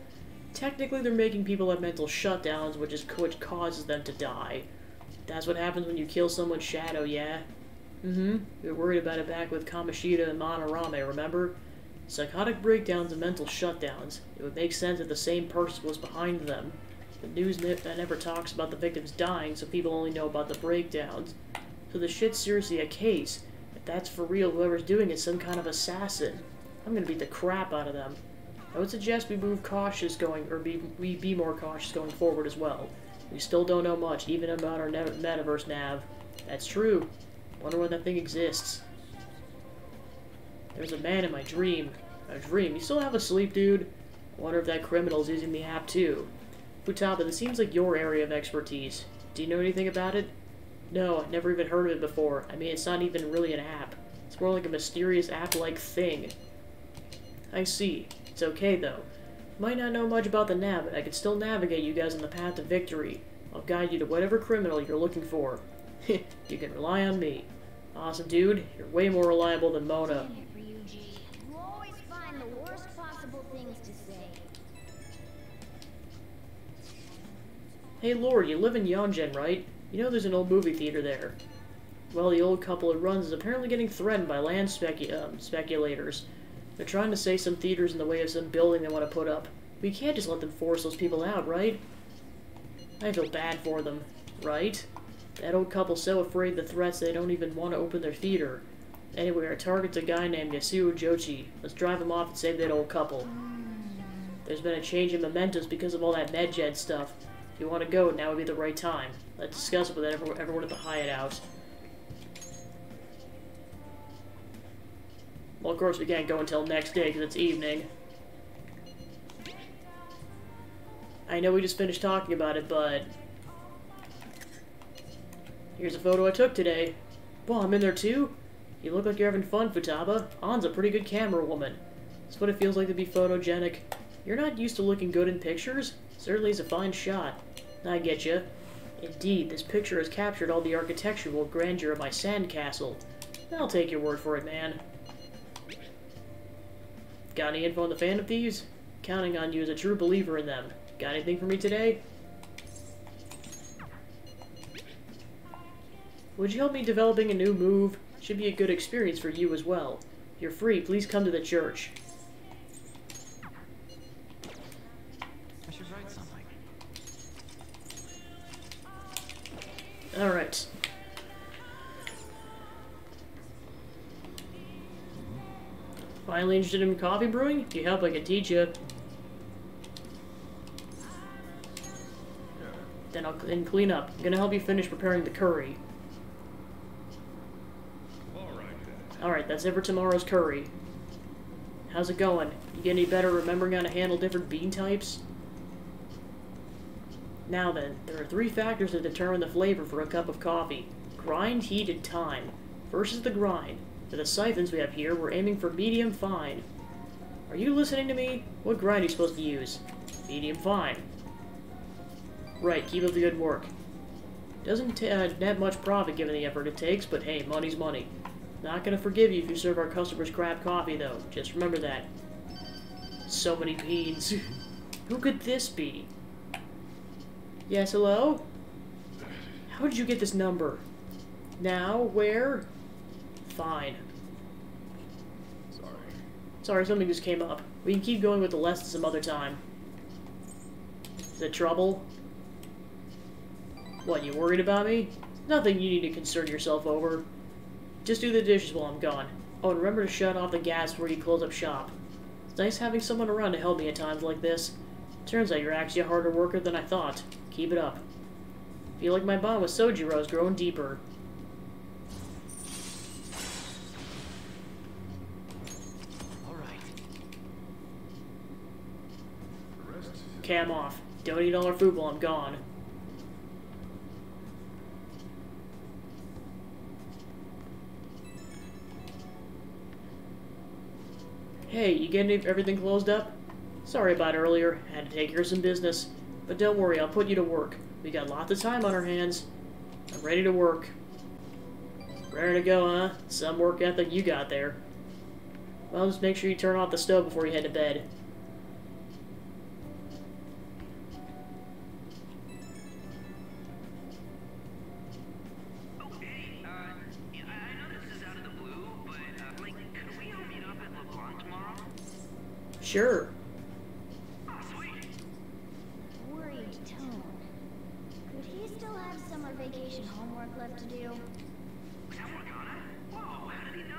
Technically, they're making people have mental shutdowns, which causes them to die. That's what happens when you kill someone's shadow, yeah? We were worried about it back with Kamoshida and Madarame, remember? Psychotic breakdowns and mental shutdowns. It would make sense if the same person was behind them. The news never talks about the victims dying, so people only know about the breakdowns. So the shit's seriously a case. If that's for real, whoever's doing it's some kind of assassin. I'm gonna beat the crap out of them. I would suggest we move cautious we be more cautious going forward as well. We still don't know much, even about our metaverse nav. That's true. Wonder why that thing exists. There's a man in my dream. A dream? You still have a sleep, dude? I wonder if that criminal's using the app too. Futaba, this seems like your area of expertise. Do you know anything about it? No, I've never even heard of it before. I mean, it's not even really an app. It's more like a mysterious app-like thing. I see. It's okay, though. Might not know much about the nav, but I can still navigate you guys on the path to victory. I'll guide you to whatever criminal you're looking for. You can rely on me. Awesome, dude. You're way more reliable than Mona. Damn it, Ryuji. You always find the worst possible things to say. Hey, Lord, you live in Yongen, right? You know there's an old movie theater there. Well, the old couple it runs is apparently getting threatened by land speculators. They're trying to say some theater's in the way of some building they want to put up. We can't just let them force those people out, right? I feel bad for them, right? That old couple's so afraid of the threats they don't even want to open their theater. Anyway, our target's a guy named Yasuo Jochi. Let's drive him off and save that old couple. There's been a change in mementos because of all that Medjed stuff. If you want to go, now would be the right time. Let's discuss it with everyone at the hideout. Well, of course we can't go until next day because it's evening. I know we just finished talking about it, but... Here's a photo I took today. Well, I'm in there too? You look like you're having fun, Futaba. An's a pretty good camera woman. That's what it feels like to be photogenic. You're not used to looking good in pictures? Certainly is a fine shot. I get you. Indeed, this picture has captured all the architectural grandeur of my sandcastle. I'll take your word for it, man. Got any info on the Phantom Thieves? Counting on you as a true believer in them. Got anything for me today? Would you help me developing a new move? Should be a good experience for you as well. If you're free, please come to the church. I should write something. Alright. Finally interested in coffee brewing? If you help, I can teach you. Then clean up. I'm gonna help you finish preparing the curry. Alright, that's it for tomorrow's curry. How's it going? You get any better remembering how to handle different bean types? Now then, there are 3 factors that determine the flavor for a cup of coffee. Grind, heat, and time. First is the grind. For the siphons we have here, we're aiming for medium fine. Are you listening to me? What grind are you supposed to use? Medium fine. Right, keep up the good work. Doesn't net much profit given the effort it takes, but hey, money's money. Not gonna forgive you if you serve our customers crap coffee, though. Just remember that. So many beans. Who could this be? Yes, hello? How did you get this number? Now? Where? Fine. Sorry, something just came up. We can keep going with the lesson some other time. Is it trouble? What, you worried about me? Nothing you need to concern yourself over. Just do the dishes while I'm gone. Oh, and remember to shut off the gas before you close up shop. It's nice having someone around to help me at times like this. Turns out you're actually a harder worker than I thought. Keep it up. Feel like my bond with Sojiro is growing deeper. Cam off. Don't eat all our food while I'm gone. Hey, you getting everything closed up? Sorry about earlier. Had to take care of some business. But don't worry, I'll put you to work. We got lots of time on our hands. I'm ready to work. Rare to go, huh? Some work ethic you got there. Well, just make sure you turn off the stove before you head to bed. Sure. Worried tone. Could he still have summer vacation homework left to do? Whoa, how did he know?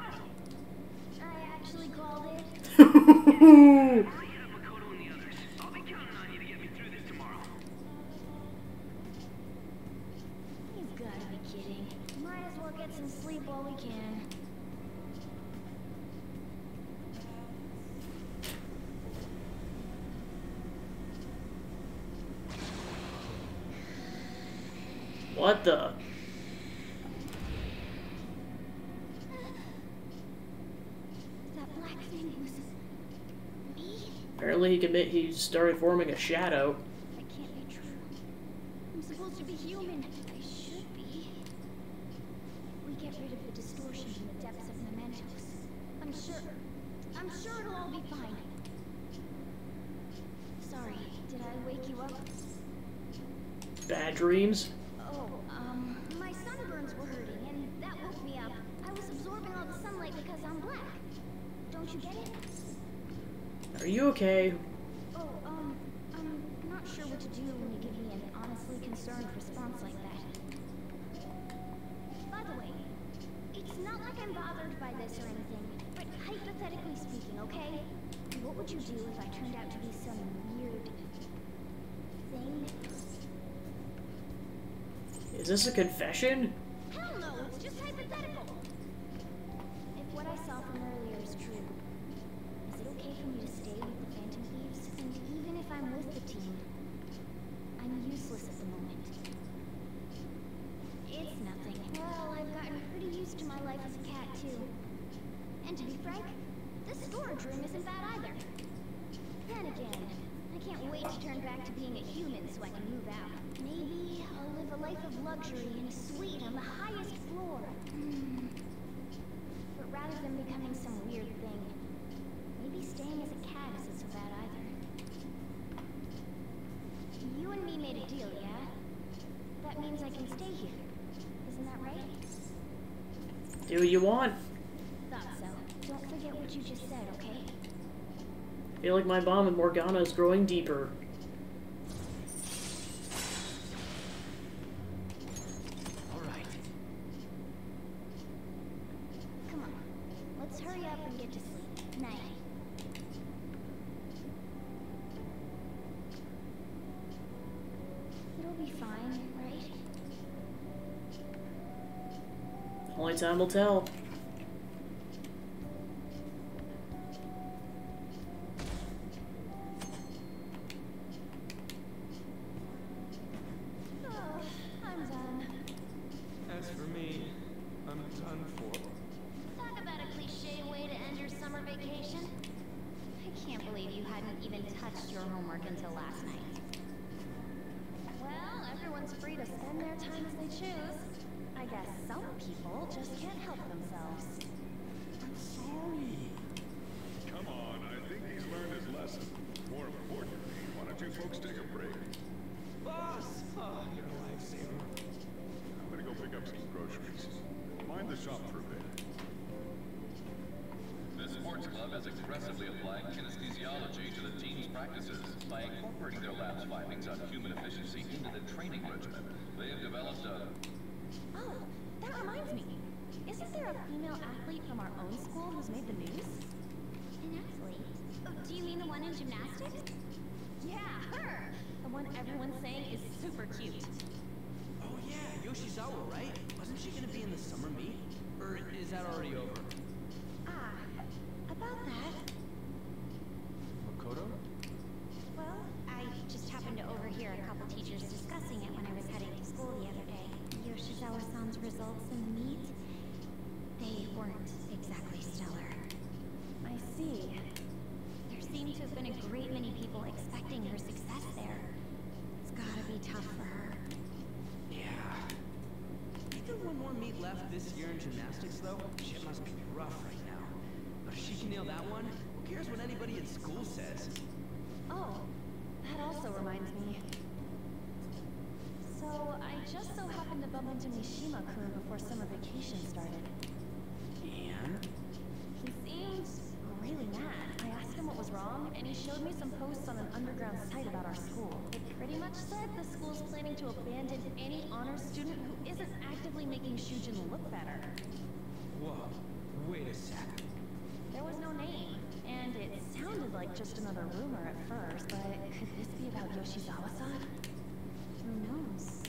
I actually called it. I'll be counting on you to get me through this tomorrow. You've got to be kidding. Might as well get some sleep while we can. What the? That black thing was me? Apparently he started forming a shadow. That can't be true. I'm supposed to be human. I should be. We get rid of the distortion in the depths of mementos. I'm sure it'll all be fine. Sorry, did I wake you up? Bad dreams? My sunburns were hurting, and that woke me up. I was absorbing all the sunlight because I'm black. Don't you get it? Are you okay? Oh, I'm not sure what to do when you give me an honestly concerned response like that. By the way, it's not like I'm bothered by this or anything, but hypothetically speaking, okay? What would you do if I turned out to be some weird thing? Is this a confession? Hell no, it's just hypothetical. If what I saw from earlier is true, is it okay for me to stay with the Phantom Thieves? And even if I'm with the team, I'm useless at the moment. It's nothing. Well, I've gotten pretty used to my life as a cat, too. And to be frank, this storage room isn't bad either. Then again, I can't wait to turn back to being a human so I can move out. Maybe I'll live a life of luxury in a suite on the highest floor. But rather than becoming some weird thing, maybe staying as a cat isn't so bad either. You and me made a deal, yeah? That means I can stay here. Isn't that right? Do what you want. Thought so. Don't forget what you just said, okay? Feel like my bond with Morgana is growing deeper. Come on. Let's hurry up and get to sleep. Night. It'll be fine, right? Only time will tell. I'm done. As for me, I'm done for. Talk about a cliche way to end your summer vacation. I can't believe you hadn't even touched your homework until last night. Well, everyone's free to spend their time as they choose. I guess some people just can't help themselves. I'm sorry. Come on, I think he's learned his lesson. More importantly, why don't you folks take a break? Boss! Oh, you're a lifesaver. I'm gonna go pick up some groceries. Mind the shop for a bit. The sports club has aggressively applied kinesthesiology to the team's practices. By incorporating their lab's findings on human efficiency into the training regimen, they have developed a... Oh, that reminds me. Isn't there a female athlete from our own school who's made the news? An athlete? Oh, do you mean the one in gymnastics? Yeah, her! The one everyone's saying is super cute. Oh yeah, Yoshizawa, right? Wasn't she gonna be in the summer meet? Or is that already over? Ah, about that. Makoto? Well, I just happened to overhear a couple teachers discussing it when I was heading to school the other day. Yoshizawa-san's results in the meet, they weren't exactly stellar. I see. There seemed to have been a great many people expecting her success there. It's gotta be tough for her. Yeah. Ain't there one more meet left this year in gymnastics, though? Shit must be rough right now. But if she can nail that one, who cares what anybody at school says? Oh, that also reminds me. So, I just so happened to bump into Mishima-kun before summer vacation started. And? He seemed really mad. I asked him what was wrong, and he showed me some posts on an underground site about our school. It pretty much said the school's planning to abandon any honors student who isn't actively making Shujin look better. Whoa, wait a sec. There was no name, and it sounded like just another rumor at first, but could this be about Yoshizawa-san? Who knows?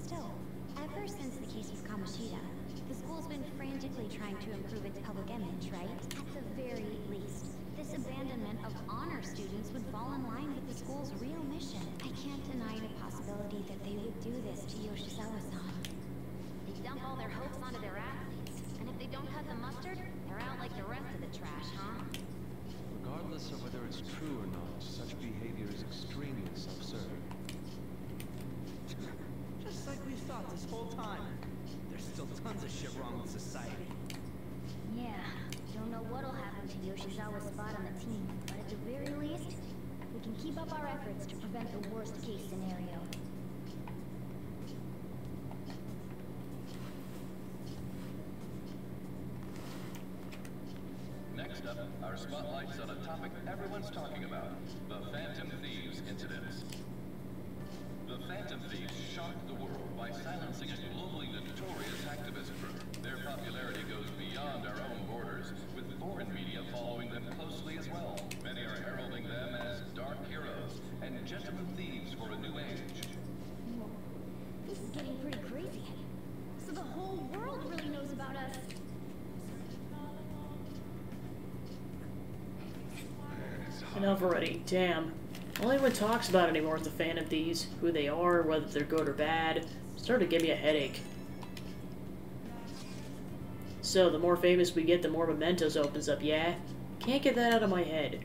Still, ever since the case with Kamoshida, the school's been frantically trying to improve its public image, right? At the very least, this abandonment of honor students would fall in line with the school's real mission. I can't deny the possibility that they would do this to Yoshizawa-san. They dump all their hopes onto their athletes, and if they don't cut the mustard, they're out like the rest of the trash, huh? Regardless of whether it's true or not, such behavior is extremely self-serving. Just like we thought this whole time. There's still tons of shit wrong with society. Yeah, don't know what'll happen to Yoshizawa's spot on the team, but at the very least, we can keep up our efforts to prevent the worst case scenario. Next up, our spotlight's on a topic everyone's talking about, the Phantom Thieves incidents. The Phantom Thieves shocked the world by silencing a globally notorious activist group. Their popularity goes beyond our own borders, with foreign media following them closely as well. Many are heralding them as dark heroes and gentlemen thieves for a new age. Whoa, this is getting pretty crazy. So the whole world really knows about us. Enough already, damn. All anyone talks about anymore is the Phantom Thieves, who they are, whether they're good or bad. It's starting to give me a headache. So, the more famous we get, the more mementos opens up, yeah? Can't get that out of my head.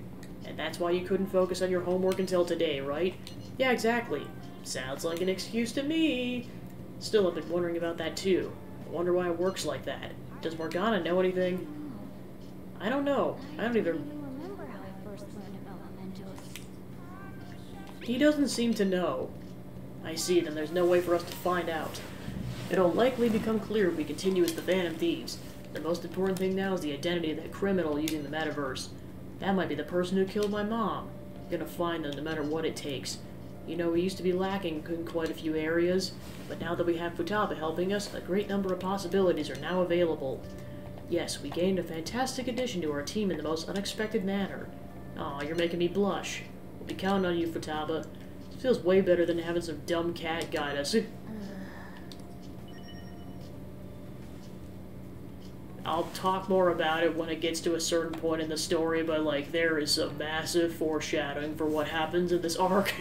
And that's why you couldn't focus on your homework until today, right? Yeah, exactly. Sounds like an excuse to me. Still, I've been wondering about that too. I wonder why it works like that. Does Morgana know anything? I don't know. I don't even... remember how I first learned about mementos. He doesn't seem to know. I see, then there's no way for us to find out. It'll likely become clear if we continue as the Phantom Thieves. The most important thing now is the identity of that criminal using the metaverse. That might be the person who killed my mom. I'm gonna find them no matter what it takes. You know, we used to be lacking in quite a few areas, but now that we have Futaba helping us, a great number of possibilities are now available. Yes, we gained a fantastic addition to our team in the most unexpected manner. Aw, you're making me blush. We'll be counting on you, Futaba. It feels way better than having some dumb cat guide us. I'll talk more about it when it gets to a certain point in the story, but, like, there is some massive foreshadowing for what happens in this arc.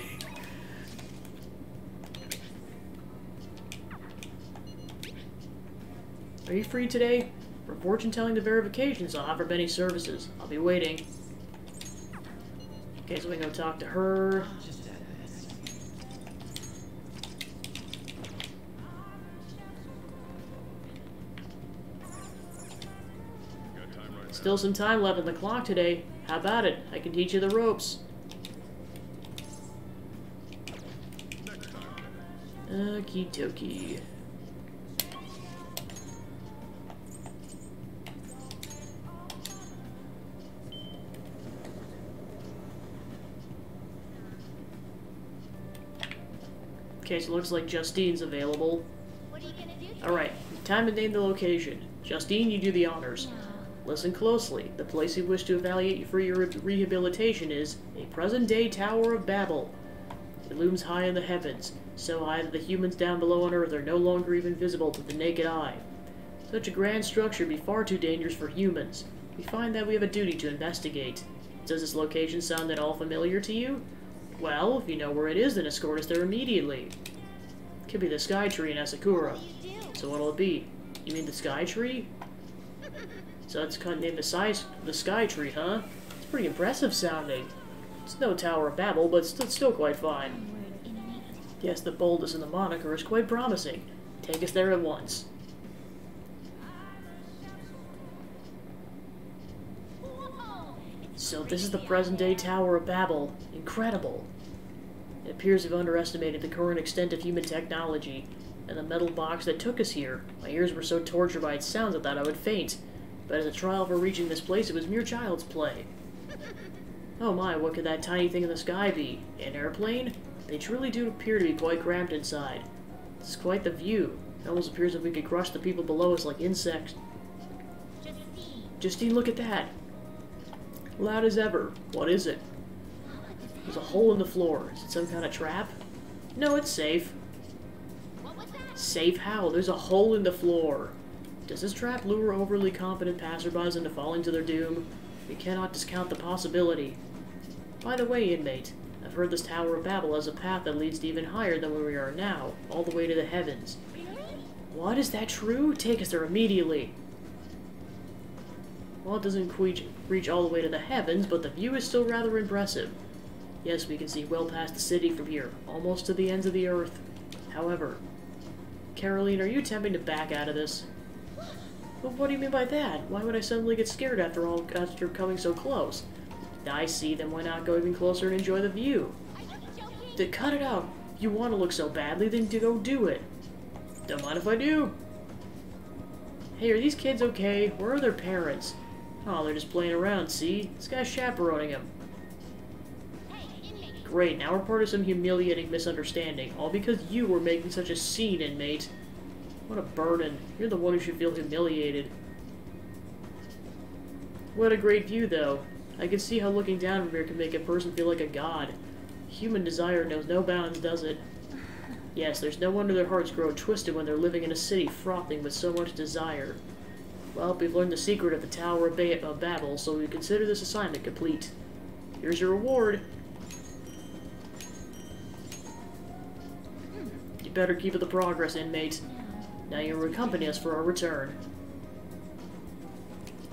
Are you free today? For fortune-telling to verifications, I'll offer many services. I'll be waiting. Okay, so we can go talk to her. still some time left on the clock today. How about it? I can teach you the ropes. Okie dokie. Okay, so it looks like Justine's available. What are you gonna do? Alright, time to name the location. Justine, you do the honors. Listen closely. The place you wish to evaluate for your rehabilitation is a present-day Tower of Babel. It looms high in the heavens, so high that the humans down below on Earth are no longer even visible to the naked eye. Such a grand structure would be far too dangerous for humans. We find that we have a duty to investigate. Does this location sound at all familiar to you? Well, if you know where it is, then escort us there immediately. Could be the Sky Tree in Asakura. So what'll it be? You mean the Sky Tree? So that's kind of named the Sky Tree, huh? It's pretty impressive sounding. It's no Tower of Babel, but it's still quite fine. Yes, the boldness in the moniker is quite promising. Take us there at once. So this is the present-day Tower of Babel. Incredible. It appears we've underestimated the current extent of human technology, and the metal box that took us here. My ears were so tortured by its sounds I thought I would faint. But as a trial for reaching this place, it was mere child's play. Oh my, what could that tiny thing in the sky be? An airplane? They truly do appear to be quite cramped inside. It's quite the view. It almost appears as if we could crush the people below us like insects. Justine, look at that! Loud as ever. What is it? There's a hole in the floor. Is it some kind of trap? No, it's safe. Safe how? There's a hole in the floor. Does this trap lure overly confident passerbys into falling to their doom? We cannot discount the possibility. By the way, inmate, I've heard this Tower of Babel has a path that leads to even higher than where we are now, all the way to the heavens. What? Is that true? Take us there immediately. Well, it doesn't reach all the way to the heavens, but the view is still rather impressive. Yes, we can see well past the city from here, almost to the ends of the earth. However, Caroline, are you attempting to back out of this? But what do you mean by that? Why would I suddenly get scared after coming so close? I see, then why not go even closer and enjoy the view? Then cut it out. If you want to look so badly, then go do it. Don't mind if I do. Hey, are these kids okay? Where are their parents? Oh, they're just playing around, see? This guy's chaperoning them. Great, now we're part of some humiliating misunderstanding, all because you were making such a scene, inmate. What a burden. You're the one who should feel humiliated. What a great view, though. I can see how looking down from here can make a person feel like a god. Human desire knows no bounds, does it? Yes, there's no wonder their hearts grow twisted when they're living in a city frothing with so much desire. Well, we've learned the secret of the Tower of Babel, so we consider this assignment complete. Here's your reward. You better keep up the progress, inmate. Now you'll accompany us for our return.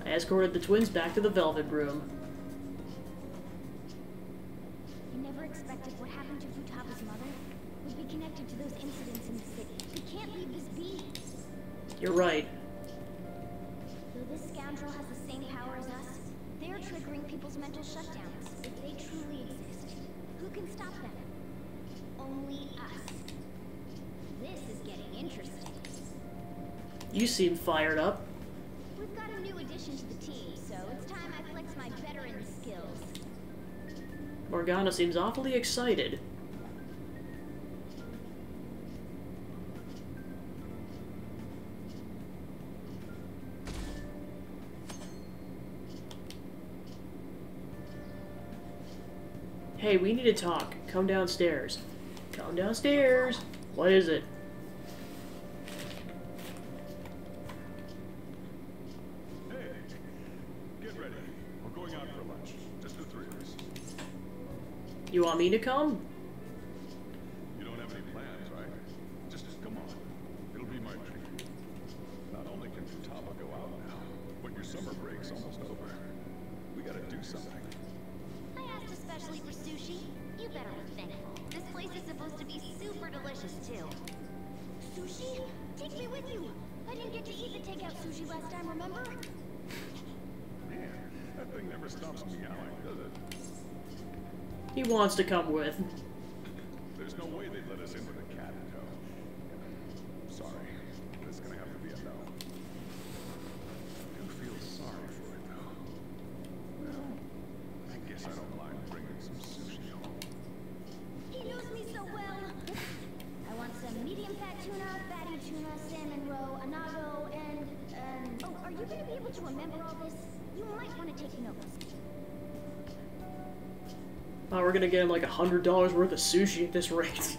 I escorted the twins back to the Velvet Room. I never expected what happened to Futaba's mother would be connected to those incidents in the city. We can't leave this be. You're right. Though this scoundrel has the same power as us, they're triggering people's mental shutdowns. If they truly exist, who can stop them? Only us. This is getting interesting. You seem fired up. We've got a new addition to the team, so it's time I flex my veteran skills. Morgana seems awfully excited. Hey, we need to talk. Come downstairs. Come downstairs. What is it? You want me to come? You don't have any plans, right? Just come on. It'll be my treat. Not only can Futaba go out now, but your summer break's almost over. We gotta do something. I asked especially for sushi. You better be thankful. This place is supposed to be super delicious, too. Sushi? Take me with you. I didn't get to eat the takeout sushi last time, remember? Man, thing never stops meowing, does it? He wants to come with. There's no way they'd let us in with a cat in tow. Sorry, this is gonna have to be a no. I do feel sorry for it, though. Well, I guess I don't mind bringing some sushi home. He knows me so well. I want some medium fat tuna, fatty tuna, salmon roe, anago, and oh, are you gonna be able to remember all this? You might want to take notes. Oh, we're gonna get him like $100 worth of sushi at this rate.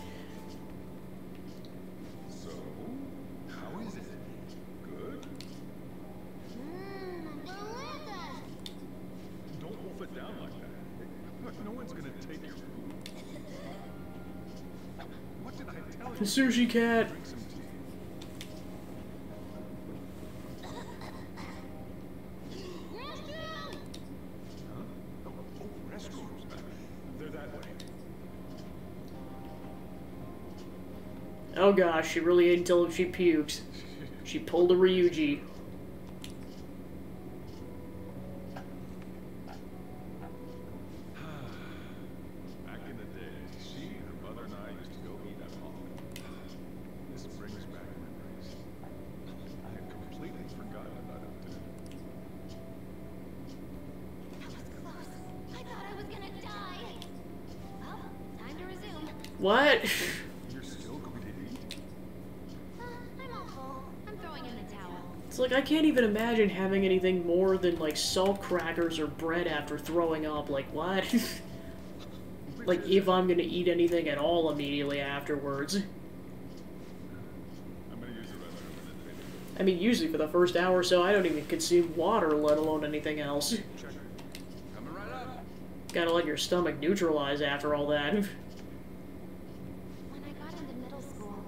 So, how is it? Good? Don't wolf it down like that. No one's gonna take your food. What did I tell you? The sushi cat. Drink some tea. Huh? Oh, restrooms. They're that way. Oh gosh, she really ate until she puked. She pulled a Ryuji. Back in the day, she, her mother, and I used to go eat at home. This brings back memories. I had completely forgotten about it, too. That was close. I thought I was gonna die. Well, time to resume. What? You're still going to eat? I'm all full. I'm throwing in the towel. It's like I can't even imagine having anything more than like salt crackers or bread after throwing up. Like what? Like if I'm gonna eat anything at all immediately afterwards. I'm gonna use the restroom and then maybe I mean, usually for the first hour or so, I don't even consume water, let alone anything else. check it. Coming right up. Gotta let your stomach neutralize after all that. When I got into middle school,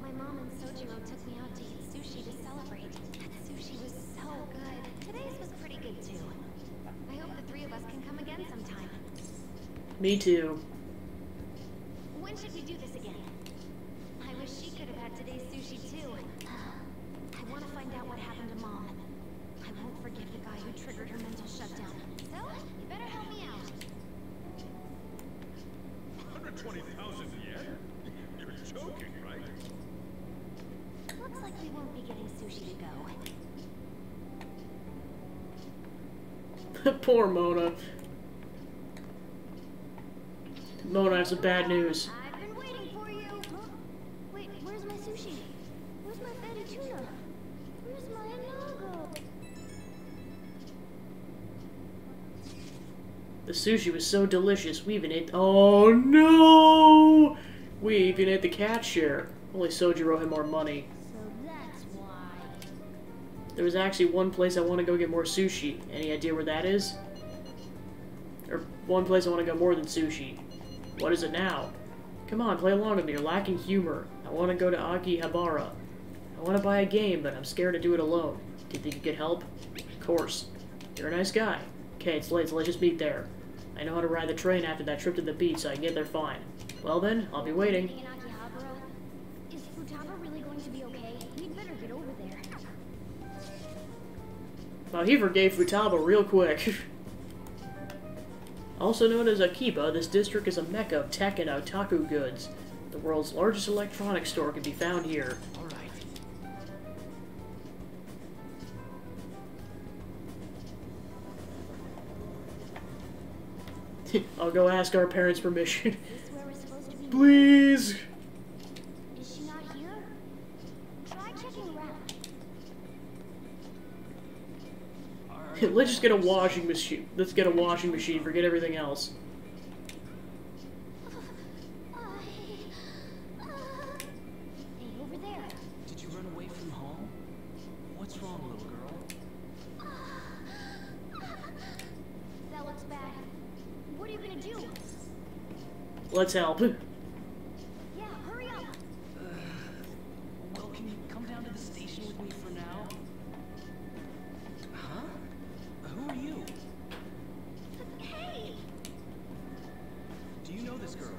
my mom and Sojiro took me out to eat sushi to celebrate. That sushi was so good. Today's was pretty good too. I hope the three of us can come again sometime. Me too. When should we do this again? I wish she could have had today's sushi too. I want to find out what happened to Mom. I won't forgive the guy who triggered her mental shutdown. So, you better help me out. 120,000 yen? You're joking, right? Looks like we won't be getting sushi to go. Poor Mona. Mona has some bad news. I've been waiting for you. Huh? Wait, where's my sushi? Where's my fatty tuna? Where's my anago? The sushi was so delicious, we even ate— oh no! We even ate the cat share. Only Sojiro had more money. So that's why. There was actually one place I want to go get more sushi. Any idea where that is? Or one place I want to go more than sushi. What is it now? Come on, play along with me. You're lacking humor. I want to go to Akihabara. I want to buy a game, but I'm scared to do it alone. Do you think you could help? Of course. You're a nice guy. Okay, it's late, so let's just meet there. I know how to ride the train after that trip to the beach, so I can get there fine. Well then, I'll be waiting. In Akihabara, is Futaba really going to be okay? We'd better get over there. Wow, he forgave Futaba real quick. Also known as Akiba, this district is a mecca of tech and otaku goods. The world's largest electronics store can be found here. I'll go ask our parents' permission. Is this where we're supposed to be? Please! Is she not here? Try checking around. Let's just get a washing machine. Let's get a washing machine. Forget everything else. Hey, over there. Did you run away from home? What's wrong, little girl? That looks bad. What are you gonna do? Let's help. Yeah, hurry up. Well, can you come down to the station with me for now? Huh? Who are you? Hey! Do you know this girl?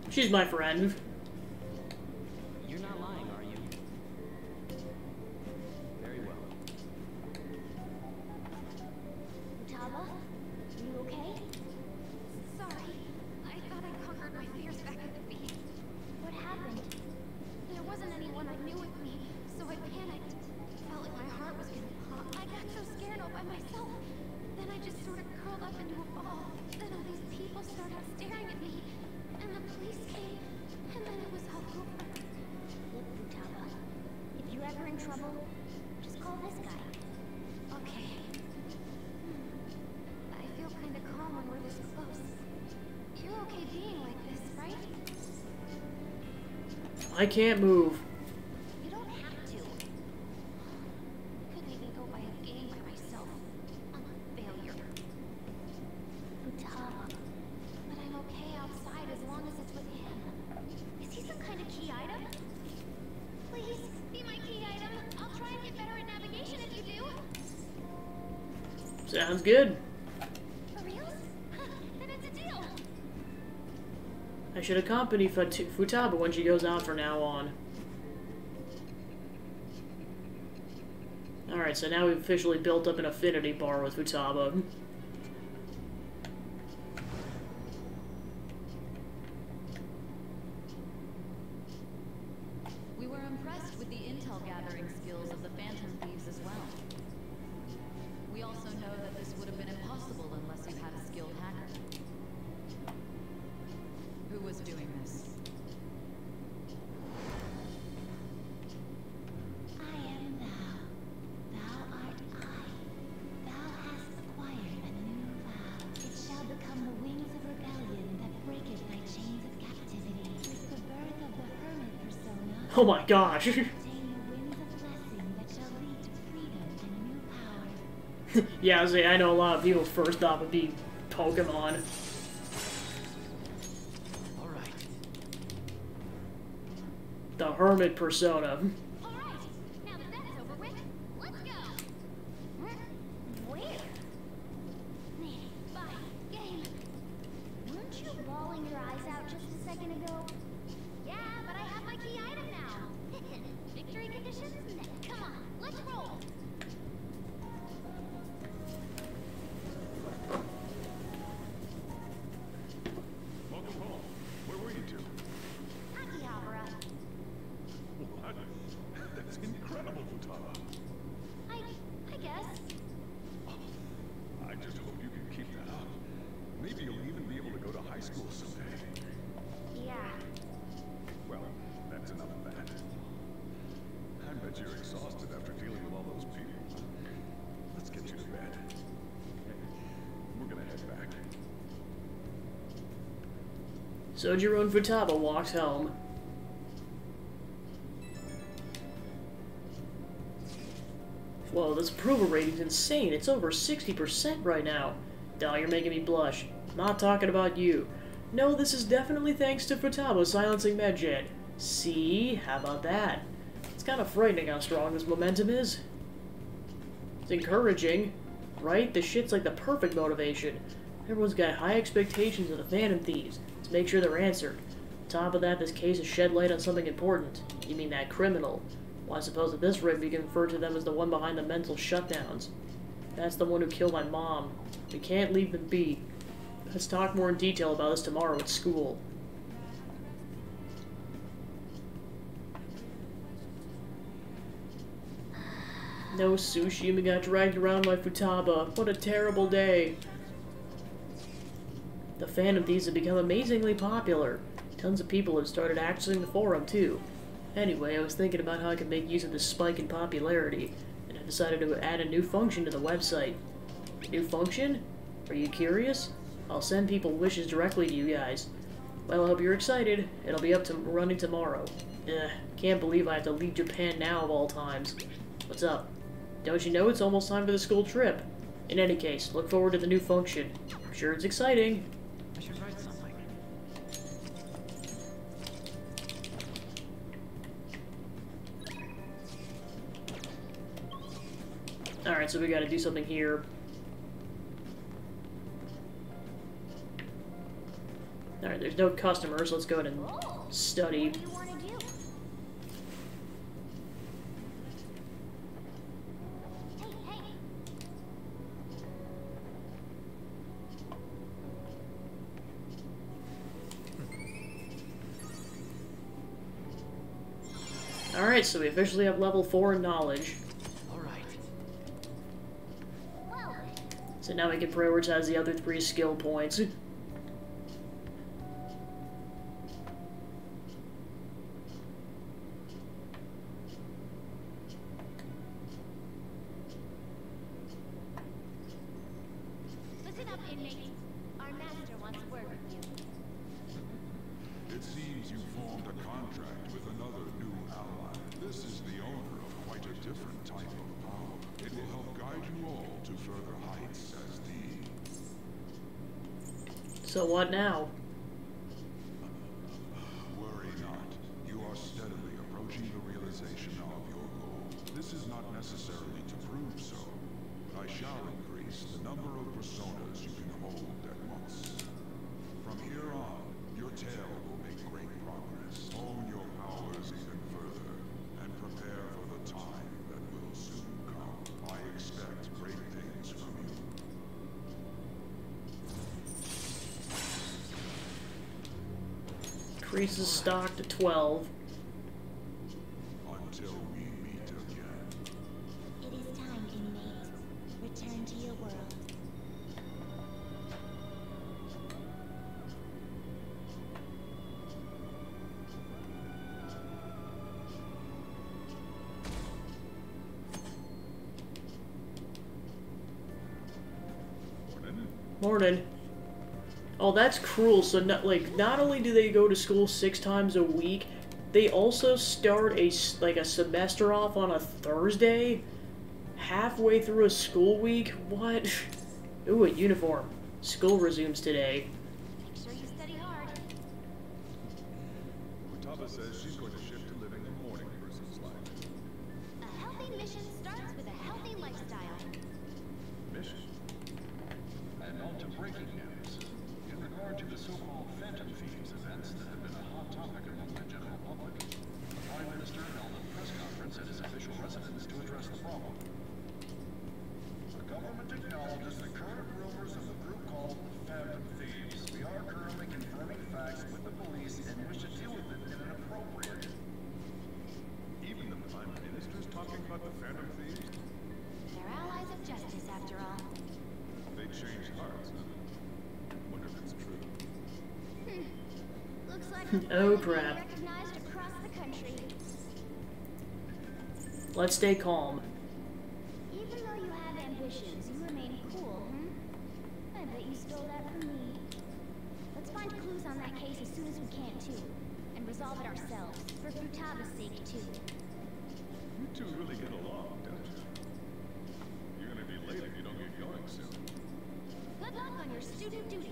She's my friend. You're not lying, are you? Very well. careful. Just call this guy. Okay. I feel kind of calm when we're this close. You're okay being like this, right? I can't move. You don't have to. Couldn't even go by a game by myself. I'm a failure. Futaba. But I'm okay outside as long as it's with him. Is he some kind of key item? Please, be my key item. I'll try and get better at navigation if you do. Sounds good. For real? Then it's a deal. I should accompany Futaba when she goes out from now on. Alright, so now we've officially built up an affinity bar with Futaba. We were impressed with the intel gathering skills of the Phantom Thieves as well. We also know that this would have been impossible unless you had a skilled hacker. Who was doing this? I am thou. Thou art I. Thou hast acquired a new vow. It shall become the wings of rebellion that breaketh thy chains of captivity. With the birth of the hermit persona. Oh my gosh. Obtain the winds of blessing that shall lead to freedom and new power. Yeah, I know a lot of people first thought would be Pokemon. The Hermit persona. Alright, now that that's over with, let's go! Where? Bye. Game. Weren't you bawling your eyes out just a second ago? Yeah, but I have my key item now. Victory conditions? Come on, let's roll! Welcome home. Where were you two? Akihabara. What? That's incredible, Futaba. I guess. I just hope you can keep that up. Maybe you'll even be able to go to high school someday. Yeah. Well, that's enough of that. I bet you're exhausted after dealing with all those people. Let's get you to bed. We're gonna head back. Sojiro and Futaba walks home. Whoa, this approval rating's insane. It's over 60% right now. Dal, you're making me blush. Not talking about you. No, this is definitely thanks to Futaba silencing Medjed. See? How about that? It's kind of frightening how strong this momentum is. It's encouraging, right? This shit's like the perfect motivation. Everyone's got high expectations of the Phantom Thieves. Let's make sure they're answered. On top of that, this case has shed light on something important. You mean that criminal? Well, I suppose at this rate we can refer to them as the one behind the mental shutdowns. That's the one who killed my mom. We can't leave them be. Let's talk more in detail about this tomorrow at school. No, Tsushima got dragged around by Futaba. What a terrible day. The Phantom Thieves have become amazingly popular. Tons of people have started accessing the forum, too. Anyway, I was thinking about how I could make use of this spike in popularity, and I decided to add a new function to the website. New function? Are you curious? I'll send people wishes directly to you guys. Well, I hope you're excited. It'll be up to running tomorrow. Can't believe I have to leave Japan now of all times. What's up? Don't you know it's almost time for the school trip? In any case, look forward to the new function. I'm sure it's exciting. I should write something. Alright, so we gotta do something here. Alright, there's no customers. Let's go ahead and study. What do you want to do? Hey. Alright, so we officially have level 4 in knowledge. So now we can prioritize the other 3 skill points. seems you formed a contract with another new ally. This is the owner of quite a different type of power. It will help guide you all to further heights as the... So what now? Worry not. You are steadily approaching the realization of your goal. This is not necessarily to prove so, but I shall increase the number of personas you can hold at once. From here on, your tale will make great progress. Hone your powers even further, and prepare for the time that will soon come. I expect great things from you. Increases stock to 12. Until we meet again. It is time, inmate. Return to your world. Morning. Oh, that's cruel. So, not only do they go to school 6 times a week, they also start a semester off on a Thursday, halfway through a school week. What? Ooh, a uniform. School resumes today. Make sure you study hard. Futaba says she's going to shift to living a morning person's life. A healthy mission starts with a healthy lifestyle. Mission? And on to breaking news. In regard to the so-called Phantom Thieves events that have been a hot topic among the general public, the Prime Minister held a press conference at his official residence to address the problem. The government acknowledges the current rumors of a group called Phantom Thieves. We are currently confirming facts with the police and wish to deal with it in an appropriate... Even the Prime Minister's talking about the Phantom Thieves? They're allies of justice, after all. They changed hearts, huh? Wonder if it's true. Looks like Oh, we're crap. recognized across the country. Let's stay calm. Even though you have ambitions, you remain cool, I bet you stole that from me. Let's find clues on that case as soon as we can, too. And resolve it ourselves, for Futaba's sake, too. You two really get along, don't you? You're gonna be late if you don't get going soon. Good luck on your student duties.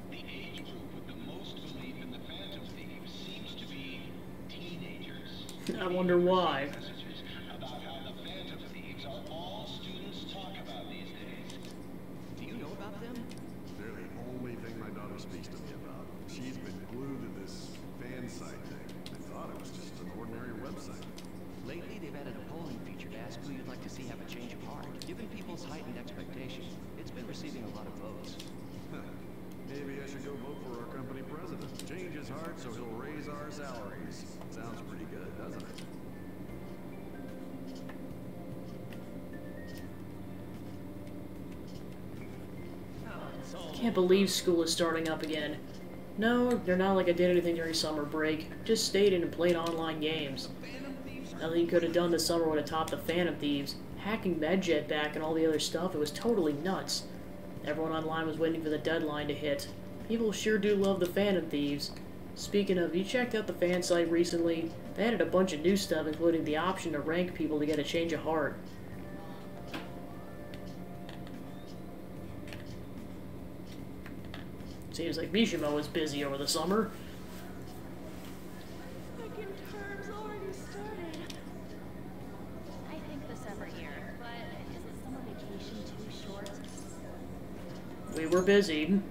The age group with the most belief in the Phantom Thieves seems to be teenagers. I wonder why. Messages about how the Phantom Thieves are all students talk about these days. Do you know about them? They're the only thing my daughter speaks to me about. She's been glued to this fan site thing. I thought it was just an ordinary website. Lately, they've added a polling feature to ask who you'd like to see have a change of heart. Given people's heightened expectations, it's been receiving a lot of votes. Maybe I should go vote for our company president. Change his heart so he'll raise our salaries. Sounds pretty good, doesn't it? Can't believe school is starting up again. No, they're not like I did anything during summer break. Just stayed in and played online games. Nothing you could have done this summer would have topped the Phantom Thieves. Hacking Medjet back and all the other stuff, it was totally nuts. Everyone online was waiting for the deadline to hit. People sure do love the Phantom Thieves. Speaking of, you checked out the fan site recently? They added a bunch of new stuff, including the option to rank people to get a change of heart. Seems like Mishima was busy over the summer. Second term's already started. I think the summer year, but isn't summer vacation too short? We were busy.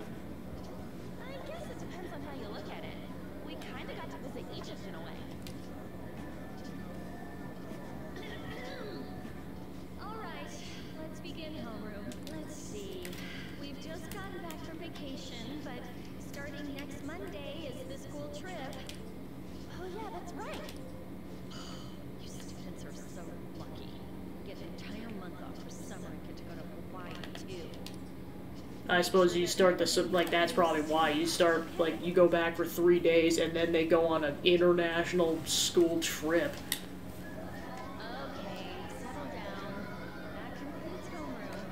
I guess it depends on how you look at it. We kinda got to visit Egypt in a way. Alright, let's begin homeroom. Let's see. We've just gotten back from vacation, but starting next Monday is the school trip. Oh yeah, that's right. You students are so lucky. Get an entire month off for summer and get to go to Hawaii too. I suppose you start that's probably why. You start, you go back for 3 days and then they go on an international school trip. Okay, settle down. That concludes homeroom.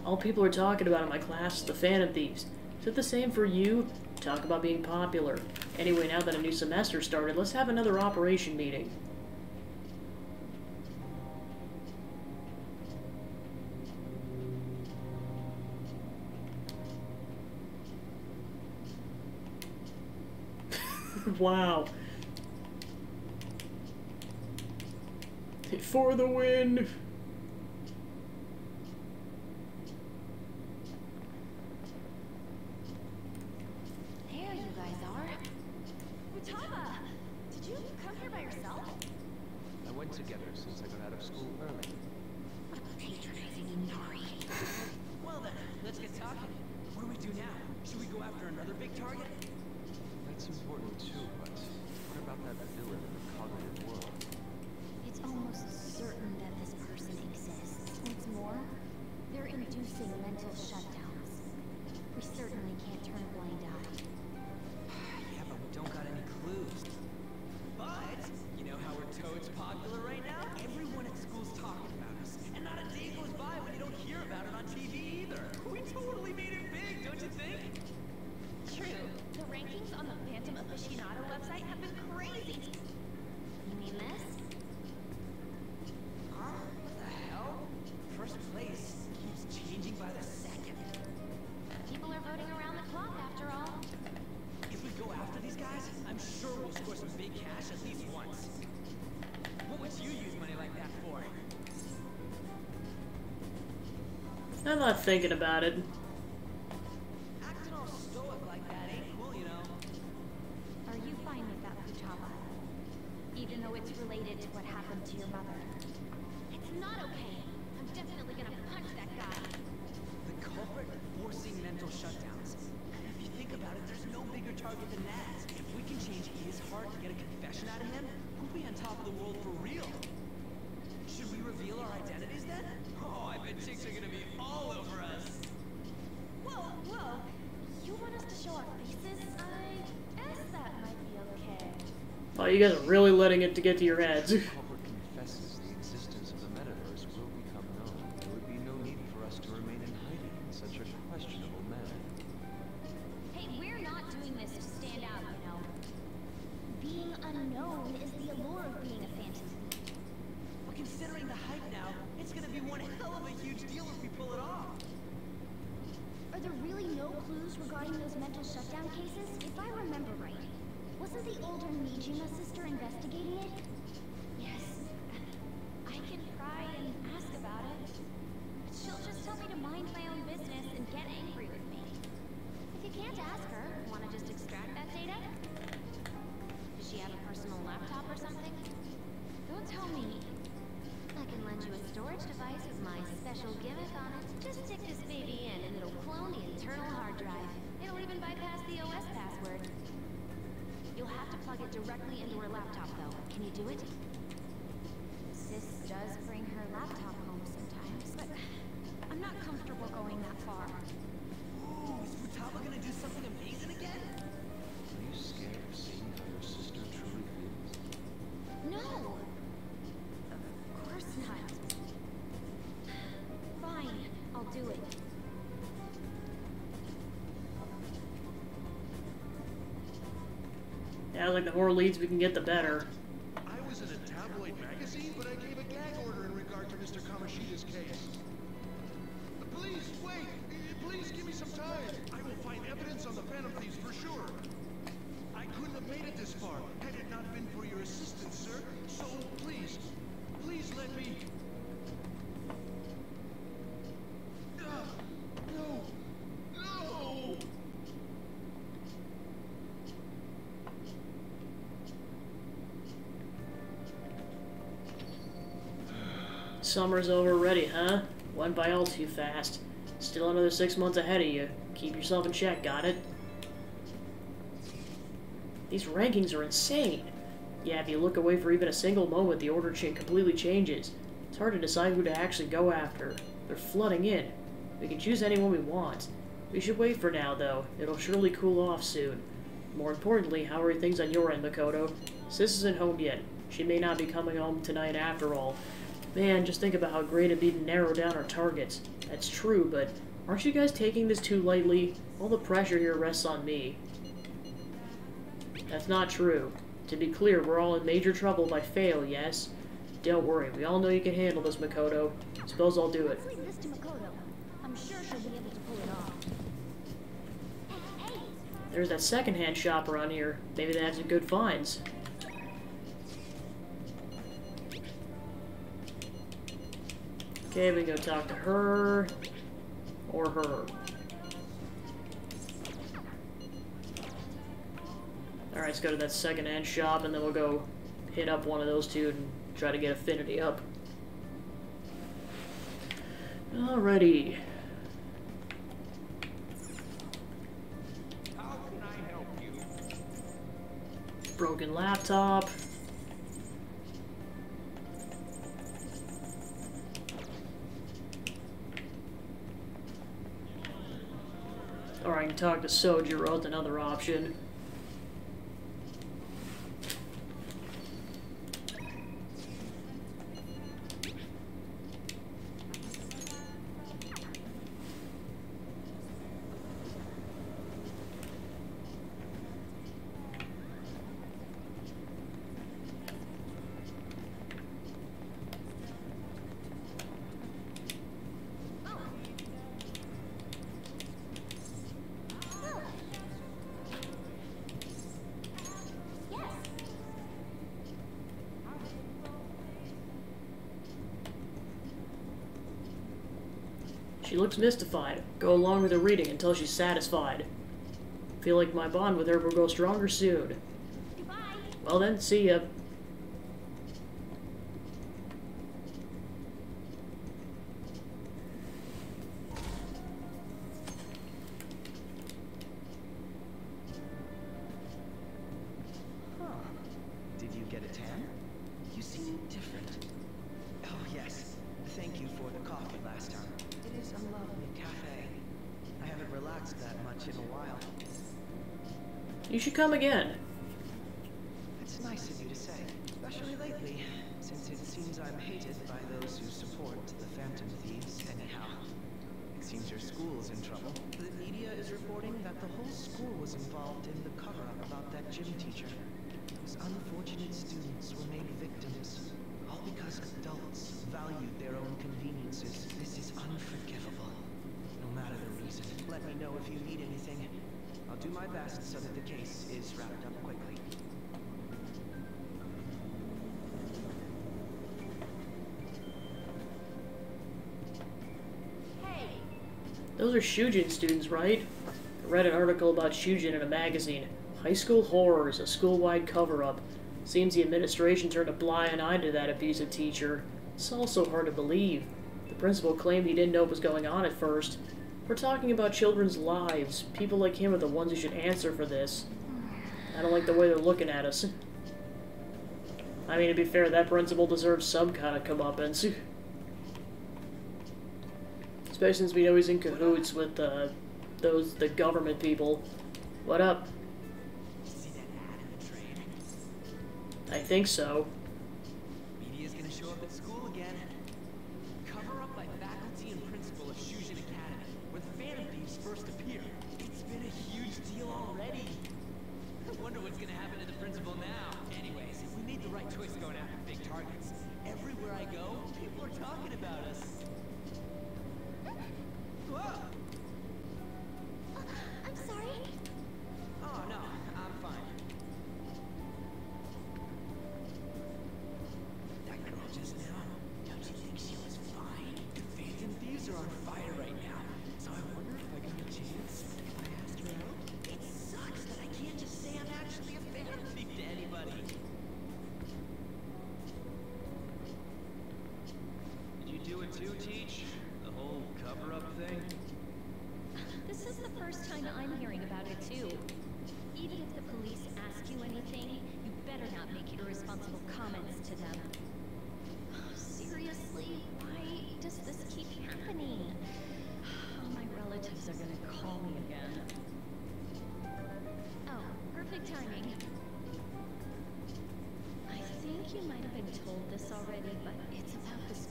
All people are talking about in my class is the Phantom Thieves. Is it the same for you? Talk about being popular. Anyway, now that a new semester started, let's have another operation meeting. Wow. For the win! There you guys are. Futaba! Did you come here by yourself? I went together since I got out of school early. Patronizing Inari. Well then, let's get talking. What do we do now? Should we go after another big target? That's important too, but what about that villain in the cognitive world? It's almost certain that this person exists. What's more, they're inducing mental shutdowns. We certainly can't turn a blind eye. Yeah, but we don't got any clues. But, you know how we're toads popular right now? Everyone at school's talking about us. And not a day goes by when you don't hear about it on TV either. We totally made it big, don't you think? True. The rankings on the Phantom Aficionado website have been crazy. You mean this? Huh? What the hell? First place keeps changing by the second. People are voting around the clock after all. If we go after these guys, I'm sure we'll score some big cash at least once. What would you use money like that for? I'm not thinking about it. Acting all stoic like that ain't cool, you know. Are you fine with that, Futaba? Even though it's related to what happened to your mother. It's not okay. I'm definitely gonna punch that guy. The culprit forcing mental shutdowns. And if you think about it, there's no bigger target than that. If we can change his heart to get a confession out of him, we'll be on top of the world for real. Should we reveal our identities then? Oh, I bet chicks are gonna be all over us. Whoa, whoa. You want us to show our faces? I guess that might be okay. Oh, you guys are really letting it to get to your heads. If the culprit confesses, the existence of the metaverse will become known. There would be no need for us to remain in hiding in such a questionable manner. Hey, we're not doing this to stand out, you know. Being unknown is the allure of being a phantom. But considering the hype now, it's gonna be one hell of a huge deal if we pull it off. Are there really no clues regarding those mental shutdown cases? If I remember right, wasn't the older Nijima sister investigating it? Yes. I can try and ask about it. But she'll just tell me to mind my own business and get angry with me. If you can't ask her, wanna just extract that data? Does she have a personal laptop or something? Don't tell me. I can lend you a storage device with my special gimmick on it. Just stick this baby in and it'll clone the internal hard drive. It'll even bypass the OS password. You'll have to plug it directly into her laptop though. Can you do it? Sis does bring her laptop home sometimes, but I'm not comfortable going that far. Ooh, is Futaba gonna do something amazing again? Are you scared of seeing how your sister truly feels? No! Of course not. Fine, I'll do it. Yeah, like the more leads we can get, the better. I was in a tabloid magazine, but I gave a gag order in regard to Mr. Kamoshida's case. Please, wait! Please give me some time! I will find evidence on the Phantom Thieves for sure. I couldn't have made it this far had it not been for your assistance, sir. So, please, please let me... No! No! Summer's over already, huh? Went by all too fast. Still another 6 months ahead of you. Keep yourself in check, got it? These rankings are insane. Yeah, if you look away for even a single moment, the order completely changes. It's hard to decide who to actually go after. They're flooding in. We can choose anyone we want. We should wait for now, though. It'll surely cool off soon. More importantly, how are things on your end, Makoto? Sis isn't home yet. She may not be coming home tonight after all. Man, just think about how great it'd be to narrow down our targets. That's true, but aren't you guys taking this too lightly? All the pressure here rests on me. That's not true. To be clear, we're all in major trouble if I fail, yes? Don't worry, we all know you can handle this, Makoto. Suppose I'll do it. Let's leave this to Makoto. I'm sure she'll be able to pull it off. Hey! There's that secondhand shop around here. Maybe they have some good finds. Okay, we can go talk to her. Or her. Alright, let's go to that second-hand shop, and then we'll go hit up one of those two and try to get affinity up. Alrighty. How can I help you? Broken laptop. Or I can talk to Sojiro, that's another option. She looks mystified. Go along with her reading until she's satisfied. Feel like my bond with her will grow stronger soon. Goodbye. Well then, see ya. Huh. Did you get a tan? You seem different. Oh, yes. Thank you for the coffee last time. It is a lovely cafe. I haven't relaxed that much in a while. You should come again. It's nice of you to say, especially lately, since it seems I'm hated by those who support the Phantom Thieves anyhow. It seems your school's in trouble. The media is reporting that the whole school was involved in the cover-up about that gym teacher. Those unfortunate students were made victims, all because adults valued their own conveniences. This is unforgivable, no matter the reason. Let me know if you need anything. I'll do my best so that the case is wrapped up quickly. Those are Shujin students, right? I read an article about Shujin in a magazine. High school horrors, a school-wide cover-up. Seems the administration turned a blind eye to that abusive teacher. It's all so hard to believe. The principal claimed he didn't know what was going on at first. We're talking about children's lives. People like him are the ones who should answer for this. I don't like the way they're looking at us. I mean, to be fair, that principal deserves some kind of comeuppance. Especially since we know he's in cahoots with, the government people. What up? See that ad in the train? I think so. Media's gonna show up at school again. Cover up by faculty and principal of Shujin Academy, where the Phantom Thieves first appeared. It's been a huge deal already. I wonder what's gonna happen to the principal now. Anyways, we made the right choice going after big targets. Everywhere I go, people are talking about us. Whoa! I'm sorry. Oh, no, I'm fine. That girl just now, don't you think she was fine? The Phantom Thieves are on fire right now, so I wonder if I got a chance if I asked her out. It sucks that I can't just say I'm actually a Phantom Thief to anybody. Did you do it too, Teach? The whole cover-up thing? This is the first time I'm hearing about it, too. Even if the police ask you anything, you better not make irresponsible comments to them. Seriously, why does this keep happening? My relatives are gonna call me again. Oh, perfect timing. I think you might have been told this already, but it's about this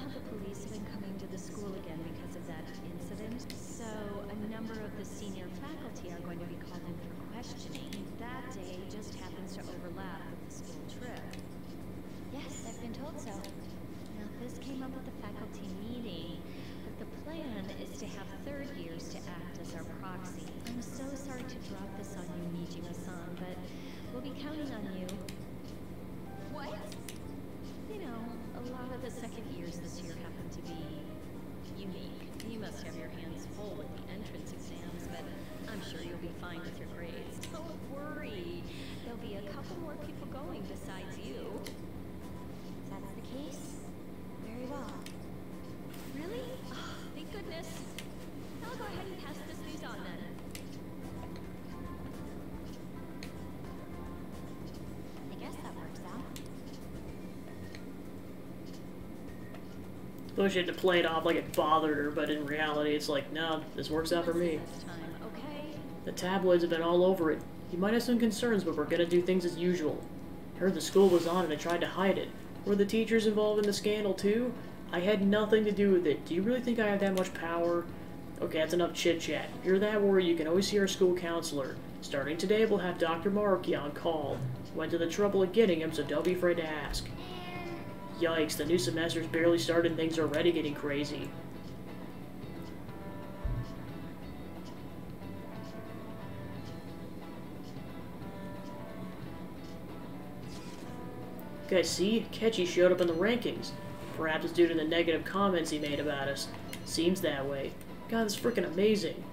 how the police have been coming to the school again because of that incident. So a number of the senior faculty are going to be called in for questioning. That day just happens to overlap with the school trip. Yes, I've been told so. Now this came up at the faculty meeting, but the plan is to have third years to act as our proxy. I'm so sorry to drop this on you, Nijima-san, but we'll be counting on you. What? You know, a lot of the second years this year happen to be unique. You must have your hands full with the entrance exams, but I'm sure you'll be fine with your grades. Don't worry. There'll be a couple more people going besides you. If that's the case, very well. Really? Oh, thank goodness. I'll go ahead and pass this news on then. I guess that works out. I wish I had to play it off like it bothered her, but in reality, it's like, no, this works out for me. The tabloids have been all over it. You might have some concerns, but we're gonna do things as usual. I heard the school was on and I tried to hide it. Were the teachers involved in the scandal too? I had nothing to do with it. Do you really think I have that much power? Okay, that's enough chit-chat. If you're that worried, you can always see our school counselor. Starting today, we'll have Dr. Maruki on call. Went to the trouble of getting him, so don't be afraid to ask. Yikes, the new semester's barely started and things are already getting crazy. Okay, see? Kechi showed up in the rankings. Perhaps it's due to the negative comments he made about us. Seems that way. God, that's freaking amazing.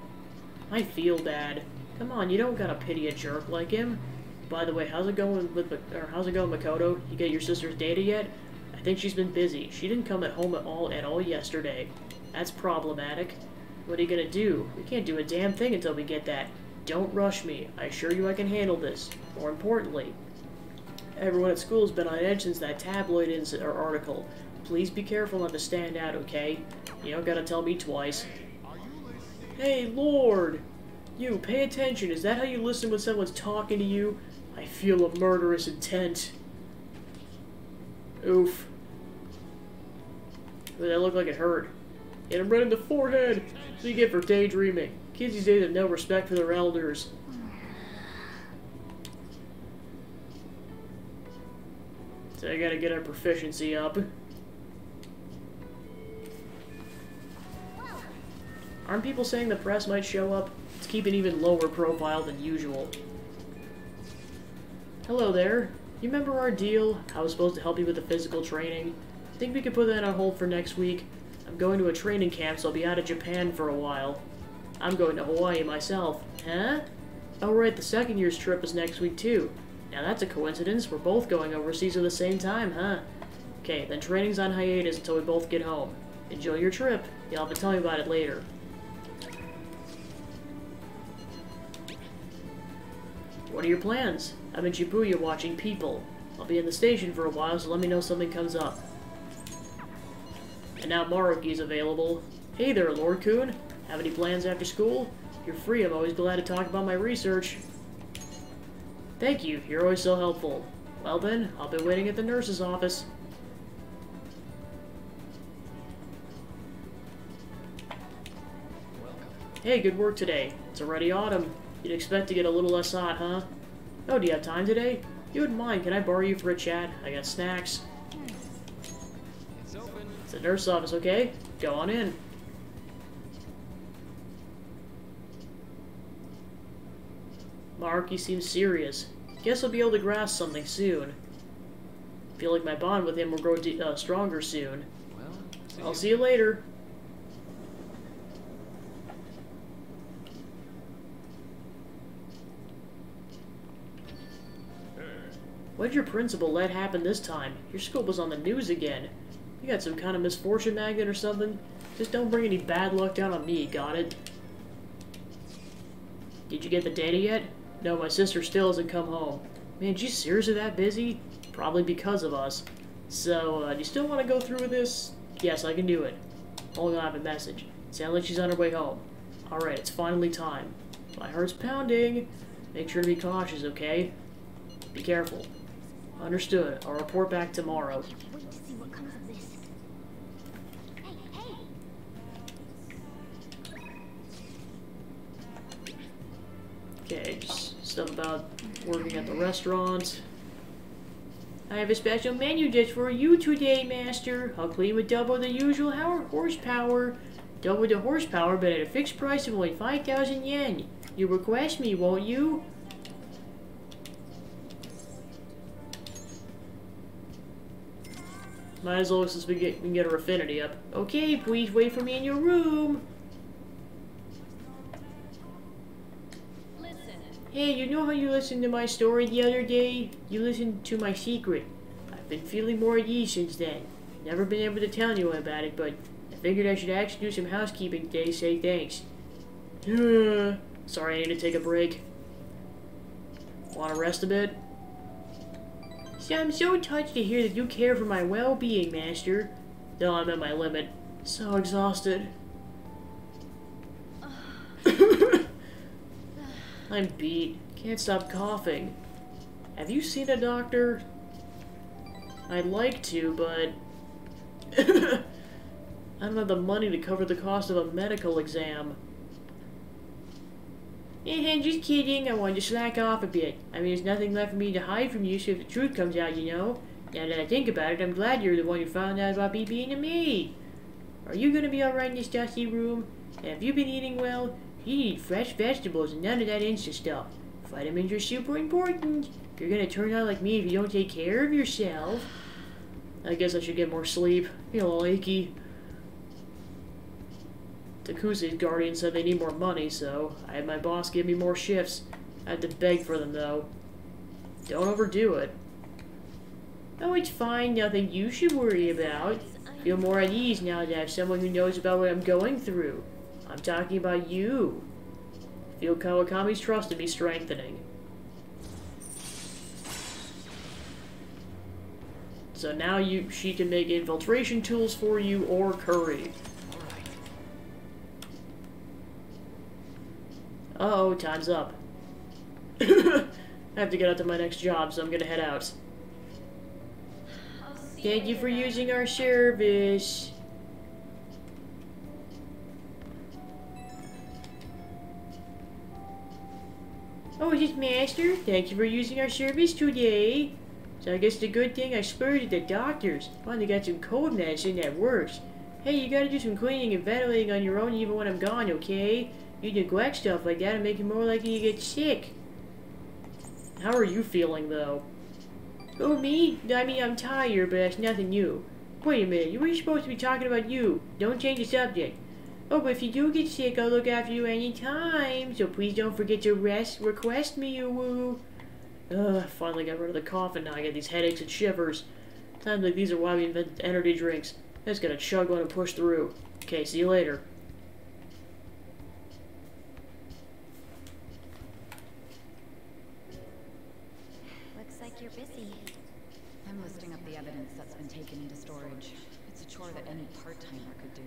I feel bad. Come on, you don't gotta pity a jerk like him. By the way, how's it going, Makoto? You get your sister's data yet? I think she's been busy. She didn't come home at all yesterday. That's problematic. What are you gonna do? We can't do a damn thing until we get that. Don't rush me. I assure you I can handle this. More importantly, everyone at school has been on edge since that tabloid article. Please be careful not to stand out, okay? You don't gotta tell me twice. Hey, Lord! You, pay attention. Is that how you listen when someone's talking to you? I feel a murderous intent. Oof. Ooh, that looked like it hurt. Hit him right in the forehead! What do you get for daydreaming? Kids these days have no respect for their elders. So I gotta get our proficiency up. Aren't people saying the press might show up? Let's keep an even lower profile than usual. Hello there. You remember our deal? I was supposed to help you with the physical training. Think we could put that on hold for next week? I'm going to a training camp, so I'll be out of Japan for a while. I'm going to Hawaii myself. Huh? Oh right, the second year's trip is next week too. Now that's a coincidence. We're both going overseas at the same time, huh? Okay, then training's on hiatus until we both get home. Enjoy your trip. You'll have to tell me about it later. What are your plans? I'm in Shibuya watching People. I'll be in the station for a while, so let me know if something comes up. And now Maruki's available. Hey there, Lord Kun. Have any plans after school? If you're free, I'm always glad to talk about my research. Thank you, you're always so helpful. Well then, I'll be waiting at the nurse's office. Hey, good work today. It's already autumn. You'd expect to get a little less hot, huh? Oh, do you have time today? If you wouldn't mind, can I borrow you for a chat? I got snacks. It's open. It's the nurse's office, okay? Go on in. Maruki seems serious. Guess I'll be able to grasp something soon. Feel like my bond with him will grow stronger soon. Well, I'll see you later. What did your principal let happen this time? Your school was on the news again. You got some kind of misfortune magnet or something? Just don't bring any bad luck down on me, got it? Did you get the data yet? No, my sister still hasn't come home. Man, she's seriously that busy? Probably because of us. So, do you still want to go through with this? Yes, I can do it. Hold on, I have a message. Sounds like she's on her way home. Alright, it's finally time. My heart's pounding. Make sure to be cautious, okay? Be careful. Understood. I'll report back tomorrow. Wait to see what comes of this. Okay, just stuff about working at the restaurant. I have a special menu just for you today, Master. I'll clean with double the usual horsepower. Double the horsepower, but at a fixed price of only 5,000 yen. You'll request me, won't you? Might as well, since we can get our affinity up. Okay, please wait for me in your room. Hey, you know how you listened to my story the other day? You listened to my secret. I've been feeling more at ease since then. Never been able to tell anyone about it, but I figured I should actually do some housekeeping today to say thanks. Sorry, I need to take a break. Want to rest a bit? See, I'm so touched to hear that you care for my well-being, Master. Though I'm at my limit. So exhausted. I'm beat. Can't stop coughing. Have you seen a doctor? I'd like to, but... I don't have the money to cover the cost of a medical exam. Just kidding. I wanted to slack off a bit. I mean, there's nothing left for me to hide from you, so if the truth comes out, you know. Now that I think about it, I'm glad you're the one who found out about me being a maid. Are you gonna be alright in this dusty room? Have you been eating well? You need fresh vegetables and none of that instant stuff. Vitamins are super important. You're gonna turn out like me if you don't take care of yourself. I guess I should get more sleep. I feel all achy. Takuse's guardian said they need more money, so I had my boss give me more shifts. I had to beg for them, though. Don't overdo it. Oh, it's fine. Nothing you should worry about. Feel more at ease now that I have someone who knows about what I'm going through. I'm talking about you. Feel Kawakami's trust in me strengthening. So now she can make infiltration tools for you or curry. Uh-oh, time's up. I have to get out to my next job, so I'm gonna head out. Thank you for using our service. Oh, is this Master? Thank you for using our service today. So I guess the good thing I splurged at the doctor's. Finally got some cold medicine that works. Hey, you gotta do some cleaning and ventilating on your own even when I'm gone, okay? You neglect stuff like that and make it more likely to get sick. How are you feeling, though? Oh, me? I mean, I'm tired, but that's nothing new. Wait a minute, you were supposed to be talking about you. Don't change the subject. Oh, but if you do get sick, I'll look after you anytime. So please don't forget to request me, you woo. Ugh, finally got rid of the cough and now I get these headaches and shivers. Times like these are why we invented energy drinks. I just gotta chug one and push through. Okay, see you later. Looks like you're busy. I'm listing up the evidence that's been taken into storage. It's a chore that any part-timer could do.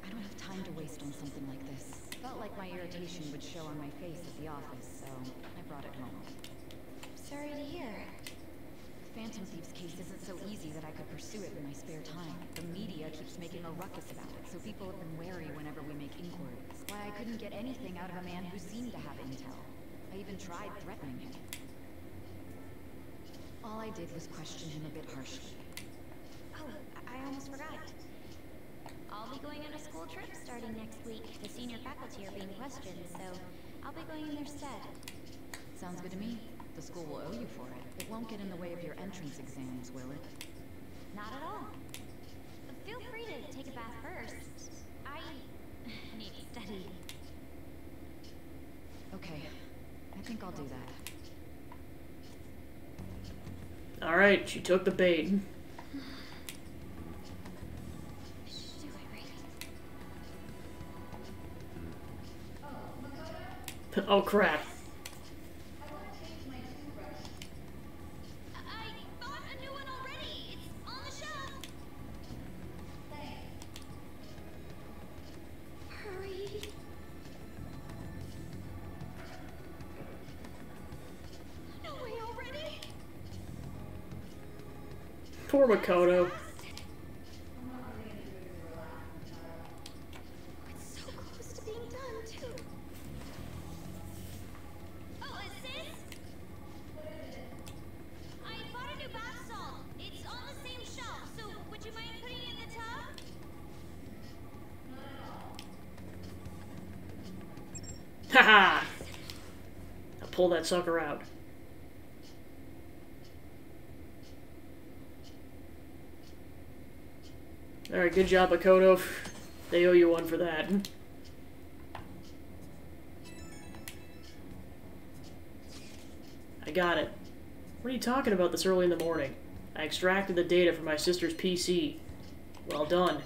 I don't have time to waste on something like this. Felt like my irritation would show on my face at the office, so I brought it home. Sorry to hear. The Phantom Thieves case isn't so easy that I could pursue it in my spare time. The media keeps making a ruckus about it, so people have been wary whenever we make inquiries. Why I couldn't get anything out of a man who seemed to have intel. I even tried threatening him. All I did was question him a bit harshly. Oh, I almost forgot. I'll be going on a school trip starting next week. The senior faculty are being questioned, so I'll be going in their stead. Sounds good to me. The school will owe you for it. It won't get in the way of your entrance exams, will it? Not at all. Feel free to take a bath first. I need to study. Okay. I think I'll do that. Alright, she took the bait. Oh crap. Poor Makoto. It's so close to being done, too. Haha! Now pull that sucker out. Alright, good job, Makoto. They owe you one for that. I got it. What are you talking about this early in the morning? I extracted the data from my sister's PC. Well done.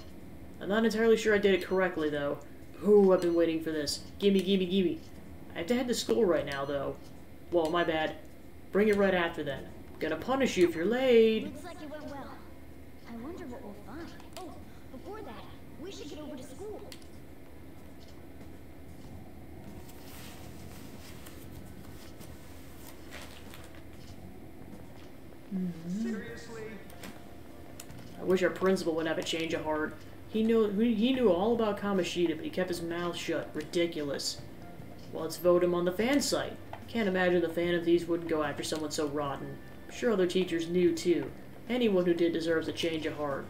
I'm not entirely sure I did it correctly, though. Ooh, I've been waiting for this. Gimme, gimme, gimme. I have to head to school right now, though. Well, my bad. Bring it right after then. Gonna punish you if you're late. Looks like it went well. I wonder what we'll find. Oh, before that, we should get over to school. Seriously? I wish our principal would have a change of heart. He knew all about Kamoshida, but he kept his mouth shut. Ridiculous. Well, let's vote him on the fan site. Can't imagine the Phantom Thieves wouldn't go after someone so rotten. I'm sure other teachers knew, too. Anyone who did deserves a change of heart.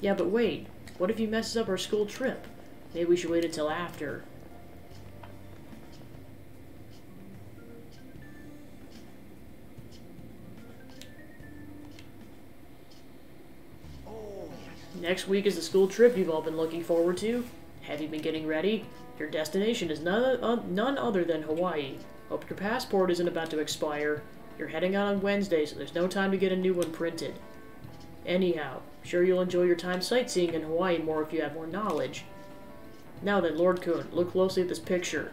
Yeah, but wait. What if he messes up our school trip? Maybe we should wait until after. Next week is the school trip you've all been looking forward to. Have you been getting ready? Your destination is none other than Hawaii. Hope your passport isn't about to expire. You're heading out on Wednesday, so there's no time to get a new one printed. Anyhow, sure you'll enjoy your time sightseeing in Hawaii more if you have more knowledge. Now then, Lord Kun, look closely at this picture.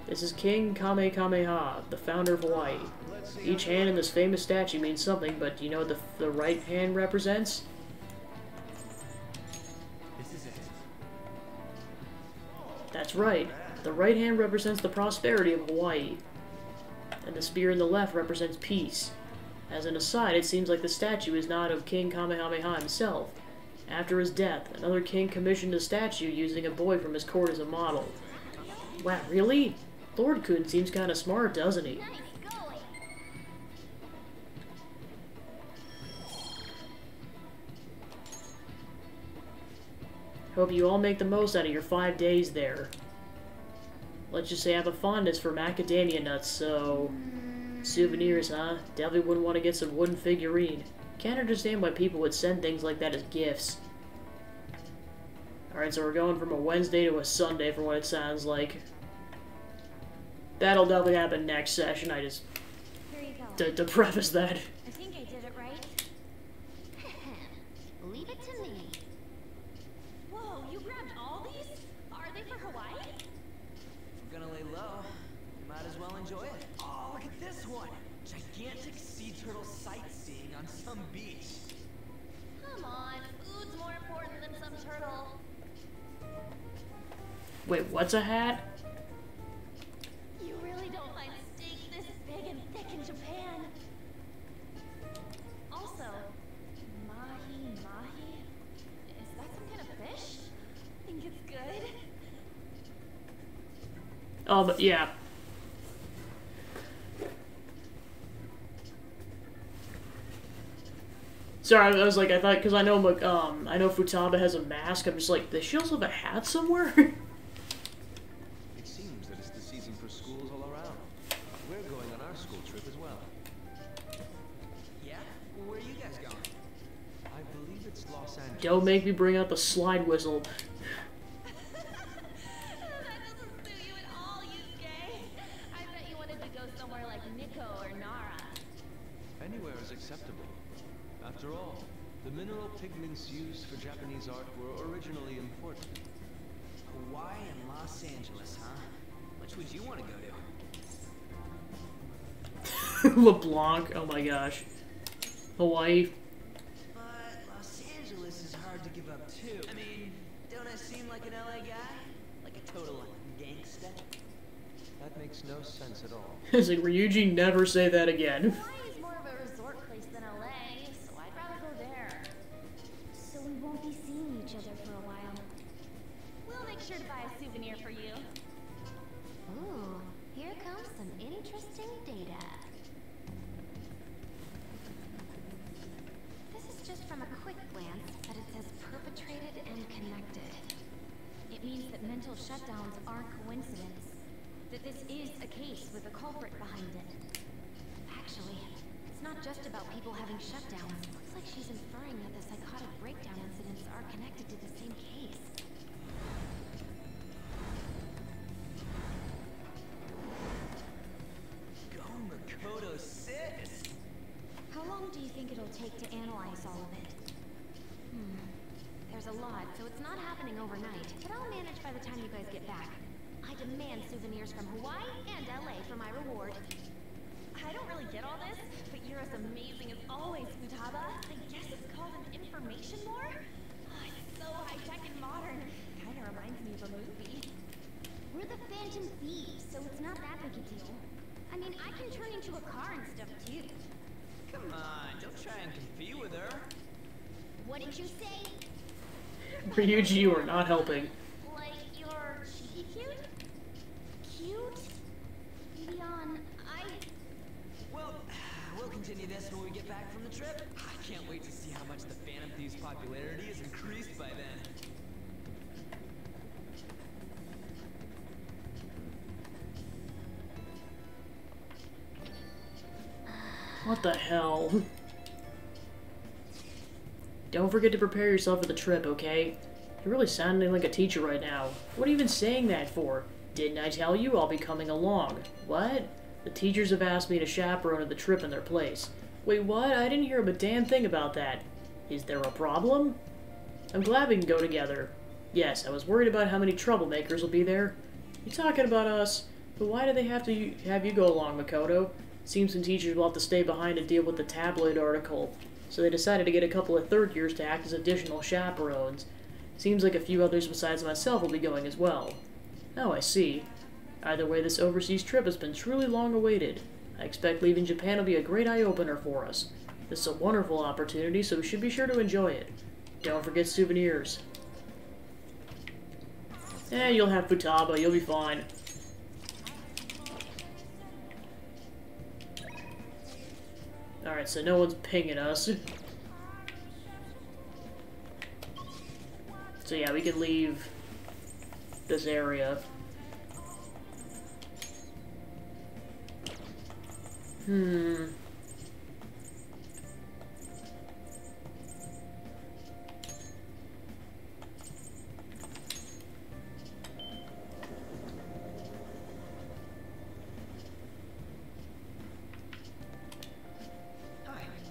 This is King Kamehameha, the founder of Hawaii. Each hand in this famous statue means something, but do you know what the right hand represents? This is it. That's right. The right hand represents the prosperity of Hawaii, and the spear in the left represents peace. As an aside, it seems like the statue is not of King Kamehameha himself. After his death, another king commissioned a statue using a boy from his court as a model. Wow, really? Lord Kun seems kinda smart, doesn't he? Hope you all make the most out of your 5 days there. Let's just say I have a fondness for macadamia nuts, so... Souvenirs, huh? Definitely wouldn't want to get some wooden figurine. Can't understand why people would send things like that as gifts. Alright, so we're going from a Wednesday to a Sunday for what it sounds like. That'll definitely happen next session, I just... To preface that. I think I did it right. Leave it to me. Whoa, you grabbed all these? Are they for Hawaii? If we're gonna lay low, you might as well enjoy it. Oh, look at this one! Gigantic sea turtle sightseeing on some beach. Come on, food's more important than some turtle. Wait, what's a hat? You really don't find steak this big and thick in Japan. Also, mahi. Is that some kind of fish? Think it's good? Oh, but yeah. Sorry, I was like, I thought, because I know Futaba has a mask, I'm just like, does she also have a hat somewhere? It seems that it's the season for schools all around. We're going on our school trip as well. Yeah? Where are you guys going? I believe it's Los Angeles. Don't make me bring out the slide whistle. That doesn't suit you at all, Yusuke. I bet you wanted to go somewhere like Nikko or Nara. Anywhere is acceptable. After all, the mineral pigments used for Japanese art were originally imported. Hawaii and Los Angeles, huh? Which would you want to go to? LeBlanc, oh my gosh. Hawaii. But Los Angeles is hard to give up too. I mean, don't I seem like an LA guy? Like a total gangsta? That makes no sense at all. It's like, Ryuji, never say that again. Hawaii's more of a resort place than LA, so I'd rather go there. So we won't be seeing each other for a while. We'll make sure to buy a souvenir for you. Ooh, here comes some interesting data. This is just from a quick glance, but it says perpetrated and connected. It means that mental potential shutdowns aren't coincidence. That this is a case with a culprit behind it. Actually, it's not just about people having shutdowns. Looks like she's inferring that the psychotic breakdown incidents are connected to the same case. Go Makoto 6! How long do you think it'll take to analyze all of it? There's a lot, so it's not happening overnight. But I'll manage by the time you guys get back. I demand souvenirs from Hawaii and LA for my reward. I don't really get all this, but you're as amazing as always, Futaba. I guess it's called an information war? Oh, it's so high-tech and modern. Kinda reminds me of a movie. We're the Phantom Thieves, so it's not that big a deal. I mean, I can turn into a car and stuff, too. Come on, don't try and compete with her. What did you say? Ryuji, you are not helping. Like, you're cheeky cute? Cute? Leon, Well, we'll continue this when we get back from the trip. I can't wait to see how much the Phantom Thieves' popularity is increased by then. What the hell? Don't forget to prepare yourself for the trip, okay? You're really sounding like a teacher right now. What are you even saying that for? Didn't I tell you I'll be coming along? What? The teachers have asked me to chaperone the trip in their place. Wait, what? I didn't hear a damn thing about that. Is there a problem? I'm glad we can go together. Yes, I was worried about how many troublemakers will be there. You're talking about us, but why do they have to have you go along, Makoto? Seems some teachers will have to stay behind to deal with the tabloid article, so they decided to get a couple of third years to act as additional chaperones. Seems like a few others besides myself will be going as well. Oh, I see. Either way, this overseas trip has been truly long awaited. I expect leaving Japan will be a great eye-opener for us. This is a wonderful opportunity, so we should be sure to enjoy it. Don't forget souvenirs. You'll have Futaba, you'll be fine. Alright, so no one's pinging us. So yeah, we can leave this area.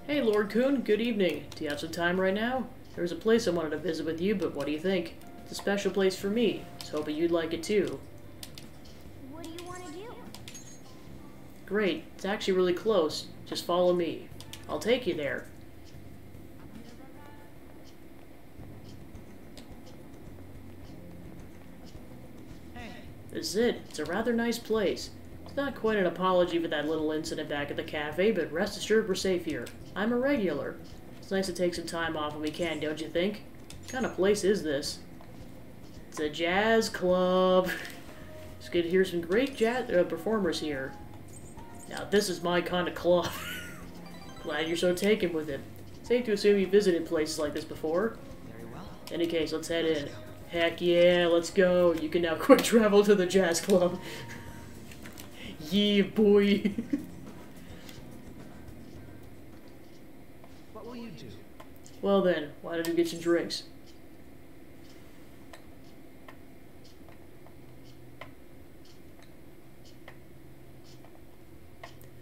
Hey, Lord Kuhn, good evening. Do you have some time right now? There's a place I wanted to visit with you, but what do you think? It's a special place for me. I was hoping you'd like it too. What do you want to do? Great. It's actually really close. Just follow me. I'll take you there. This is it. It's a rather nice place. It's not quite an apology for that little incident back at the cafe, but rest assured we're safe here. I'm a regular. It's nice to take some time off when we can, don't you think? What kind of place is this? It's a jazz club. It's good to hear some great jazz performers here. Now this is my kind of club. Glad you're so taken with it. Safe to assume you visited places like this before. Very well. In any case, let's head in. Heck yeah, let's go. You can now quick travel to the jazz club. Yeah, boy. What will you do? Well then, why don't you get some drinks?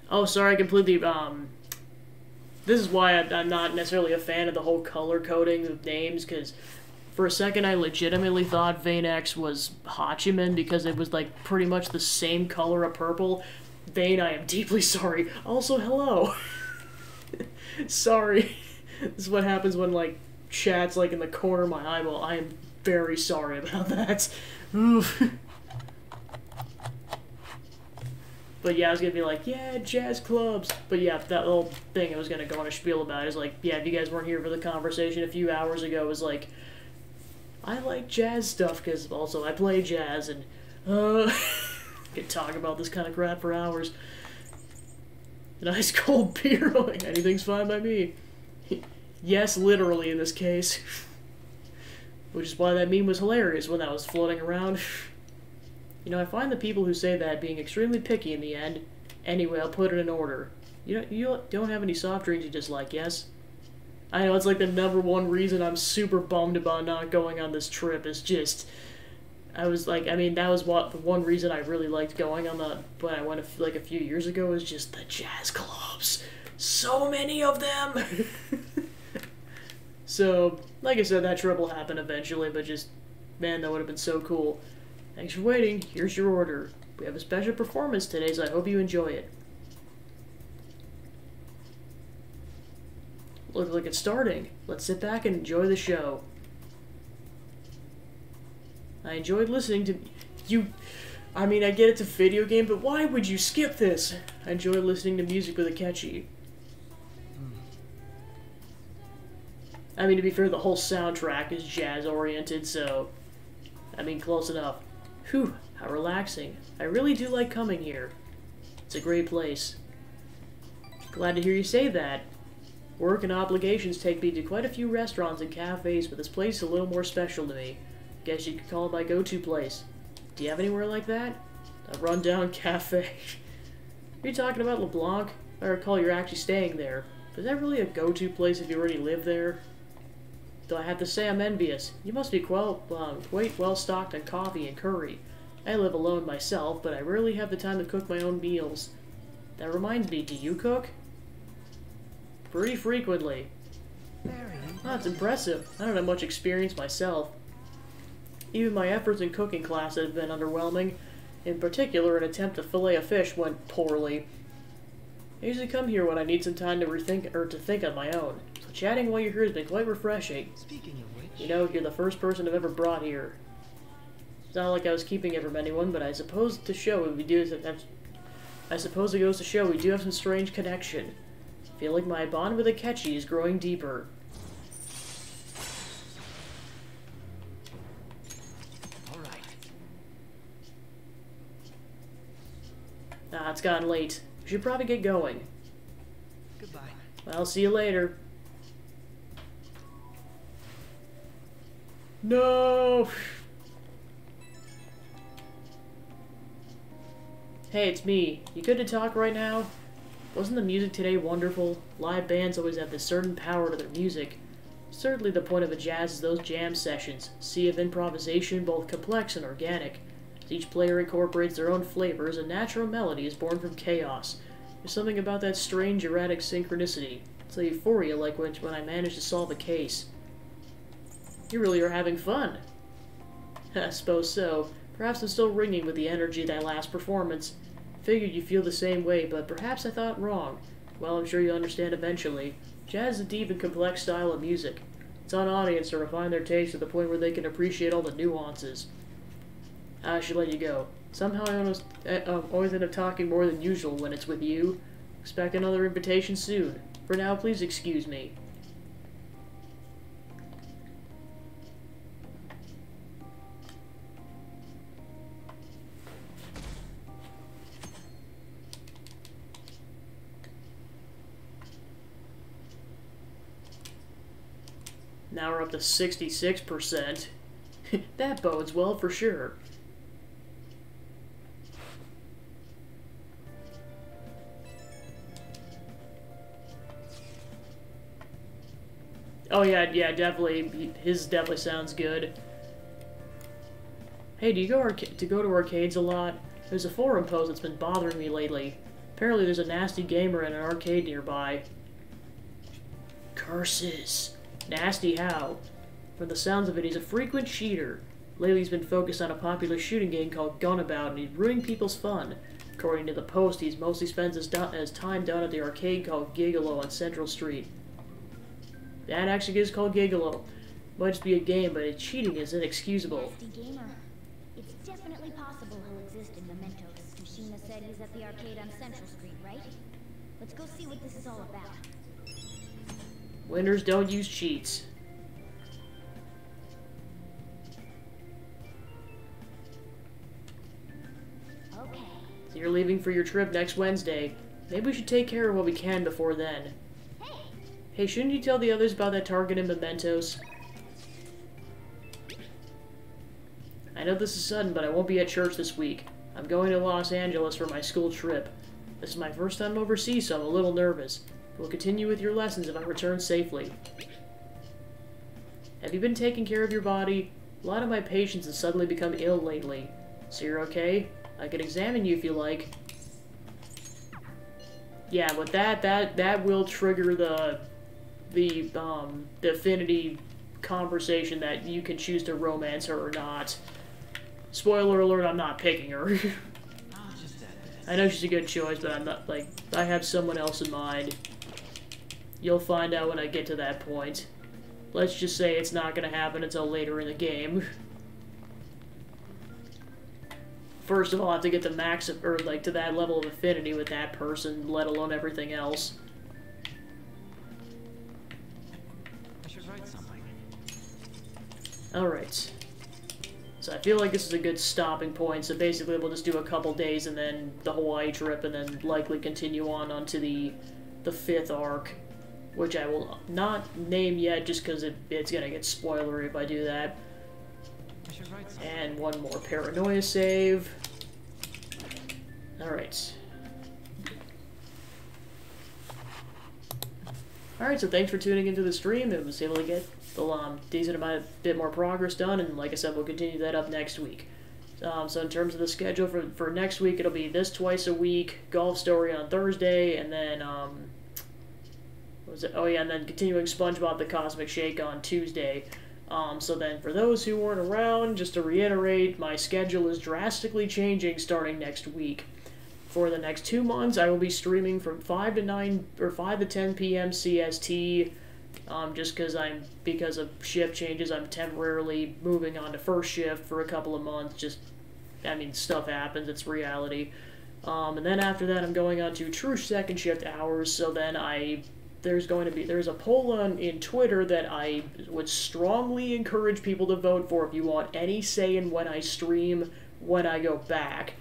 Oh, sorry, I completely, this is why I'm not necessarily a fan of the whole color coding of names, because for a second I legitimately thought Vane X was Hachiman, because it was, like, pretty much the same color of purple. Vane, I am deeply sorry. Also, hello. Sorry. This is what happens when, like, chat's, like, in the corner of my eyeball. I am very sorry about that. Oof. But yeah, I was gonna be like, yeah, jazz clubs. But yeah, that little thing I was gonna go on a spiel about is like, yeah, if you guys weren't here for the conversation a few hours ago, it was like, I like jazz stuff because also I play jazz and could talk about this kind of crap for hours. An ice cold beer, like anything's fine by me. Yes, literally in this case. Which is why that meme was hilarious when that was floating around. You know, I find the people who say that being extremely picky in the end. Anyway, I'll put it in order. You don't have any soft drinks you dislike, yes? I know, it's like the #1 reason I'm super bummed about not going on this trip is just... I mean, that was the one reason I really liked going on when I went like a few years ago, was just the jazz clubs. So many of them! So, like I said, that trip will happen eventually, but just, man, that would have been so cool. Thanks for waiting. Here's your order. We have a special performance today, so I hope you enjoy it. Looks like it's starting. Let's sit back and enjoy the show. I enjoyed listening to you. I mean, I get it's a video game, but why would you skip this? I enjoyed listening to music with Akechi. I mean, to be fair, the whole soundtrack is jazz-oriented, so... I mean, close enough. Whew, how relaxing. I really do like coming here. It's a great place. Glad to hear you say that. Work and obligations take me to quite a few restaurants and cafes, but this place is a little more special to me. Guess you could call it my go-to place. Do you have anywhere like that? A rundown cafe. Are you talking about LeBlanc? I recall you're actually staying there. Is that really a go-to place if you already live there? Though I have to say I'm envious. You must be quite well-stocked on coffee and curry. I live alone myself, but I rarely have the time to cook my own meals. That reminds me, do you cook? Pretty frequently. Oh, that's impressive. I don't have much experience myself. Even my efforts in cooking class have been underwhelming. In particular, an attempt to fillet a fish went poorly. I usually come here when I need some time to think on my own. So chatting while you're here has been quite refreshing. Speaking of which... You know, you're the first person I've ever brought here. It's not like I was keeping it from anyone, but I suppose to show we do have... I suppose it goes to show we do have some strange connection. I feel like my bond with Akechi is growing deeper. Ah, it's gotten late. We should probably get going. Goodbye. I'll see you later. No! Hey, it's me. You good to talk right now? Wasn't the music today wonderful? Live bands always have this certain power to their music. Certainly the point of a jazz is those jam sessions. Sea of improvisation, both complex and organic. Each player incorporates their own flavors, a natural melody is born from chaos. There's something about that strange, erratic synchronicity. It's a euphoria like when I manage to solve a case. You really are having fun. I suppose so. Perhaps I'm still ringing with the energy of that last performance. Figured you feel the same way, but perhaps I thought wrong. Well, I'm sure you'll understand eventually. Jazz is a deep and complex style of music. It's on audience to refine their taste to the point where they can appreciate all the nuances. I should let you go. Somehow I always end up talking more than usual when it's with you. Expect another invitation soon. For now, please excuse me. Now we're up to 66%. That bodes well for sure. Oh yeah, definitely. His definitely sounds good. Hey, do you go to arcades a lot? There's a forum post that's been bothering me lately. Apparently there's a nasty gamer in an arcade nearby. Curses. Nasty how? From the sounds of it, he's a frequent cheater. Lately he's been focused on a popular shooting game called Gunabout, and he's ruining people's fun. According to the post, he mostly spends his time down at the arcade called Gigolo on Central Street. That actually is called Gigolo. Might just be a game, but cheating is inexcusable. Nasty gamer. It's definitely possible he'll exist in Mementos. Mishima said he's at the arcade on Central Street, right? Let's go see what this is all about. Winners don't use cheats. Okay. So you're leaving for your trip next Wednesday. Maybe we should take care of what we can before then. Hey, shouldn't you tell the others about that target in Mementos? I know this is sudden, but I won't be at church this week. I'm going to Los Angeles for my school trip. This is my first time overseas, so I'm a little nervous. We'll continue with your lessons if I return safely. Have you been taking care of your body? A lot of my patients have suddenly become ill lately. So you're okay? I could examine you if you like. Yeah, but that will trigger the affinity conversation that you can choose to romance her or not. Spoiler alert, I'm not picking her. I know she's a good choice, but I'm not, like, I have someone else in mind. You'll find out when I get to that point. Let's just say it's not gonna happen until later in the game. First of all, I have to get the max of, or like to that level of affinity with that person, let alone everything else. I should write something. Alright. So I feel like this is a good stopping point, so basically we'll just do a couple days and then the Hawaii trip and then likely continue on onto the 5th arc, which I will not name yet just because it's gonna get spoilery if I do that. And one more paranoia save. Alright. Alright, so thanks for tuning into the stream. I was able to get a decent bit more progress done, and like I said, we'll continue that up next week. So in terms of the schedule for next week, it'll be this twice a week, Golf Story on Thursday, and then, what was it? Oh yeah, and then continuing SpongeBob the Cosmic Shake on Tuesday. So then for those who weren't around, just to reiterate, my schedule is drastically changing starting next week. For the next 2 months, I will be streaming from 5 to 10 p.m. CST, just because of shift changes, I'm temporarily moving on to first shift for a couple of months. I mean, stuff happens, it's reality. And then after that, I'm going on to true second shift hours, so then there's a poll in Twitter that I would strongly encourage people to vote for if you want any say in when I stream, when I go back.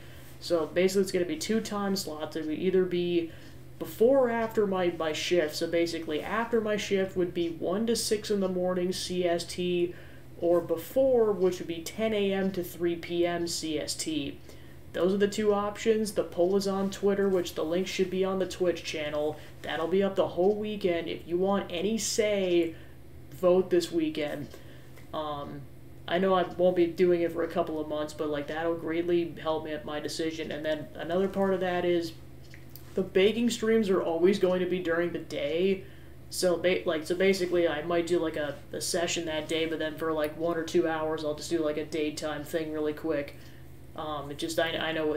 So basically it's going to be 2 time slots. It would either be before or after my shift. So basically after my shift would be 1 to 6 in the morning CST, or before, which would be 10 a.m. to 3 p.m. CST. Those are the 2 options. The poll is on Twitter, which the link should be on the Twitch channel. That'll be up the whole weekend. If you want any say, vote this weekend. I know I won't be doing it for a couple of months, but like that'll greatly help me at my decision. And then another part of that is the baking streams are always going to be during the day. So basically I might do like a session that day, but then for like 1 or 2 hours I'll just do like a daytime thing really quick. I know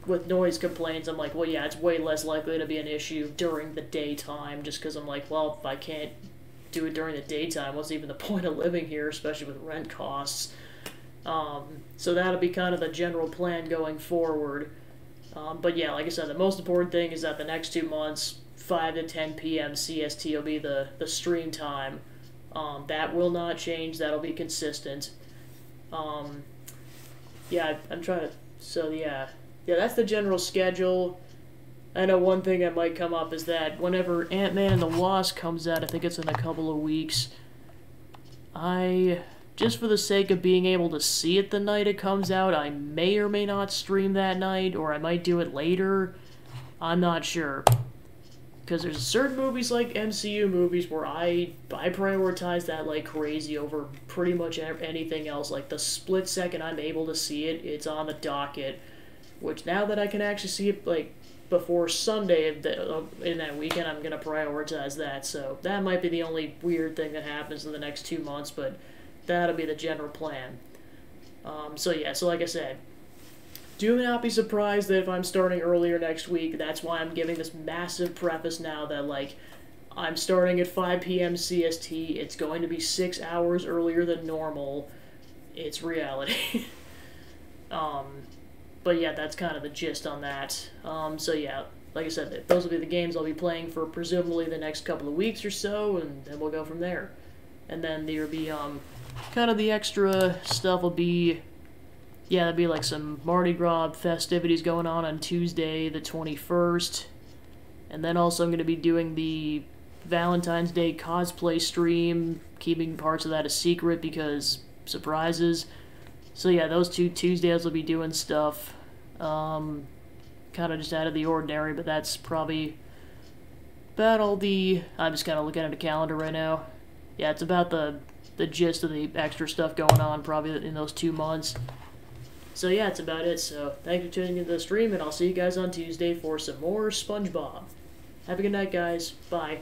with noise complaints, I'm like, well, yeah, it's way less likely to be an issue during the daytime, just because I'm like, well, if I can't do it during the daytime, what's even the point of living here, especially with rent costs? So that'll be kind of the general plan going forward. But yeah, like I said, the most important thing is that the next 2 months, 5 to 10 p.m. CST will be the stream time. That will not change. That'll be consistent. Yeah, I'm trying to... So, yeah, that's the general schedule. I know one thing that might come up is that whenever Ant-Man and the Wasp comes out, I think it's in a couple of weeks, just for the sake of being able to see it the night it comes out, I may or may not stream that night, or I might do it later. I'm not sure. Because there's certain movies like MCU movies where I prioritize that like crazy over pretty much anything else. Like the split second I'm able to see it, it's on the docket. Which now that I can actually see it like before Sunday in that weekend, I'm going to prioritize that. So that might be the only weird thing that happens in the next 2 months, but that'll be the general plan. So yeah, so like I said, do not be surprised that if I'm starting earlier next week. That's why I'm giving this massive preface now that, like, I'm starting at 5 p.m. CST. It's going to be 6 hours earlier than normal. It's reality. But yeah, that's kind of the gist on that. So yeah, like I said, those will be the games I'll be playing for presumably the next couple of weeks or so, and then we'll go from there. And then there'll be, kind of the extra stuff will be... Yeah, there'll be like some Mardi Gras festivities going on Tuesday the 21st. And then also I'm going to be doing the Valentine's Day cosplay stream, keeping parts of that a secret because surprises. So yeah, those 2 Tuesdays will be doing stuff. Kind of just out of the ordinary, but that's probably about all the... I'm just kind of looking at a calendar right now. Yeah, it's about the gist of the extra stuff going on probably in those 2 months. So yeah, that's about it. So thanks for tuning into the stream, and I'll see you guys on Tuesday for some more SpongeBob. Have a good night, guys. Bye.